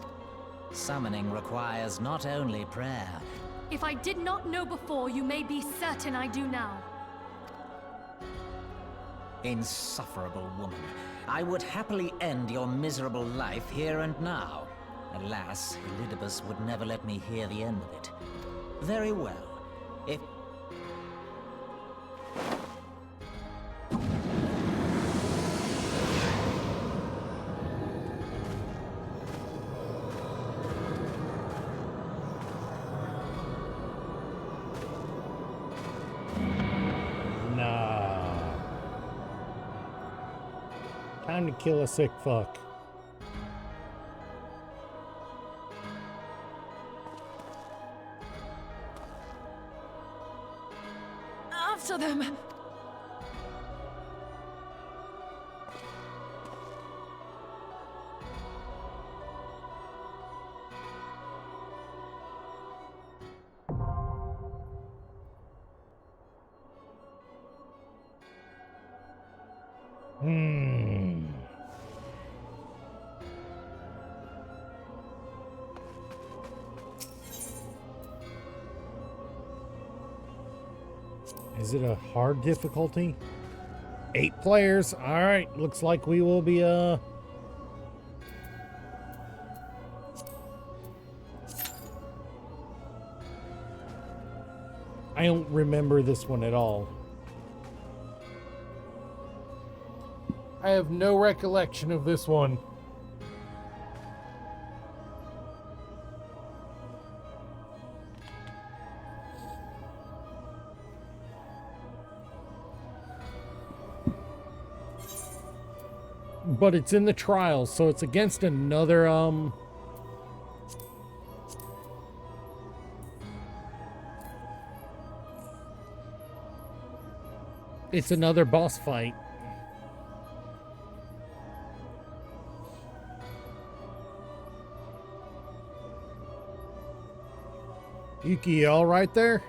Summoning requires not only prayer... If I did not know before, you may be certain I do now. Insufferable woman. I would happily end your miserable life here and now. Alas, Elidibus would never let me hear the end of it. Very well. If... Time to kill a sick fuck. After them! Is it a hard difficulty? 8 players. All right. Looks like we will be, I don't remember this one at all. I have no recollection of this one. But it's in the trials, so it's against another, it's another boss fight. Yuki, you all right there?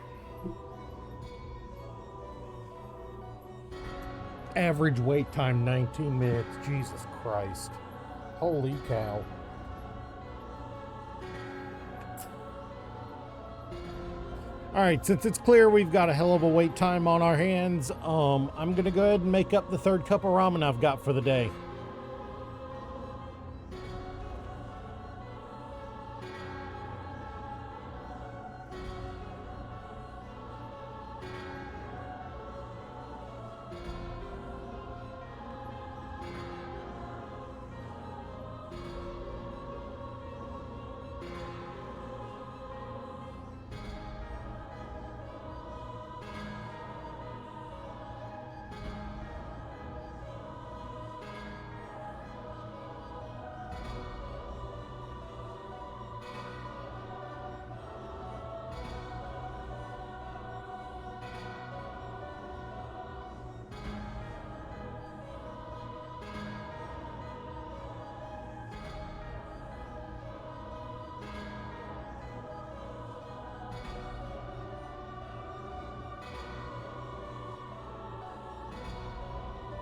Average wait time 19 minutes. Jesus Christ. Holy cow. All right, since it's clear we've got a hell of a wait time on our hands, I'm gonna go ahead and make up the third cup of ramen I've got for the day.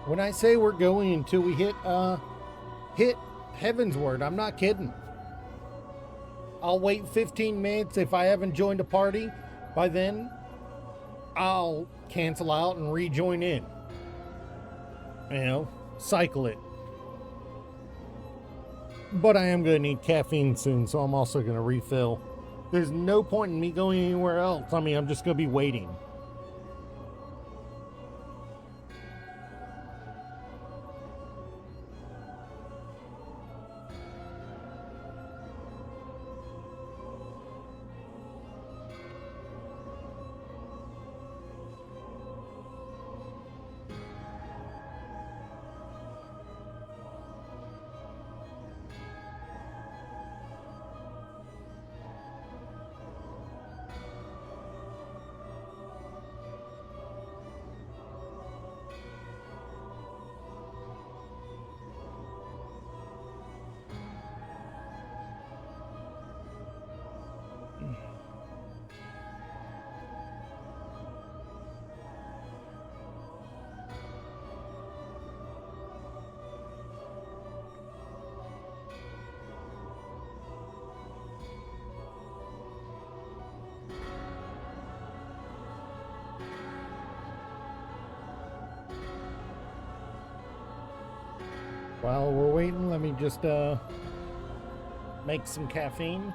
When I say we're going until we hit Heavensward, I'm not kidding. I'll wait 15 minutes if I haven't joined a party. By then, I'll cancel out and rejoin in. You know, cycle it. But I am going to need caffeine soon, so I'm also going to refill. There's no point in me going anywhere else. I mean, I'm just going to be waiting. While we're waiting, let me just make some caffeine.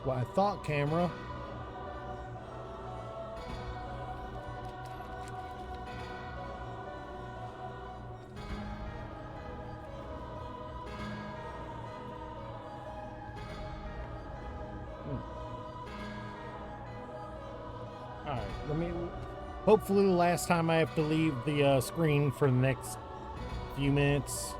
Well, I thought camera. All right, let me. Hopefully, the last time I have to leave the screen for the next few minutes.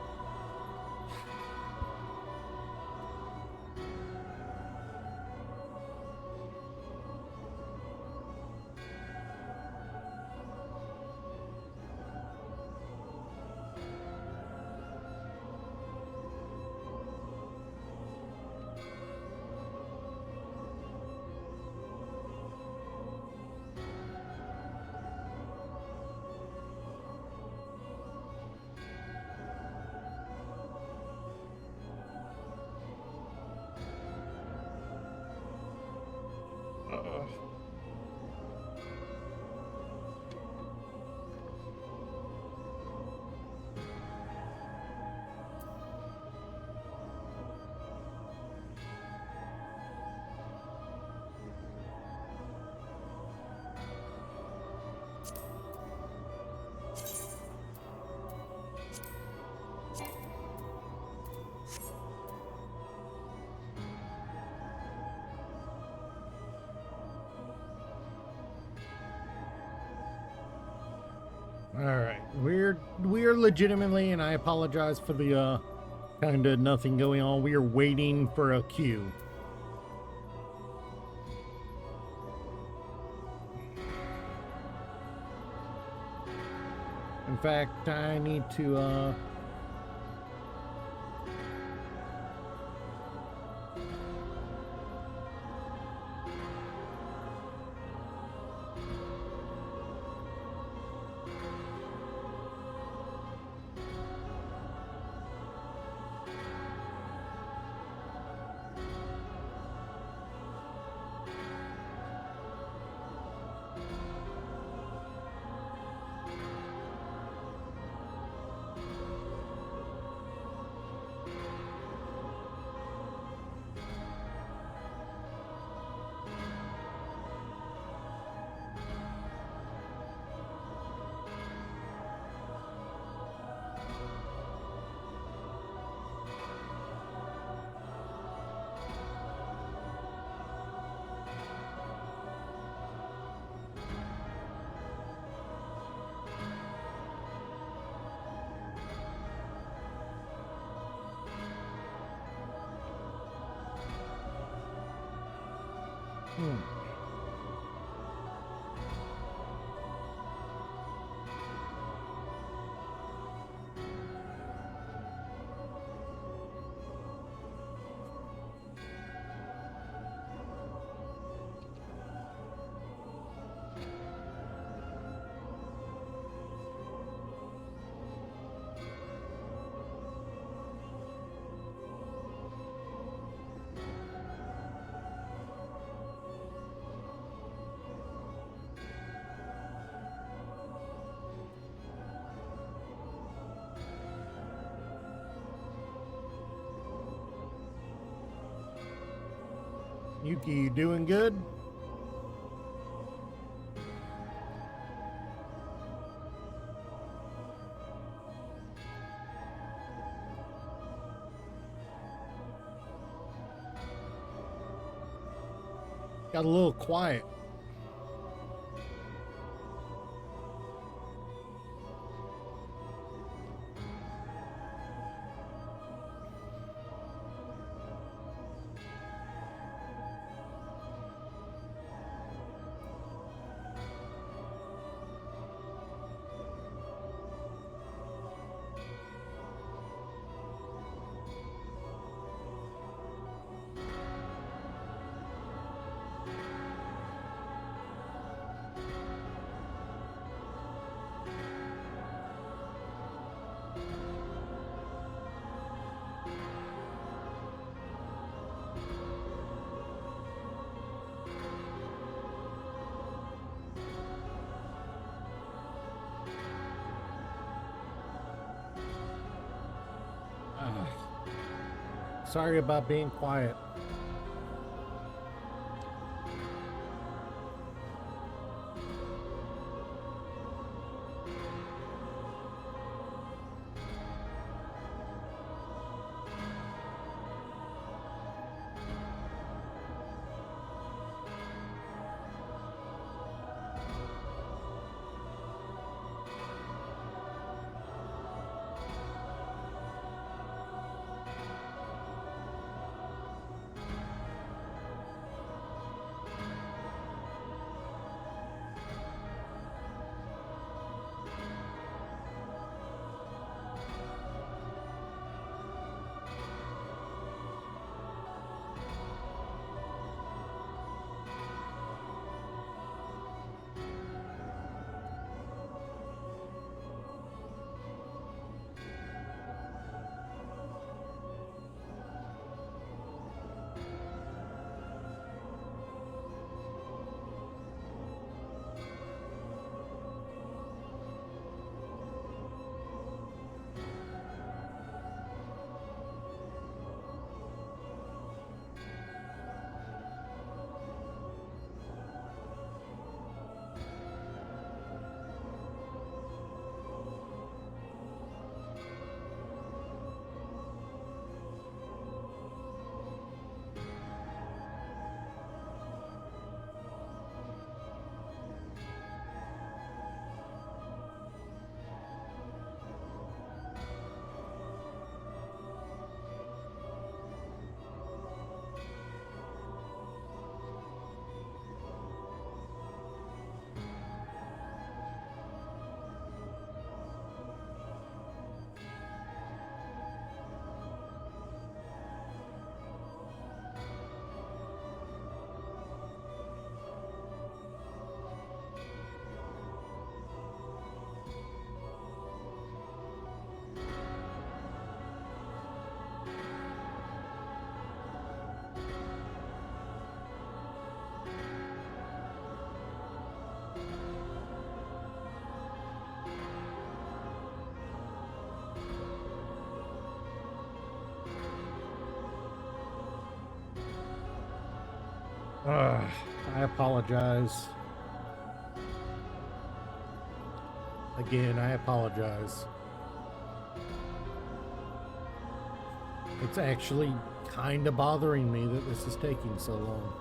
All right, we're legitimately, and I apologize for the kind of nothing going on. We are waiting for a queue. In fact, I need to Yuki, you doing good? Got a little quiet. Sorry about being quiet. I apologize. Again, I apologize. It's actually kind of bothering me that this is taking so long.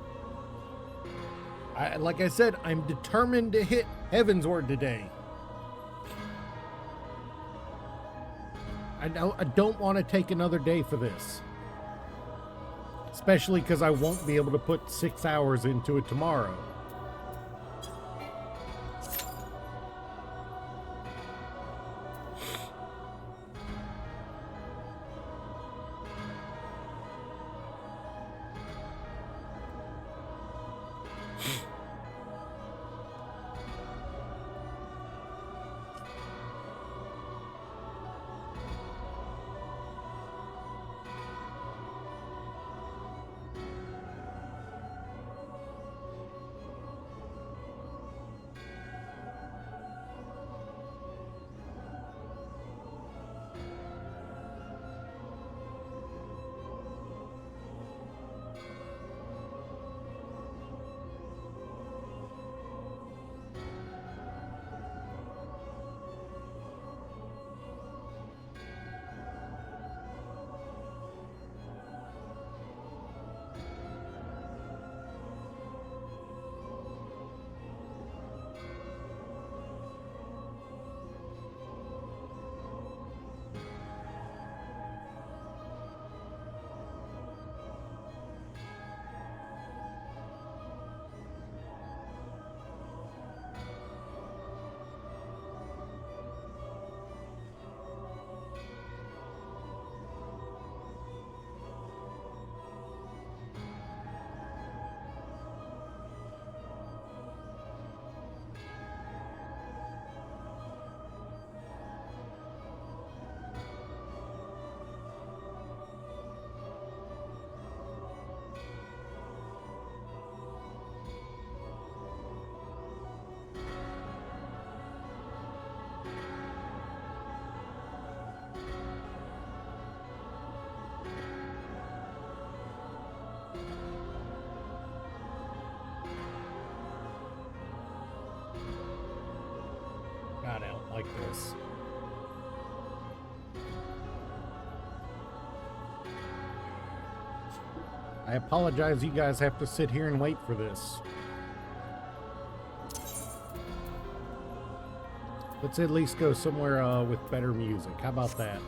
Like I said, I'm determined to hit Heavensward today. I don't want to take another day for this. Especially because I won't be able to put 6 hours into it tomorrow. God, I don't like this. I apologize, you guys have to sit here and wait for this. Let's at least go somewhere with better music. How about that?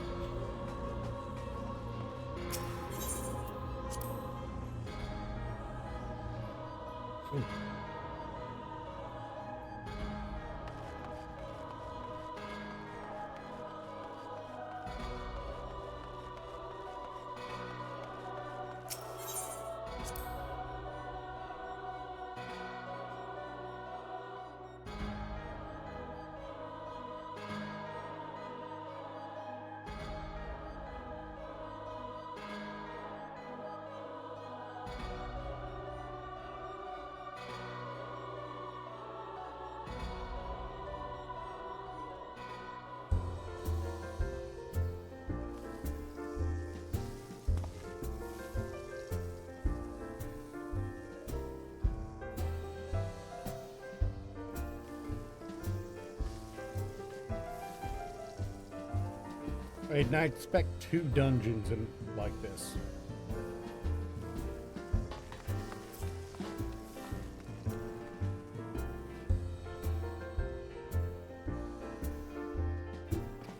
I did not expect 2 dungeons like this.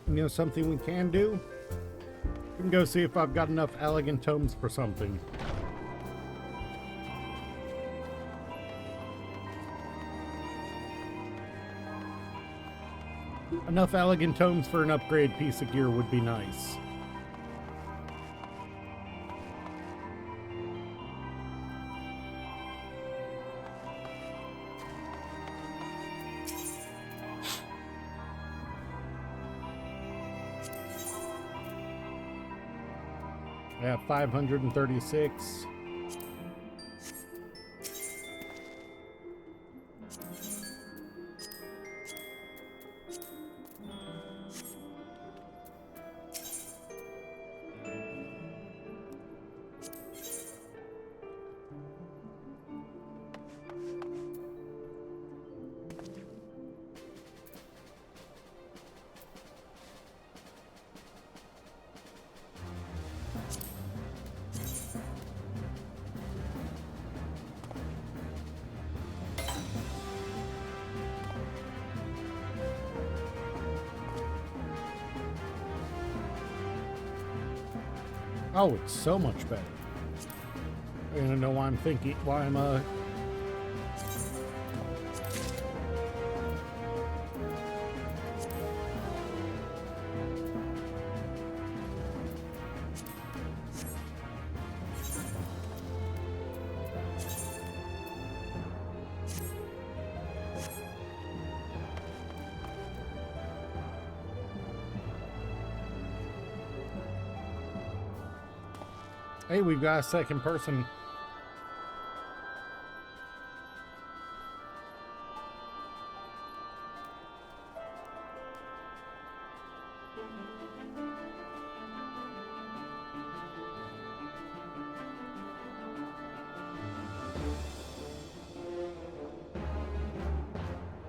You know something we can do? We can go see if I've got enough elegant tomes for something. Enough elegant tomes for an upgrade piece of gear would be nice. I have 536. Oh, it's so much better. I don't know why I'm thinking, why I'm Hey, we've got a second person.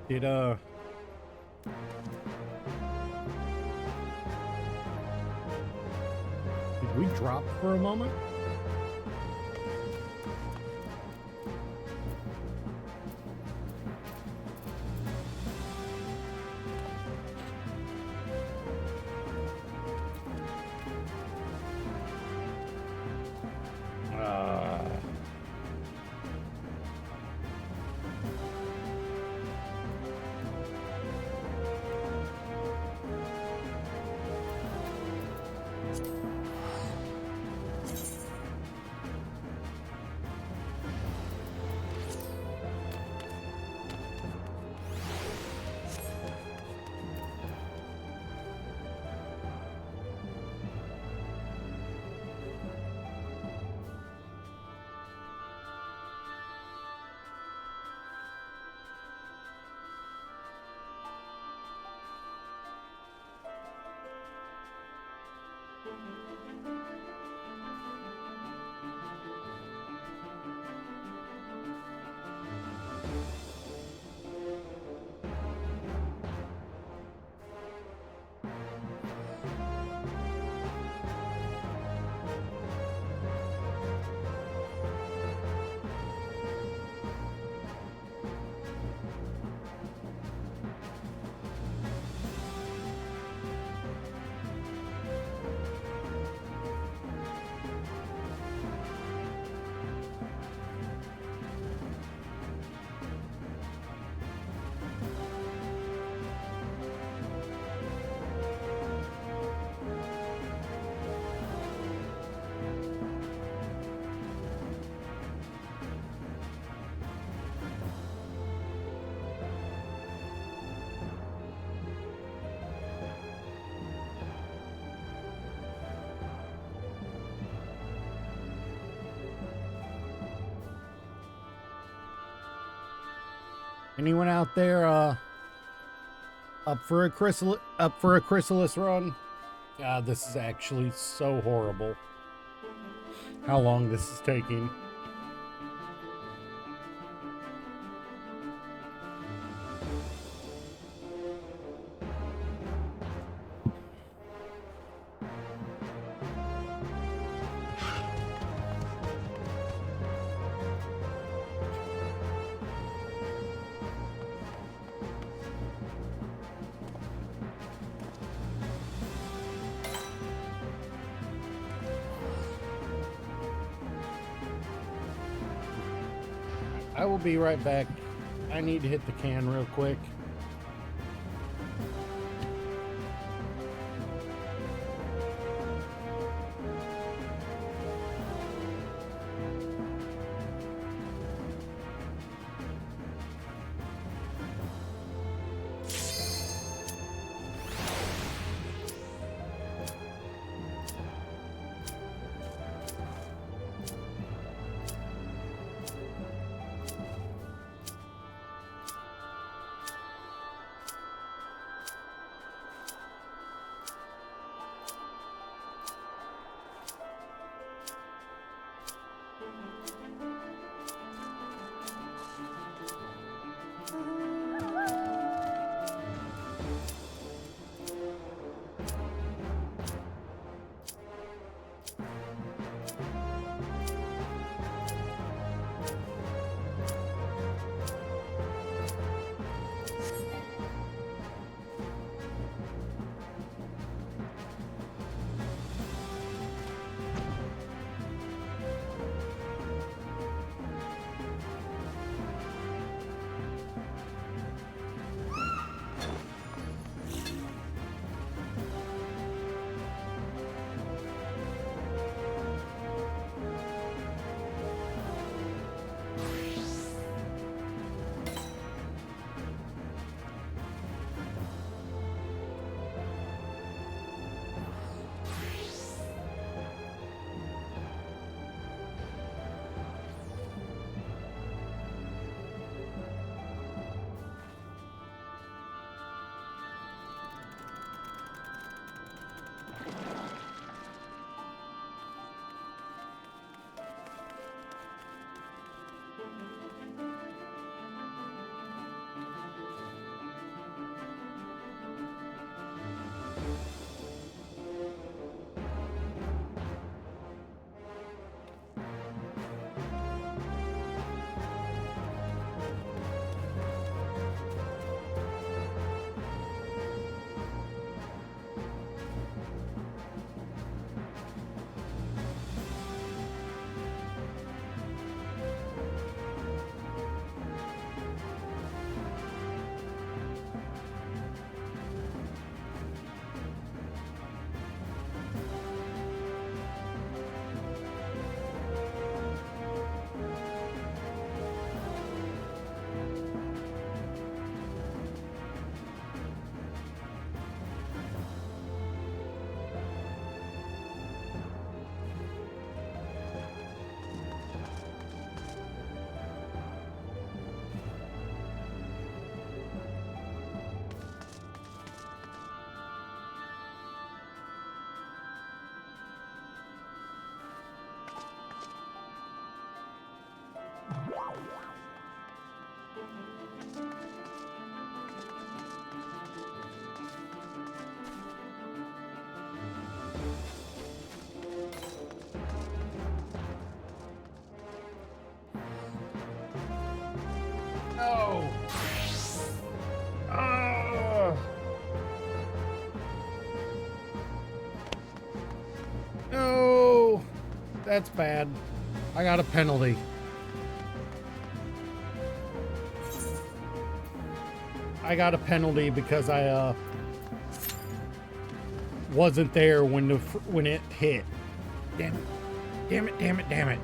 Did we drop for a moment? Anyone out there up for a chrysalis run? God, this is actually so horrible. How long this is taking. I will be right back. I need to hit the can real quick. No. Ah. No. That's bad. I got a penalty. I got a penalty because I wasn't there when it hit. Damn it. Damn it, damn it, damn it.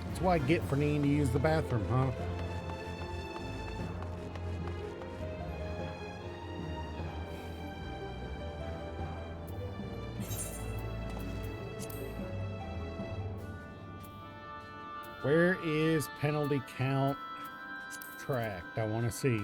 That's what I get for needing to use the bathroom, huh? Where is penalty count tracked? I want to see.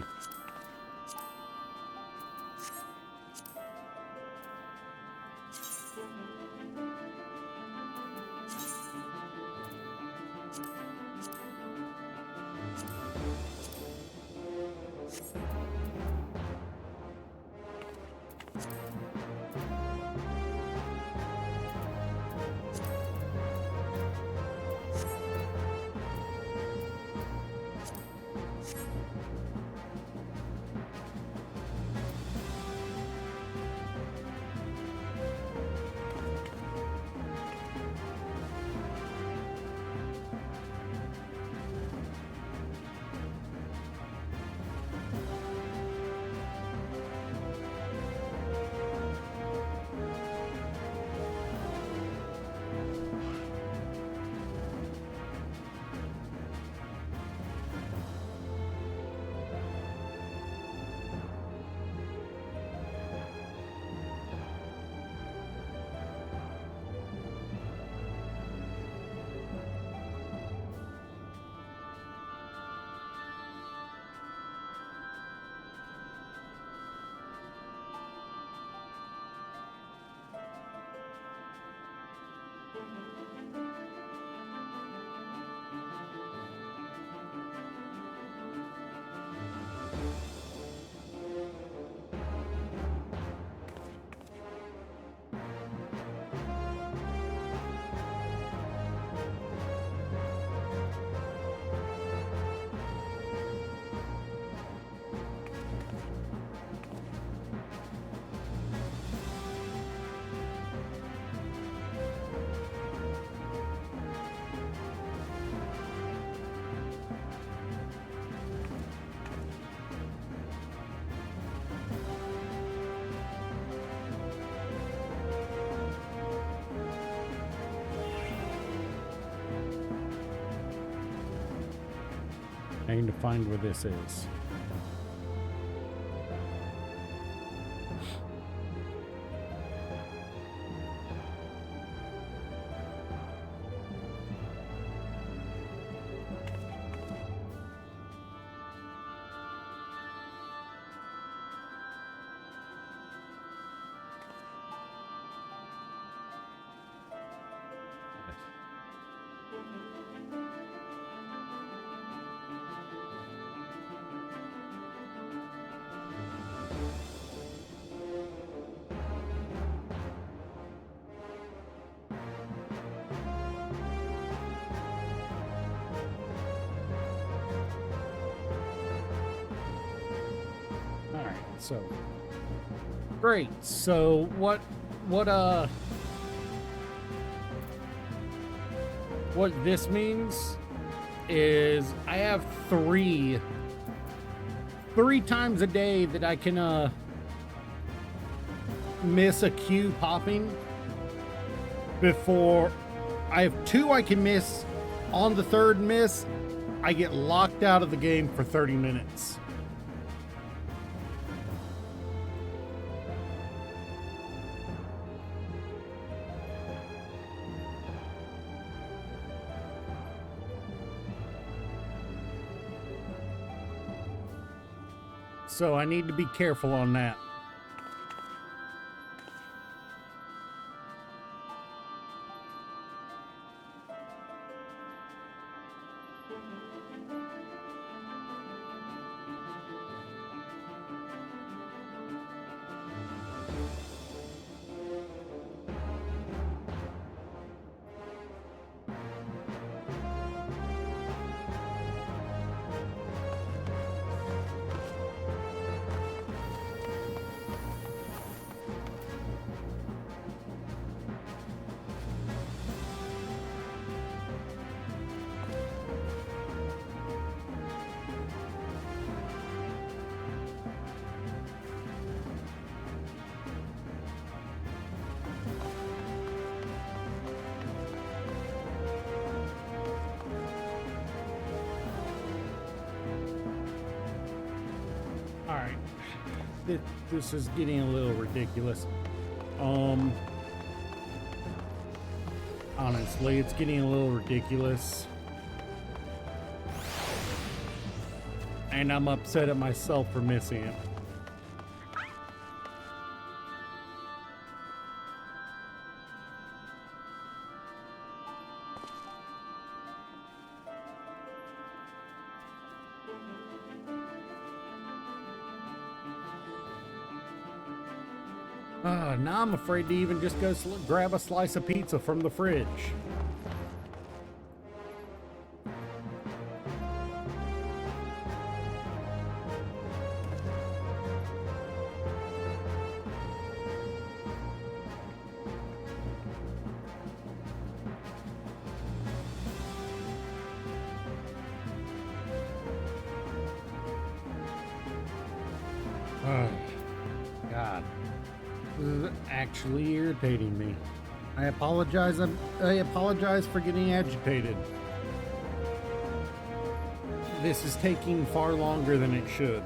I need to find where this is. So great. So what this means is I have three times a day that I can miss a queue popping before. I have two I can miss. On the third miss, I get locked out of the game for 30 minutes. So I need to be careful on that. Alright. This is getting a little ridiculous. Honestly, it's getting a little ridiculous. And I'm upset at myself for missing it. Now I'm afraid to even just go grab a slice of pizza from the fridge. Oh, God. This is actually irritating me. I apologize for getting agitated. This is taking far longer than it should.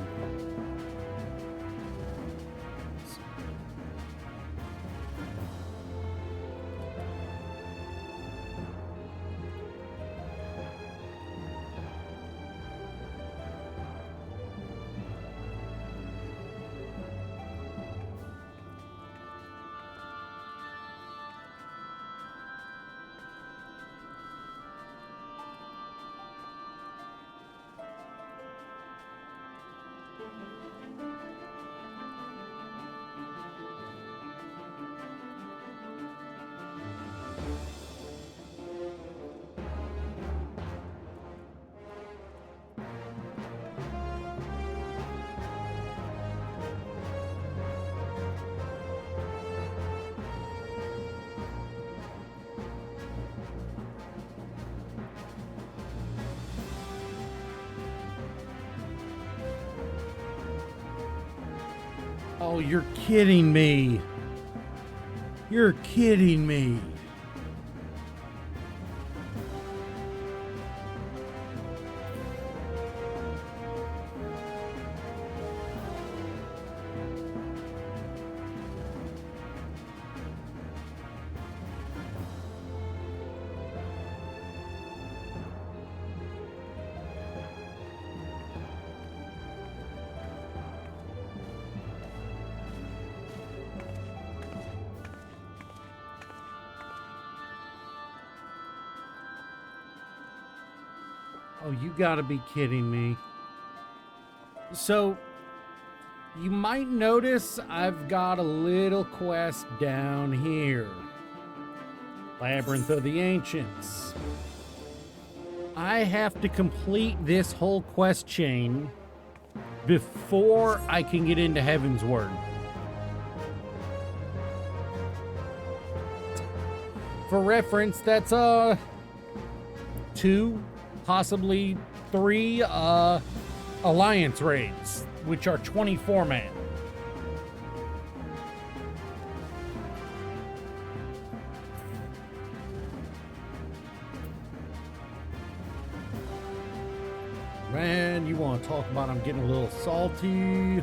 Oh, you're kidding me. You're kidding me. Oh, you gotta be kidding me. So, you might notice I've got a little quest down here. Labyrinth of the Ancients. I have to complete this whole quest chain before I can get into Heaven's Word. For reference, that's 2, possibly 3 Alliance raids, which are 24 man. Man, you want to talk about I'm getting a little salty.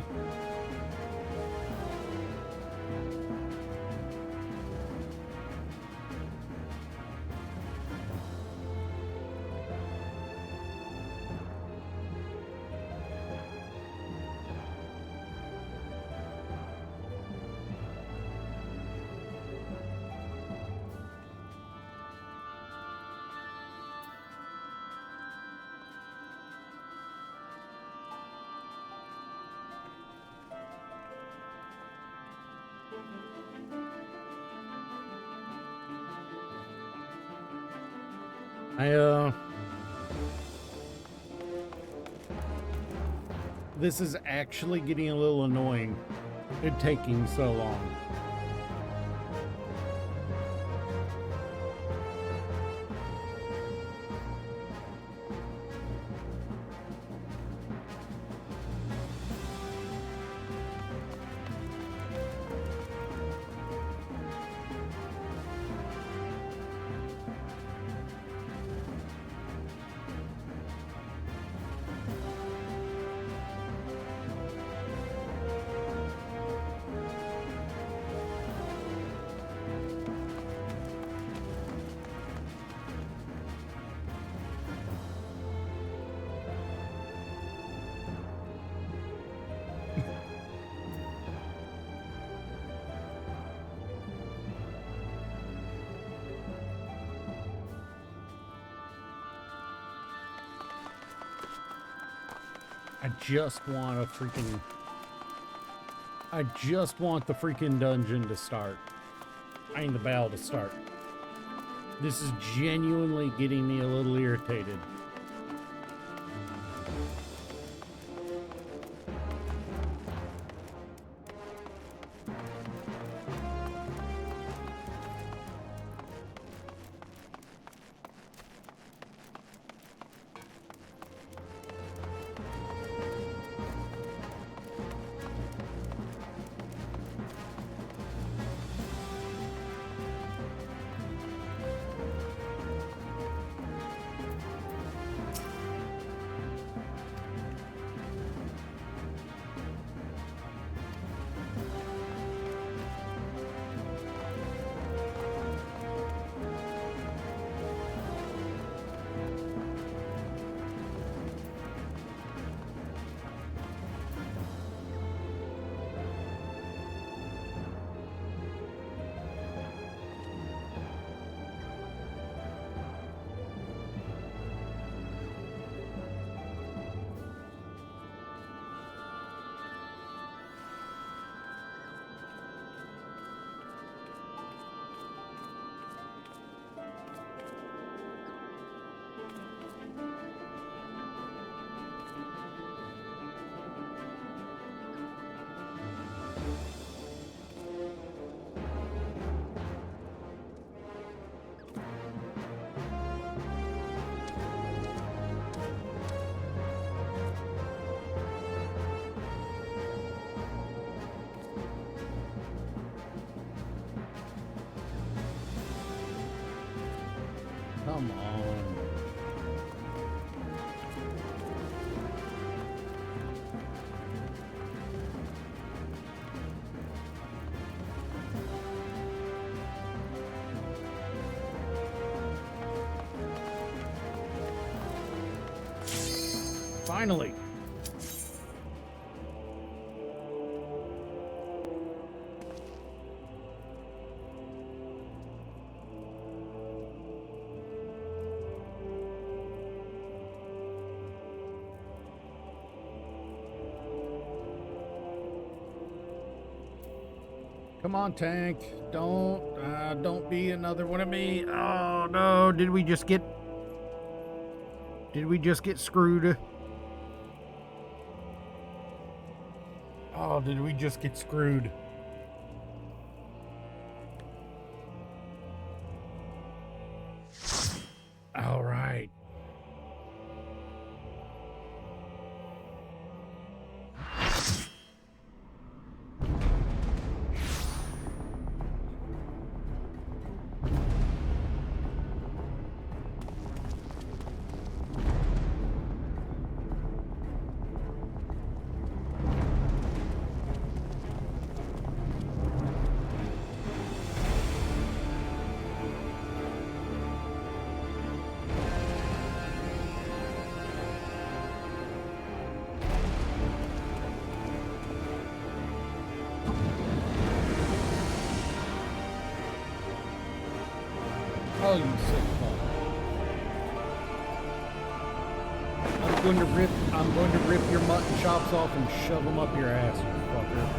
This is actually getting a little annoying. It taking so long. I just want the freaking dungeon to start. I mean, the battle to start. This is genuinely getting me a little irritated. Come on. Finally. Come on, tank. Don't be another one of me. Oh no, did we just get screwed? Oh, did we just get screwed? All right. Oh, you sick fuck. I'm going to rip your mutton chops off and shove them up your ass, you fucker.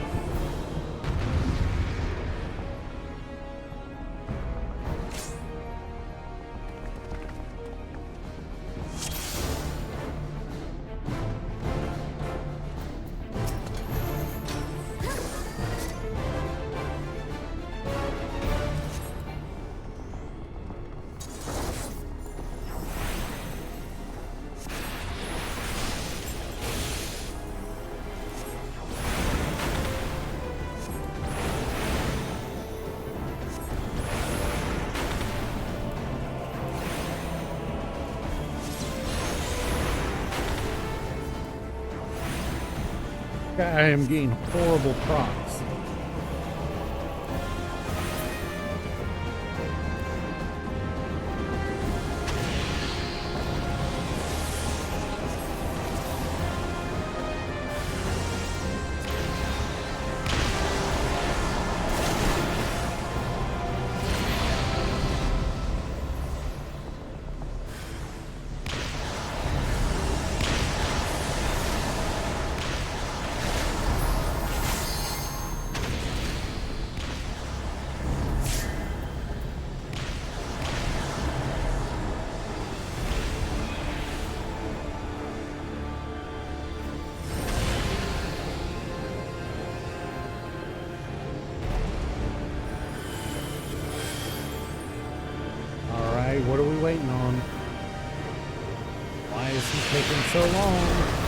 I am getting horrible procs. What are we waiting on? Why is he taking so long?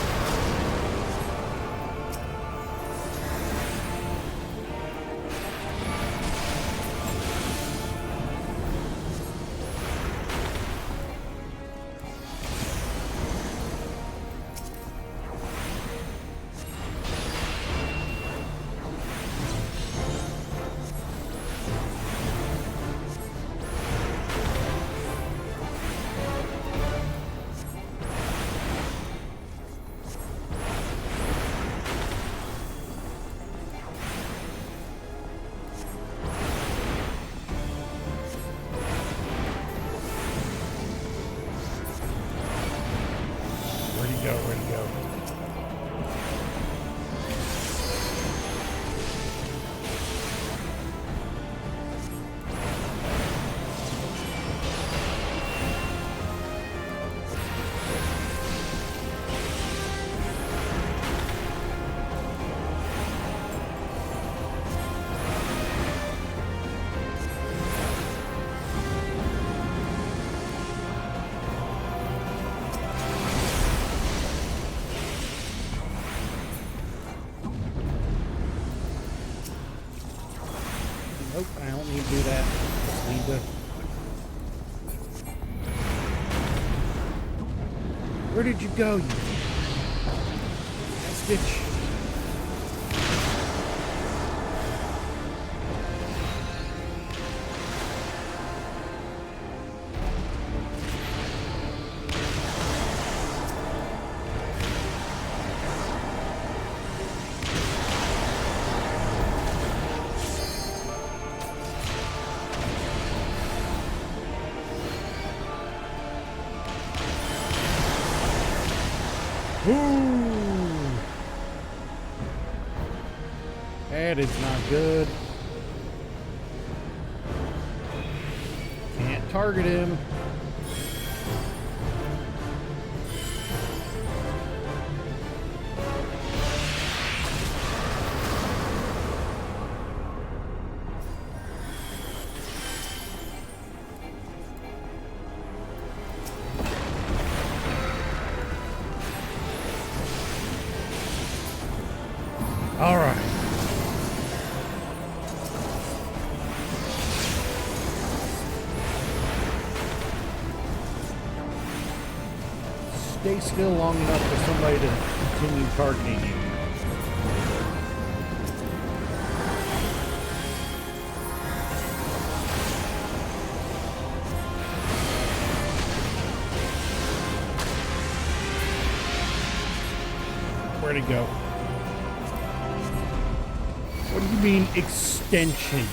Where'd he go? Nope, I don't need to do that. Just need to... Where did you go, you bitch? That is not good. Can't target him. All right. Stay still long enough for somebody to continue targeting you. Where'd he go? What do you mean, extension?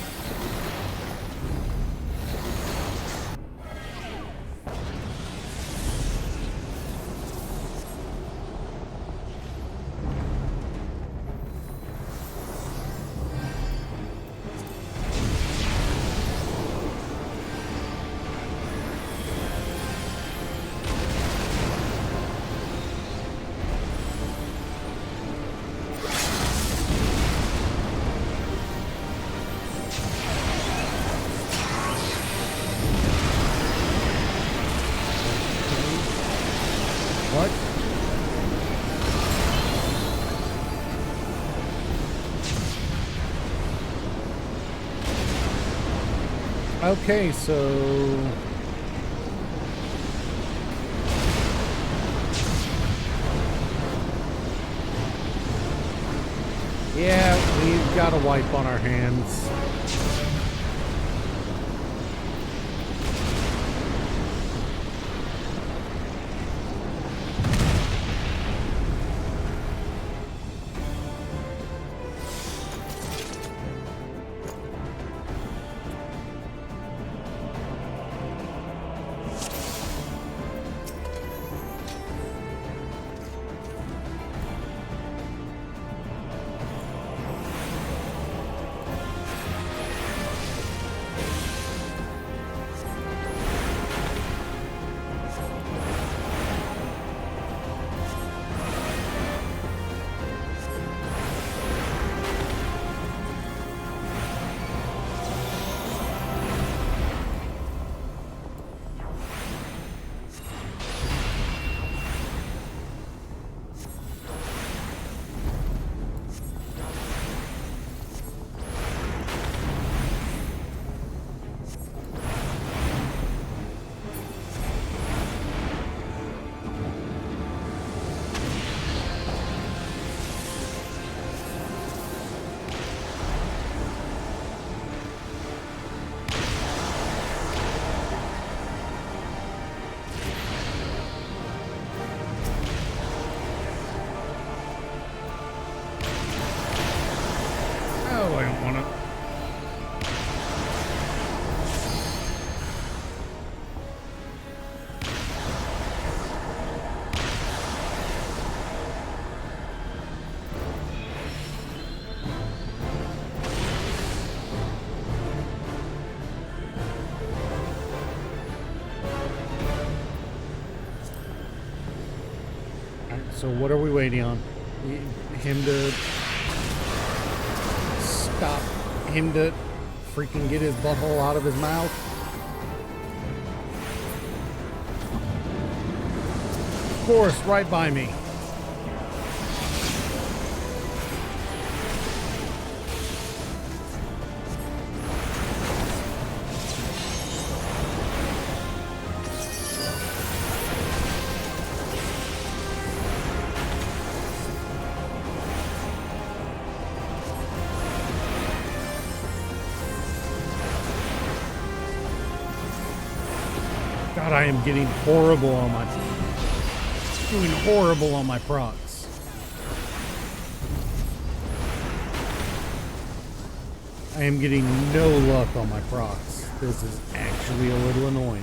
What? Okay, so... got a wipe on our hands. Oh, I don't want to. So what are we waiting on? Him to stop him to freaking get his butthole out of his mouth? Of course, right by me. God, I am getting horrible on my... doing horrible on my procs. I am getting no luck on my procs. This is actually a little annoying.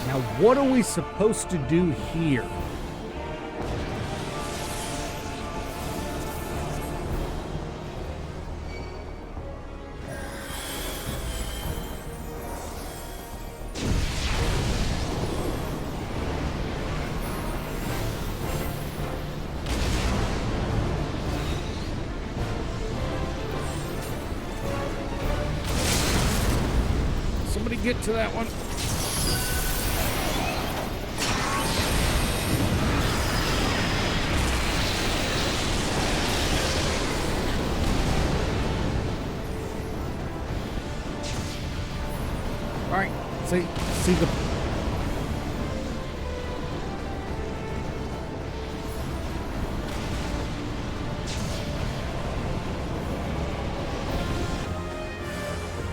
Now, what are we supposed to do here? Somebody get to that one. All right, see the.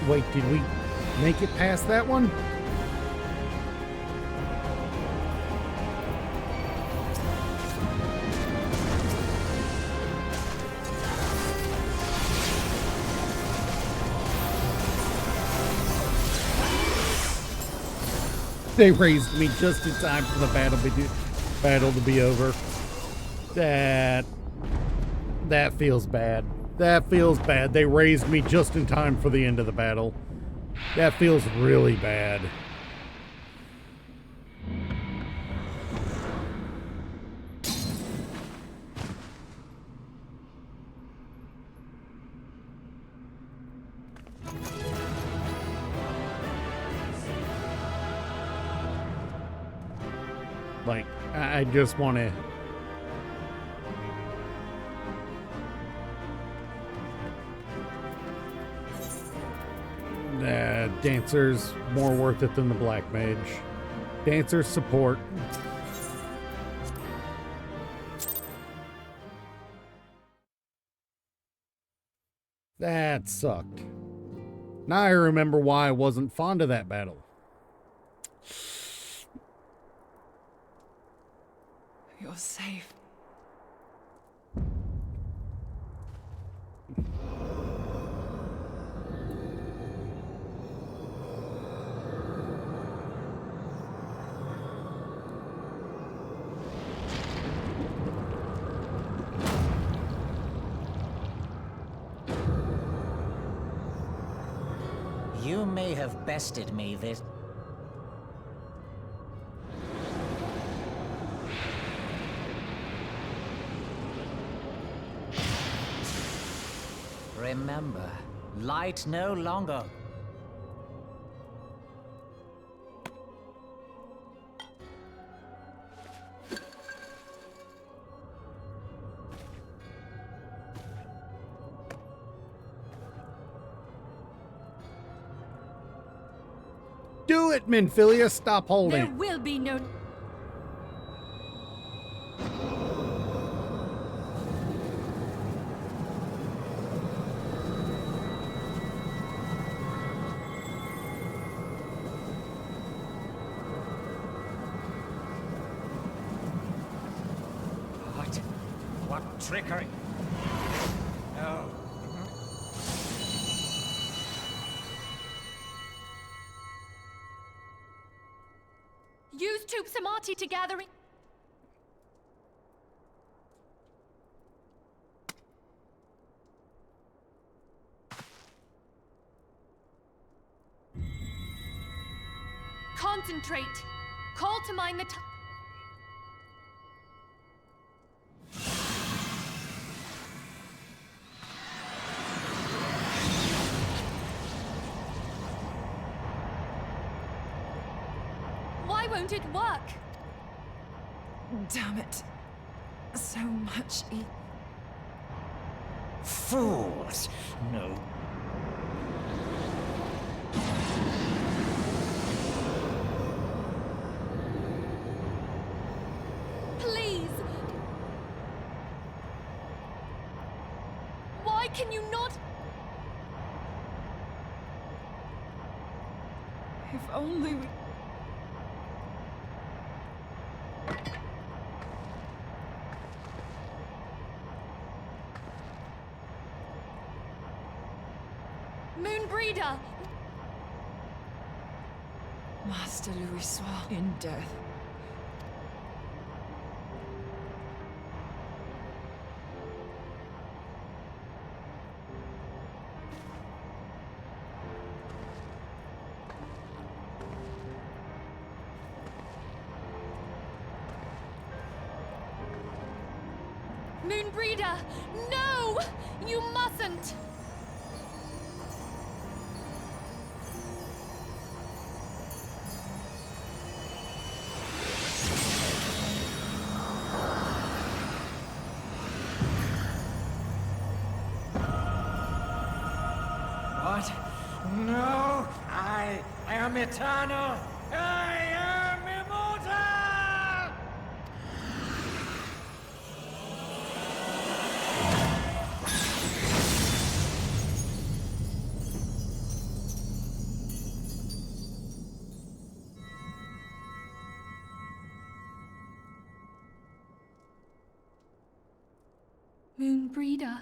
Wait, did we make it past that one? They raised me just in time for the battle to be over. That feels bad. That feels bad. They raised me just in time for the end of the battle. That feels really bad. Like, I just want to... Dancer's more worth it than the Black Mage. Dancer's support. That sucked. Now I remember why I wasn't fond of that battle. You're safe. You may have bested me this... Remember, light no longer. Do it, Minfilia. Stop holding. There will be no... What trickery? No. Use Tube Samati to gather... Concentrate. Call to mind the... Why won't it work? Damn it. So much Fools! No. Please! Why can you not... If only we... Moonbreeder! Master Louisoix in death. Moonbreeder! No! You mustn't! What? No! I am eternal! I am immortal! Moonbreeder.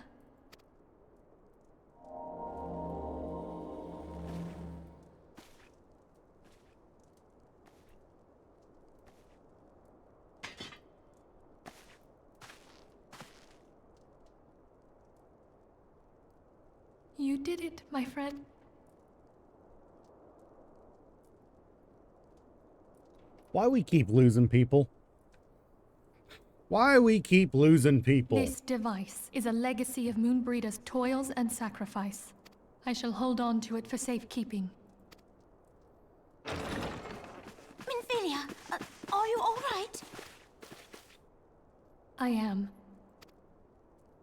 You did it, my friend. Why we keep losing people? Why we keep losing people? This device is a legacy of Moonbreeder's toils and sacrifice. I shall hold on to it for safekeeping. Minfilia, are you all right? I am.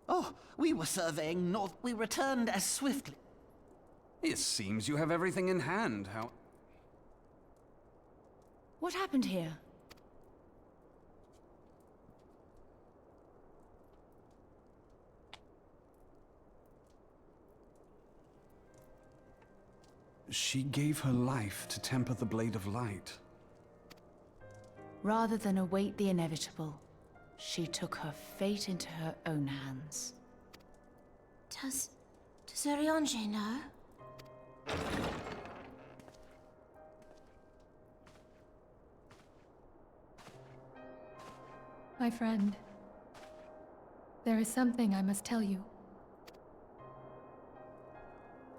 Oh, we were surveying north. We returned as swiftly. It seems you have everything in hand. How... What happened here? She gave her life to temper the Blade of Light. Rather than await the inevitable, she took her fate into her own hands. Does Urianger know? My friend, there is something I must tell you.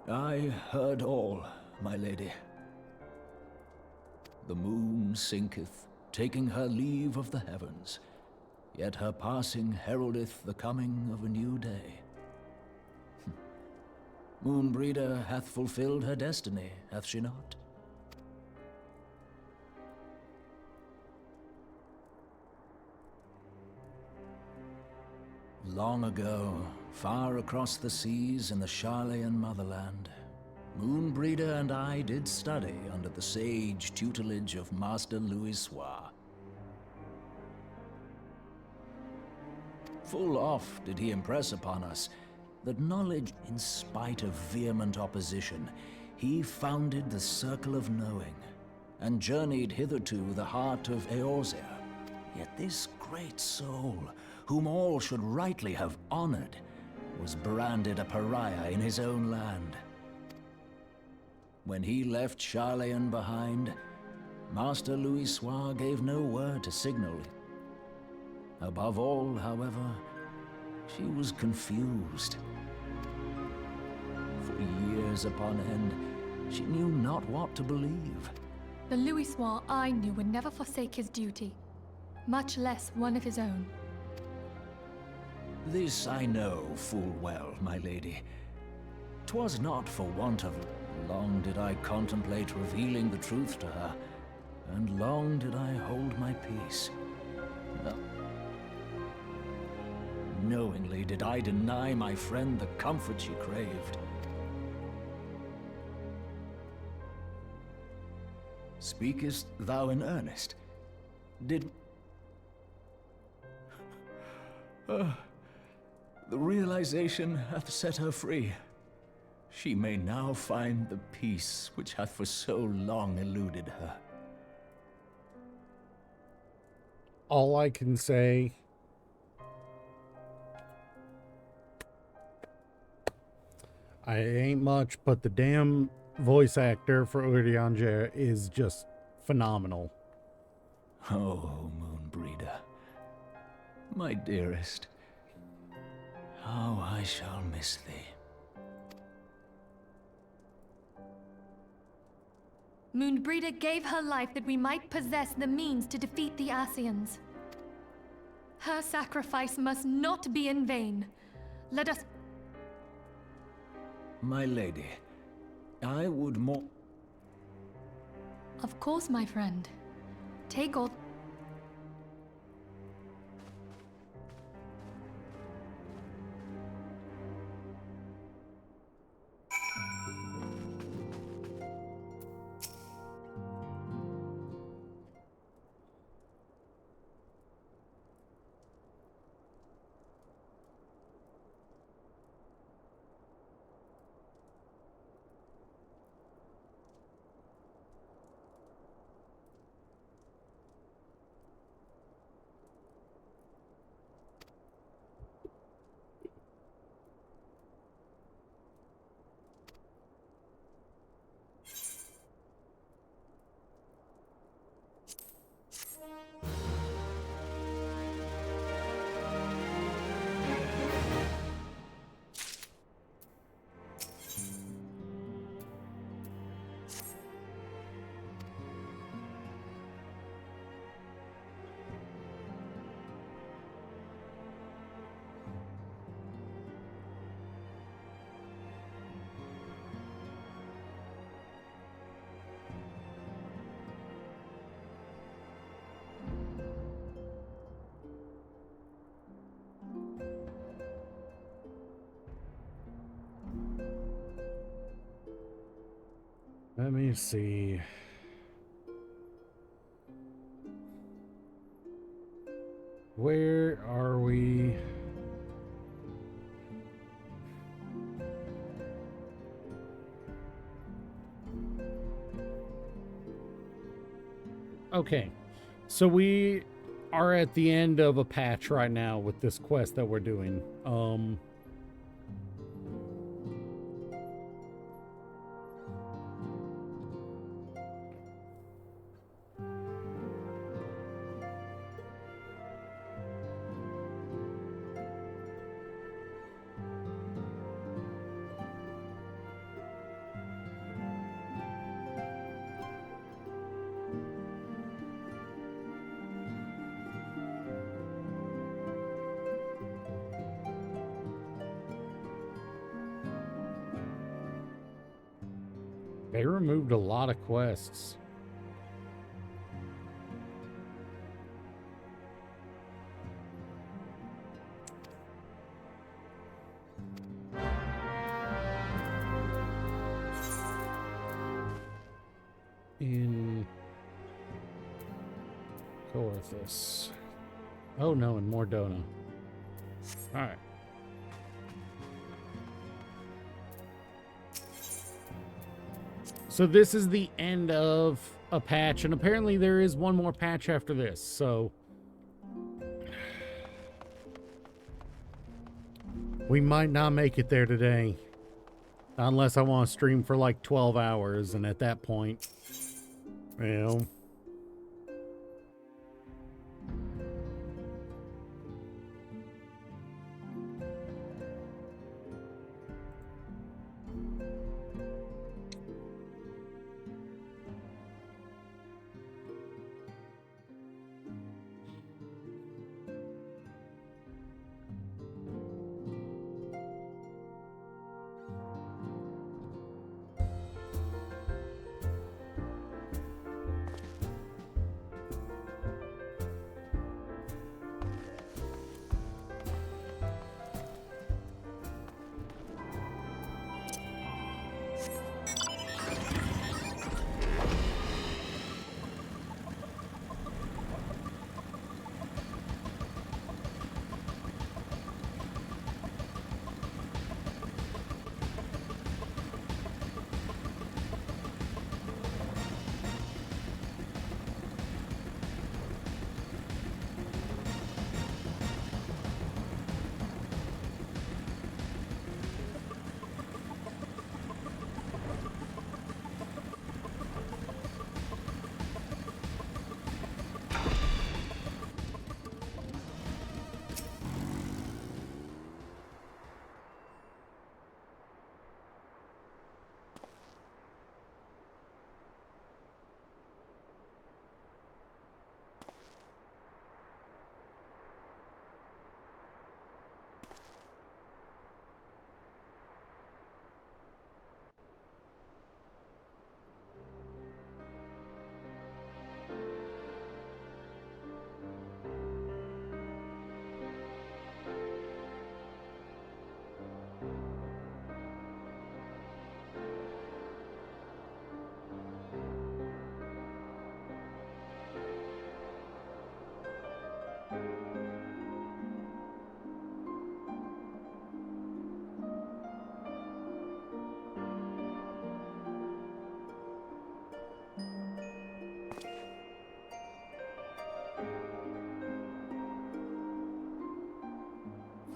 I heard all, my lady. The moon sinketh, taking her leave of the heavens, yet her passing heraldeth the coming of a new day. Moonbreeder hath fulfilled her destiny, hath she not? Long ago, far across the seas in the Sharlayan motherland, Moonbreeder and I did study under the sage tutelage of Master Louisoix. Full oft did he impress upon us that knowledge, in spite of vehement opposition, he founded the Circle of Knowing, and journeyed hitherto the heart of Eorzea. Yet this great soul, whom all should rightly have honored, was branded a pariah in his own land. When he left Sharlayan behind, Master Louisoix gave no word to signal it. Above all, however, she was confused. For years upon end, she knew not what to believe. The Louisoix I knew would never forsake his duty, much less one of his own. This I know full well, my lady. 'Twas not for want of... Long did I contemplate revealing the truth to her, and long did I hold my peace. Knowingly did I deny my friend the comfort she craved. Speakest thou in earnest? Did... the realization hath set her free. She may now find the peace which hath for so long eluded her. All I can say... I ain't much, but the damn voice actor for Urianger is just phenomenal. Oh, Moonbreeder. My dearest. How I shall miss thee. Moonbreeder gave her life that we might possess the means to defeat the Ascians. Her sacrifice must not be in vain. Let us... My lady, I would more... Of course, my friend. Take all... Let me see. Where are we? Okay, so we are at the end of a patch right now with this quest that we're doing. They removed a lot of quests. In Coerthus. Oh no, in Mordona. Alright. So this is the end of a patch, and apparently there is one more patch after this, so... we might not make it there today. Unless I want to stream for like 12 hours, and at that point, you know...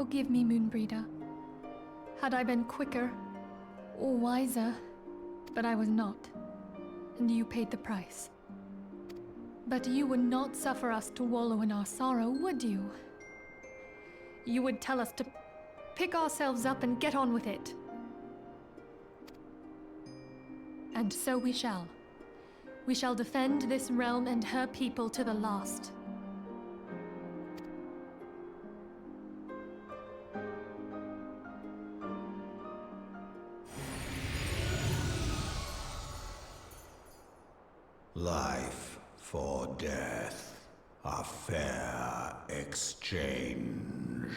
Forgive me, Moonbreeder. Had I been quicker or wiser, but I was not, and you paid the price. But you would not suffer us to wallow in our sorrow, would you? You would tell us to pick ourselves up and get on with it. And so we shall. We shall defend this realm and her people to the last. Life for death, a fair exchange.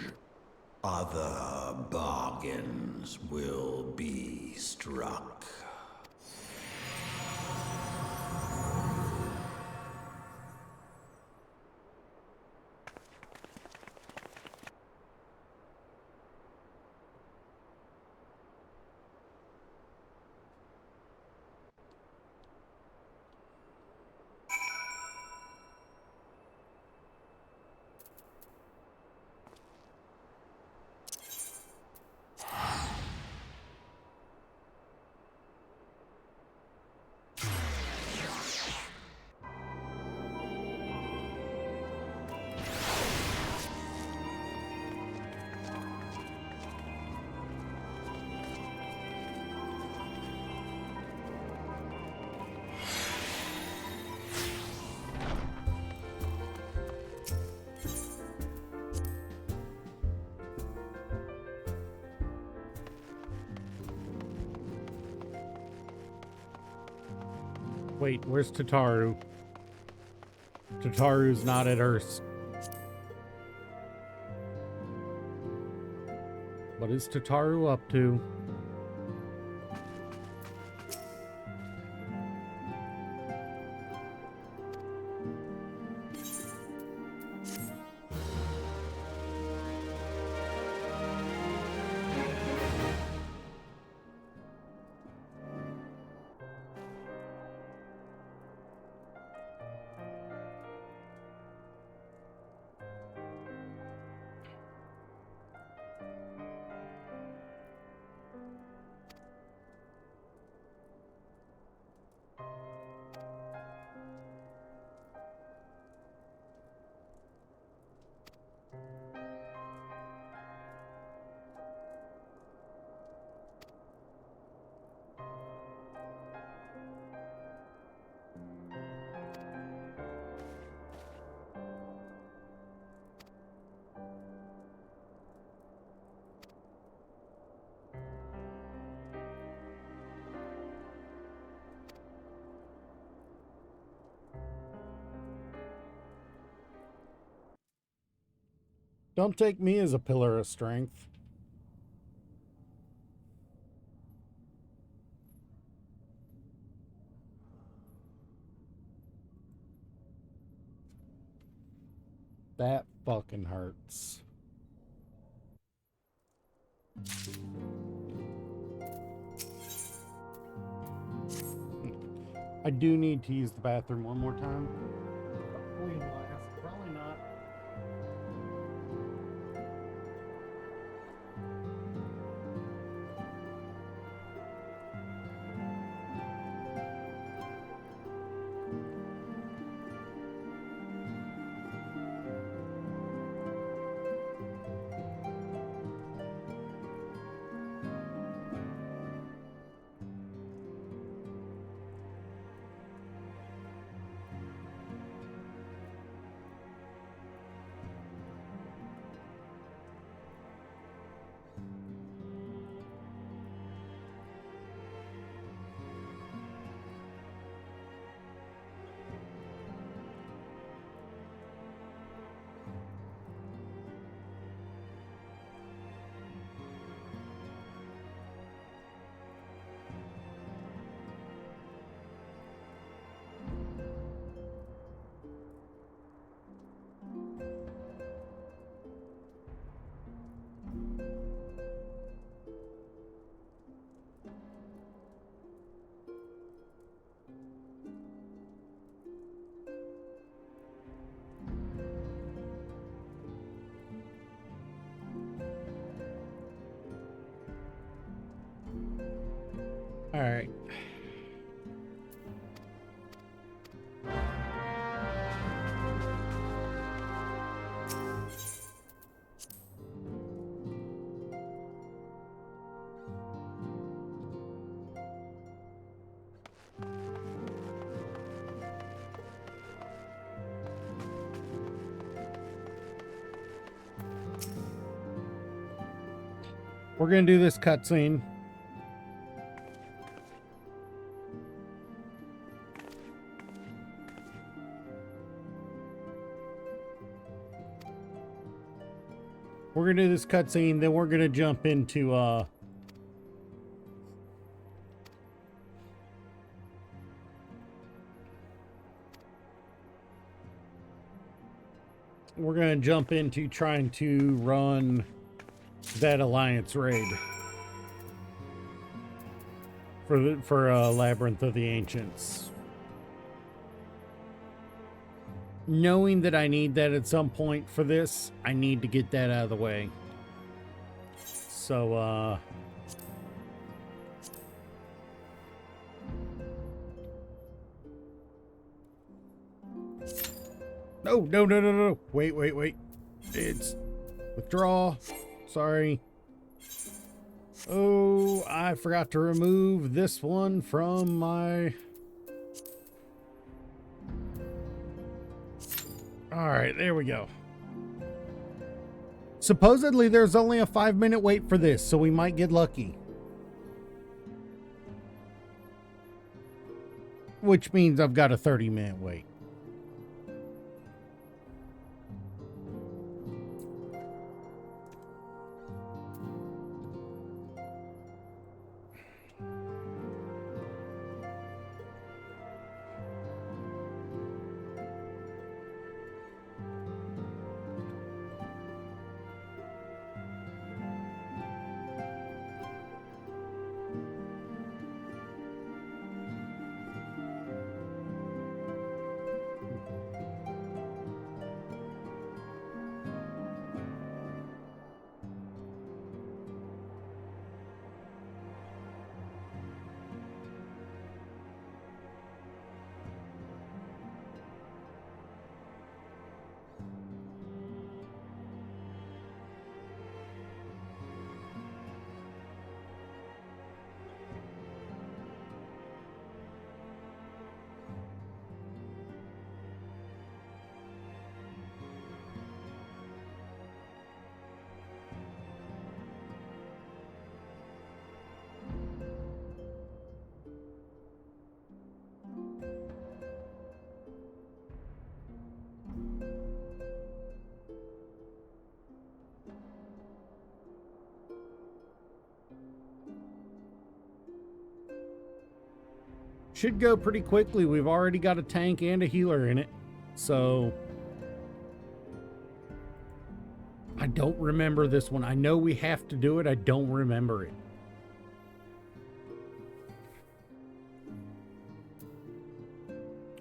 Other bargains will be struck. Wait, where's Tataru? Tataru's not at Earth. What is Tataru up to? Don't take me as a pillar of strength. That fucking hurts. I do need to use the bathroom one more time. Probably not. All right. We're gonna do this cutscene. We're gonna do this cutscene, then we're gonna jump into trying to run that Alliance raid for Labyrinth of the Ancients. Knowing that I need that at some point for this, I need to get that out of the way. So, No. Wait. It's withdraw. Sorry. Oh, I forgot to remove this one from my... Alright, there we go. Supposedly there's only a 5-minute wait for this, so we might get lucky. Which means I've got a 30-minute wait. Should go pretty quickly. We've already got a tank and a healer in it. So I don't remember this one. I know we have to do it. I don't remember it.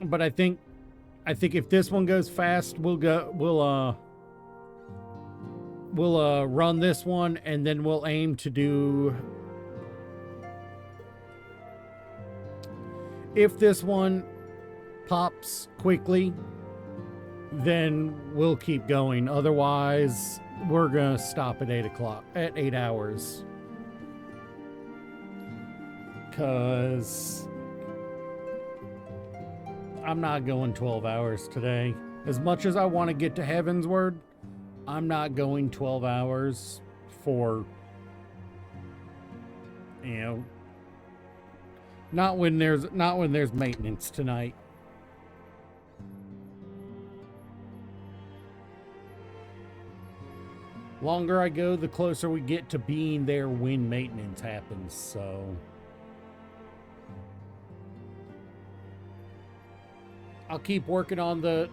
But I think if this one goes fast, we'll run this one and then we'll aim to do... If this one pops quickly, then we'll keep going. Otherwise, we're gonna stop at 8 hours. Cause I'm not going 12 hours today. As much as I want to get to Heavensward, I'm not going 12 hours for, you know, not when there's maintenance tonight. Longer I go, the closer we get to being there when maintenance happens, so I'll keep working on the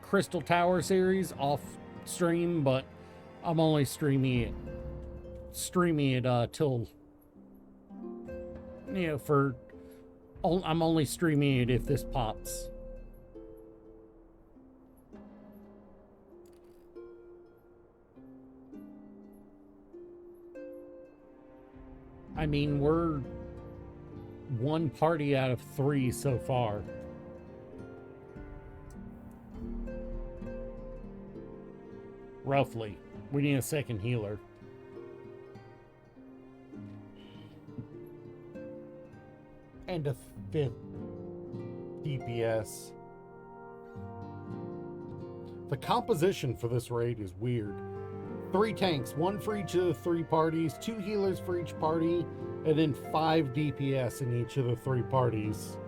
Crystal Tower series off stream, but I'm only streaming it till, you know, I'm only streaming it if this pops. I mean, we're one party out of 3 so far. Roughly. We need a second healer. And a 5th DPS. The composition for this raid is weird. 3 tanks, 1 for each of the 3 parties, 2 healers for each party, and then 5 DPS in each of the 3 parties.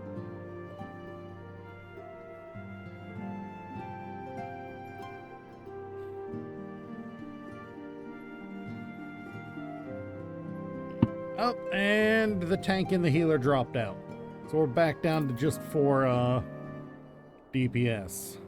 Oh, and the tank and the healer dropped out. So we're back down to just 4 DPS.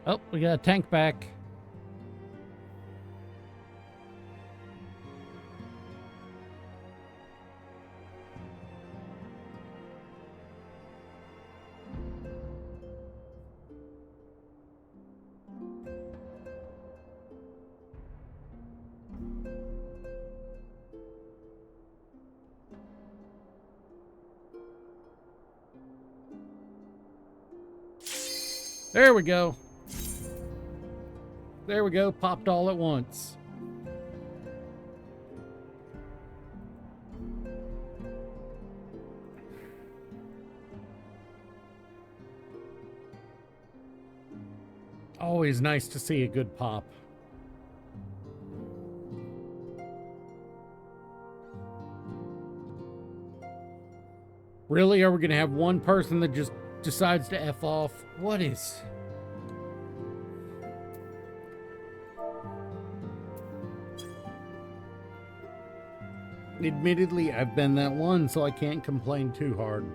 Oh, we got a tank back. There we go. There we go, popped all at once. Always nice to see a good pop. Really? Are we gonna have one person that just decides to F off? What is... Admittedly, I've been that one, so I can't complain too hard.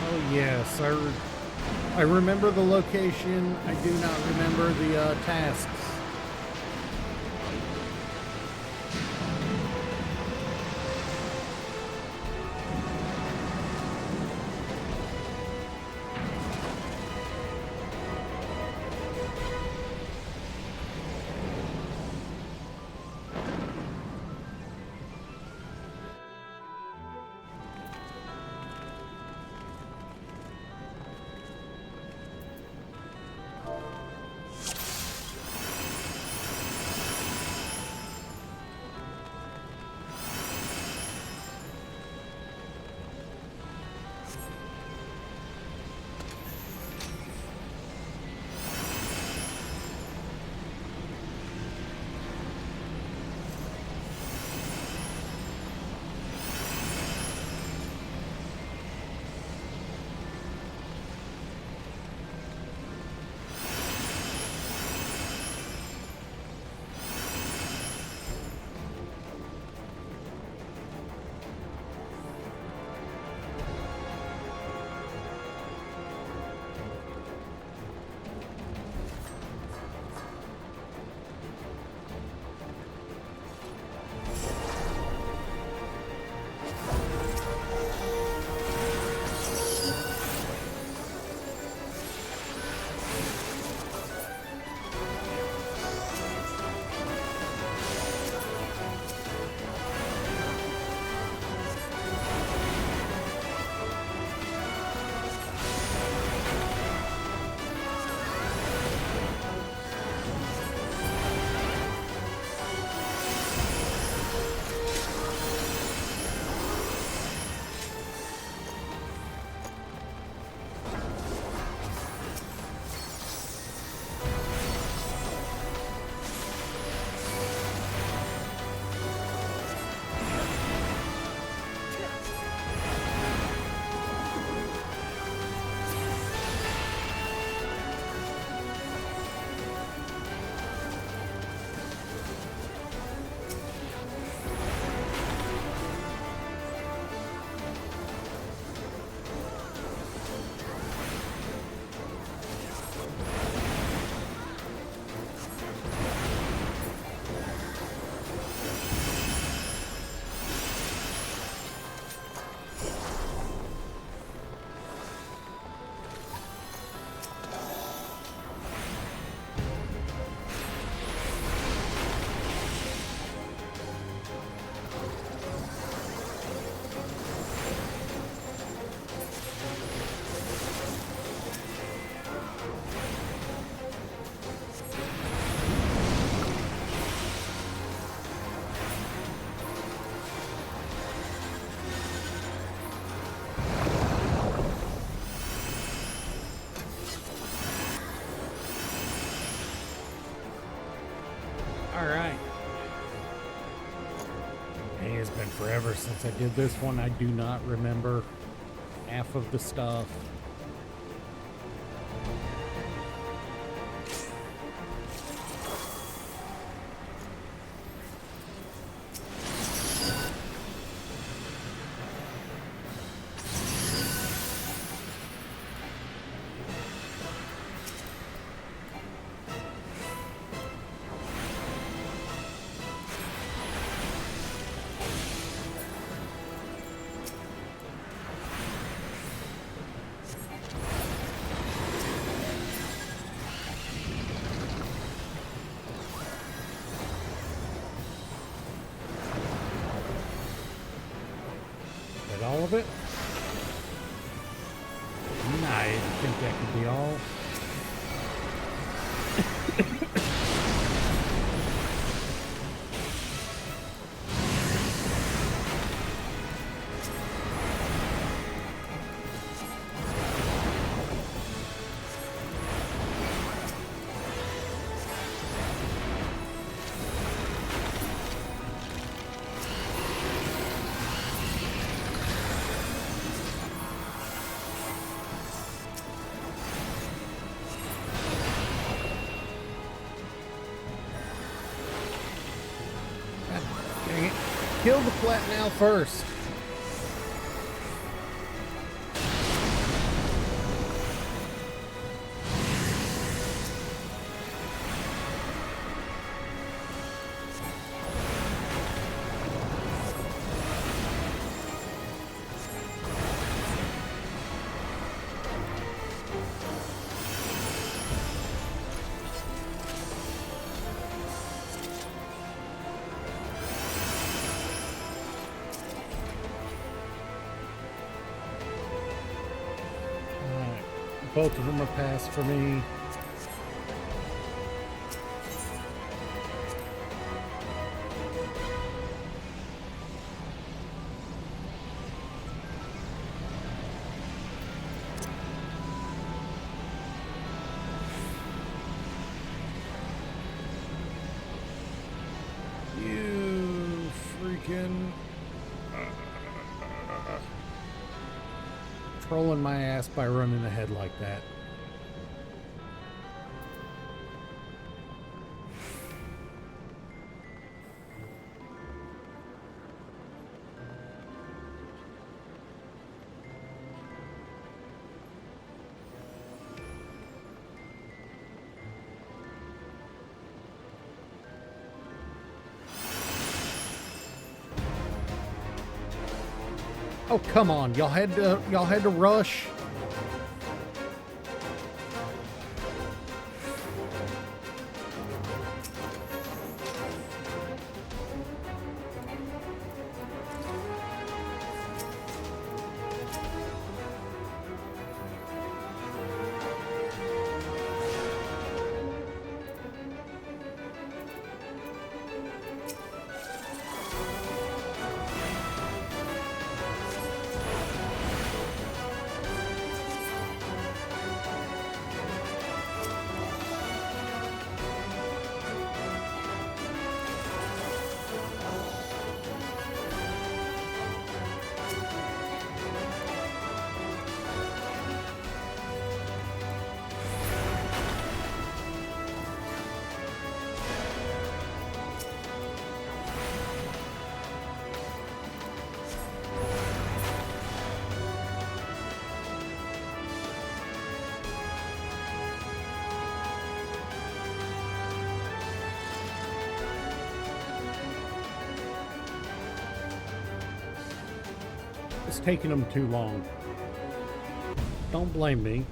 Oh yes, I remember the location. I do not remember the tasks. It has been forever since I did this one. I do not remember half of the stuff. All of it? Nah, I think that could be all. Dang it. Kill the flat now first. Both of them are passed for me. You freaking... Trolling my ass by running ahead like that. Oh, come on. Y'all had to rush. It's taking them too long. Don't blame me.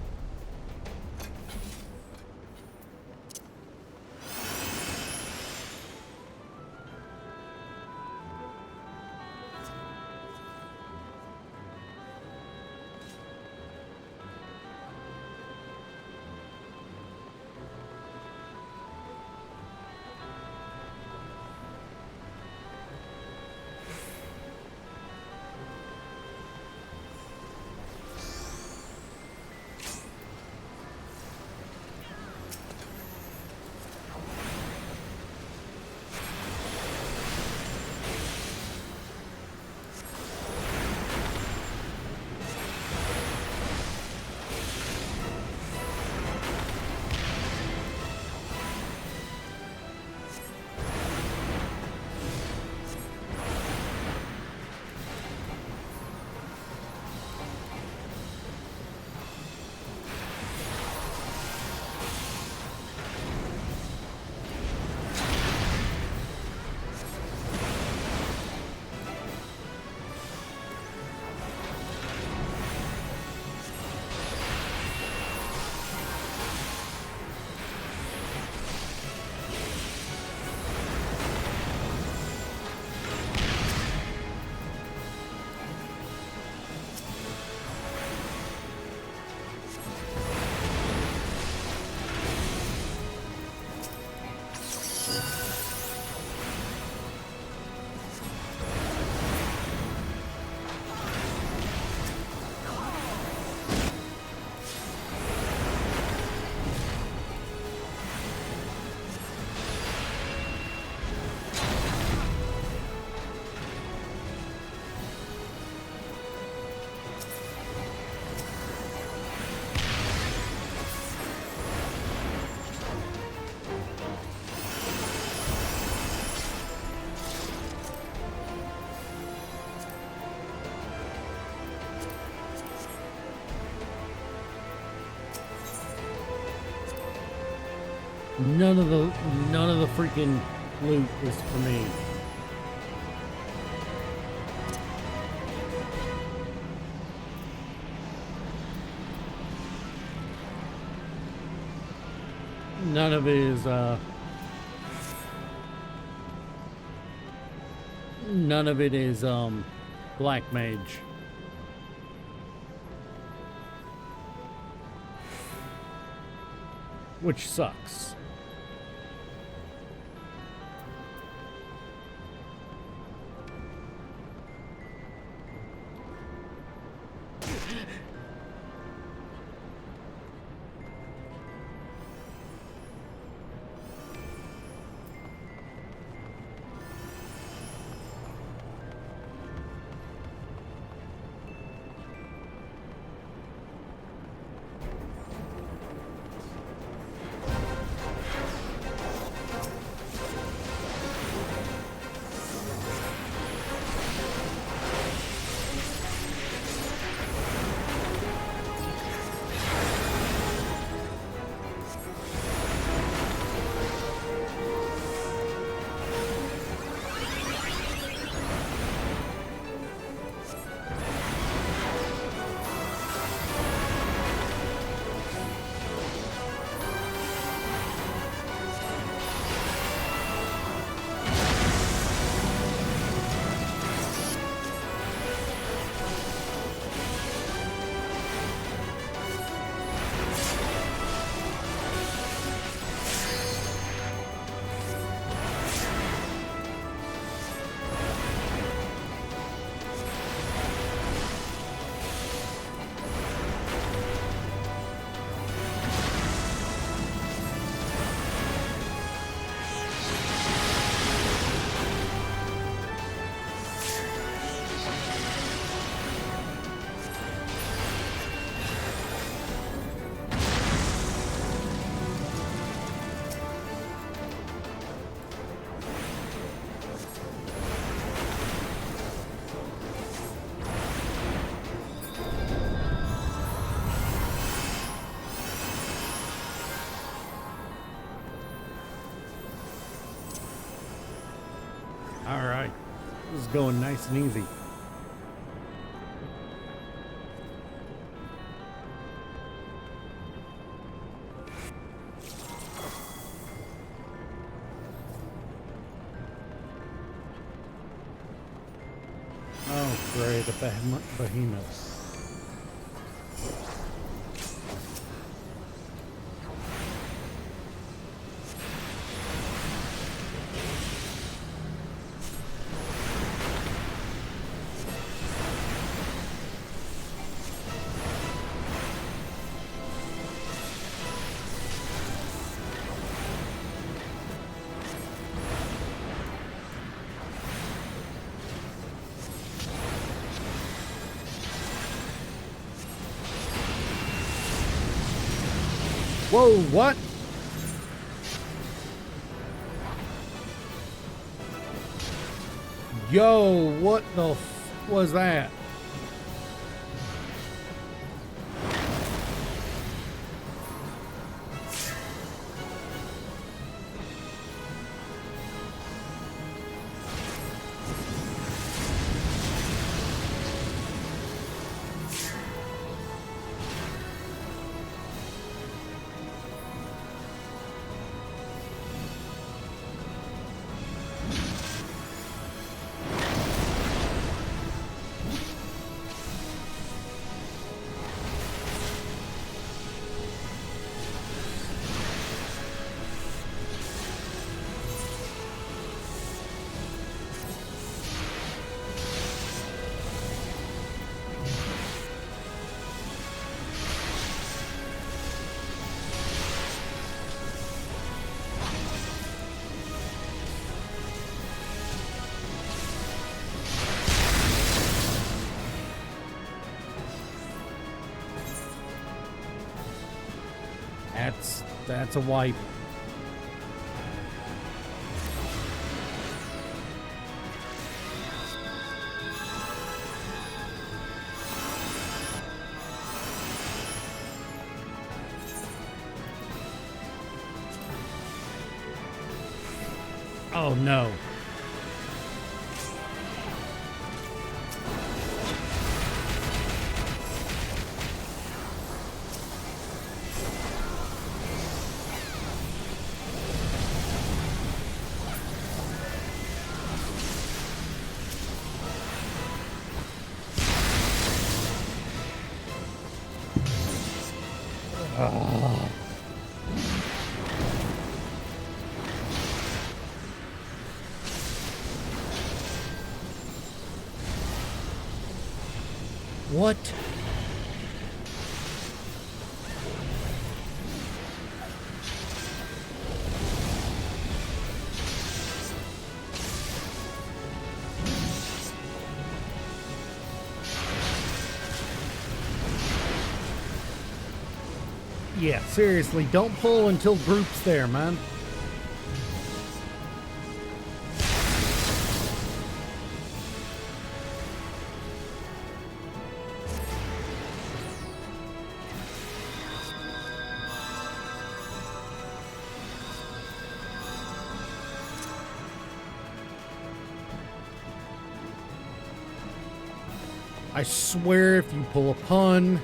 None of the freaking loot is for me. None of it is Black Mage. Which sucks. All right, this is going nice and easy. Oh, great, the behemoths. Whoa, what? Yo, what the f was that? That's a wipe. Oh no. What? Yeah, seriously, don't pull until group's there, man. I swear if you pull a pun...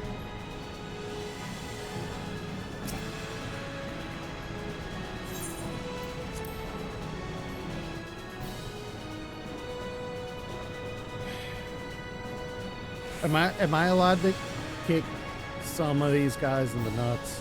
Am I allowed to kick some of these guys in the nuts?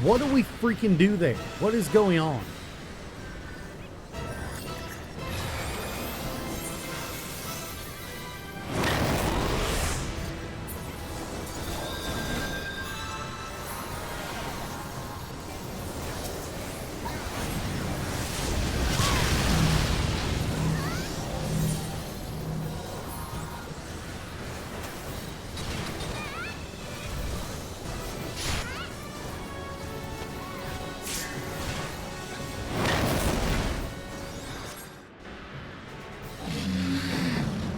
What do we freaking do there? What is going on?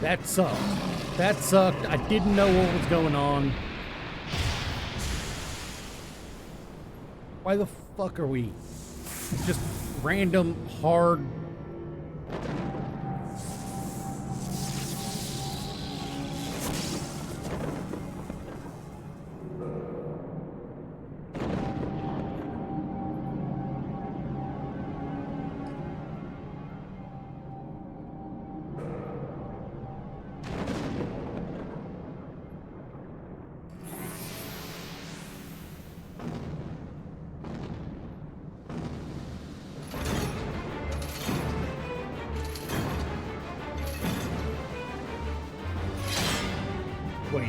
That sucked. That sucked. I didn't know what was going on. Why the fuck are we just random hard? Wait.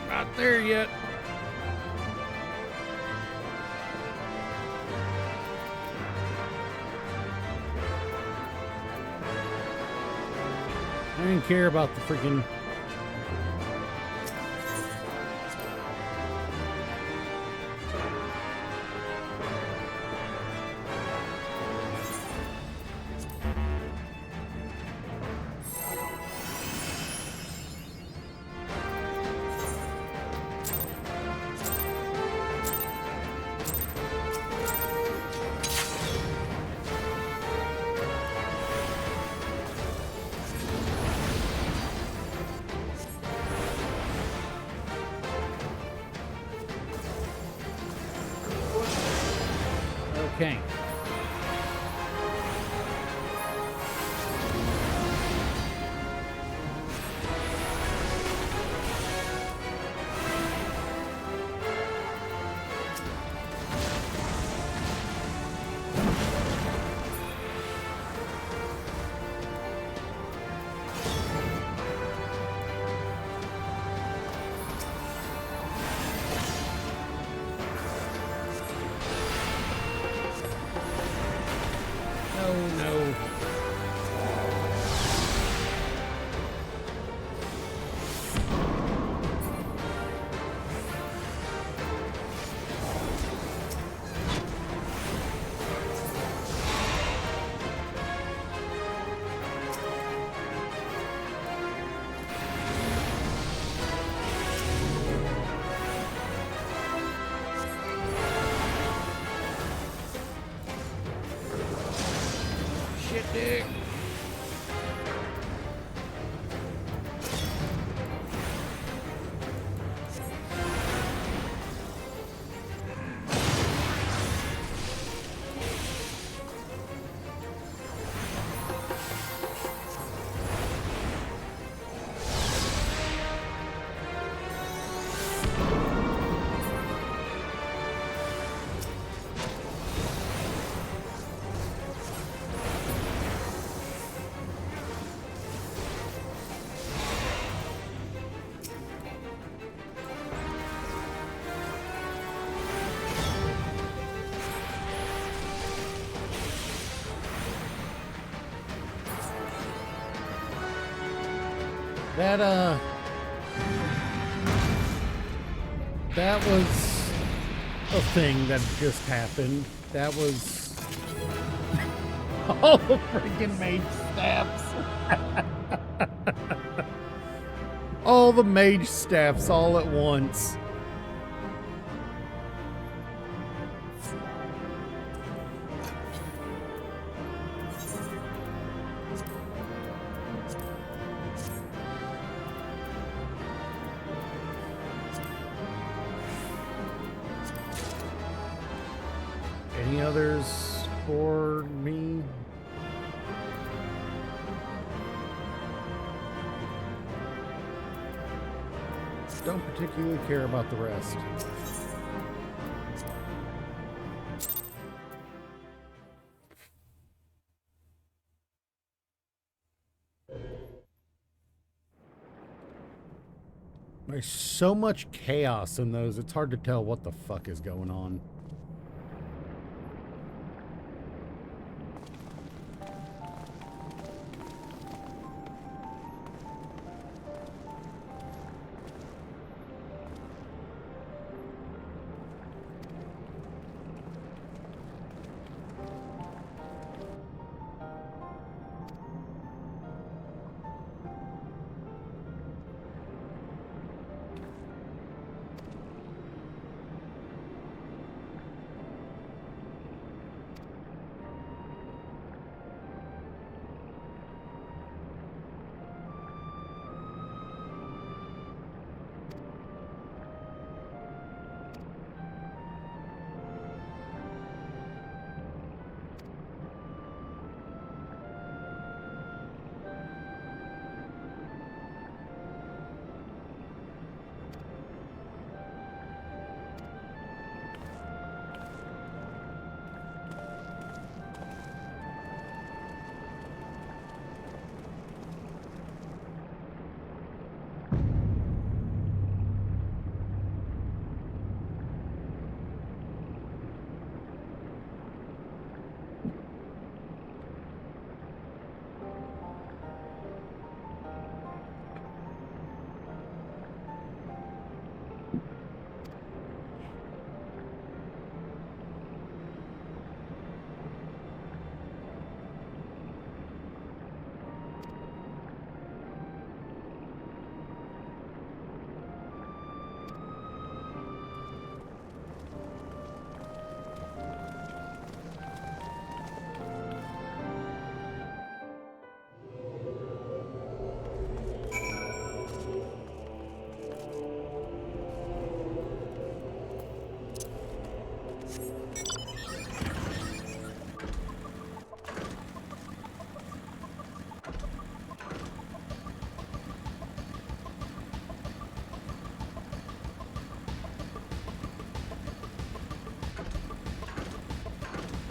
Not there yet. I didn't care about the freaking... Okay. Oh no. Shit, dick. That was a thing that just happened. That was all the freaking mage staffs. All the mage staffs all at once. Any others for me? Don't particularly care about the rest. There's so much chaos in those, it's hard to tell what the fuck is going on.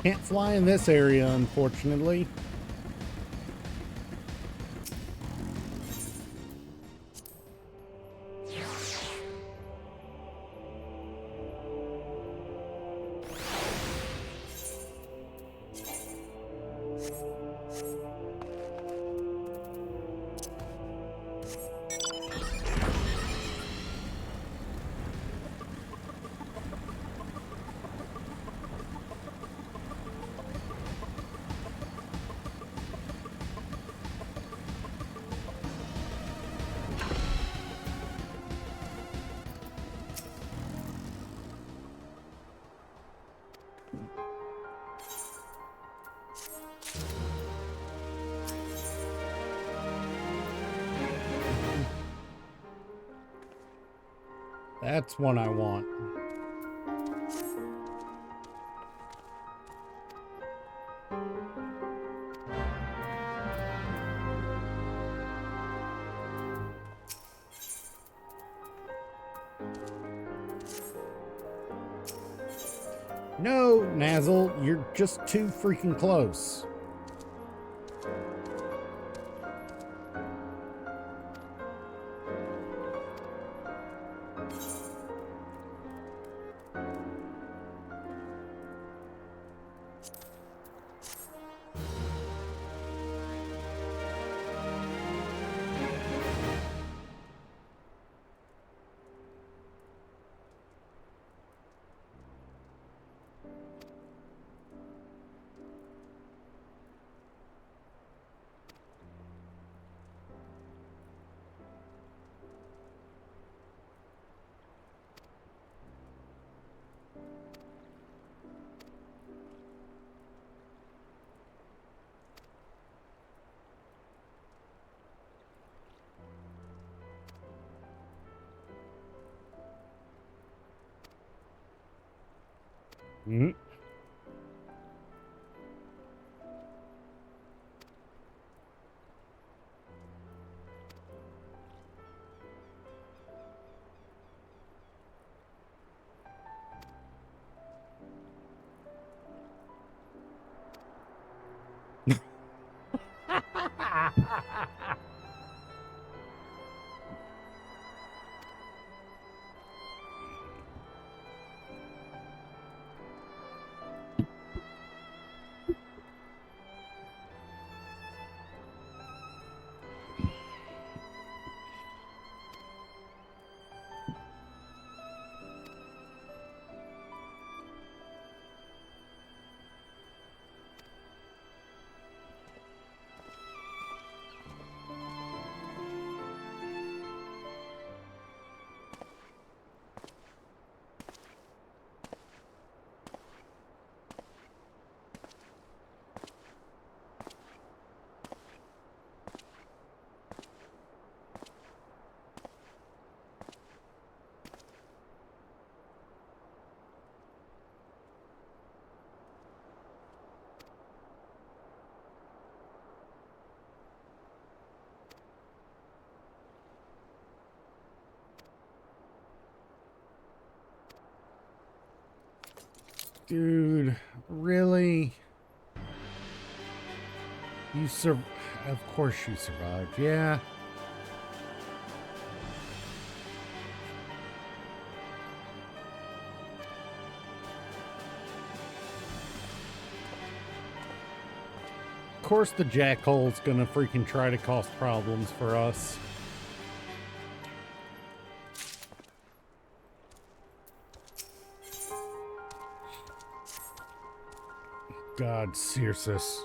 Can't fly in this area, unfortunately. That's one I want. No, Nazzle, you're just too freaking close. Mm-hmm. Dude, really? You of course you survived, yeah. Of course the jackhole's gonna freaking try to cause problems for us. God, Circes.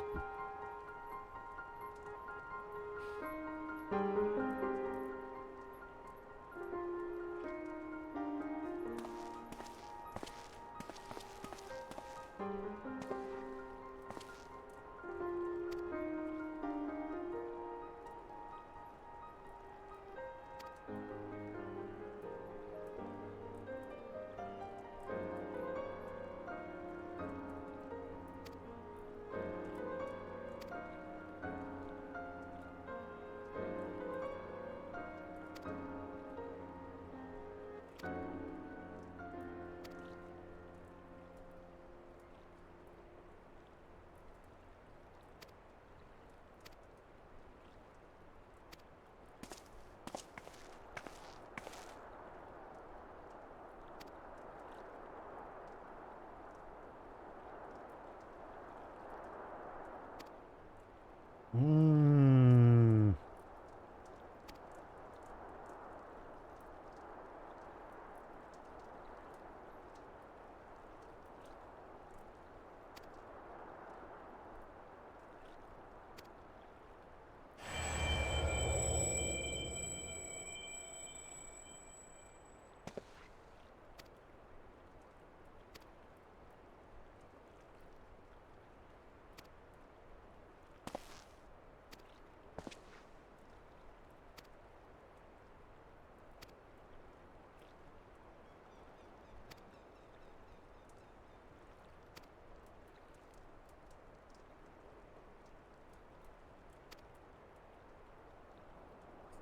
Hmm.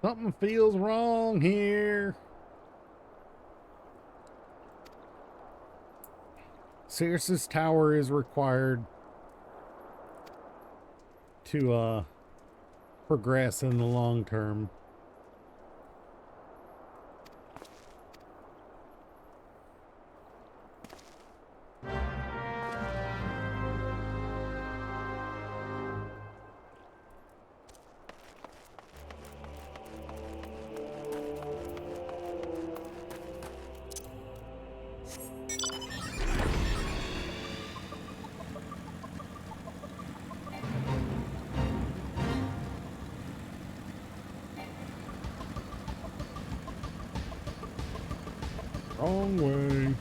Something feels wrong here. Cirrus's tower is required to progress in the long term. Wrong way.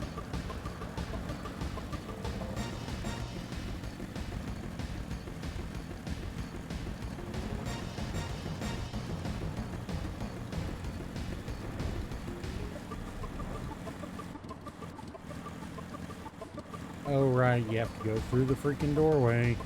Oh, right, you have to go through the freaking doorway.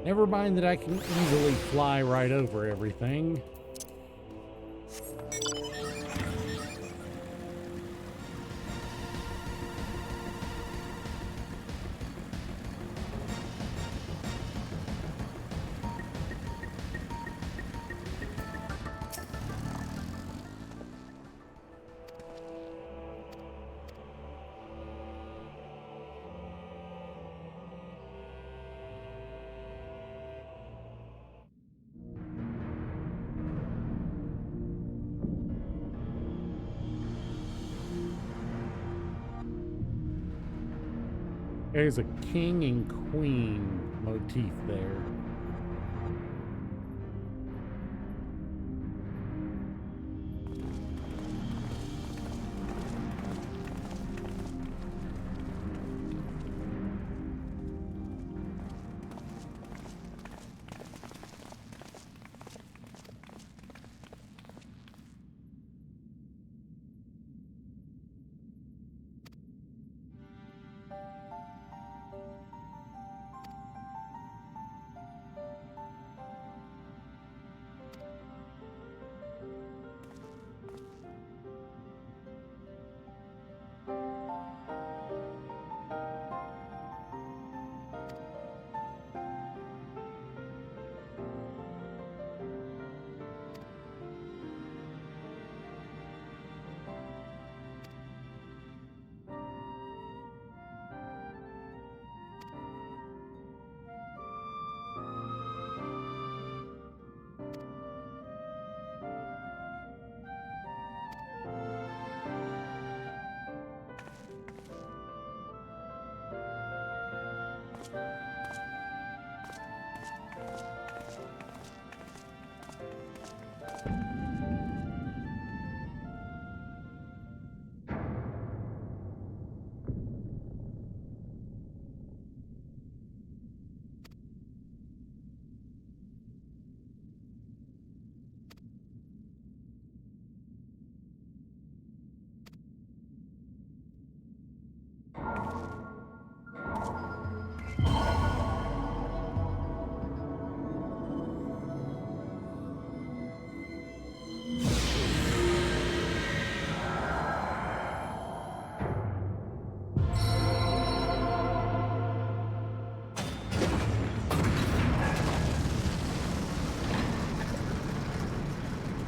Never mind that I can easily fly right over everything. There's a king and queen motif there.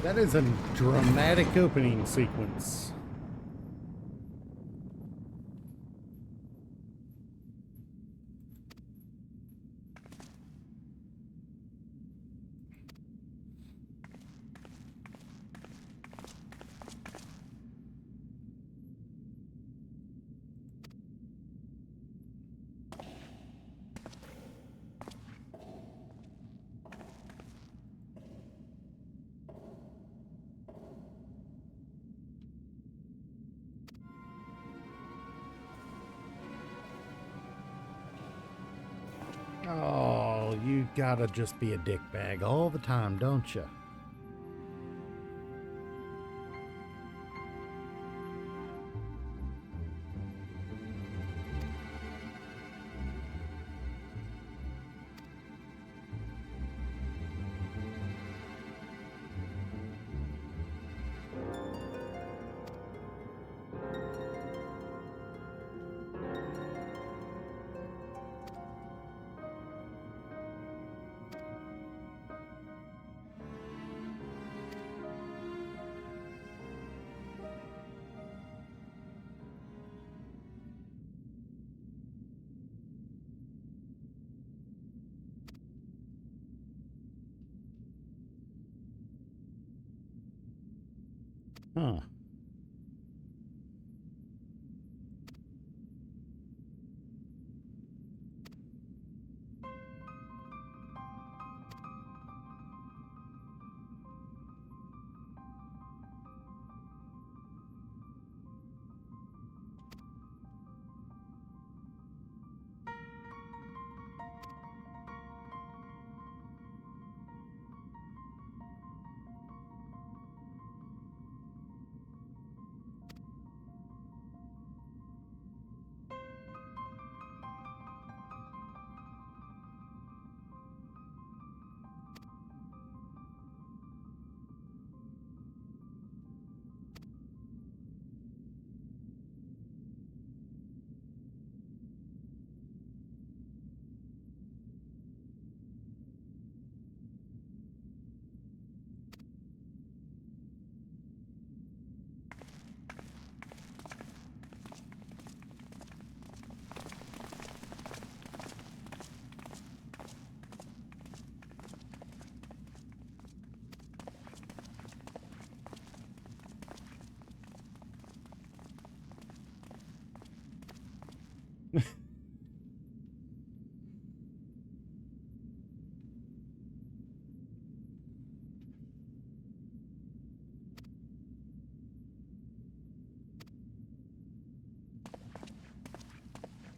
That is a dramatic opening sequence. Oh, you gotta just be a dickbag all the time, don't you? Huh.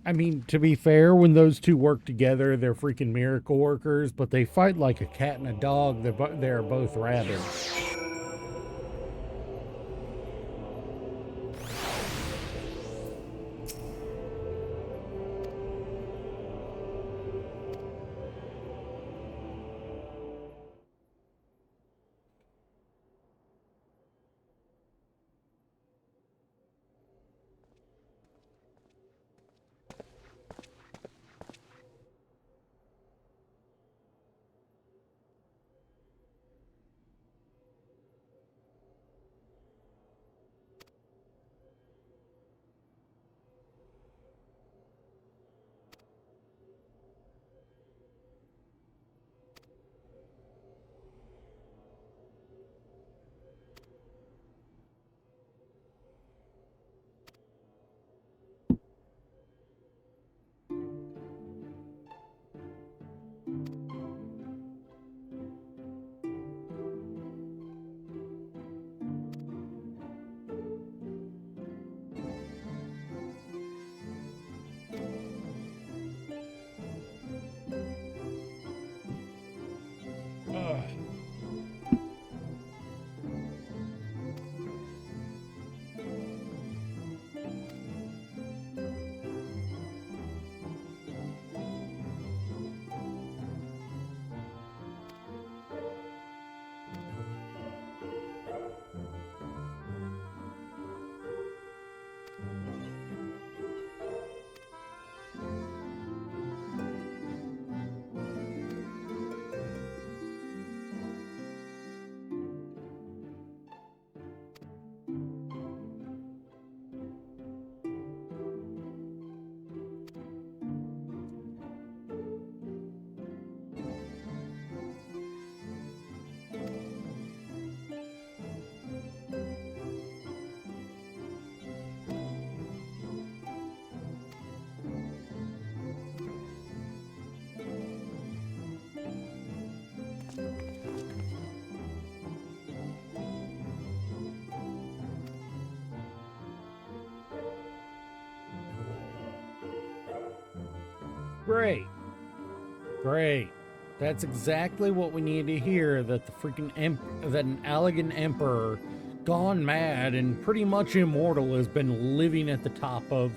I mean, to be fair, when those two work together, they're freaking miracle workers, but they fight like a cat and a dog. They're both rabid. Great. Great. That's exactly what we need to hear, that the freaking that an Allegan emperor gone mad and pretty much immortal has been living at the top of.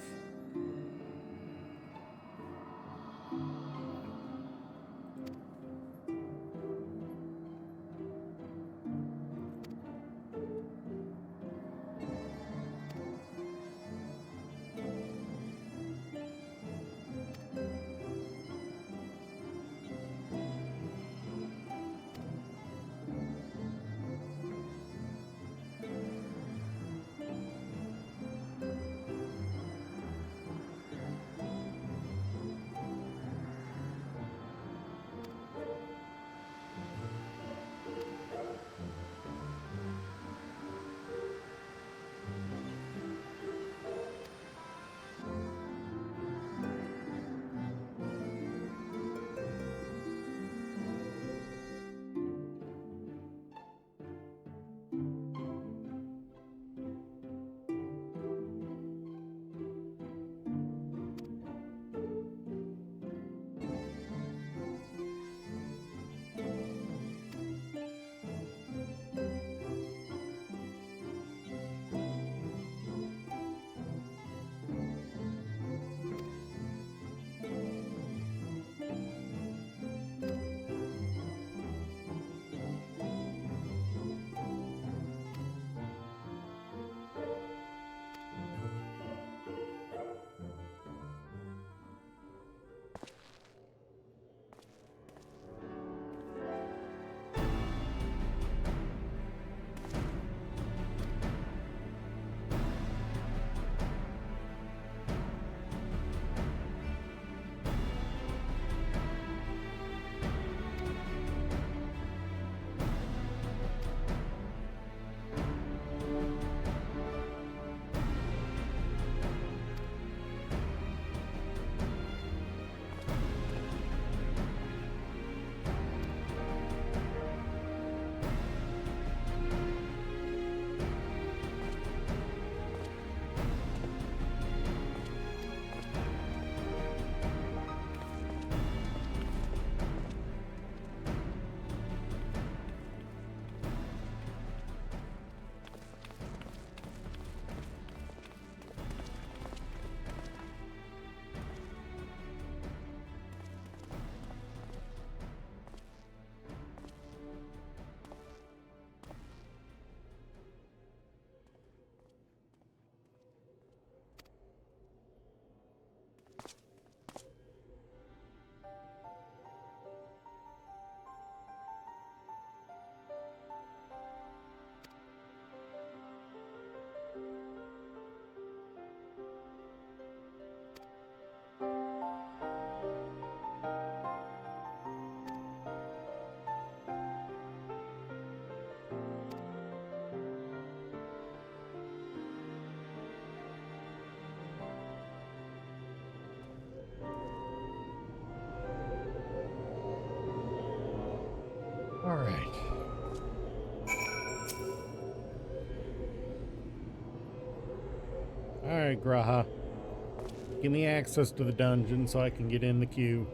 All right. All right, Graha. Give me access to the dungeon so I can get in the queue.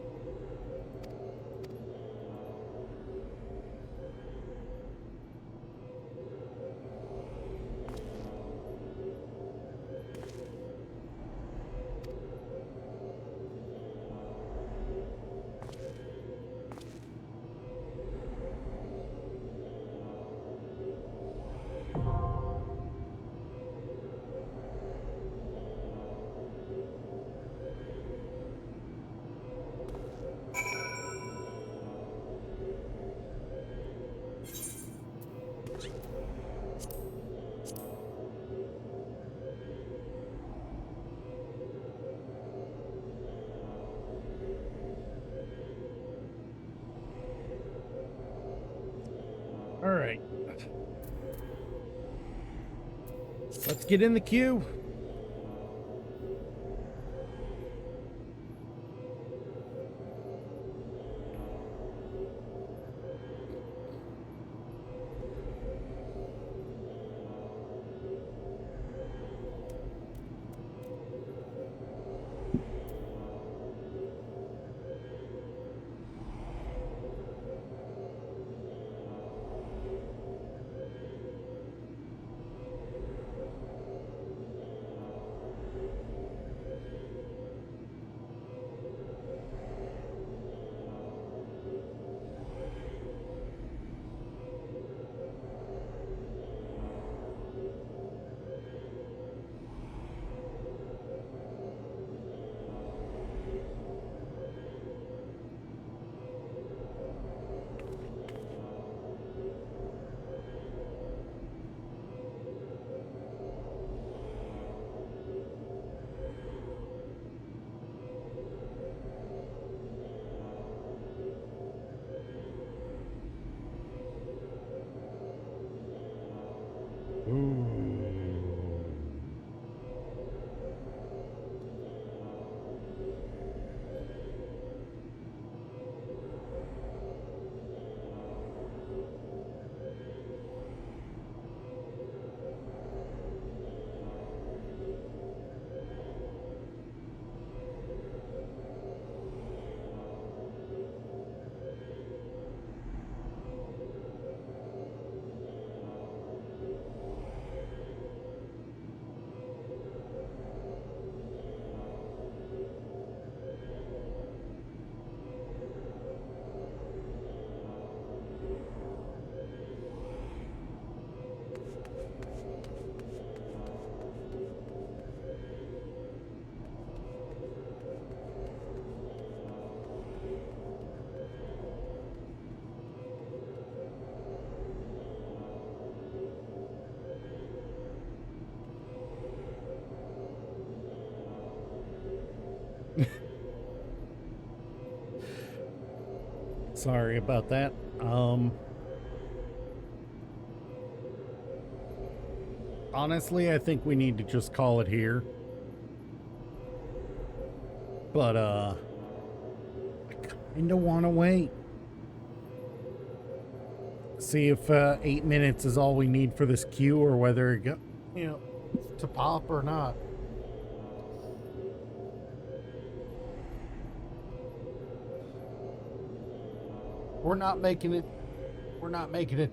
All right. Let's get in the queue. Sorry about that. Honestly, I think we need to just call it here. But, I kinda wanna wait. See if, 8 minutes is all we need for this queue, or whether it to pop or not. We're not making it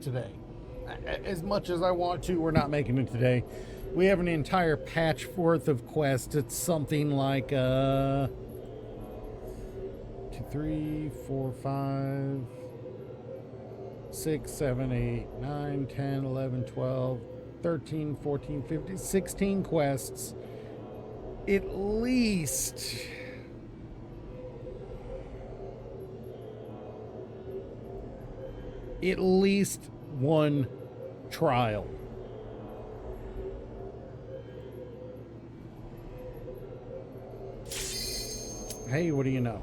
today. As much as I want to, we're not making it today. We have an entire patch worth of quests. It's something like 2, 3, 4, 5, 6, 7, 8, 9, 10, 11, 12, 13, 14, 15, 16 quests. At least one trial. Hey, what do you know?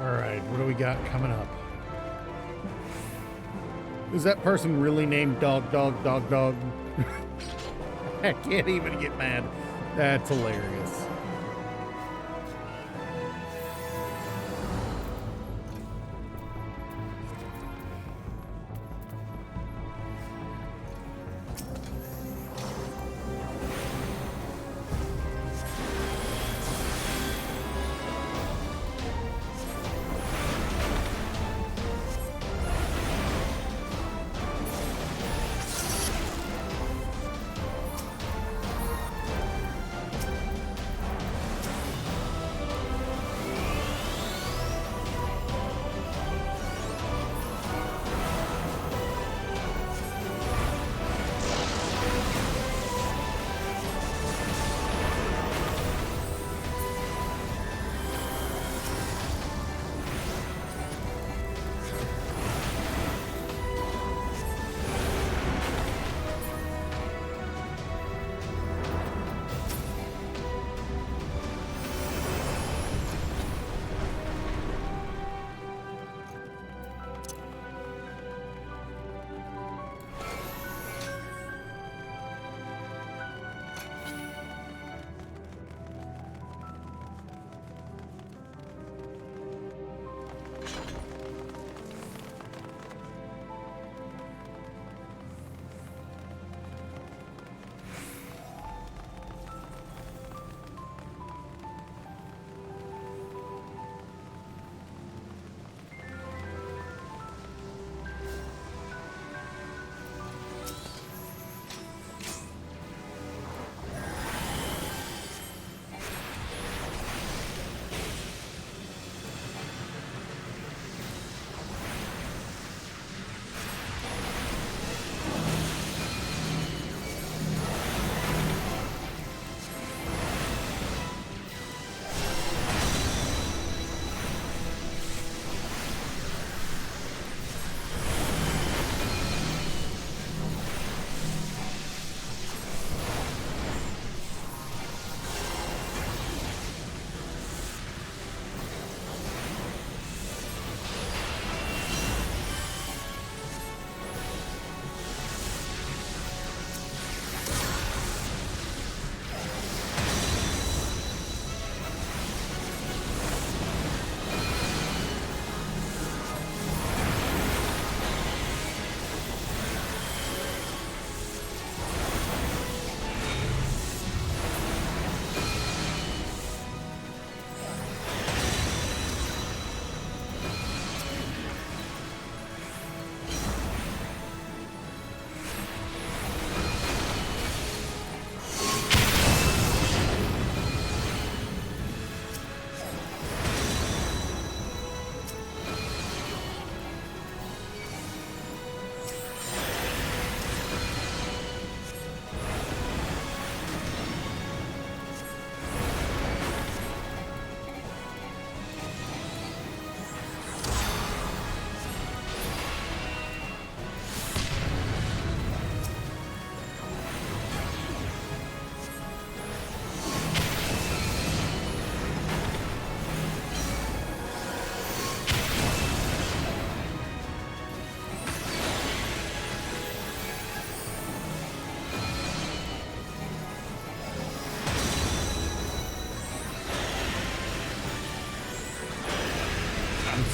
Alright, what do we got coming up? Is that person really named Dog? I can't even get mad. That's hilarious.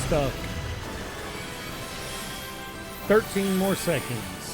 stuck. 13 more seconds.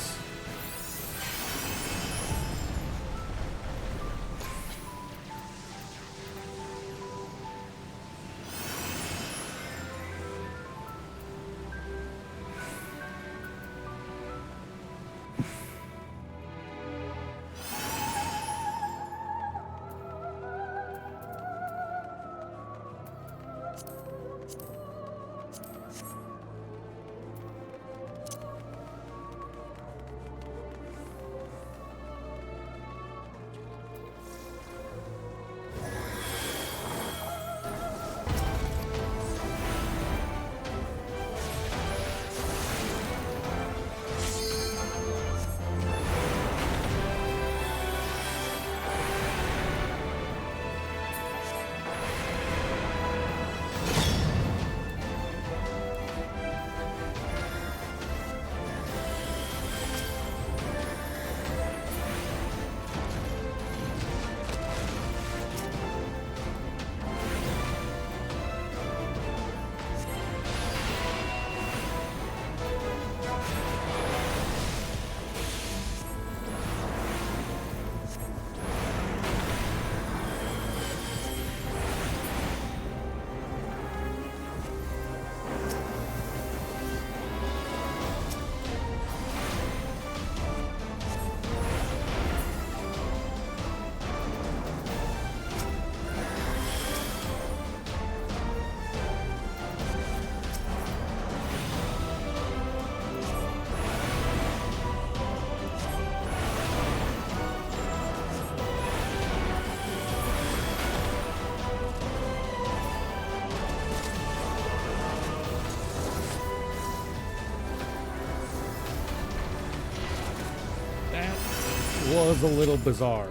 Was a little bizarre.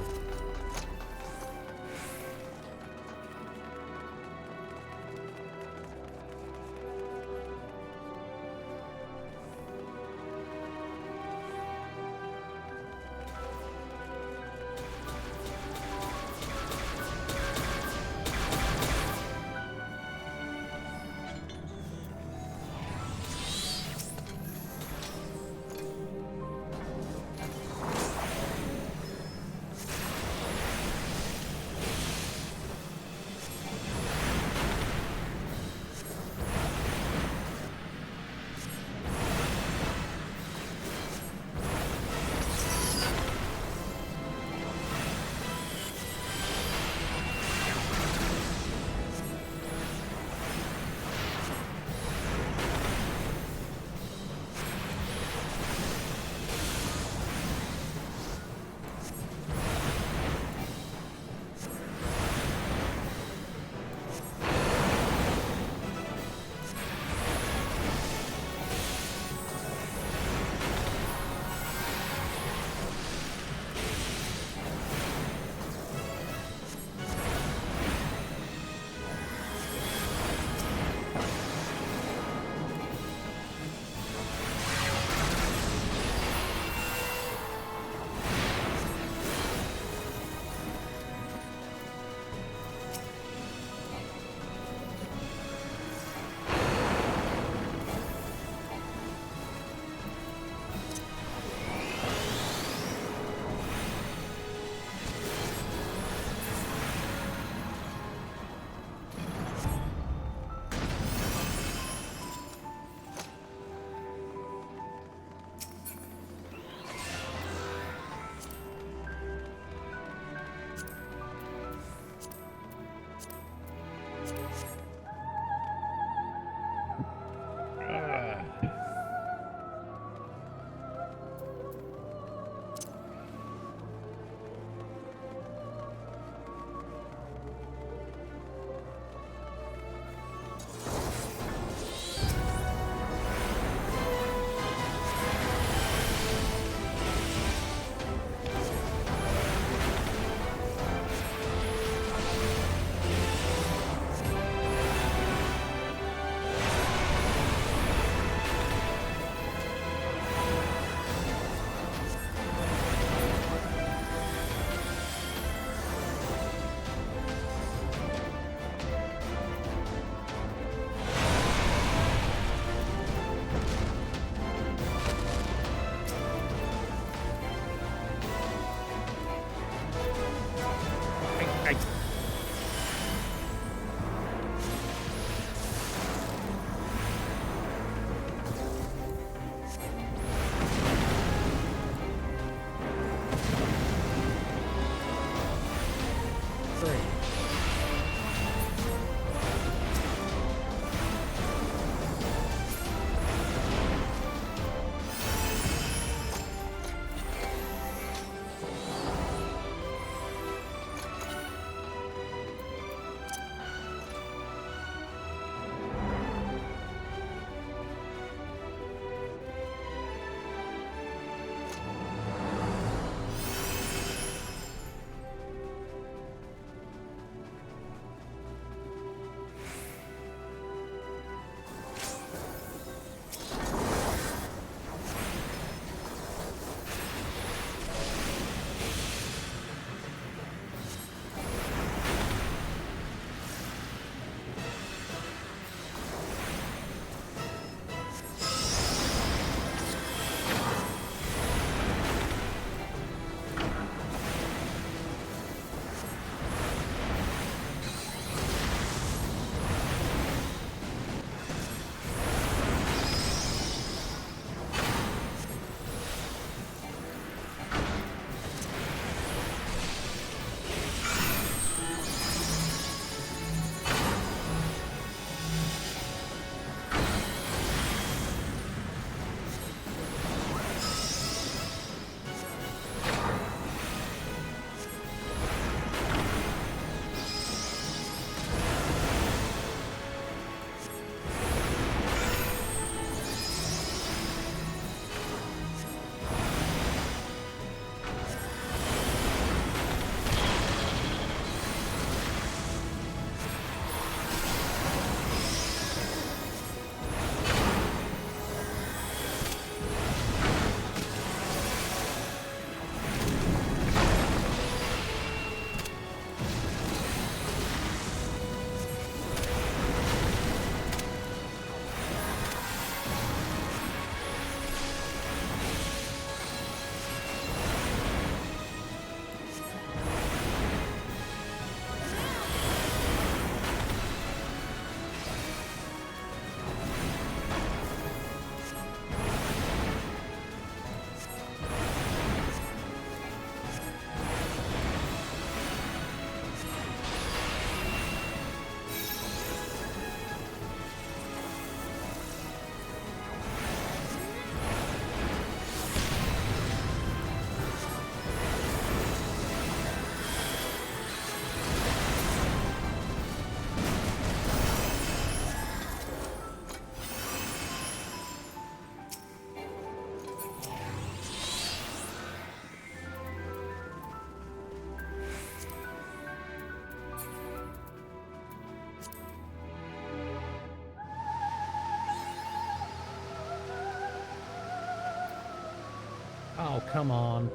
Oh, come on.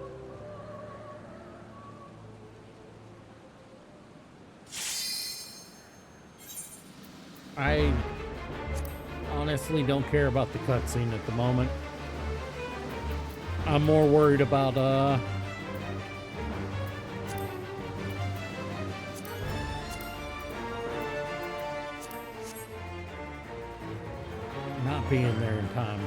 I honestly don't care about the cutscene at the moment. I'm more worried about, not being there in time.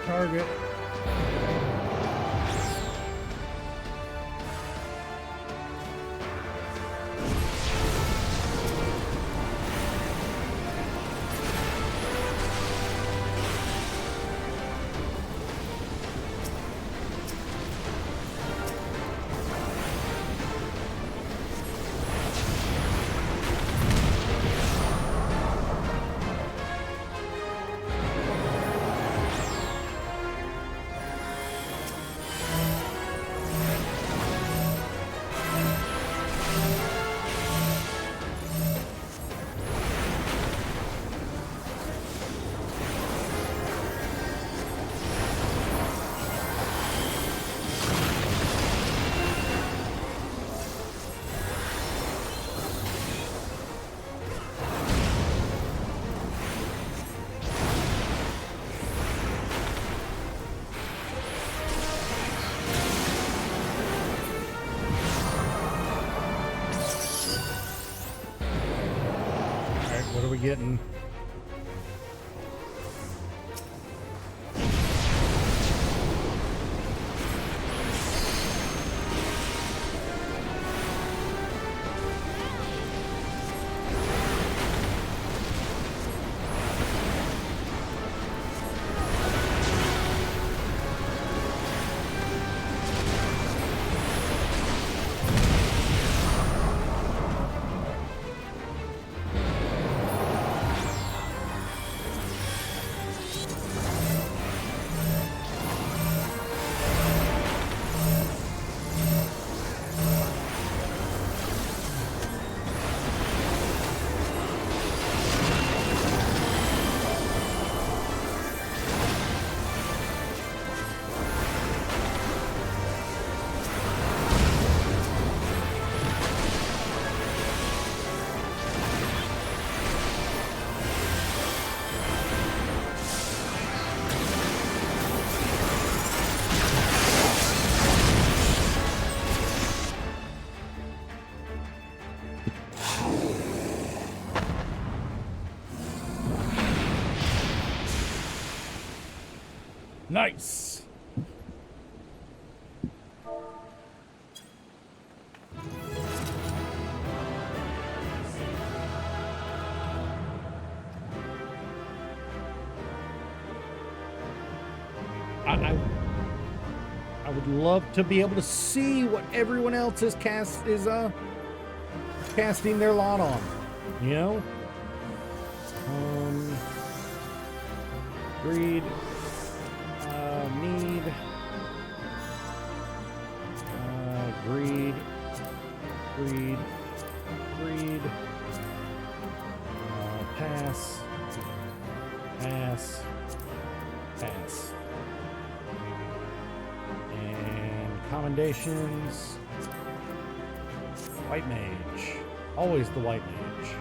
Target. What are we getting? Nice. I would love to be able to see what everyone else is casting their lot on, you know? Greed, need, greed, pass, pass, pass. Commendations. White Mage. Always the White Mage.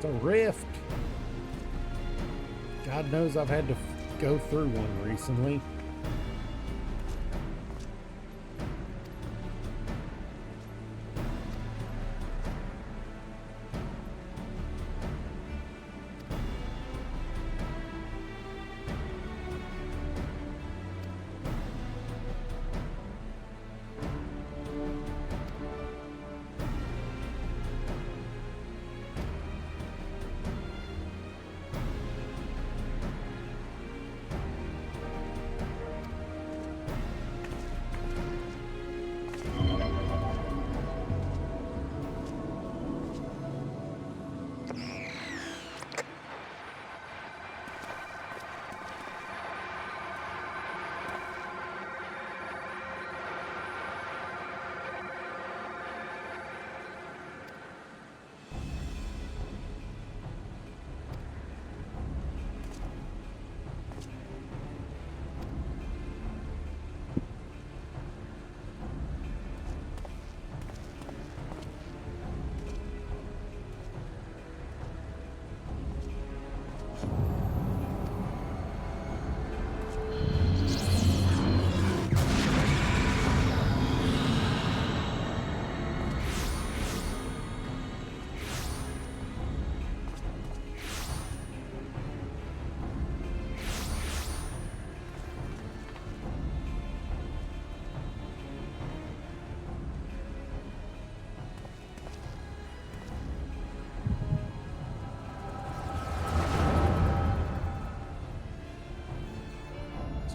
It's a rift. God knows I've had to go through one recently.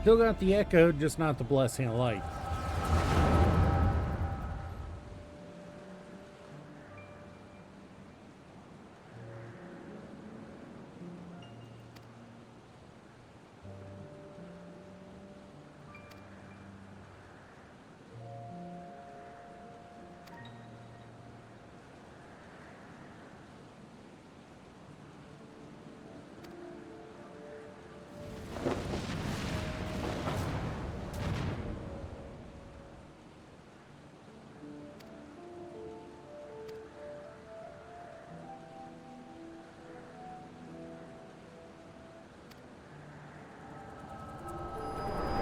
Still got the Echo, just not the Blessing of Light.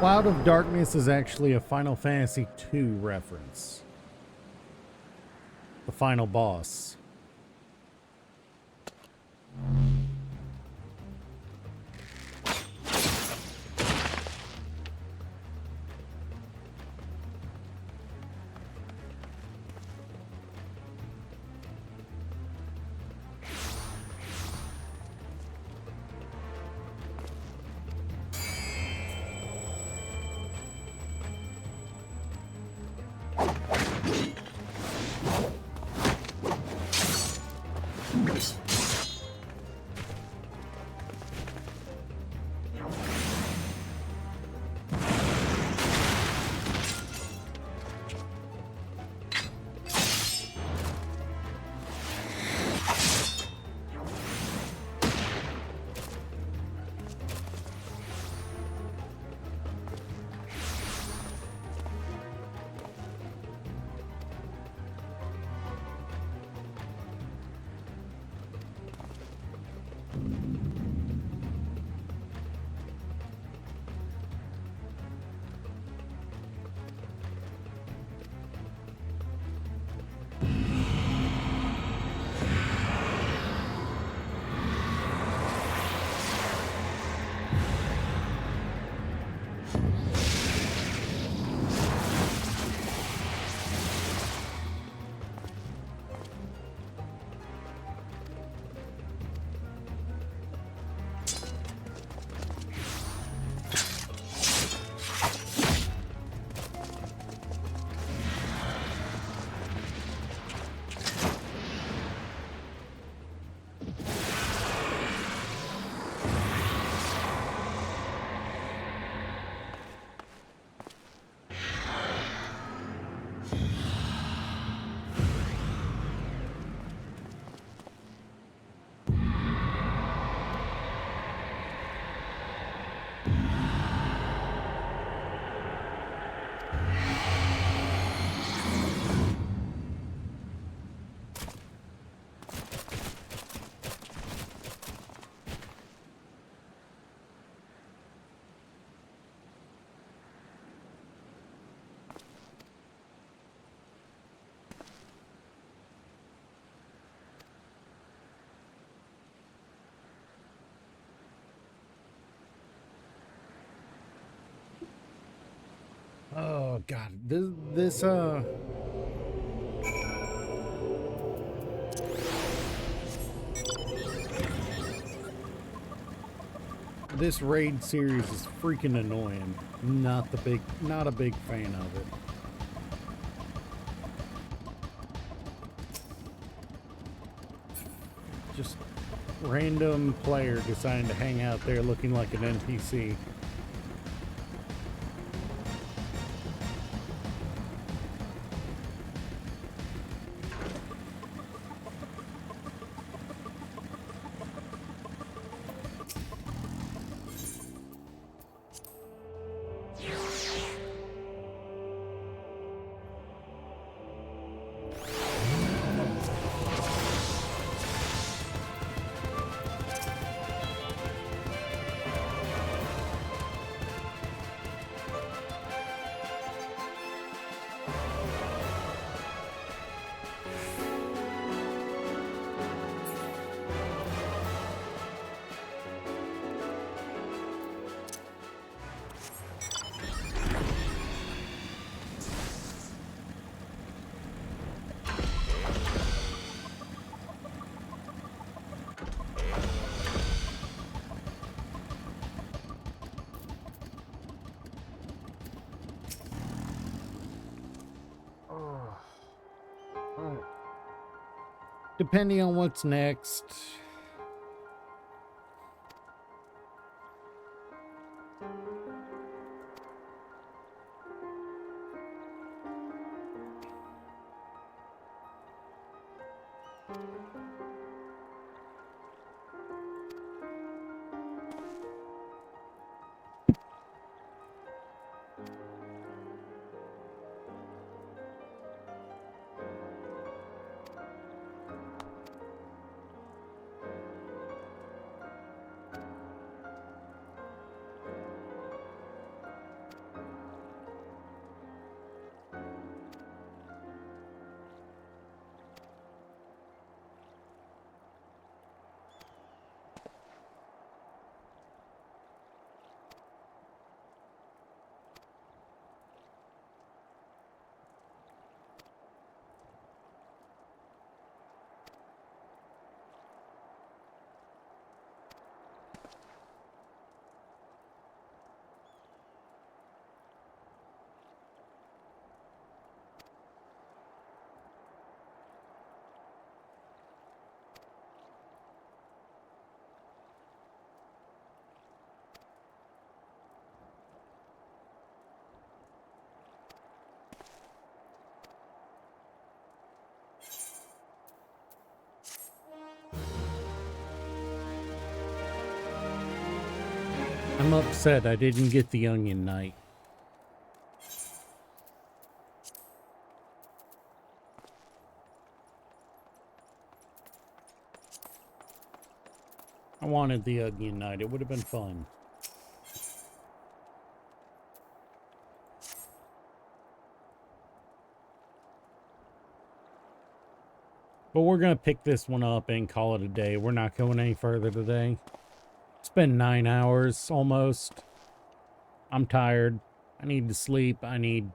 Cloud of Darkness is actually a Final Fantasy II reference. The final boss. Oh god, this raid series is freaking annoying. Not a big fan of it. Just random player deciding to hang out there looking like an NPC. Depending on what's next. I'm upset I didn't get the Onion Knight. I wanted the Onion Knight. It would have been fun. But we're going to pick this one up and call it a day. We're not going any further today. It's been 9 hours almost. I'm tired. I need to sleep. I need...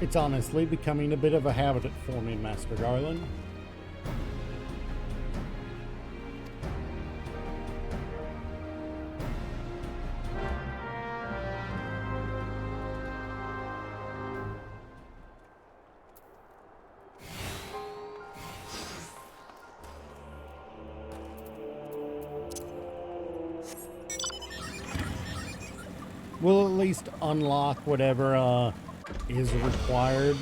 It's honestly becoming a bit of a habit for me, Master Garland. We'll at least unlock whatever is required.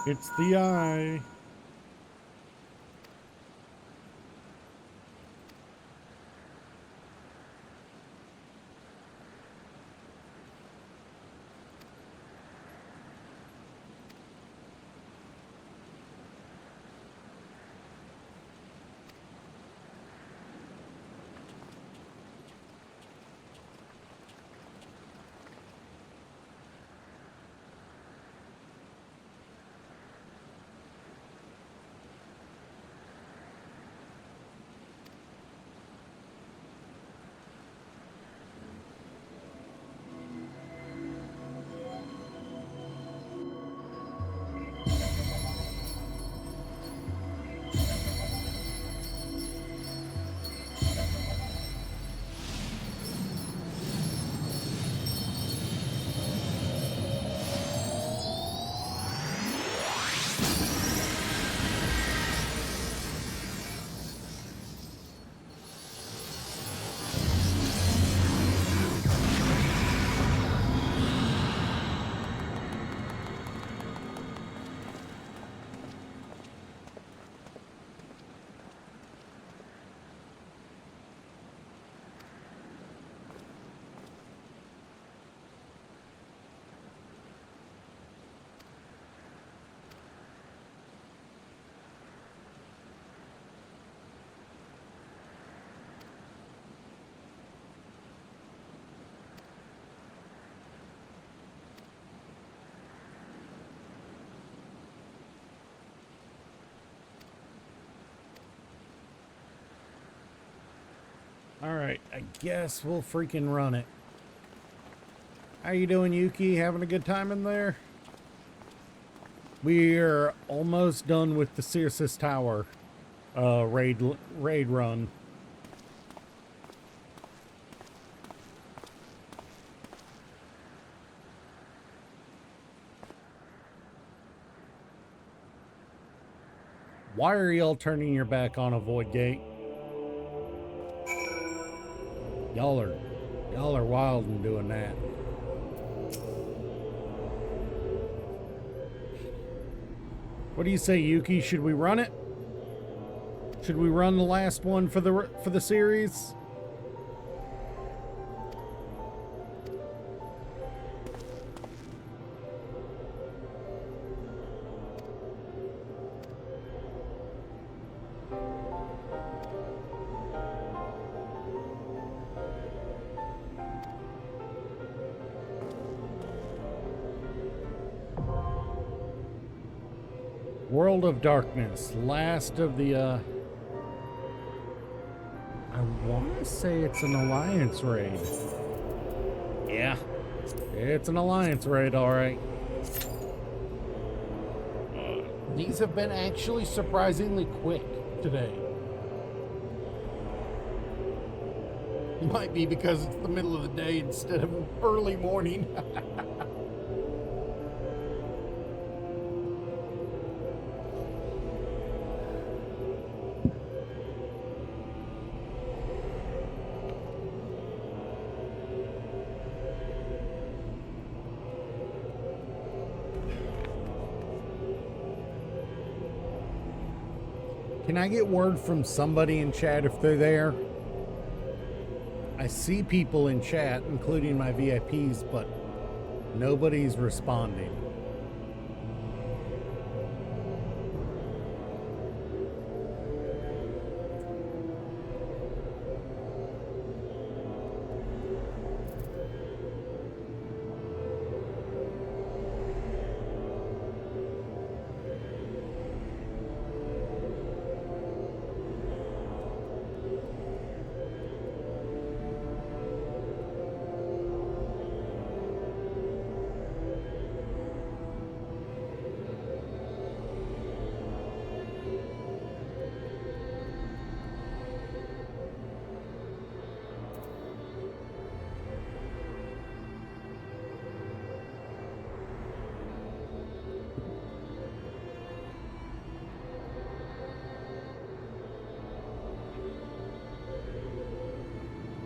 It's the eye. Alright, I guess we'll freaking run it. How you doing, Yuki? Having a good time in there? We're almost done with the Cirrus Tower raid run. Why are y'all turning your back on a void gate? Y'all are wild in doing that. What do you say, Yuki? Should we run it? Should we run the last one for the series? World of Darkness, last of the, I want to say it's an Alliance raid. Yeah, it's an Alliance raid, alright. These have been actually surprisingly quick today. It might be because it's the middle of the day instead of early morning. Can I get word from somebody in chat if they're there? I see people in chat, including my VIPs, but nobody's responding.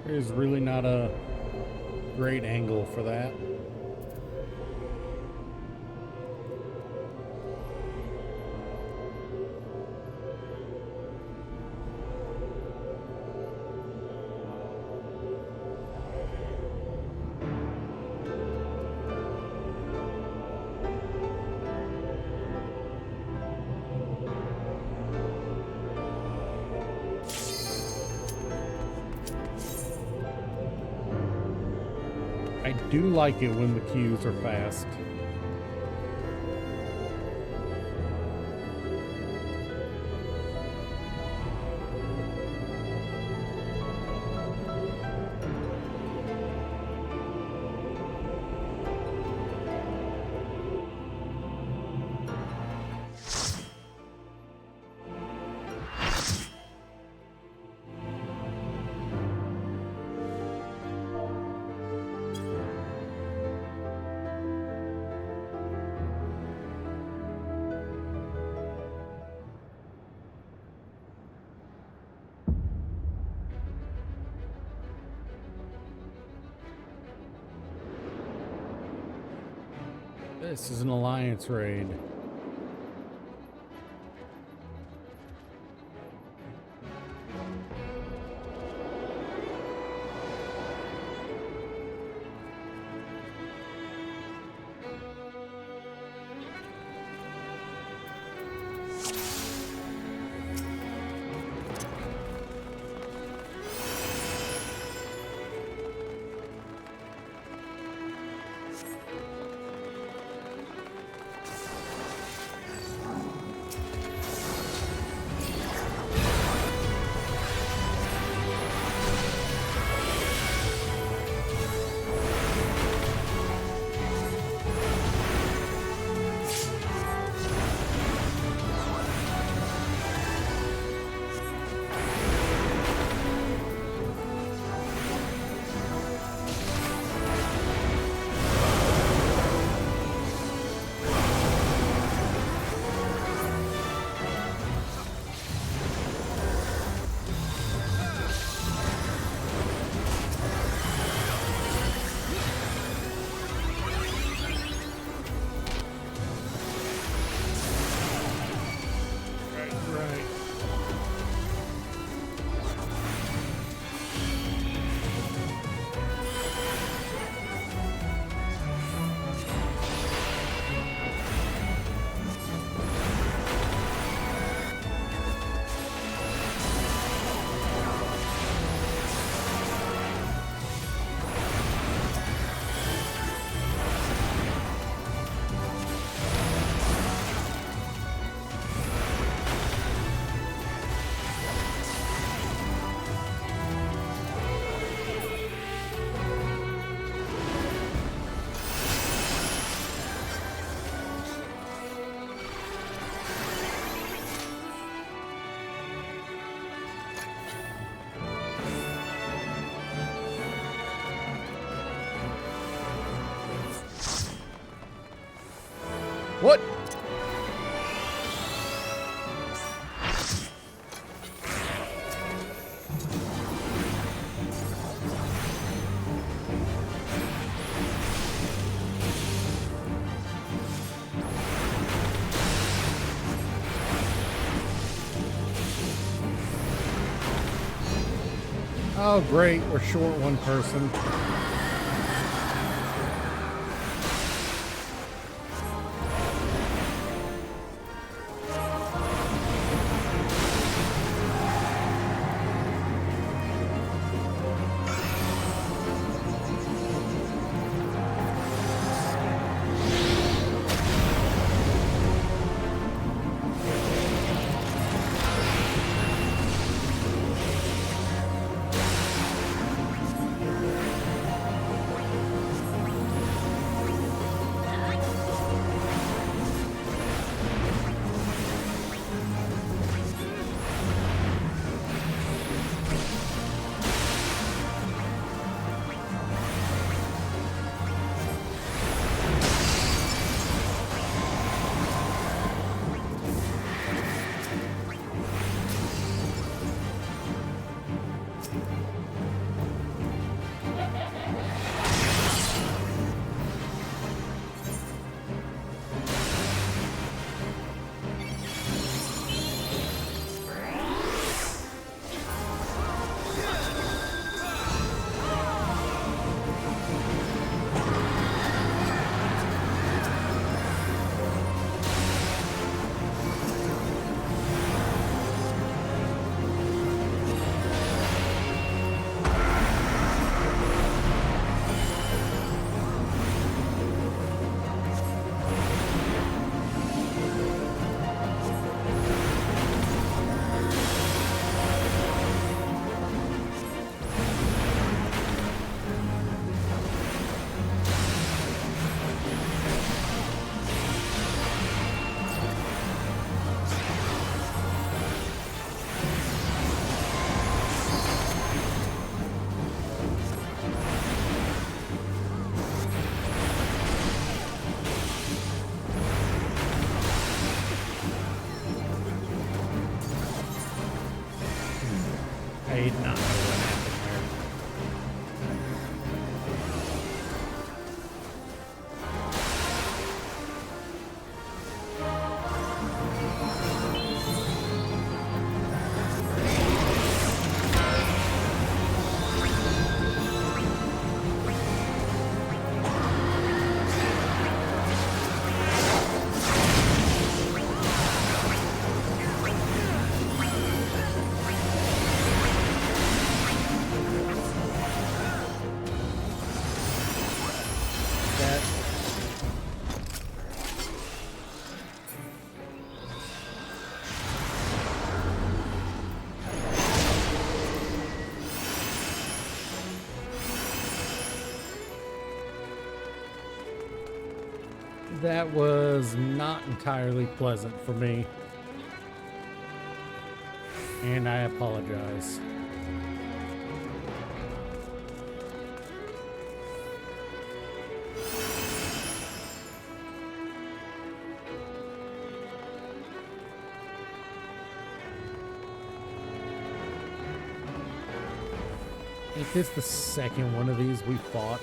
There's really not a great angle for that. I do like it when the queues are fast. This is an alliance raid. What? Oh, great. We're short one person. did not know what happened there. That was not entirely pleasant for me. And I apologize. Is this the second one of these we fought?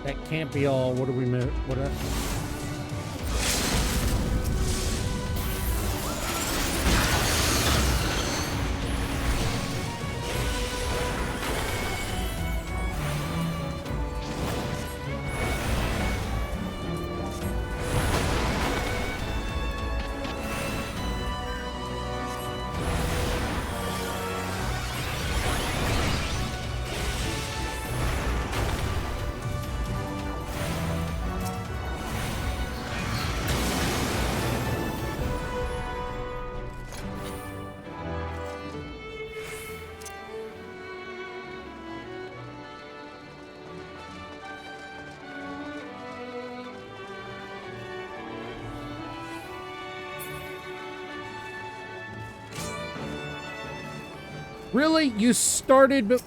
That can't be all. What do we miss? What? Really? You started but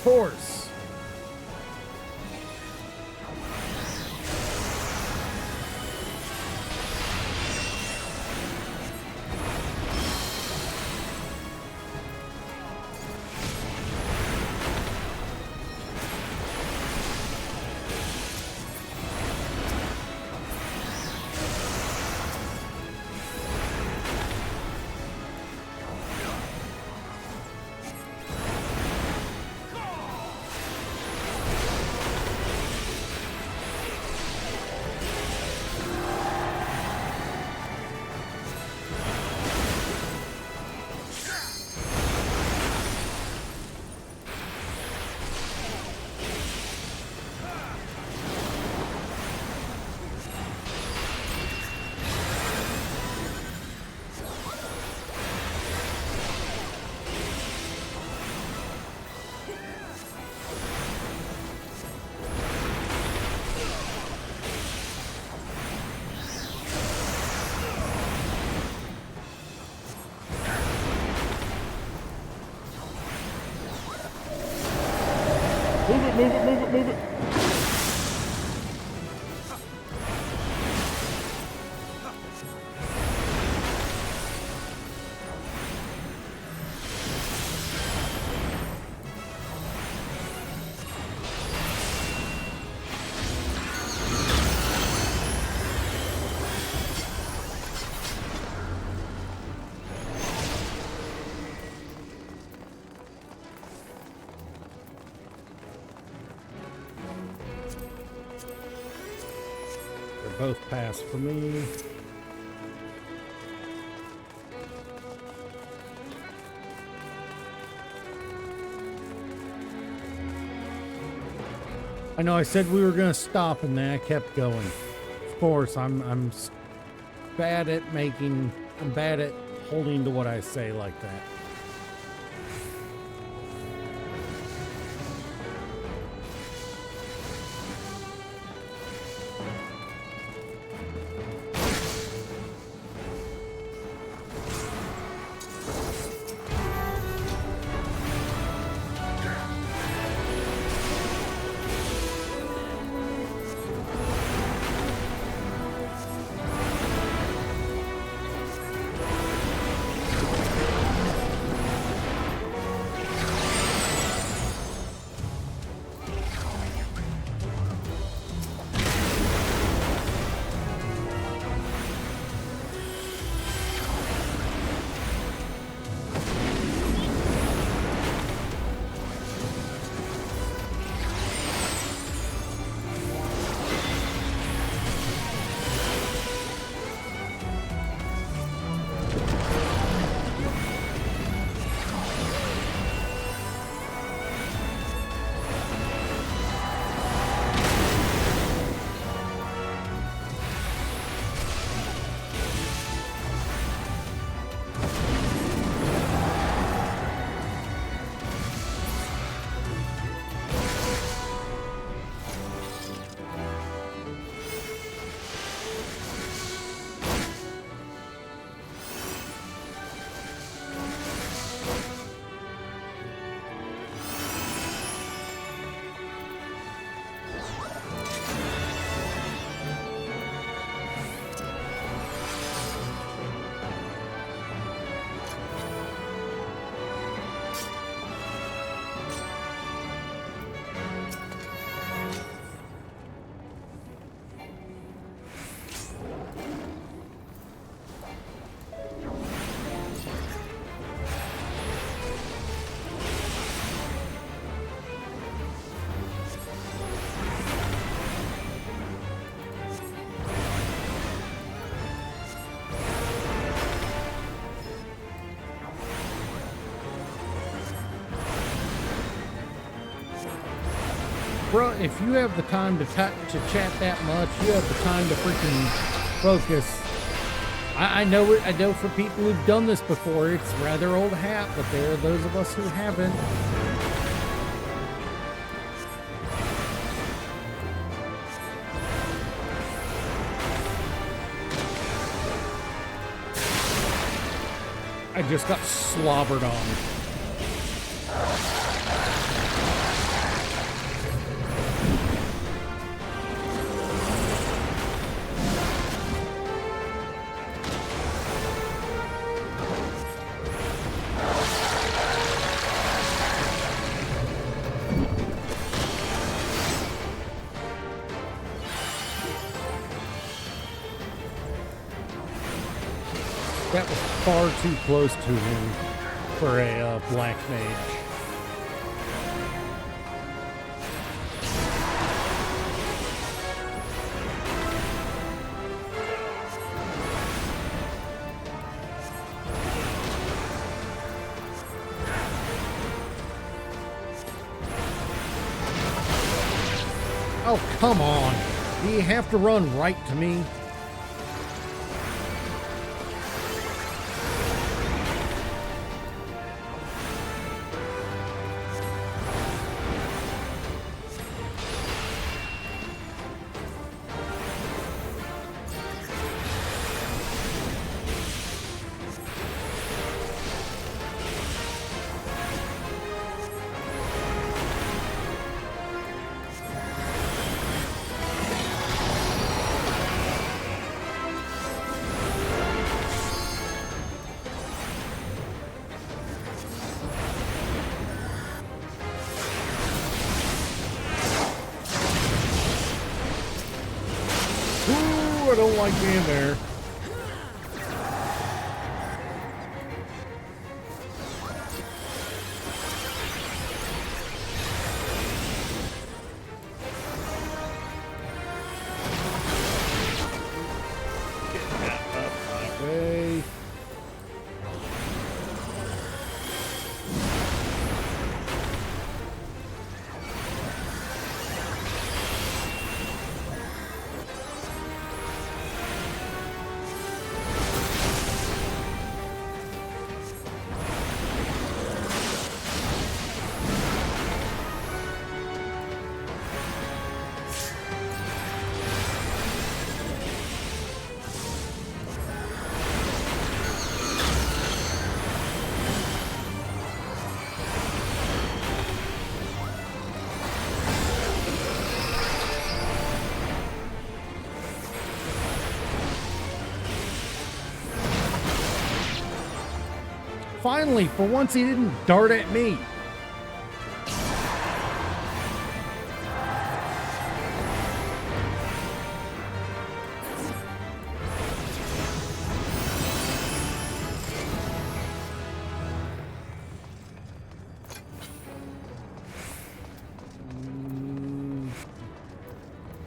course. move it. Both pass for me. I know I said we were going to stop and then I kept going. Of course, I'm bad at holding to what I say like that. Bro, if you have the time to chat that much, you have the time to freaking focus. I know it. I know for people who've done this before, it's rather old hat, but there are those of us who haven't. I just got slobbered on. That was far too close to him for a black mage. Oh, come on. Do you have to run right to me? don't like being there. Okay. Finally, for once he didn't dart at me.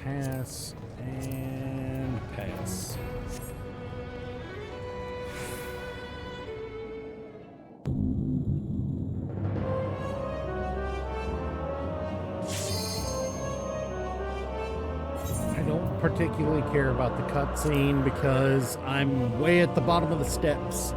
Pass and pass. Particularly care about the cutscene because I'm way at the bottom of the steps.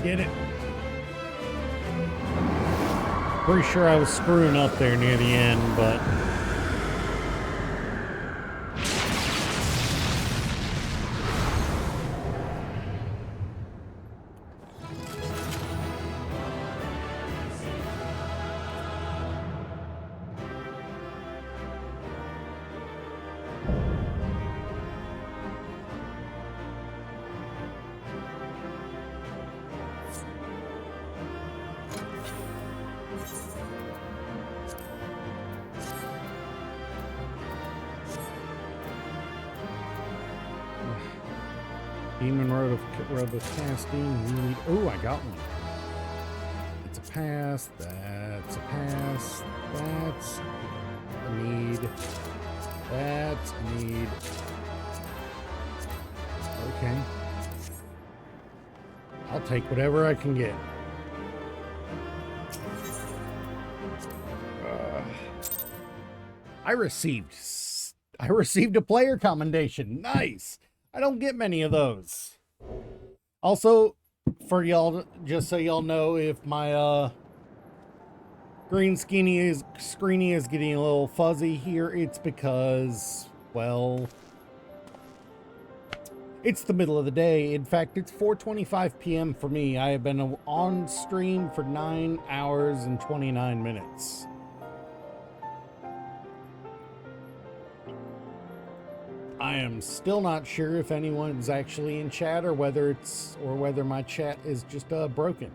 Get it. Pretty sure I was screwing up there near the end, but... Demon Road of Casting need. Oh, I got one. It's a pass. That's a pass. That's a need. That's a need. Okay. I'll take whatever I can get. I received a player commendation. Nice. I don't get many of those. Also, for y'all, just so y'all know, if my green screen is getting a little fuzzy here, it's because, well, it's the middle of the day. In fact, it's 4:25 p.m. for me. I have been on stream for 9 hours and 29 minutes. I am still not sure if anyone's actually in chat or whether my chat is just broken.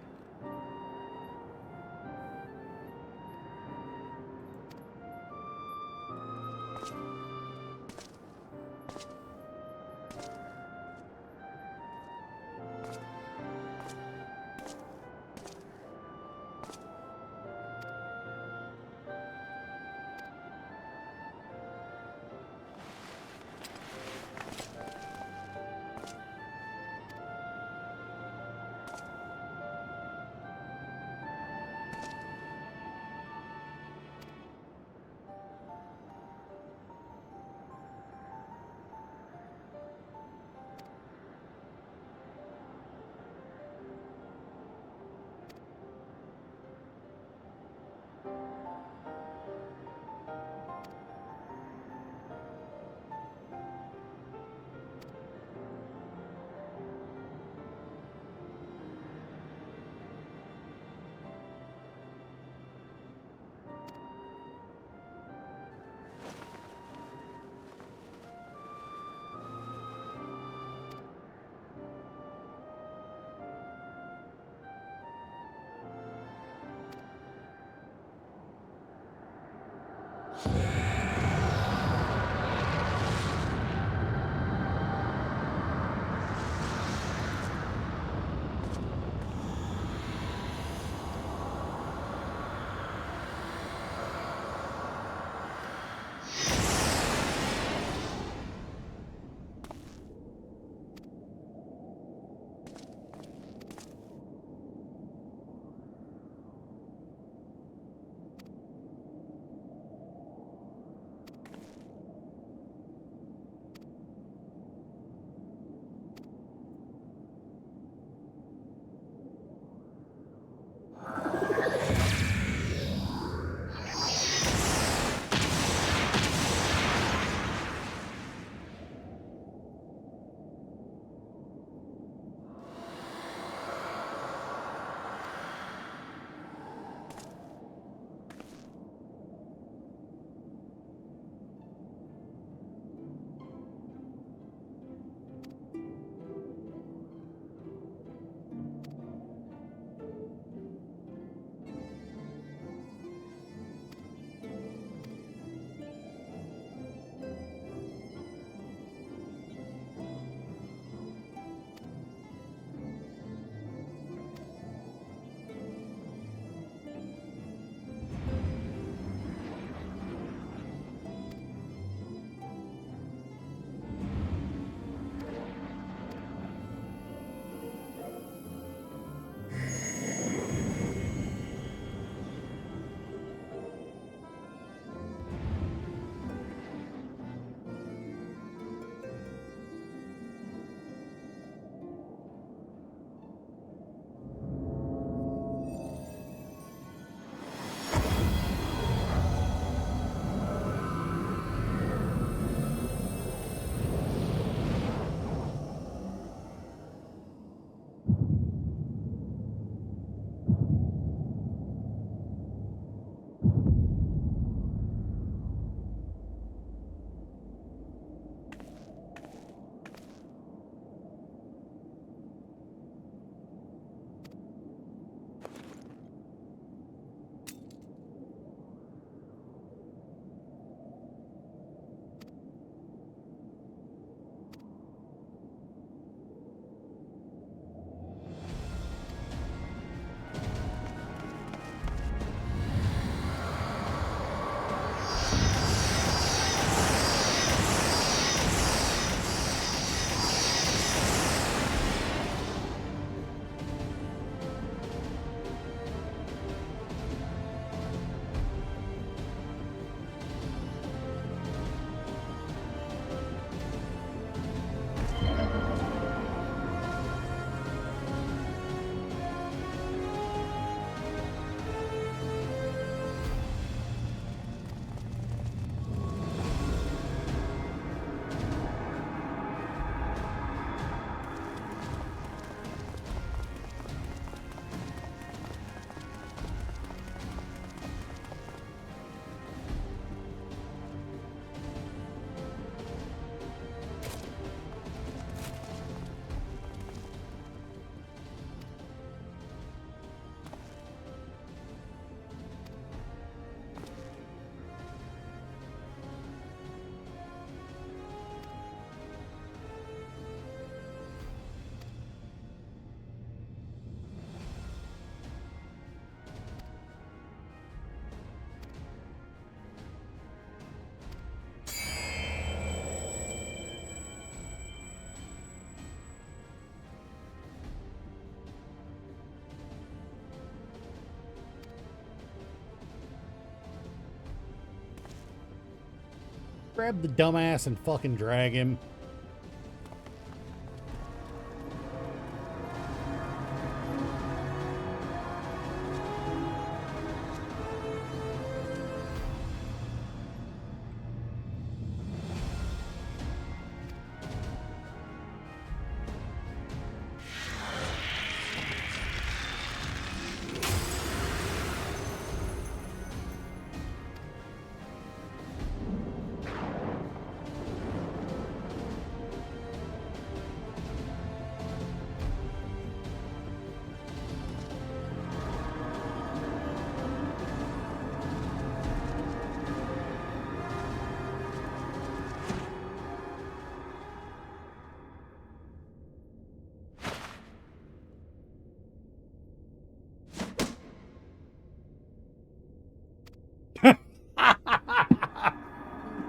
Grab the dumbass and fucking drag him.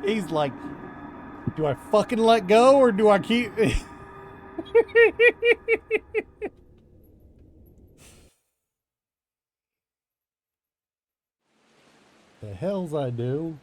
He's like, do I fucking let go or do I keep... The hells I do.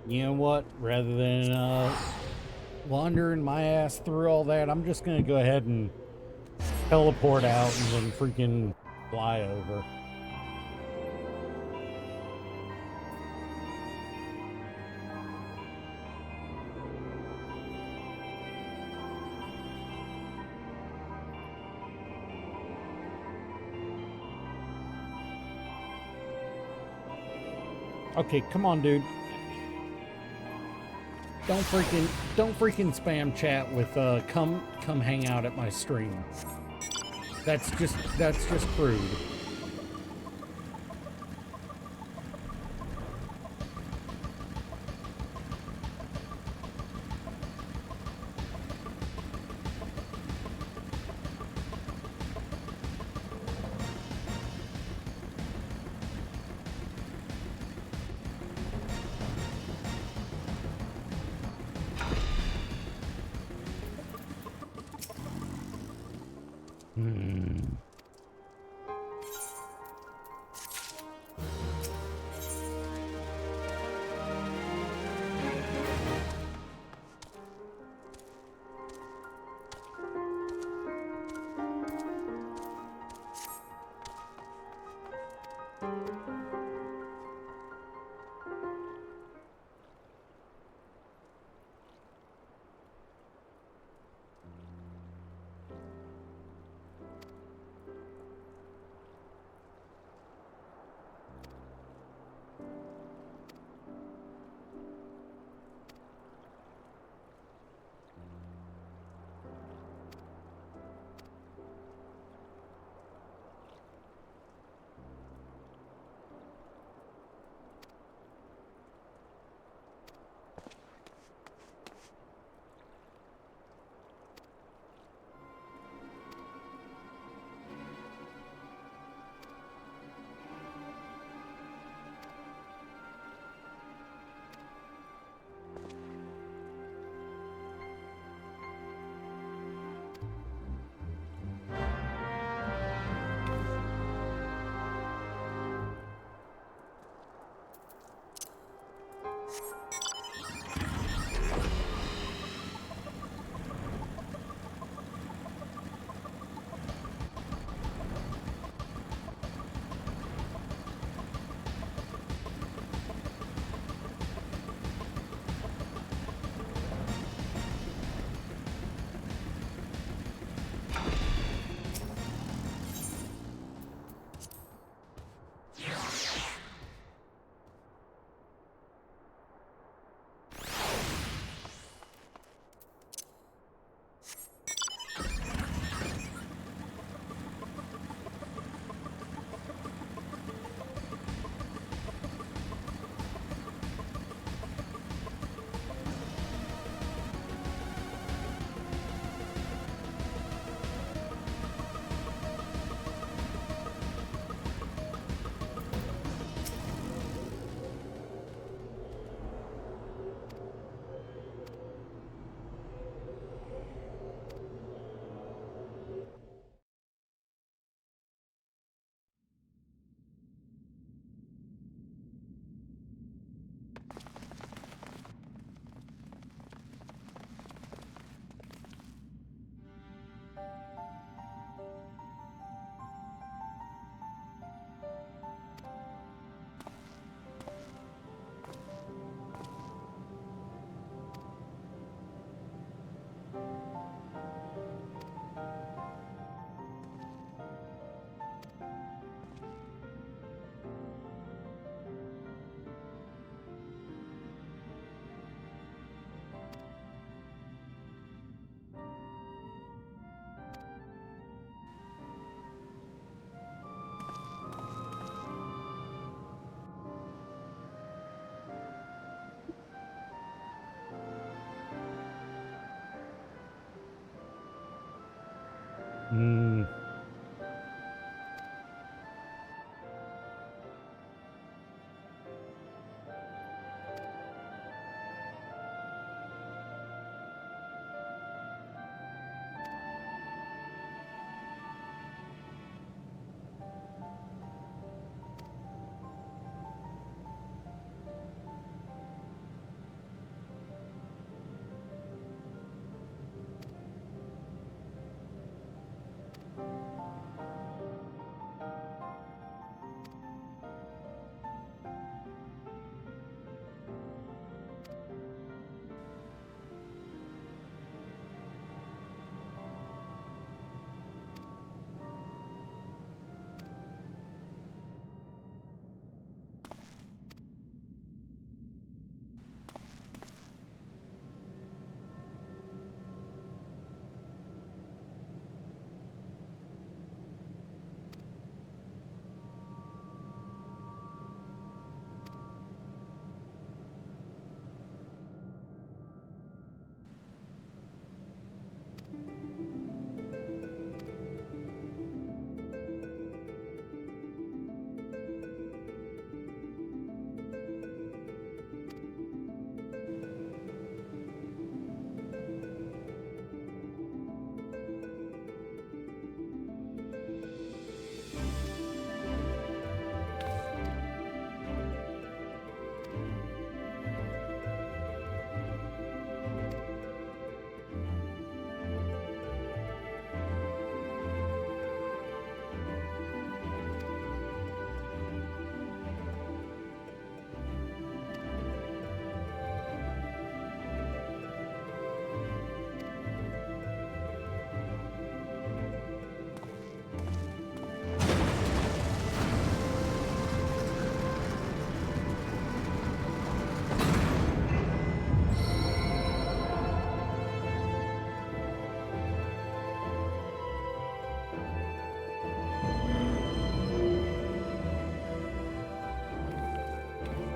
You know what? Rather than wandering my ass through all that, I'm just gonna go ahead and teleport out and then freaking fly over. Okay, come on, dude. Don't freaking spam chat with come hang out at my stream. That's just crude. Mm.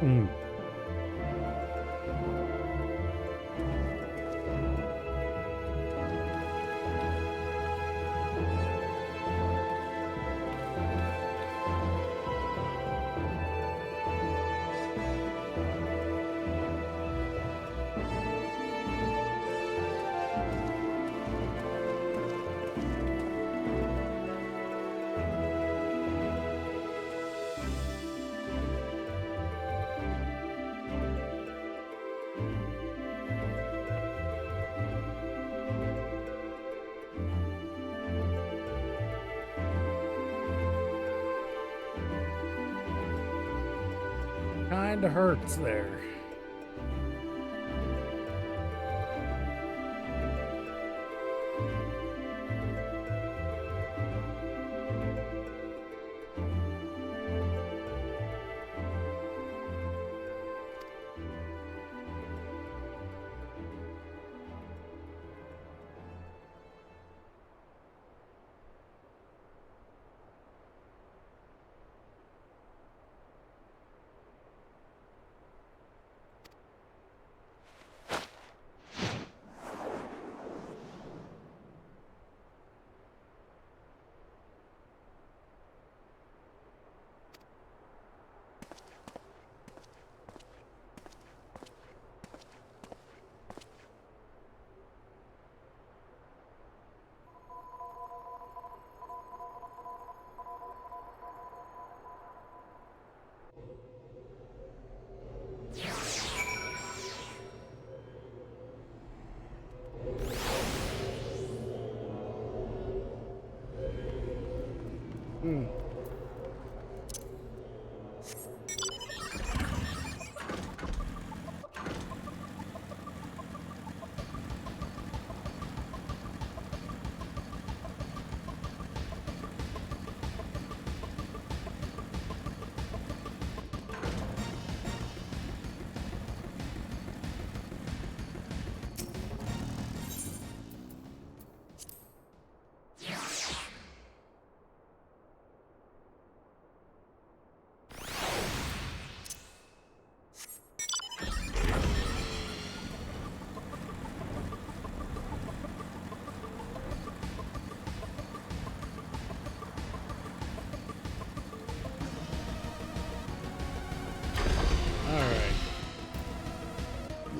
Mm. Kinda hurts there.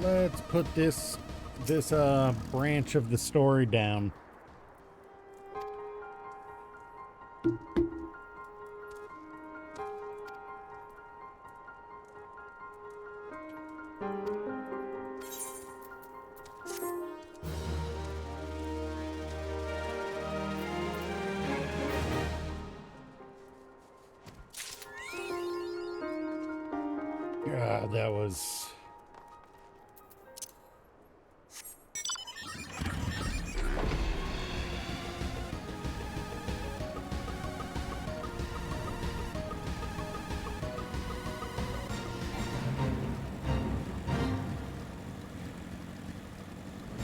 let's put this branch of the story down. God, that was...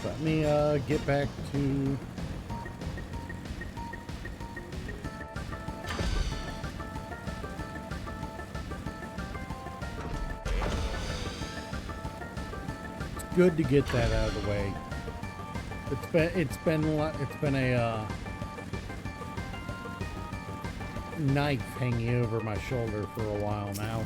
Let me get back to... Good to get that out of the way. It's been a knife hanging over my shoulder for a while now.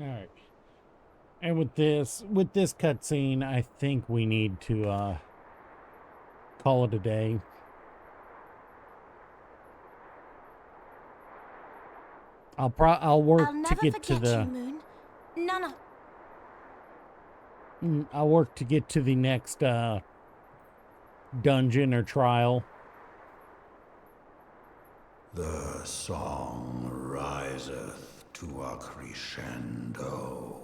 All right. And with this cutscene, I think we need to call it a day. I'll work to get to the Moon. None of... I'll work to get to the next dungeon or trial. The song riseth to a crescendo.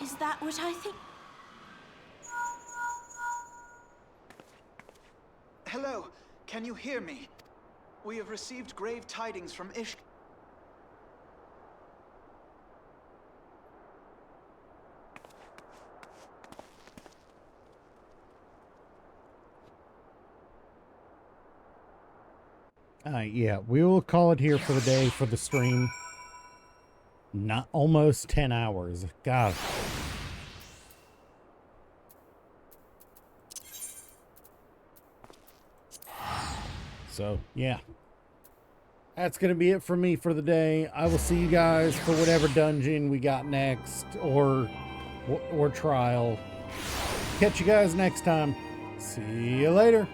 Is that what I think? Hello, can you hear me? We have received grave tidings from Ishk. Yeah, we will call it here for the day for the stream. Not almost 10 hours. God. So, yeah. That's going to be it for me for the day. I will see you guys for whatever dungeon we got next or trial. Catch you guys next time. See you later.